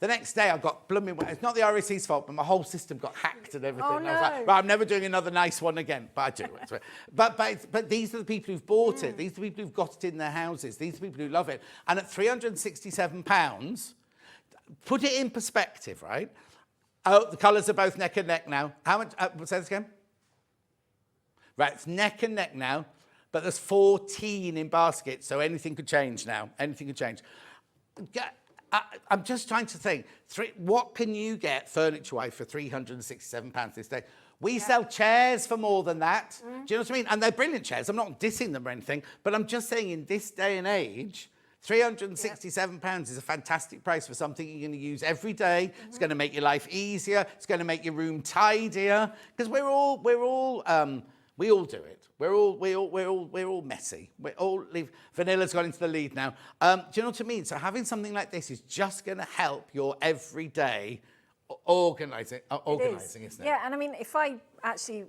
The next day I got blooming, it's not the RSC's fault, but my whole system got hacked and everything. Oh, And I was like, right, I'm never doing another nice one again. But I do it. But these are the people who've bought it. These are the people who've got it in their houses. These are the people who love it. And at £367, put it in perspective, right? Oh, the colours are both neck and neck now. How much? Say this again. Right, it's neck and neck now, but there's 14 in baskets, so anything could change now. Anything could change. I'm just trying to think, what can you get furniture-wise for £367 this day? We sell chairs for more than that. Do you know what I mean? And they're brilliant chairs. I'm not dissing them or anything, but I'm just saying in this day and age, £367 is a fantastic price for something you're going to use every day. It's going to make your life easier. It's going to make your room tidier. Because we all do it. We're all messy. Vanilla's gone into the lead now. Do you know what I mean? So having something like this is just going to help your everyday organising, isn't it? Yeah, and I mean, if I actually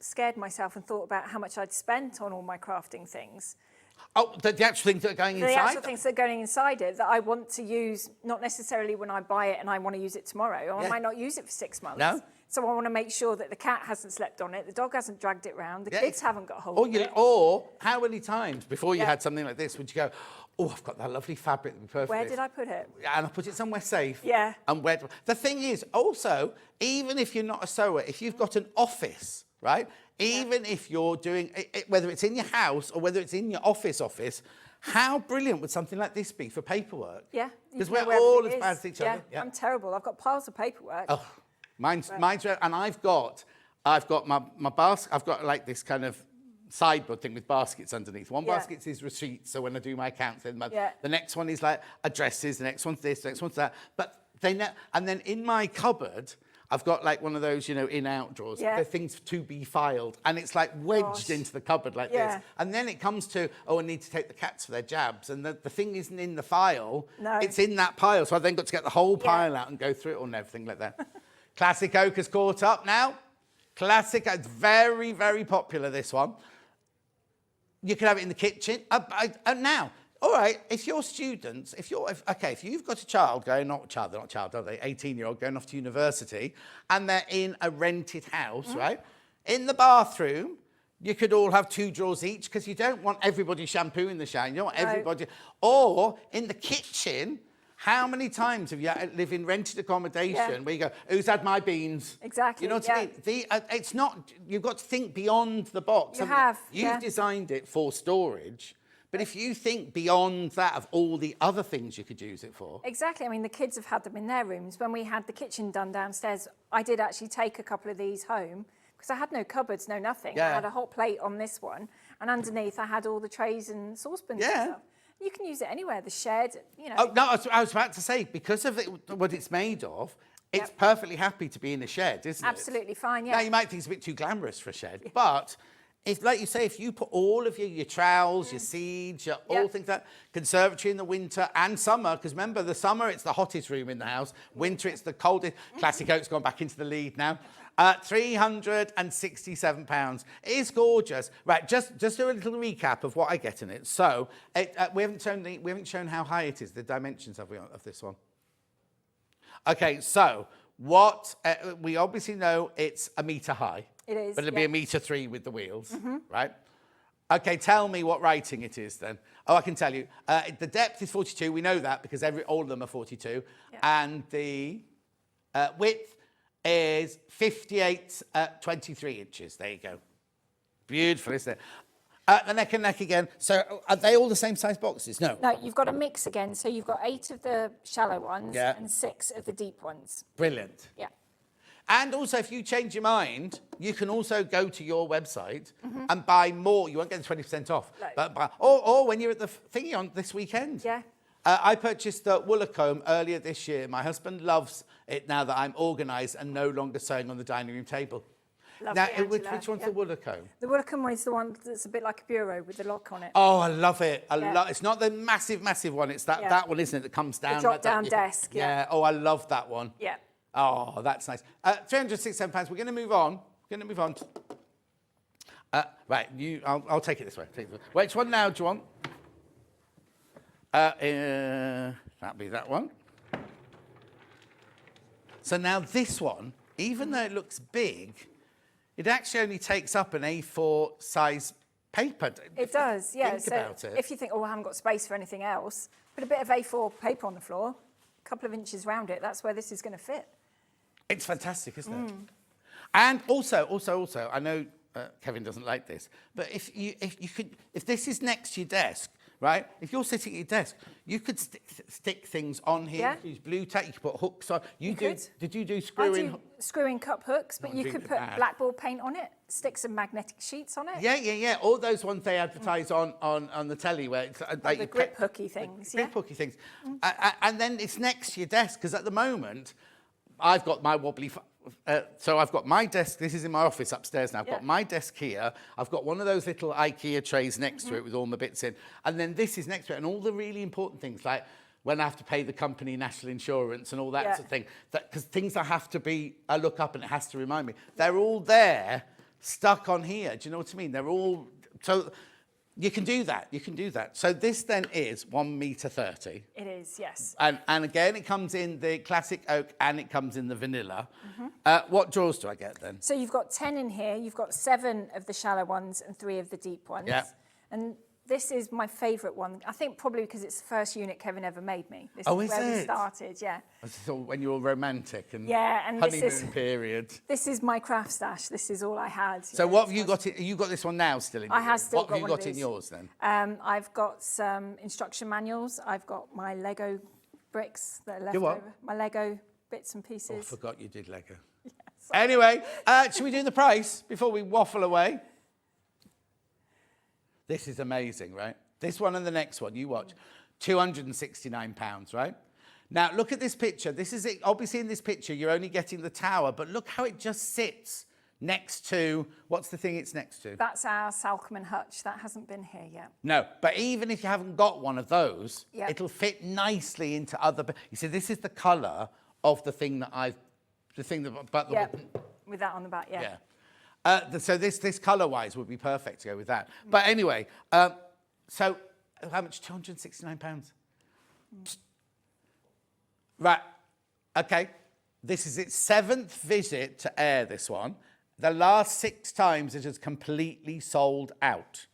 scared myself and thought about how much I'd spent on all my crafting things. Oh, the actual things that are going inside? The actual things that are going inside it that I want to use, not necessarily when I buy it and I want to use it tomorrow, or I might not use it for 6 months. No. So I want to make sure that the cat hasn't slept on it, the dog hasn't dragged it round, the kids haven't got hold of it. Or how many times before you had something like this would you go, oh, I've got that lovely fabric that would be perfect. Where did I put it? And I put it somewhere safe. Yeah. And the thing is, also, even if you're not a sewer, if you've got an office, right? Even if you're doing it, whether it's in your house or whether it's in your office, how brilliant would something like this be for paperwork? Yeah. Because we're all as bad as each other. Yeah, I'm terrible. I've got piles of paperwork. Oh, mine's and I've got my basket. I've got like this kind of sideboard thing with baskets underneath. One basket is receipts, so when I do my accounts, the next one is like addresses. The next one's this. The next one's that. But and then in my cupboard, I've got like one of those, in-out drawers. They're things to be filed. And it's like wedged into the cupboard like this. And then it comes to, I need to take the cats for their jabs. And the thing isn't in the file. No. It's in that pile. So I've then got to get the whole pile out and go through it all and everything like that. Classic Oak has caught up now. Classic Oak, it's very, very popular, this one. You can have it in the kitchen. Now, all right, if you're students, if you've got a child going, they're not a child, are they? 18-year-old going off to university, and they're in a rented house, right? In the bathroom, you could all have 2 drawers each because you don't want everybody shampooing the shower. You don't want everybody. Or in the kitchen, how many times have you lived in rented accommodation where you go, who's had my beans? Exactly. You know what I mean? It's not. You've got to think beyond the box. You've designed it for storage. But if you think beyond that of all the other things you could use it for. Exactly. I mean, the kids have had them in their rooms. When we had the kitchen done downstairs, I did actually take a couple of these home because I had no cupboards, no nothing. Yeah. I had a hot plate on this one, and underneath I had all the trays and saucepans and stuff. You can use it anywhere, the shed, Oh, no, I was about to say, because of what it's made of, it's perfectly happy to be in a shed, isn't it? Absolutely fine, yeah. Now, you might think it's a bit too glamorous for a shed, but If, like you say, if you put all of your trowels, your seeds, all things like that, conservatory in the winter and summer, because remember, the summer, it's the hottest room in the house. Winter, it's the coldest. Classic Oak's gone back into the lead now. £367. It is gorgeous. Right, just do a little recap of what I get in it. So, we haven't shown how high it is, the dimensions, have we, of this one? Okay, so what we obviously know it's a metre high. It is. But it'll be £1.3 with the wheels, right? Okay, tell me what rating it is then. Oh, I can tell you. The depth is 42. We know that because all of them are 42. Yeah. And the width is 58.23 inches. There you go. Beautiful, isn't it? The neck and neck again. So are they all the same size boxes? No. No, you've got a mix again. So you've got 8 of the shallow ones and 6 of the deep ones. Brilliant. Yeah. And also, if you change your mind, you can also go to your website and buy more. You won't get the 20% off. No. But or when you're at the thingy on this weekend. Yeah. I purchased the Woolacombe earlier this year. My husband loves it now that I'm organised and no longer sewing on the dining room table. Lovely, now, which one's the Woolacombe? The Woolacombe one is the one that's a bit like a bureau with the lock on it. Oh, I love it. It's not the massive one. It's that one, isn't it, that comes down. The drop-down desk, yeah. Oh, I love that one. Yeah. Oh, that's nice. £367. We're going to move on. Right, I'll take it this way. Which one now do you want? That'll be that one. So now this one, even though it looks big, it actually only takes up an A4 size paper. It does, yeah. Think about it. If you think, oh, I haven't got space for anything else, put a bit of A4 paper on the floor, a couple of inches round it. That's where this is going to fit. It's fantastic, isn't it? And also, I know Kevin doesn't like this, but if this is next to your desk, right? If you're sitting at your desk, you could stick things on here. Yeah. Use blue tack. You could put hooks on. Did you do screw-in cup hooks, but you could put blackboard paint on it, stick some magnetic sheets on it. Yeah. All those ones they advertise on the telly where it's like the grip hooky things. Grip hooky things. And then it's next to your desk because at the moment, I've got my wobbly. So I've got my desk. This is in my office upstairs now. I've got my desk here. I've got one of those little IKEA trays next to it with all my bits in. And then this is next to it. And all the really important things like when I have to pay the company national insurance and all that sort of thing. Because things I have to I look up and it has to remind me. They're all there, stuck on here. Do you know what I mean? They're all... So you can do that. So this then is 1.30 m. It is, yes. And again, it comes in the classic oak and it comes in the vanilla. What drawers do I get then? So you've got 10 in here. You've got 7 of the shallow ones and 3 of the deep ones. Yeah. And this is my favourite one. I think probably because it's the first unit Kevin ever made me. This is where we started, yeah. So when you were romantic and and honeymoon period. This is my craft stash. This is all I had. So what have you got? You got this one now still in yours? I have still got one. What have you got in yours then? I've got some instruction manuals. I've got my Lego bricks that are left over. My Lego bits and pieces. Oh, I forgot you did Lego. Anyway, should we do the price before we waffle away? This is amazing, right? This one and the next one, you watch. £269, right? Now, look at this picture. This is it. Obviously, in this picture, you're only getting the tower, but look how it just sits next to... What's the thing it's next to? That's our Salcombe and Hutch. That hasn't been here yet. No, but even if you haven't got one of those, it'll fit nicely into other... You see, this is the colour of the thing that I've... The thing that... With that on the back, Yeah. So this colour-wise would be perfect to go with that. But anyway, so how much? £269. Right. Okay. This is its 7th visit to air, this one. The last 6 times it has completely sold out.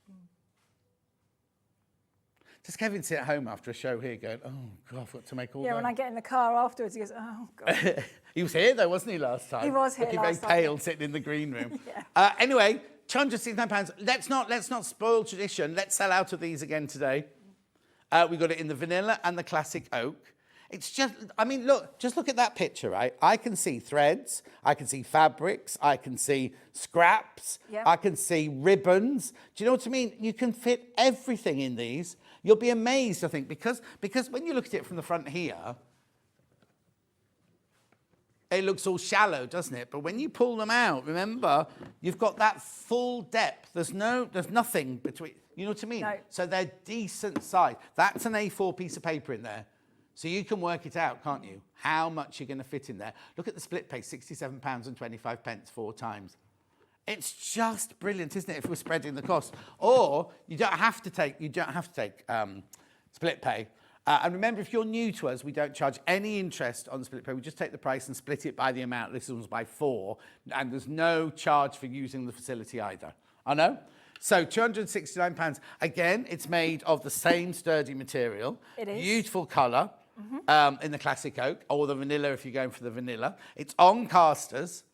Does Kevin sit at home after a show here going, oh, God, I've got to make all that? Yeah, when I get in the car afterwards, he goes, oh, God. He was here, though, wasn't he, last time? He was here looking last very pale, sitting in the green room. Yeah. Anyway, £269. Let's not spoil tradition. Let's sell out of these again today. We got it in the vanilla and the classic oak. It's just, I mean, look, just look at that picture, right? I can see threads, I can see fabrics, I can see scraps, I can see ribbons. Do you know what I mean? You can fit everything in these. You'll be amazed, I think, because when you look at it from the front here, it looks all shallow, doesn't it? But when you pull them out, remember, you've got that full depth. There's nothing between, you know what I mean? No. So they're decent size. That's an A4 piece of paper in there. So you can work it out, can't you? How much you're going to fit in there. Look at the split page, £67.25 4 times. It's just brilliant, isn't it, if we're spreading the cost? Or you don't have to take split pay. And remember, if you're new to us, we don't charge any interest on the split pay. We just take the price and split it by the amount. This one's by 4. And there's no charge for using the facility either. I know? So £269. Again, it's made of the same sturdy material. It is. Beautiful colour in the classic oak, or the vanilla if you're going for the vanilla. It's on casters.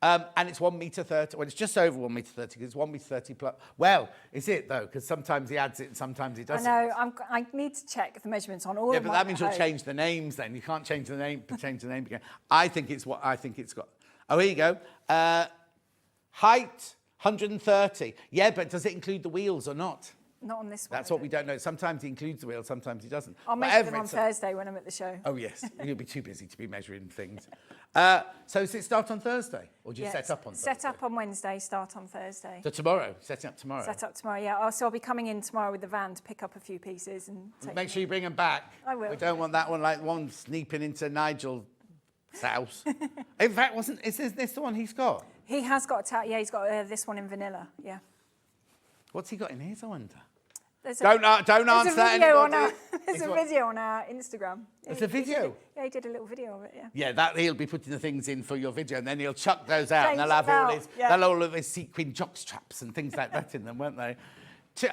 And it's 1 metre 30. Well, it's just over 1 metre 30 because it's 1 metre 30 plus. Well, is it though? Because sometimes he adds it and sometimes he doesn't. I know. I need to check the measurements on all of Yeah, but mine that means at you'll home. change the names then. You can't change the name, again. I think it's what I think it's got. Oh, here you go. Height, 130. Yeah, but does it include the wheels or not? Not on this one. That's what we don't know. Sometimes he includes the wheels, sometimes he doesn't. I'll measure them on Thursday when I'm at the show. Oh, yes. You'll be too busy to be measuring things. So does it start on Thursday? Or do you set up on Thursday? Set up on Wednesday, start on Thursday. So tomorrow? Setting up tomorrow? Set up tomorrow, yeah. So I'll be coming in tomorrow with the van to pick up a few pieces and take Make sure you bring them back. I will. We don't want that one like one sneaking into Nigel's house. In fact, is this the one he's got? He has got he's got this one in vanilla, yeah. What's he got in his, I wonder? Don't answer that. There's a video on our Instagram. There's a video? He did a little video of it, yeah. Yeah, that he'll be putting the things in for your video, and then he'll chuck those out, and Change they'll have them all out, his, yeah. they'll all of his sequin jock straps and things like that in them, won't they?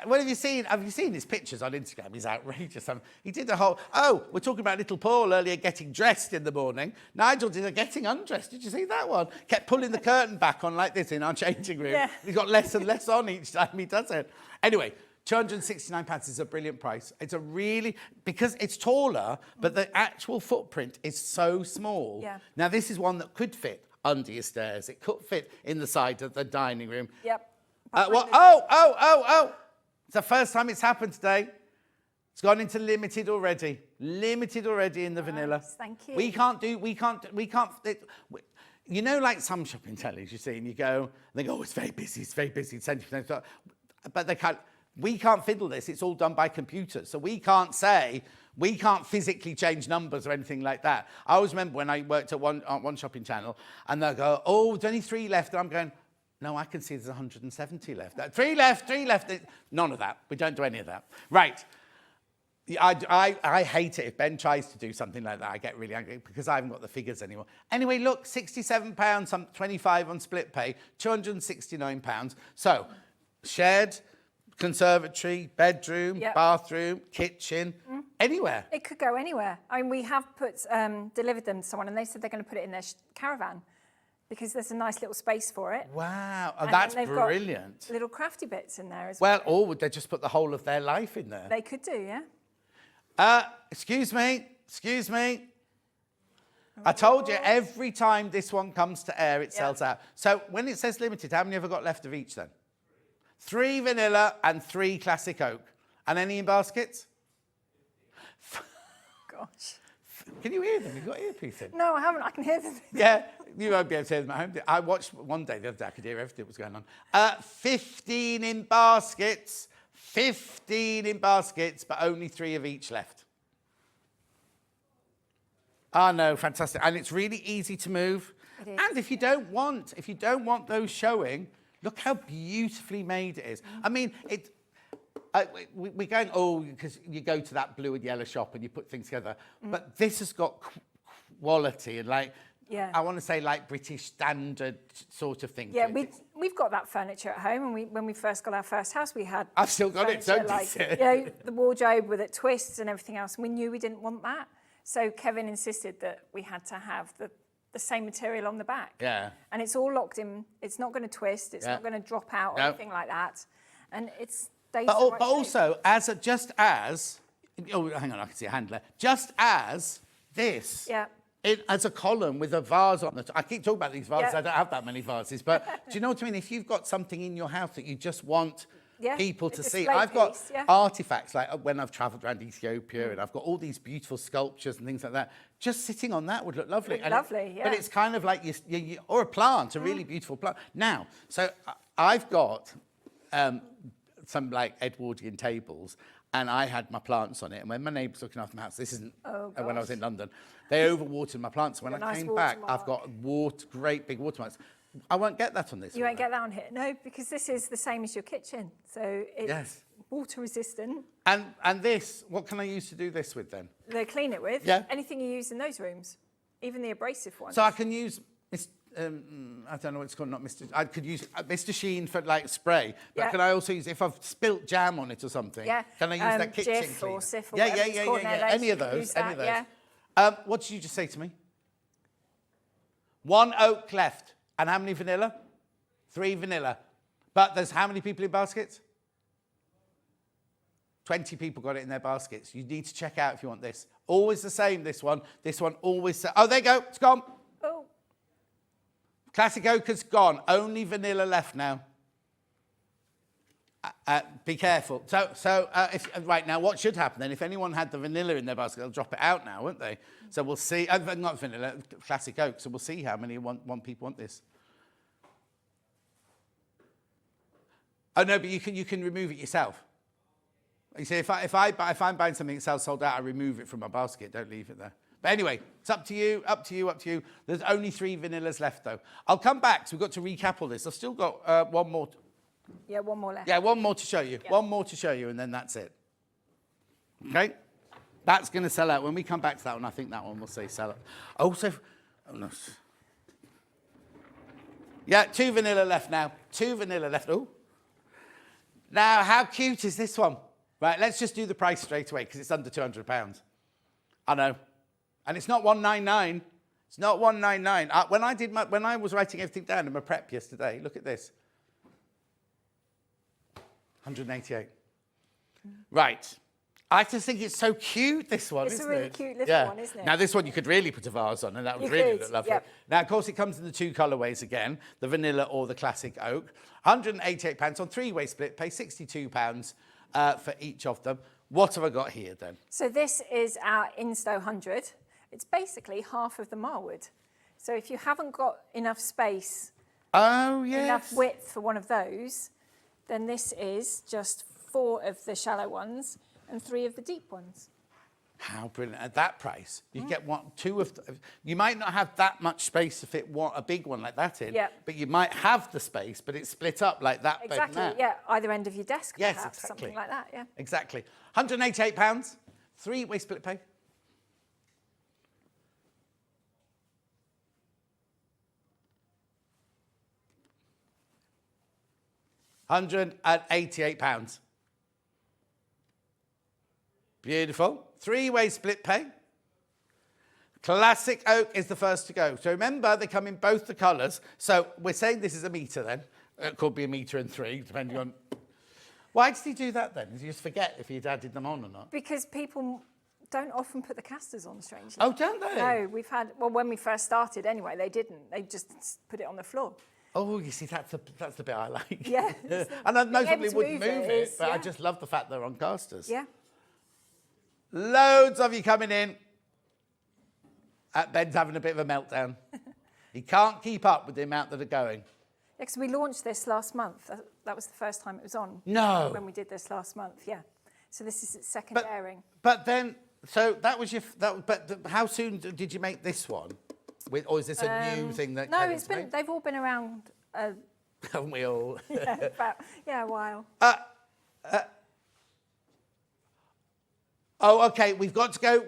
What have you seen? Have you seen his pictures on Instagram? He's outrageous. He did a whole... Oh, we're talking about little Paul earlier getting dressed in the morning. Nigel did a getting undressed. Did you see that one? Kept pulling the curtain back on like this in our changing room. Yeah. He's got less and less on each time he does it. Anyway, £269 is a brilliant price. It's a really... Because it's taller, but the actual footprint is so small. Yeah. Now, this is one that could fit under your stairs. It could fit in the side of the dining room. Yep. It's the first time it's happened today. It's gone into limited already. Limited already in the vanilla. Thank you. You know, like some shopping tellies you see, and you go, and they go, oh, it's very busy, it's 70%. But they can't, we can't fiddle this. It's all done by computers. So we can't physically change numbers or anything like that. I always remember when I worked at one shopping channel, and they'll go, oh, there's only 3 left. And I'm going, no, I can see there's 170 left. 3 left. None of that. We don't do any of that. Right. I hate it if Ben tries to do something like that. I get really angry because I haven't got the figures anymore. Anyway, look, £67, 25 on split pay, £269. So, shared, conservatory, bedroom, bathroom, kitchen, anywhere. It could go anywhere. I mean, we have delivered them to someone, and they said they're going to put it in their caravan, because there's a nice little space for it. Wow, And that's they've brilliant. Got little crafty bits in there as well. Well, or would they just put the whole of their life in there? They could do, yeah. Excuse me. I told you, every time this one comes to air, it sells out. So when it says limited, how many have I got left of each then? 3 vanilla and 3 classic oak. And any in baskets? Gosh. Can you hear them? You've got earpiece in. No, I haven't. I can hear them. Yeah, you won't be able to hear them at home. I watched one day the other day, I could hear everything that was going on. 15 in baskets. 15 in baskets, but only 3 of each left. Oh, no, fantastic. And it's really easy to move. It is. And if you don't want those showing, look how beautifully made it is. I mean, we're going, because you go to that blue and yellow shop and you put things together. But this has got quality and I want to say like British standard sort of thing. Yeah, we've got that furniture at home, and when we first got our first house, we had. I've still got it, don't you? The wardrobe with it twists and everything else. And we knew we didn't want that, so Kevin insisted that we had to have the same material on the back. Yeah. And it's all locked in. It's not going to twist. It's not going to drop out or anything like that. And it's. But also, just as hang on, I can see a hand there. Just as this. Yeah. As a column with a vase on it. I keep talking about these vases. I don't have that many vases. But do you know what I mean? If you've got something in your house that you just want people to see. display I've got piece, yeah. artifacts, like when I've travelled around Ethiopia, and I've got all these beautiful sculptures and things like that. Just sitting on that would look lovely. Look lovely, yeah. But it's kind of like, or a plant, a really beautiful plant. Now, so I've got some like Edwardian tables, and I had my plants on it. And when my neighbour's looking after my house, this isn't when I was in London, they overwatered my plants. When I came back, I've got great big watermarks. I won't get that on this. You won't get that on here, no, because this is the same as your kitchen, so it's water resistant. And this, what can I use to do this with then? They clean it with anything you use in those rooms, even the abrasive ones. So I can use, I don't know what it's called, not Mr. I could use Mr. Sheen for like spray, but can I also use, if I've spilt jam on it or something, can I use that kitchen Jif cleaner? or Sif or whatever it's called nowadays, Any of you can those, use any of that, those. What did you just say to me? 1 oak left. And how many vanilla? 3 vanilla. But there's how many people in baskets? 20 people got it in their baskets. You need to check out if you want this. Always the same, this one. This one always... Oh, there you go. It's gone. Oh. Classic oak is gone. Only vanilla left now. Be careful. Right now, what should happen then? If anyone had the vanilla in their basket, they'll drop it out now, won't they? So we'll see. Not vanilla, classic oak. So we'll see how many people want this. Oh no, but you can remove it yourself. You see, if I'm buying something that sells sold out, I remove it from my basket. Don't leave it there. But anyway, it's up to you, up to you, up to you. There's only 3 vanillas left though. I'll come back. So we've got to recap all this. I've still got one more. Yeah, one more left. Yeah, one more to show you. Yeah. One more to show you, and then that's it. Okay? That's going to sell out. When we come back to that one, I think that one will say sell out. Also, oh no. Yeah, 2 vanilla left now. 2 vanilla left. Oh. Now, how cute is this one? Right, let's just do the price straight away because it's under £200. I know. And it's not 199. It's not 199. When I was writing everything down in my prep yesterday, look at this. 188. Right. I just think it's so cute, this one, It's isn't a really it? cute little one, isn't it? Now, this one you could really put a vase on, and that would You really could, look lovely. yep. Now, of course, it comes in the 2 colourways again, the vanilla or the classic oak. £188 on 3-way split, pay £62 for each of them. What have I got here, then? So this is our Insto 100. It's basically half of the Marwood. So if you haven't got enough space, enough width for one of those, then this is just 4 of the shallow ones and 3 of the deep ones. How brilliant. At that price, you get 2 of... You might not have that much space to fit a big one like that in, but you might have the space, but it's split up like that. Exactly, yeah. Either end of your desk, yes, perhaps, exactly. something like that, yeah. Exactly. £188, 3-way split pay. £188. Beautiful. 3-way split pay. Classic oak is the first to go. So remember, they come in both the colours. So we're saying this is a metre then. It could be 1 metre and 3, depending on... Why did he do that then? Did you just forget if he'd added them on or not? Because people don't often put the casters on, strangely. Oh, don't they? No, we've had... Well, when we first started anyway, they didn't. They just put it on the floor. Oh, you see, that's the bit I like. Yeah. And I most probably to wouldn't move it, is, but I yeah. just love the fact they're on casters. Yeah. Loads of you coming in. Ben's having a bit of a meltdown. He can't keep up with the amount that are going. Yeah, because we launched this last month. That was the first time it was on. No. When we did this last month, yeah. So this is its second airing. But then, so that was your... how soon did you make this one? Or is this a new thing that... No, they've all been around... Haven't we all? a while. Oh, okay. We've got to go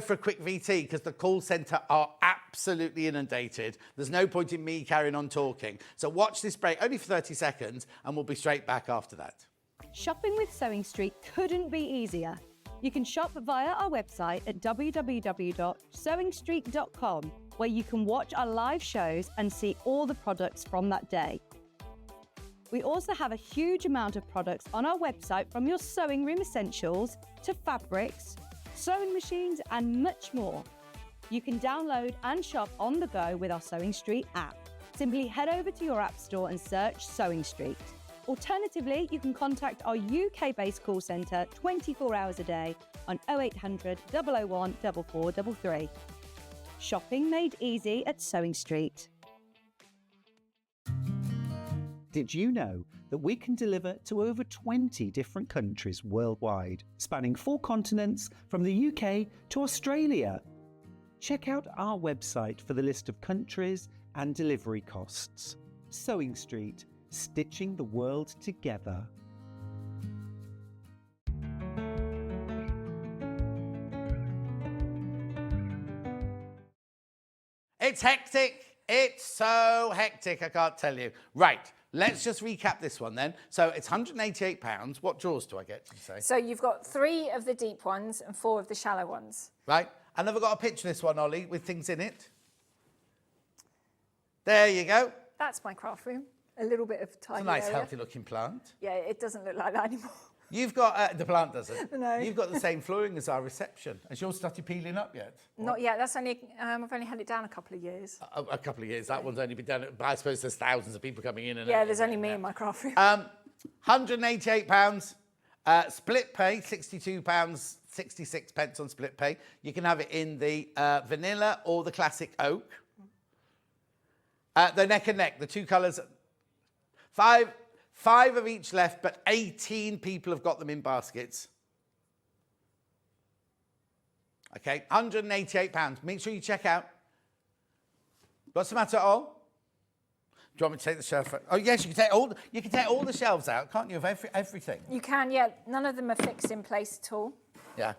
for a quick VT because the call centre are absolutely inundated. There's no point in me carrying on talking. So watch this break only for 30 seconds, and we'll be straight back after that. Shopping with Sewing Street couldn't be easier. You can shop via our website at www.sewingstreet.com, where you can watch our live shows and see all the products from that day. We also have a huge amount of products on our website, from your sewing room essentials to fabrics, sewing machines, and much more. You can download and shop on the go with our Sewing Street app. Simply head over to your app store and search Sewing Street. Alternatively, you can contact our UK-based call centre 24 hours a day on 0800 001 4433. Shopping made easy at Sewing Street. Did you know that we can deliver to over 20 different countries worldwide, spanning 4 continents from the UK to Australia? Check out our website for the list of countries and delivery costs. Sewing Street, stitching the world together. It's hectic. It's so hectic, I can't tell you. Right, let's just recap this one then. So it's £188. What drawers do I get, did you say? So you've got 3 of the deep ones and 4 of the shallow ones. Right, and have I got a picture of this one, Ollie, with things in it? There you go. That's my craft room. A little bit of tiny It's a nice, area. healthy-looking plant. Yeah, it doesn't look like that anymore. You've got, the plant doesn't. No. You've got the same flooring as our reception. Has yours started peeling up yet? Not yet. That's only, I've only had it down a couple of years. A couple of years. That one's only been done, but I suppose there's thousands of people coming in and Yeah, there's only me in my craft room. £188. Split pay, £62, 66 pence on split pay. You can have it in the vanilla or the classic oak. The neck and neck, the 2 colours. 5 of each left, but 18 people have got them in baskets. Okay, £188. Make sure you check out. What's the matter, Ol? Do you want me to take the shelf out? Oh, yes, you can take all the shelves out, can't you, of everything? You can, yeah. None of them are fixed in place at all. Yeah.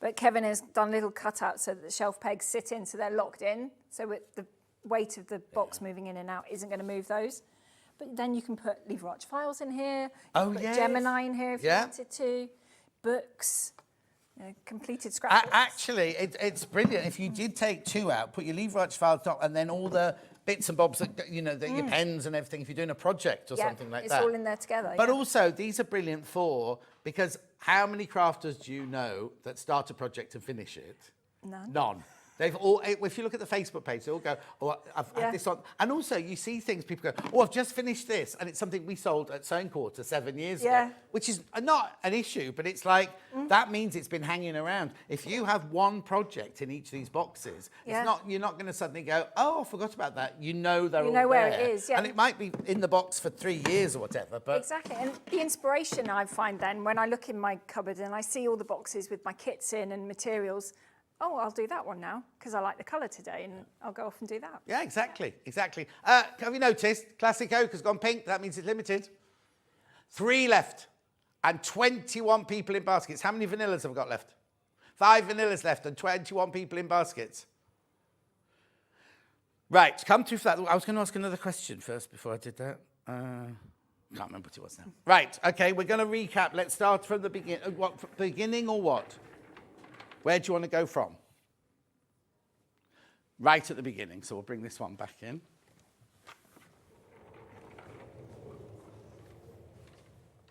But Kevin has done little cutouts so that the shelf pegs sit in, so they're locked in. So with the weight of the box moving in and out isn't going to move those. But then you can put Lever Arch files in here. Oh, put yes. Gemini in here if you wanted to. Books, completed scrapbooks. Actually, it's brilliant. If you did take 2 out, put your Lever Arch file top, and then all the bits and bobs, that, your pens and everything, if you're doing a project or something like that. It's all in there together. But also, these are brilliant because how many crafters do you know that start a project and finish it? None. They've all, if you look at the Facebook page, they all go, oh, I've had this on. And also, you see things, people go, oh, I've just finished this. And it's something we sold at Sewing Quarter 7 years ago, which is not an issue, but it's like, that means it's been hanging around. If you have one project in each of these boxes, it's not, you're not going to suddenly go, oh, I forgot about that. You know they're all there. You know where it is, And it might be in the box for 3 years or whatever, but... Exactly, and the inspiration I find then, when I look in my cupboard and I see all the boxes with my kits in and materials, oh, I'll do that one now because I like the colour today and I'll go off and do that. Yeah, exactly. Have you noticed? Classic oak has gone pink. That means it's limited. 3 left and 21 people in baskets. How many vanillas have I got left? 5 vanillas left and 21 people in baskets. Right, come through for that. I was going to ask another question first before I did that. Can't remember what it was now. Right, okay, we're going to recap. Let's start from the beginning. Beginning or what? Where do you want to go from? Right at the beginning, so we'll bring this one back in.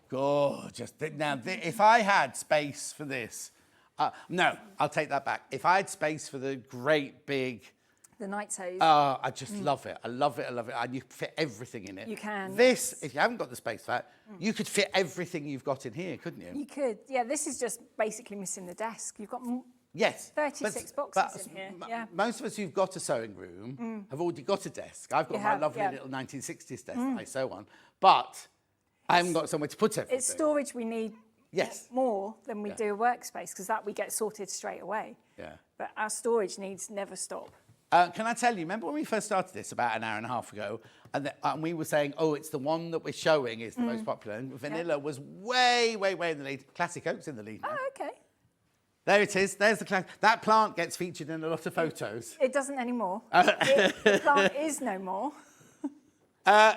Gorgeous. Now, if I had space for this, no, I'll take that back. If I had space for the great big... The Knight's Hose. I just love it. I love it. And you fit everything in it. You can. This, if you haven't got the space for that, you could fit everything you've got in here, couldn't you? You could. Yeah, this is just basically missing the desk. You've got 36 boxes but in here. Yeah. Most of us who've got a sewing room have already got a desk. I've got my lovely little 1960s desk that I sew on, but I haven't got somewhere to put everything. It's storage we need more than we do a workspace because that we get sorted straight away. Yeah. But our storage needs never stop. Can I tell you, remember when we first started this about an hour and a half ago, and we were saying, oh, it's the one that we're showing is the most popular, and vanilla was way, way, way in the lead. Classic oak's in the lead now. Oh, okay. There it is. There's the classic. That plant gets featured in a lot of photos. It doesn't anymore. The plant is no more.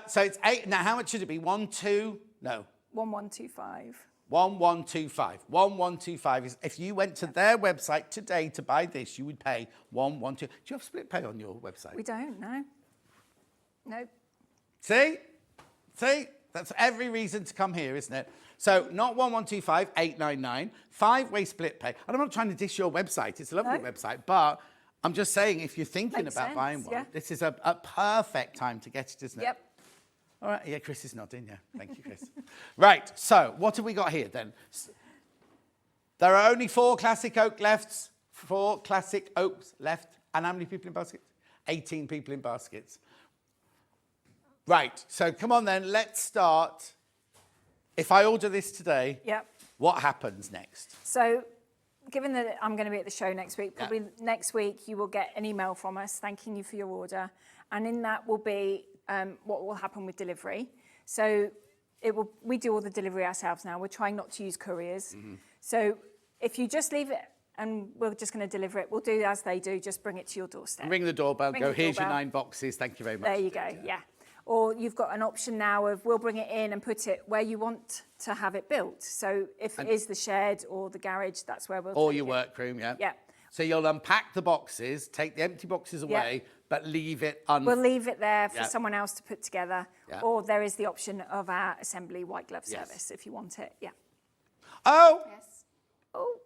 So it's 8. Now, how much should it be? 1, 2? No. 1125. 1125. 1125 is if you went to their website today to buy this, you would pay 112. Do you have split pay on your website? We don't, no. Nope. See? That's every reason to come here, isn't it? So not 1125, 899, 5-way split pay. And I'm not trying to dish your website. It's a lovely website, but I'm just saying if you're thinking about buying one, this is a perfect time to get it, isn't it? Yep. All right, yeah, Chris is nodding, yeah. Thank you, Chris. Right, so what have we got here then? There are only 4 classic oak left. 4 classic oaks left. And how many people in baskets? 18 people in baskets. Right, so come on then, let's start. If I order this today, what happens next? So, given that I'm going to be at the show next week, probably next week you will get an email from us thanking you for your order. And in that will be what will happen with delivery. So we do all the delivery ourselves now. We're trying not to use couriers. So if you just leave it and we're just going to deliver it, we'll do as they do, just bring it to your doorstep. Ring the doorbell, here's your 9 boxes, thank you very much. There you go, yeah. Or you've got an option now of we'll bring it in and put it where you want to have it built. So if it is the shed or the garage, that's where we'll or take your it. workroom, yeah. Yeah. So you'll unpack the boxes, take the empty boxes away, but leave it We'll leave it there for someone else to put together. Yeah. Or there is the option of our assembly white glove service if you want it, Oh! Yes. Oh,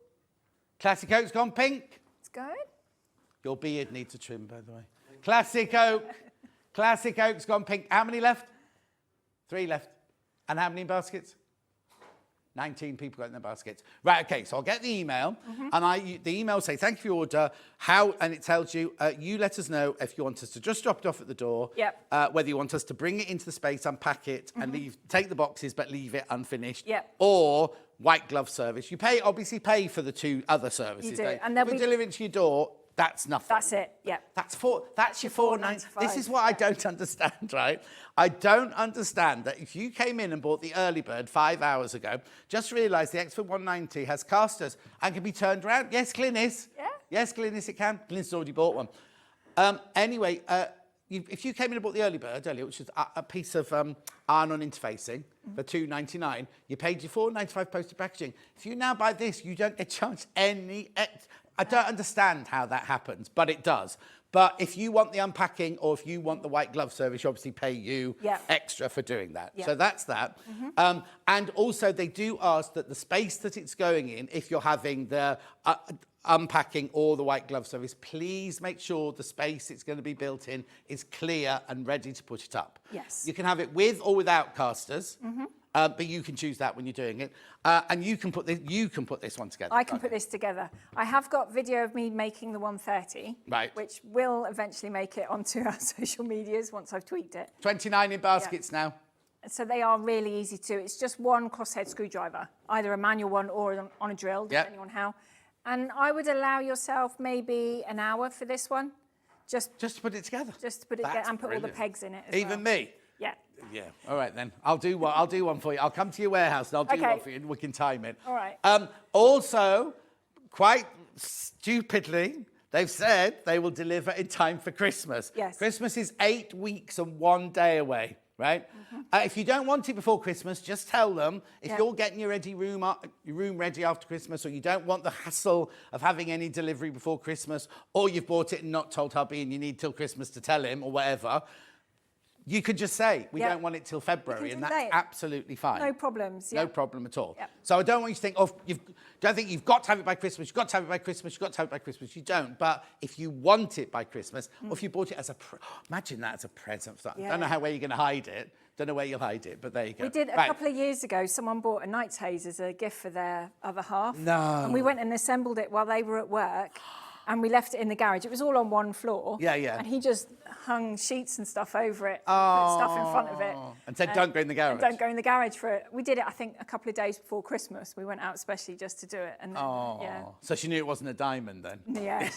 Classic Oak's gone pink. it's good. Your beard needs a trim, by the way. Classic Oak. Classic Oak's gone pink. How many left? 3 left. And how many in baskets? 19 people got in their baskets. Right, okay, so I'll get the email, and the email will say, thank you for your order, and it tells you, you let us know if you want us to just drop it off at the door, whether you want us to bring it into the space, unpack it, and take the boxes, but leave it unfinished, or white glove service. You obviously pay for the 2 other services. You do. And then we deliver it to your door, that's nothing. That's it, That's your $4.95. This is what I don't understand, right? I don't understand that if you came in and bought the early bird 5 hours ago, just realised the X for 190 has casters and can be turned around. Yes, Glynis. Yeah. Yes, Glynis, it can. Glynis already bought one. Anyway, if you came in and bought the early bird earlier, which is a piece of iron-on interfacing for $2.99, you paid your $4.95 postage packaging. If you now buy this, you don't get charged any extra. I don't understand how that happens, but it does. But if you want the unpacking or if you want the white glove service, you obviously pay you extra for doing that. So that's that. And also they do ask that the space that it's going in, if you're having the unpacking or the white glove service, please make sure the space it's going to be built in is clear and ready to put it up. Yes. You can have it with or without casters. But you can choose that when you're doing it, and you can put this one together. I can put this together. I have got video of me making the 130, which will eventually make it onto our social medias once I've tweaked it. 29 in baskets now. So they are really easy to. It's just one crosshead screwdriver, either a manual one or on a drill, depending on how. And I would allow yourself maybe an hour for this one, just to put it together. Just to put it together and put all the pegs in it. Even me. Yeah. Yeah. All right then. I'll do one for you. I'll come to your warehouse and I'll do one for you and we can time it. All right. Also, quite stupidly, they've said they will deliver in time for Christmas. Yes. Christmas is 8 weeks and 1 day away, right? If you don't want it before Christmas, just tell them if you're getting your room ready after Christmas, or you don't want the hassle of having any delivery before Christmas, or you've bought it and not told hubby and you need till Christmas to tell him or whatever. You could just say, we don't want it till February, and that's absolutely fine. No problems. No problem at all. So I don't want you to think, don't think you've got to have it by Christmas, you've got to have it by Christmas, you've got to have it by Christmas. You don't. But if you want it by Christmas, or if you bought it as imagine that as a present. I don't know where you're going to hide it. Don't know where you'll hide it, but there you go. We did a couple of years ago, someone bought a Knight's Haze as a gift for their other half. No. And we went and assembled it while they were at work. And we left it in the garage. It was all on one floor. Yeah, yeah. And he just hung sheets and stuff over it, put stuff in front of it. And said, don't go in the garage. Don't go in the garage for it. We did it, I think, a couple of days before Christmas. We went out especially just to do it. And then, So she knew it wasn't a diamond then. Yeah.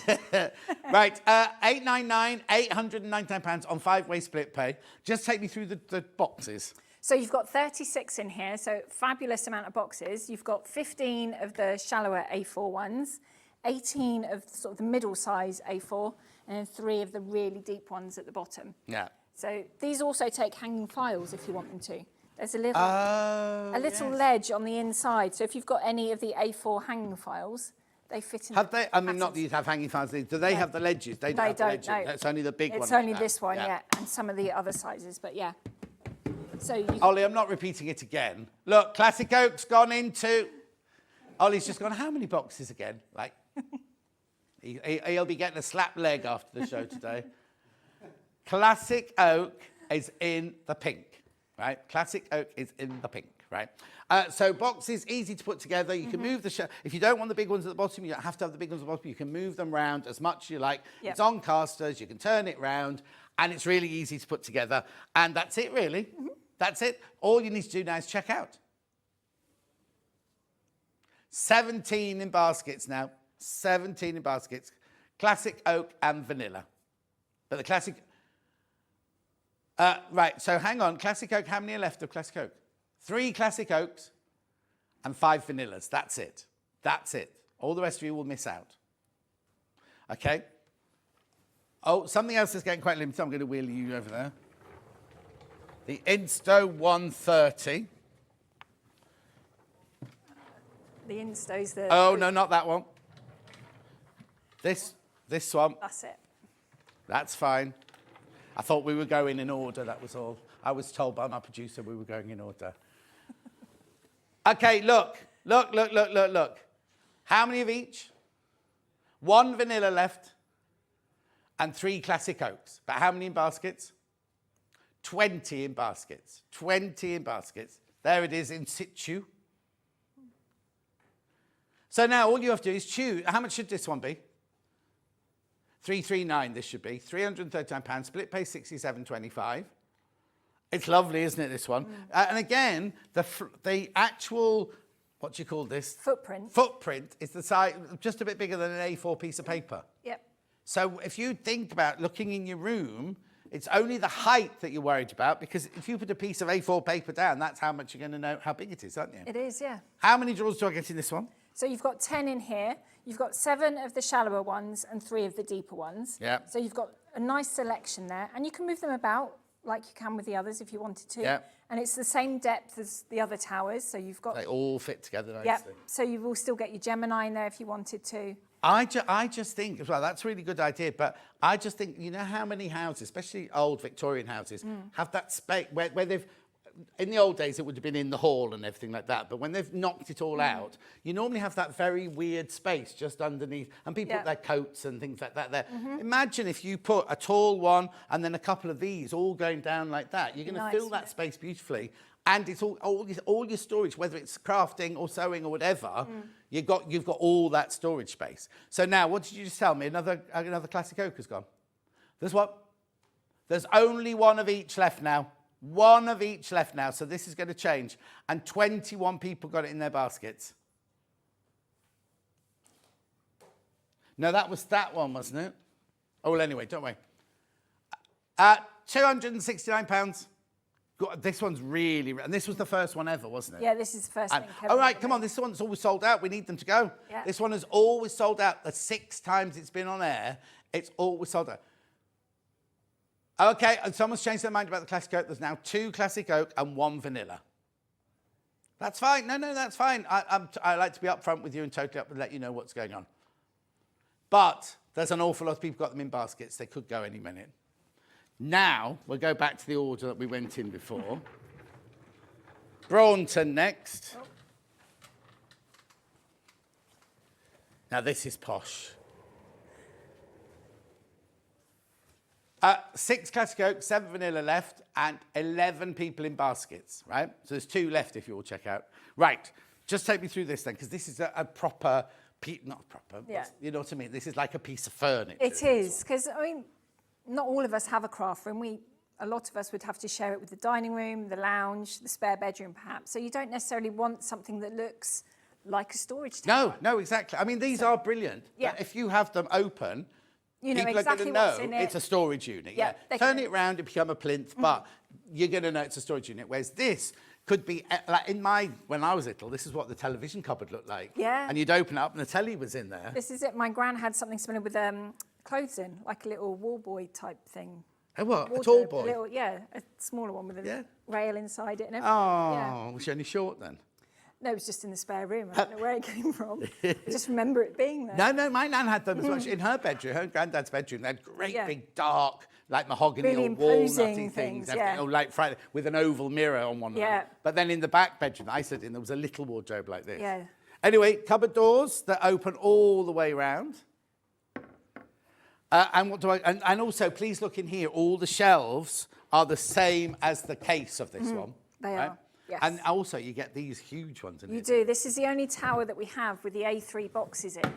Right, £899, £899 on 5-way split pay. Just take me through the boxes. So you've got 36 in here, so fabulous amount of boxes. You've got 15 of the shallower A4 ones, 18 of sort of the middle size A4, and then 3 of the really deep ones at the bottom. Yeah. So these also take hanging files if you want them to. There's a little ledge on the inside. So if you've got any of the A4 hanging files, they fit in. Have they? I mean, not that you have hanging files. Do they have the ledges? They don't. No. It's only the big one. It's only this one, and some of the other sizes, but yeah. So Ollie, I'm not repeating it again. Look, Classic Oak's gone into. Ollie's just gone. How many boxes again? Like. He'll be getting a slap leg after the show today. Classic Oak is in the pink. right? Classic oak is in the pink, right? So boxes, easy to put together. You can move the shelf. If you don't want the big ones at the bottom, you don't have to have the big ones at the bottom. You can move them round as much as you like. Yep. It's on casters. You can turn it round, and it's really easy to put together. And that's it, really. That's it. All you need to do now is check out. 17 in baskets now. 17 in baskets. Classic oak and vanilla. But the classic... right, so hang on. Classic oak, how many are left of classic oak? 3 classic oaks and 5 vanillas. That's it. That's it. All the rest of you will miss out. Okay? Oh, something else is getting quite limited. I'm going to wheel you over there. The Insto 130. The Insto's the... Oh, no, not that one. This one. That's it. That's fine. I thought we were going in order, that was all. I was told by my producer we were going in order. Okay, look. How many of each? 1 vanilla left and 3 classic oaks. But how many in baskets? 20 in baskets. 20 in baskets. There it is in situ. So now all you have to do is choose. How much should this one be? 339 this should be. £339, split pay 67.25. It's lovely, isn't it, this one? And again, the actual, what do you call this? Footprint. Footprint is the size, just a bit bigger than an A4 piece of paper. Yep. So if you think about looking in your room, it's only the height that you're worried about, because if you put a piece of A4 paper down, that's how much you're going to know how big it is, aren't you? It is, yeah. How many drawers do I get in this one? So you've got 10 in here. You've got 7 of the shallower ones and 3 of the deeper ones. Yeah. So you've got a nice selection there. And you can move them about like you can with the others if you wanted to. Yeah. And it's the same depth as the other towers. So you've got... They all fit together nicely. Yep. So you will still get your Gemini in there if you wanted to. I just think, as well, that's a really good idea, but I just think, you know how many houses, especially old Victorian houses, have that space where they've... In the old days, it would have been in the hall and everything like that. But when they've knocked it all out, you normally have that very weird space just underneath. And people put their coats and things like that there. Imagine if you put a tall one and then a couple of these all going down like that. You're going to fill that space beautifully. And it's all your storage, whether it's crafting or sewing or whatever, you've got all that storage space. So now, what did you just tell me? Another classic oak has gone. There's what? There's only 1 of each left now. 1 of each left now, so this is going to change. And 21 people got it in their baskets. No, that was that one, wasn't it? Oh, well, anyway, don't worry. £269. This one's really... And this was the first one ever, wasn't it? Yeah, this is the first thing. All right, come on, this one's always sold out. We need them to go. Yeah. This one has always sold out. The 6 times it's been on air, it's always sold out. Okay, and someone's changed their mind about the classic oak. There's now 2 classic oak and 1 vanilla. That's fine. No, that's fine. I like to be upfront with you and totally up and let you know what's going on. But there's an awful lot of people got them in baskets. They could go any minute. Now, we'll go back to the order that we went in before. Braunton next. Now, this is posh. 6 classic oak, 7 vanilla left, and 11 people in baskets, right? So there's 2 left if you all check out. Right, just take me through this then, because this is a proper, not proper, you know what I mean? This is like a piece of furniture. It is, because, I mean, not all of us have a craft room. A lot of us would have to share it with the dining room, the lounge, the spare bedroom perhaps. So you don't necessarily want something that looks like a storage tower. No, exactly. I mean, these are brilliant. Yeah. But if you have them open, you know people exactly are going to what's know in it. it's a storage unit. Yeah, Turn it round, it become a plinth, but you're going to know it's a storage unit. Whereas this could be, like when I was little, this is what the television cupboard looked like. Yeah. And you'd open it up and the telly was in there. This is it. My gran had something similar with clothes in, like a little wall boy type thing. A what? Wardrobe, a tall boy? A smaller one with a rail inside it and everything. Oh, was she only short then? No, it was just in the spare room. I don't know where it came from. I just remember it being there. No, my nan had them as well. In her bedroom, her granddad's bedroom, they had great big dark, like mahogany really or walnutty things, things. Or like Friday, with an oval mirror on one of them. But then in the back bedroom that I stood in, there was a little wardrobe like this. Yeah. Anyway, cupboard doors that open all the way round. And what do and also, please look in here. All the shelves are the same as the case of this one. They right? are, yes. And also you get these huge ones in You it. do. This is the only tower that we have with the A3 boxes in.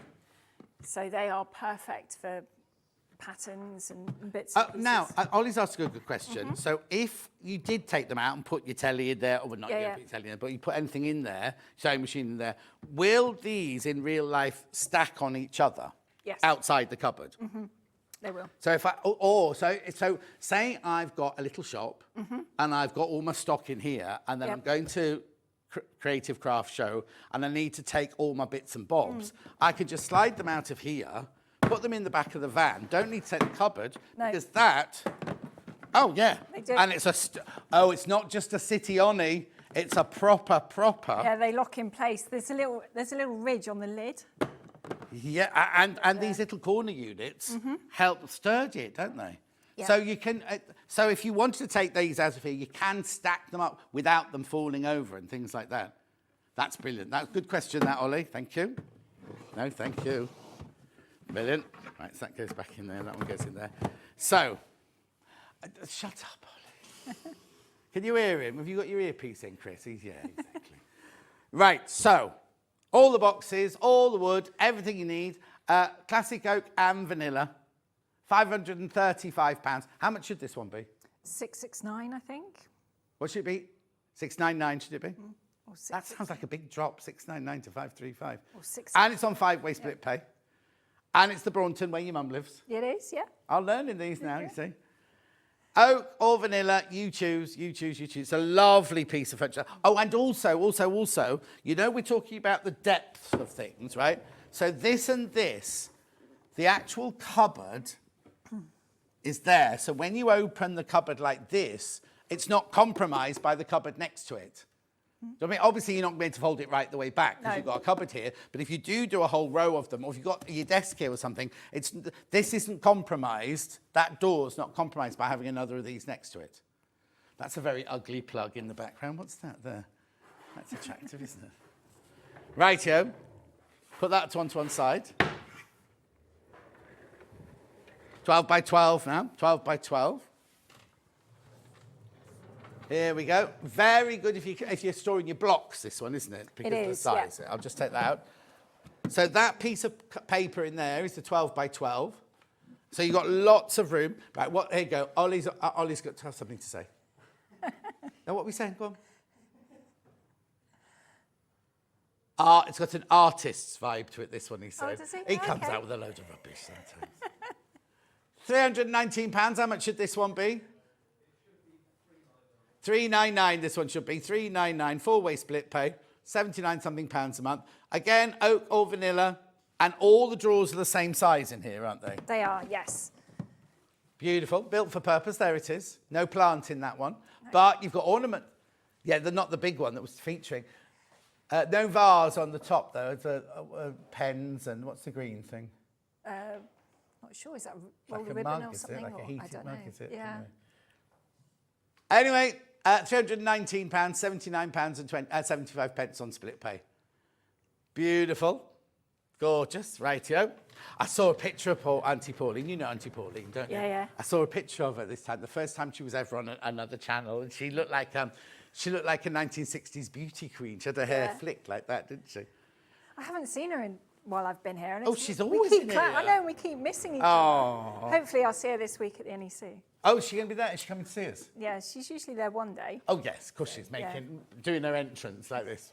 So they are perfect for patterns and bits and pieces. Now, Ollie's asked a good question. So if you did take them out and put your telly in there, or not Yeah, you yeah. put your telly in there, but you put anything in there, sewing machine in there, will these in real life stack on each other? Yes. Outside the cupboard? They will. So if so say I've got a little shop and I've got all my stock in here, and then Yep. I'm going to Creative Craft Show and I need to take all my bits and bobs, I could just slide them out of here, put them in the back of the van, don't need to take the cupboard, No. because that, oh yeah, They do. and it's it's not just a city Oni, it's a proper. Yeah, they lock in place. There's a little ridge on the lid. Yeah, and these little corner units help sturdy it, don't they? Yeah. So you can, so if you wanted to take these out of here, you can stack them up without them falling over and things like that. That's brilliant. That's a good question, that, Ollie. Thank you. No, thank you. Brilliant. Right, so that goes back in there. That one goes in there. So, shut up, Ollie. Can you hear him? Have you got your earpiece in, Chris? Yeah, exactly. Right, so all the boxes, all the wood, everything you need. Classic oak and vanilla. £535. How much should this one be? 669, I think. What should it be? 699 should it be? Or That sounds like a big drop, 699 to 535. Or 6. And it's on 5-way split pay. And it's the Braunton where your mum lives. It is, yeah. I'm learning these now, you see. Oak or vanilla, you choose, you choose, you choose. It's a lovely piece of furniture. Oh, and also, you know we're talking about the depth of things, right? So this and this, the actual cupboard is there. So when you open the cupboard like this, it's not compromised by the cupboard next to it. Do you know what I mean? Obviously, you're not going to fold it right the way back because No. you've got a cupboard here. But if you do a whole row of them, or if you've got your desk here or something, this isn't compromised. That door's not compromised by having another of these next to it. That's a very ugly plug in the background. What's that there? That's attractive, isn't it? Rightio. Put that onto one side. 12 by 12 now. 12 by 12. Here we go. Very good if you're storing your blocks, this one, isn't it? Because It of the is, size. yeah. I'll just take that out. So that piece of paper in there is the 12 by 12. So you've got lots of room. Right, here you go. Ollie's got to have something to say. Now, what are we saying? Go on. It's got an artist's vibe to it, this one, he said. does it? He comes Okay. out with a load of rubbish sometimes. £319. How much should this one be? £399 this one should be. £399, 4-way split pay, 79 something pounds a month. Again, oak or vanilla, and all the drawers are the same size in here, aren't they? They are, yes. Beautiful, built for purpose, there it is. No plant in that one. No. But you've got ornament. Yeah, they're not the big one that was featuring. No vase on the top, though. It's pens and what's the green thing? Not sure, is that roll Like of a ribbon mug, or is it? something? Like a Or, I heated don't mug, know. is it? Yeah. Anyway, £319, £79 and 75 pence on split pay. Beautiful. Gorgeous. Rightio. I saw a picture of Auntie Pauline. You know Auntie Pauline, don't you? Yeah, yeah. I saw a picture of her this time, the first time she was ever on another channel, and she looked like a 1960s beauty queen. She had her hair flicked like that, didn't she? I haven't seen her while I've been here. And Oh, she's always in here. I know, and we keep missing each Oh. other. Hopefully I'll see her this week at the NEC. Oh, is she going to be there? Is she coming to see us? Yeah, she's usually there one day. Oh, yes, of course she's doing her entrance like this.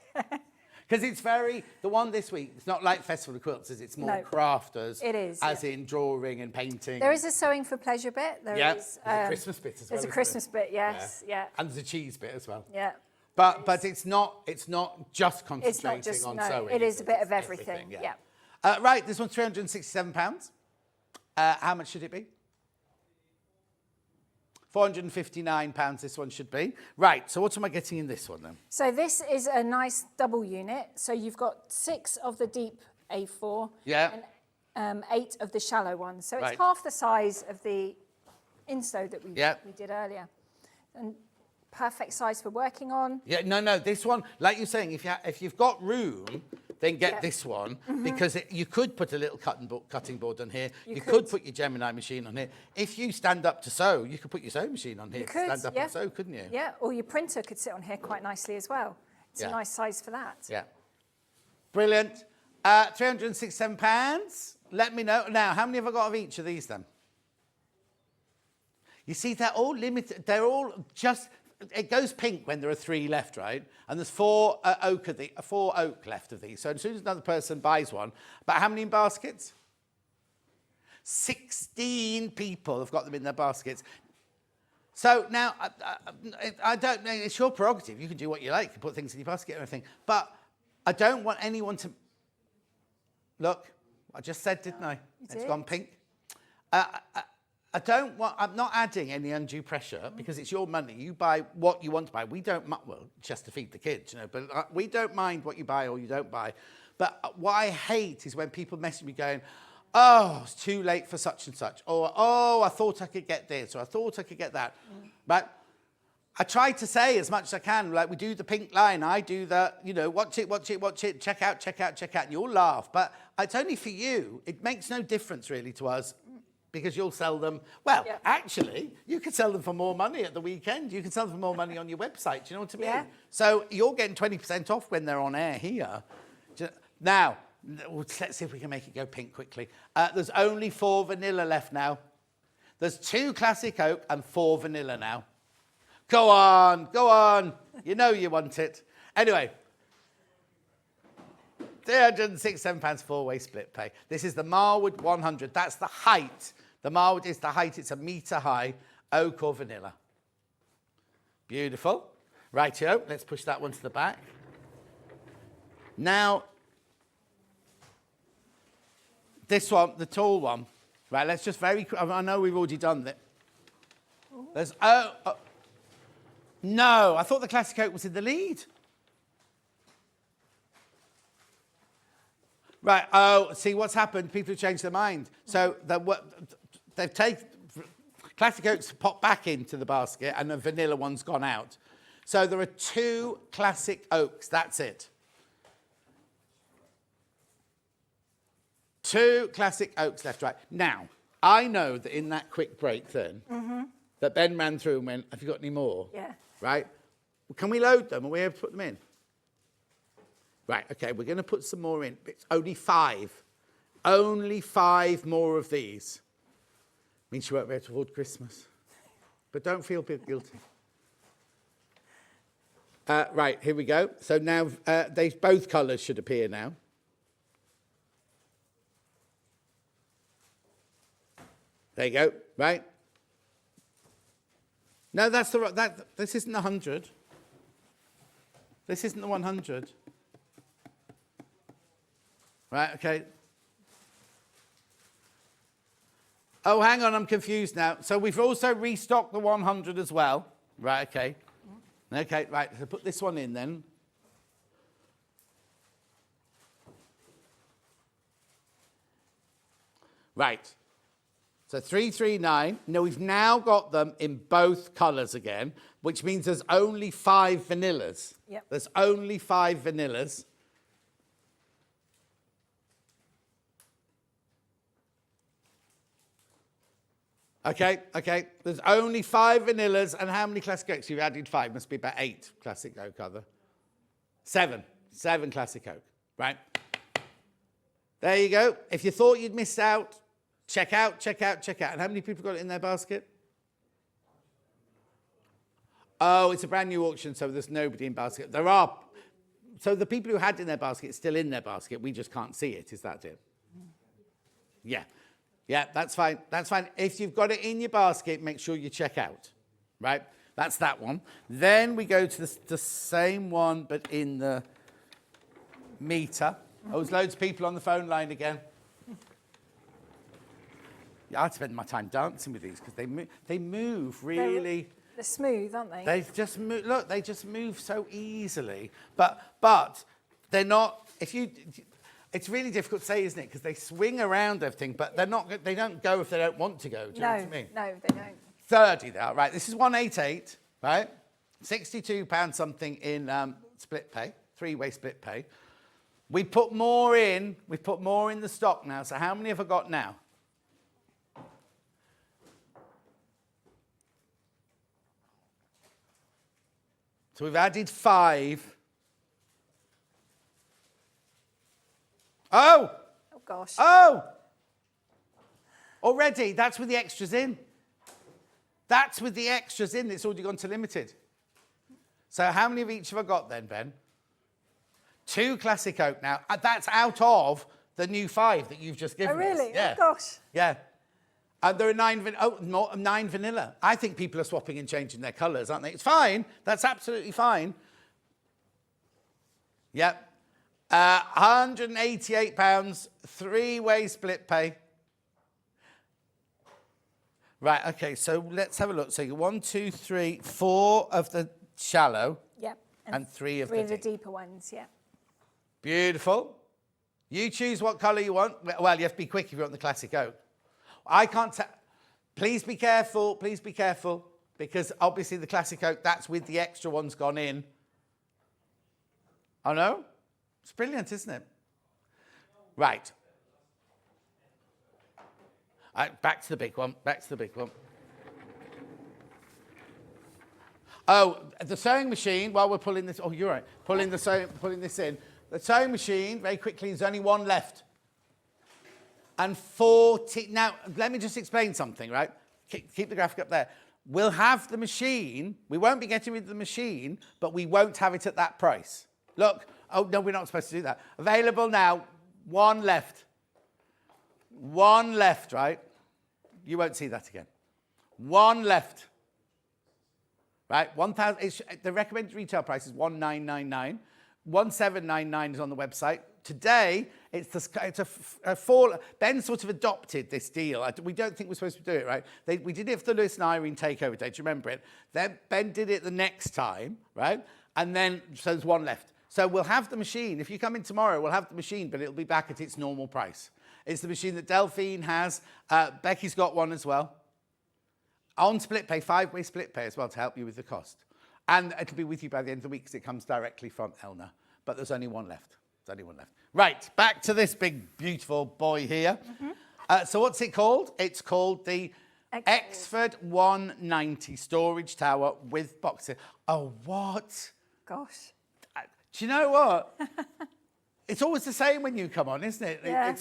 Because it's the one this week, it's not like Festival of Quilts, it's more crafters. It is, As in drawing and painting. There is a sewing for pleasure bit. There is there's a Christmas bit as well. There's a isn't Christmas there? bit, yes, yeah. And there's a cheese bit as well. Yeah. But it's not just concentrating It's not just, on no, sewing. it is a bit of everything, yeah. Right, this one's £367. How much should it be? £459 this one should be. Right, so what am I getting in this one then? So this is a nice double unit. So you've got 6 of the deep A4 and 8 of the shallow one. So it's half the size of the insto that we did earlier. And perfect size for working on. Yeah, no, this one, like you're saying, if you've got room, then get this one, because you could put a little cutting board on here. You could put your Gemini machine on here. If you stand up to sew, you could put your sewing machine on here. You could, stand up and sew, couldn't you? Yeah, or your printer could sit on here quite nicely as well. It's a nice size for that. Yeah. Brilliant. £367. Let me know. Now, how many have I got of each of these then? You see, they're all limited. They're all just... It goes pink when there are 3 left, right? And there's 4 oak left of these. So as soon as another person buys one, but how many in baskets? 16 people have got them in their baskets. So now, I don't know, it's your prerogative. You can do what you like. You can put things in your basket and everything. But I don't want anyone to... Look, I just said, didn't I? It's gone pink. I'm not adding any undue pressure because it's your money. You buy what you want to buy. We don't, well, just to feed the kids, you know, but we don't mind what you buy or you don't buy. But what I hate is when people message me going, oh, it's too late for such and such. Or, oh, I thought I could get this, or I thought I could get that. But I try to say as much as I can, like we do the pink line, I do the, you know, watch it, check out, and you'll laugh. But it's only for you. It makes no difference really to us. Because you'll sell them, well, actually, you could sell them for more money at the weekend. You can sell them for more money on your website. Do you know what I mean? Yeah. So you're getting 20% off when they're on air here. Now, let's see if we can make it go pink quickly. There's only 4 vanilla left now. There's 2 classic oak and 4 vanilla now. Go on. You know you want it. Anyway, £367 4-way split pay. This is the Marwood 100. That's the height. The Marwood is the height. It's a metre high, oak or vanilla. Beautiful. Rightio, let's push that one to the back. Now, this one, the tall one. Right, let's just I know we've already done that. There's, no, I thought the classic oak was in the lead. Right, see what's happened, people have changed their mind. So they've taken, classic oaks popped back into the basket and the vanilla one's gone out. So there are 2 classic oaks, that's it. 2 classic oaks left, right. Now, I know that in that quick break then, that Ben ran through and went, have you got any more? Yeah. Right? Can we load them? Are we able to put them in? Right, okay, we're going to put some more in. It's only 5. Only 5 more of these. Means you won't be able to afford Christmas. But don't feel guilty. Right, here we go. So now both colours should appear now. There you go, right? No, that's the right, this isn't the 100. This isn't the 100. Right, okay. Oh, hang on, I'm confused now. So we've also restocked the 100 as well. Right, okay. Okay, right, so put this one in then. Right. So 339. Now we've now got them in both colours again, which means there's only 5 vanillas. Yep. There's only 5 vanillas. Okay. There's only 5 vanillas, and how many classic oaks? You've added 5. Must be about 8 classic oak, other. 7 classic oak. Right. There you go. If you thought you'd missed out, check out. And how many people got it in their basket? Oh, it's a brand new auction, so there's nobody in basket. There are. So the people who had it in their basket, still in their basket. We just can't see it. Is that it? Yeah. Yeah, that's fine. That's fine. If you've got it in your basket, make sure you check out. Right? That's that one. Then we go to the same one, but in the meter. Oh, there's loads of people on the phone line again. Yeah, I spend my time dancing with these because they move really. They're smooth, aren't they? They just move. Look, they just move so easily. But they're not. It's really difficult to say, isn't it? Because they swing around everything, but they're not. They don't go if they don't want to go. Do you know what I mean? No, they don't. 30 there. Right. This is 188. Right. £62 something in split pay, three-way split pay. We put more in the stock now. So how many have I got now? So we've added 5. Oh! Oh, gosh. Oh! Already, that's with the extras in. That's with the extras in. It's already gone to limited. So how many of each have I got then, Ben? 2 classic oak now. That's out of the new 5 that you've just given us. Oh, really? Yeah. Oh, gosh. Yeah. And there are 9 vanilla. I think people are swapping and changing their colours, aren't they? It's fine. That's absolutely fine. Yep. £188, 3-way split pay. Right, okay, so let's have a look. So you 1, 2, 3, 4 of the shallow. Yep. And 3 of the deep. deeper ones, yeah. Beautiful. You choose what colour you want. Well, you have to be quick if you want the classic oak. I can't tell. Please be careful, because obviously the classic oak, that's with the extra ones gone in. Oh, no? It's brilliant, isn't it? Right. Back to the big one. Oh, the sewing machine, while we're pulling this, oh, you're right, pulling this in. The sewing machine, very quickly, there's only 1 left. And 40, now, let me just explain something, right? Keep the graphic up there. We'll have the machine, we won't be getting rid of the machine, but we won't have it at that price. Look, oh, no, we're not supposed to do that. Available now, 1 left. 1 left, right? You won't see that again. 1 left. Right, 1,000. The recommended retail price is 1,999. 1,799 is on the website. Today, it's a fall. Ben sort of adopted this deal. We don't think we're supposed to do it, right? We did it for the Lewis and Irene takeover day. Do you remember it? Then Ben did it the next time, right? And then, so there's 1 left. So we'll have the machine. If you come in tomorrow, we'll have the machine, but it'll be back at its normal price. It's the machine that Delphine has. Becky's got one as well. On split pay, 5-way split pay as well to help you with the cost. And it'll be with you by the end of the week because it comes directly from Elna. But there's only 1 left. There's only 1 left. Right, back to this big, beautiful boy here. So what's it called? It's called the Exford 190 Storage Tower with boxes. Oh, what? Gosh. Do you know what? It's always the same when you come on, isn't it? Yeah.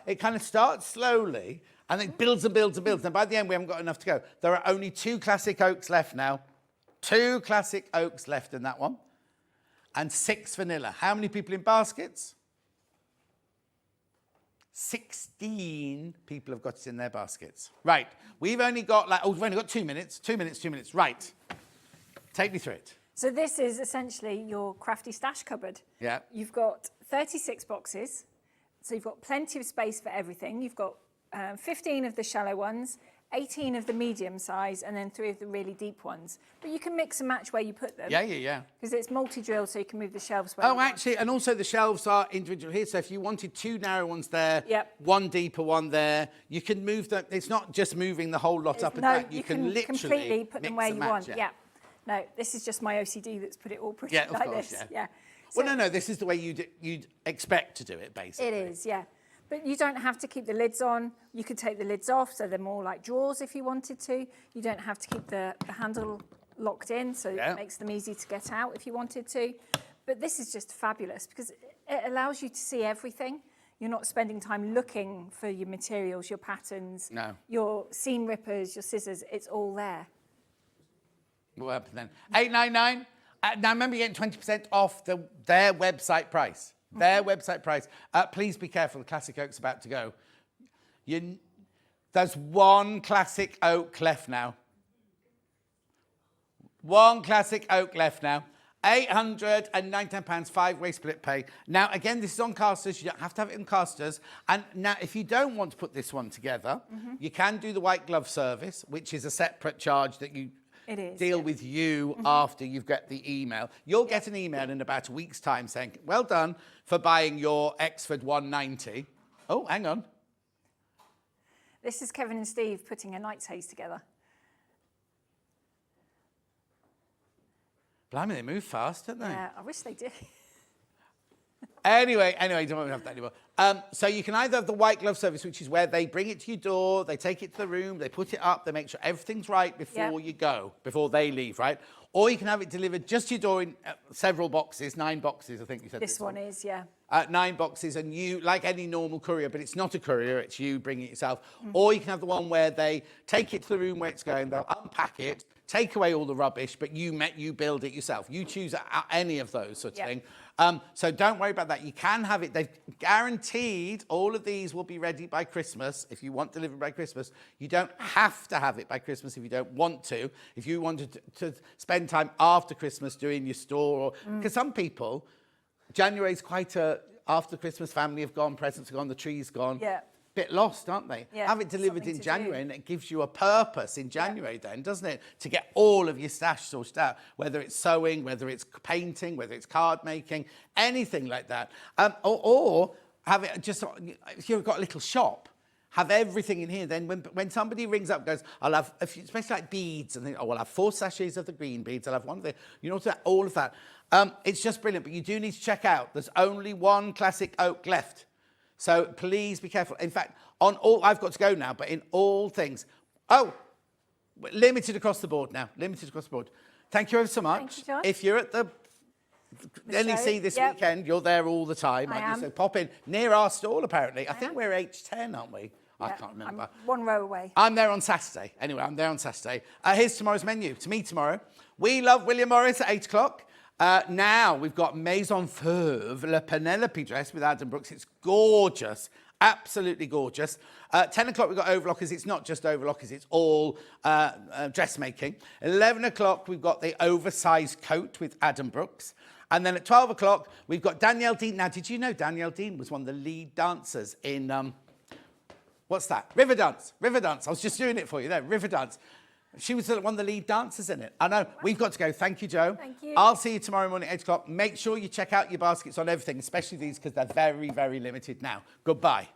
It kind of starts slowly, and it builds and builds and builds. And by the end, we haven't got enough to go. There are only 2 classic oaks left now. 2 classic oaks left in that one. And 6 vanilla. How many people in baskets? 16 people have got it in their baskets. Right. We've only got 2 minutes. 2 minutes. Right. Take me through it. So this is essentially your crafty stash cupboard. Yeah. You've got 36 boxes, so you've got plenty of space for everything. You've got 15 of the shallow ones, 18 of the medium size, and then 3 of the really deep ones. But you can mix and match where you put them. Yeah. Because it's multi-drilled, so you can move the shelves where you want. Actually, and also the shelves are individual here. So if you wanted 2 narrow ones there, Yep. 1 deeper one there, you can move them. It's not just moving the whole lot up and down. You can literally completely put them mix where and you match, want. Yeah. No, this is just my OCD that's put it all pretty Yeah, of like course, this. yeah. So Well, no, this is the way you'd expect to do it, basically. it is, yeah. But you don't have to keep the lids on. You could take the lids off, so they're more like drawers if you wanted to. You don't have to keep the handle locked in, so it makes them easy to get out if you wanted to. But this is just fabulous because it allows you to see everything. You're not spending time looking for your materials, your patterns, your seam rippers, your scissors. It's all there. What happened then? $8.99. Now remember, you're getting 20% off their website price. Their website price. Please be careful. The classic oak's about to go. There's 1 classic oak left now. 1 classic oak left now. £819, 5-way split pay. Now, again, this is on casters. You don't have to have it in casters. And now, if you don't want to put this one together, you can do the white glove service, which is a separate charge that you deal with you after you've got the email. You'll get an email in about a week's time saying, well done for buying your Exford 190. Oh, hang on. This is Kevin and Steve putting a night's haze together. Blimey, they move fast, don't they? Yeah, I wish they did. Anyway, you don't want to have that anymore. So you can either have the white glove service, which is where they bring it to your door, they take it to the room, they put it up, they make sure everything's right before you go, before they leave, right? Or you can have it delivered just to your door in several boxes, 9 boxes, I think you said. This one is, yeah. 9 boxes, and you, like any normal courier, but it's not a courier, it's you bringing it yourself. Or you can have the one where they take it to the room where it's going, they'll unpack it, take away all the rubbish, but you build it yourself. You choose any of those sort of thing. So don't worry about that. You can have it. They've guaranteed all of these will be ready by Christmas. If you want delivered by Christmas, you don't have to have it by Christmas if you don't want to. If you wanted to spend time after Christmas doing your store, because some people, January's quite a after Christmas, family have gone, presents have gone, the tree's gone. Yeah. Bit lost, aren't they? Yeah, have it delivered something in to January, do. and it gives you a purpose in January then, doesn't it? To get all of your stash sorted out, whether it's sewing, whether it's painting, whether it's card making, anything like that. Or have it just, if you've got a little shop, have everything in here. Then when somebody rings up and goes, I'll have, especially like beads, and I'll have 4 sachets of the green beads, I'll have one of the, you know, all of that. It's just brilliant, but you do need to check out, there's only one classic oak left. So please be careful. In fact, on all, I've got to go now, but in all things, limited across the board now, limited across the board. Thank you ever so much. Thank you, John. If you're at the NEC this weekend, you're there all the time, aren't you? So pop in near our stall, apparently. I think we're H10, aren't we? I can't remember. I'm 1 row away. I'm there on Saturday. Anyway, I'm there on Saturday. Here's tomorrow's menu. To me tomorrow, we love William Morris at 8 o'clock. Now we've got Maison Feuve, Le Penelope dress with Adam Brooks. It's gorgeous, absolutely gorgeous. 10 o'clock we've got overlockers. It's not just overlockers, it's all dressmaking. 11 o'clock we've got the oversized coat with Adam Brooks. And then at 12 o'clock we've got Danielle Dean. Now, did you know Danielle Dean was one of the lead dancers in, what's that? Riverdance. Riverdance. I was just doing it for you there, Riverdance. She was one of the lead dancers in it. I know. We've got to go. Thank you, Joe. Thank you. I'll see you tomorrow morning at 8 o'clock. Make sure you check out your baskets on everything, especially these, because they're very, very limited now. Goodbye.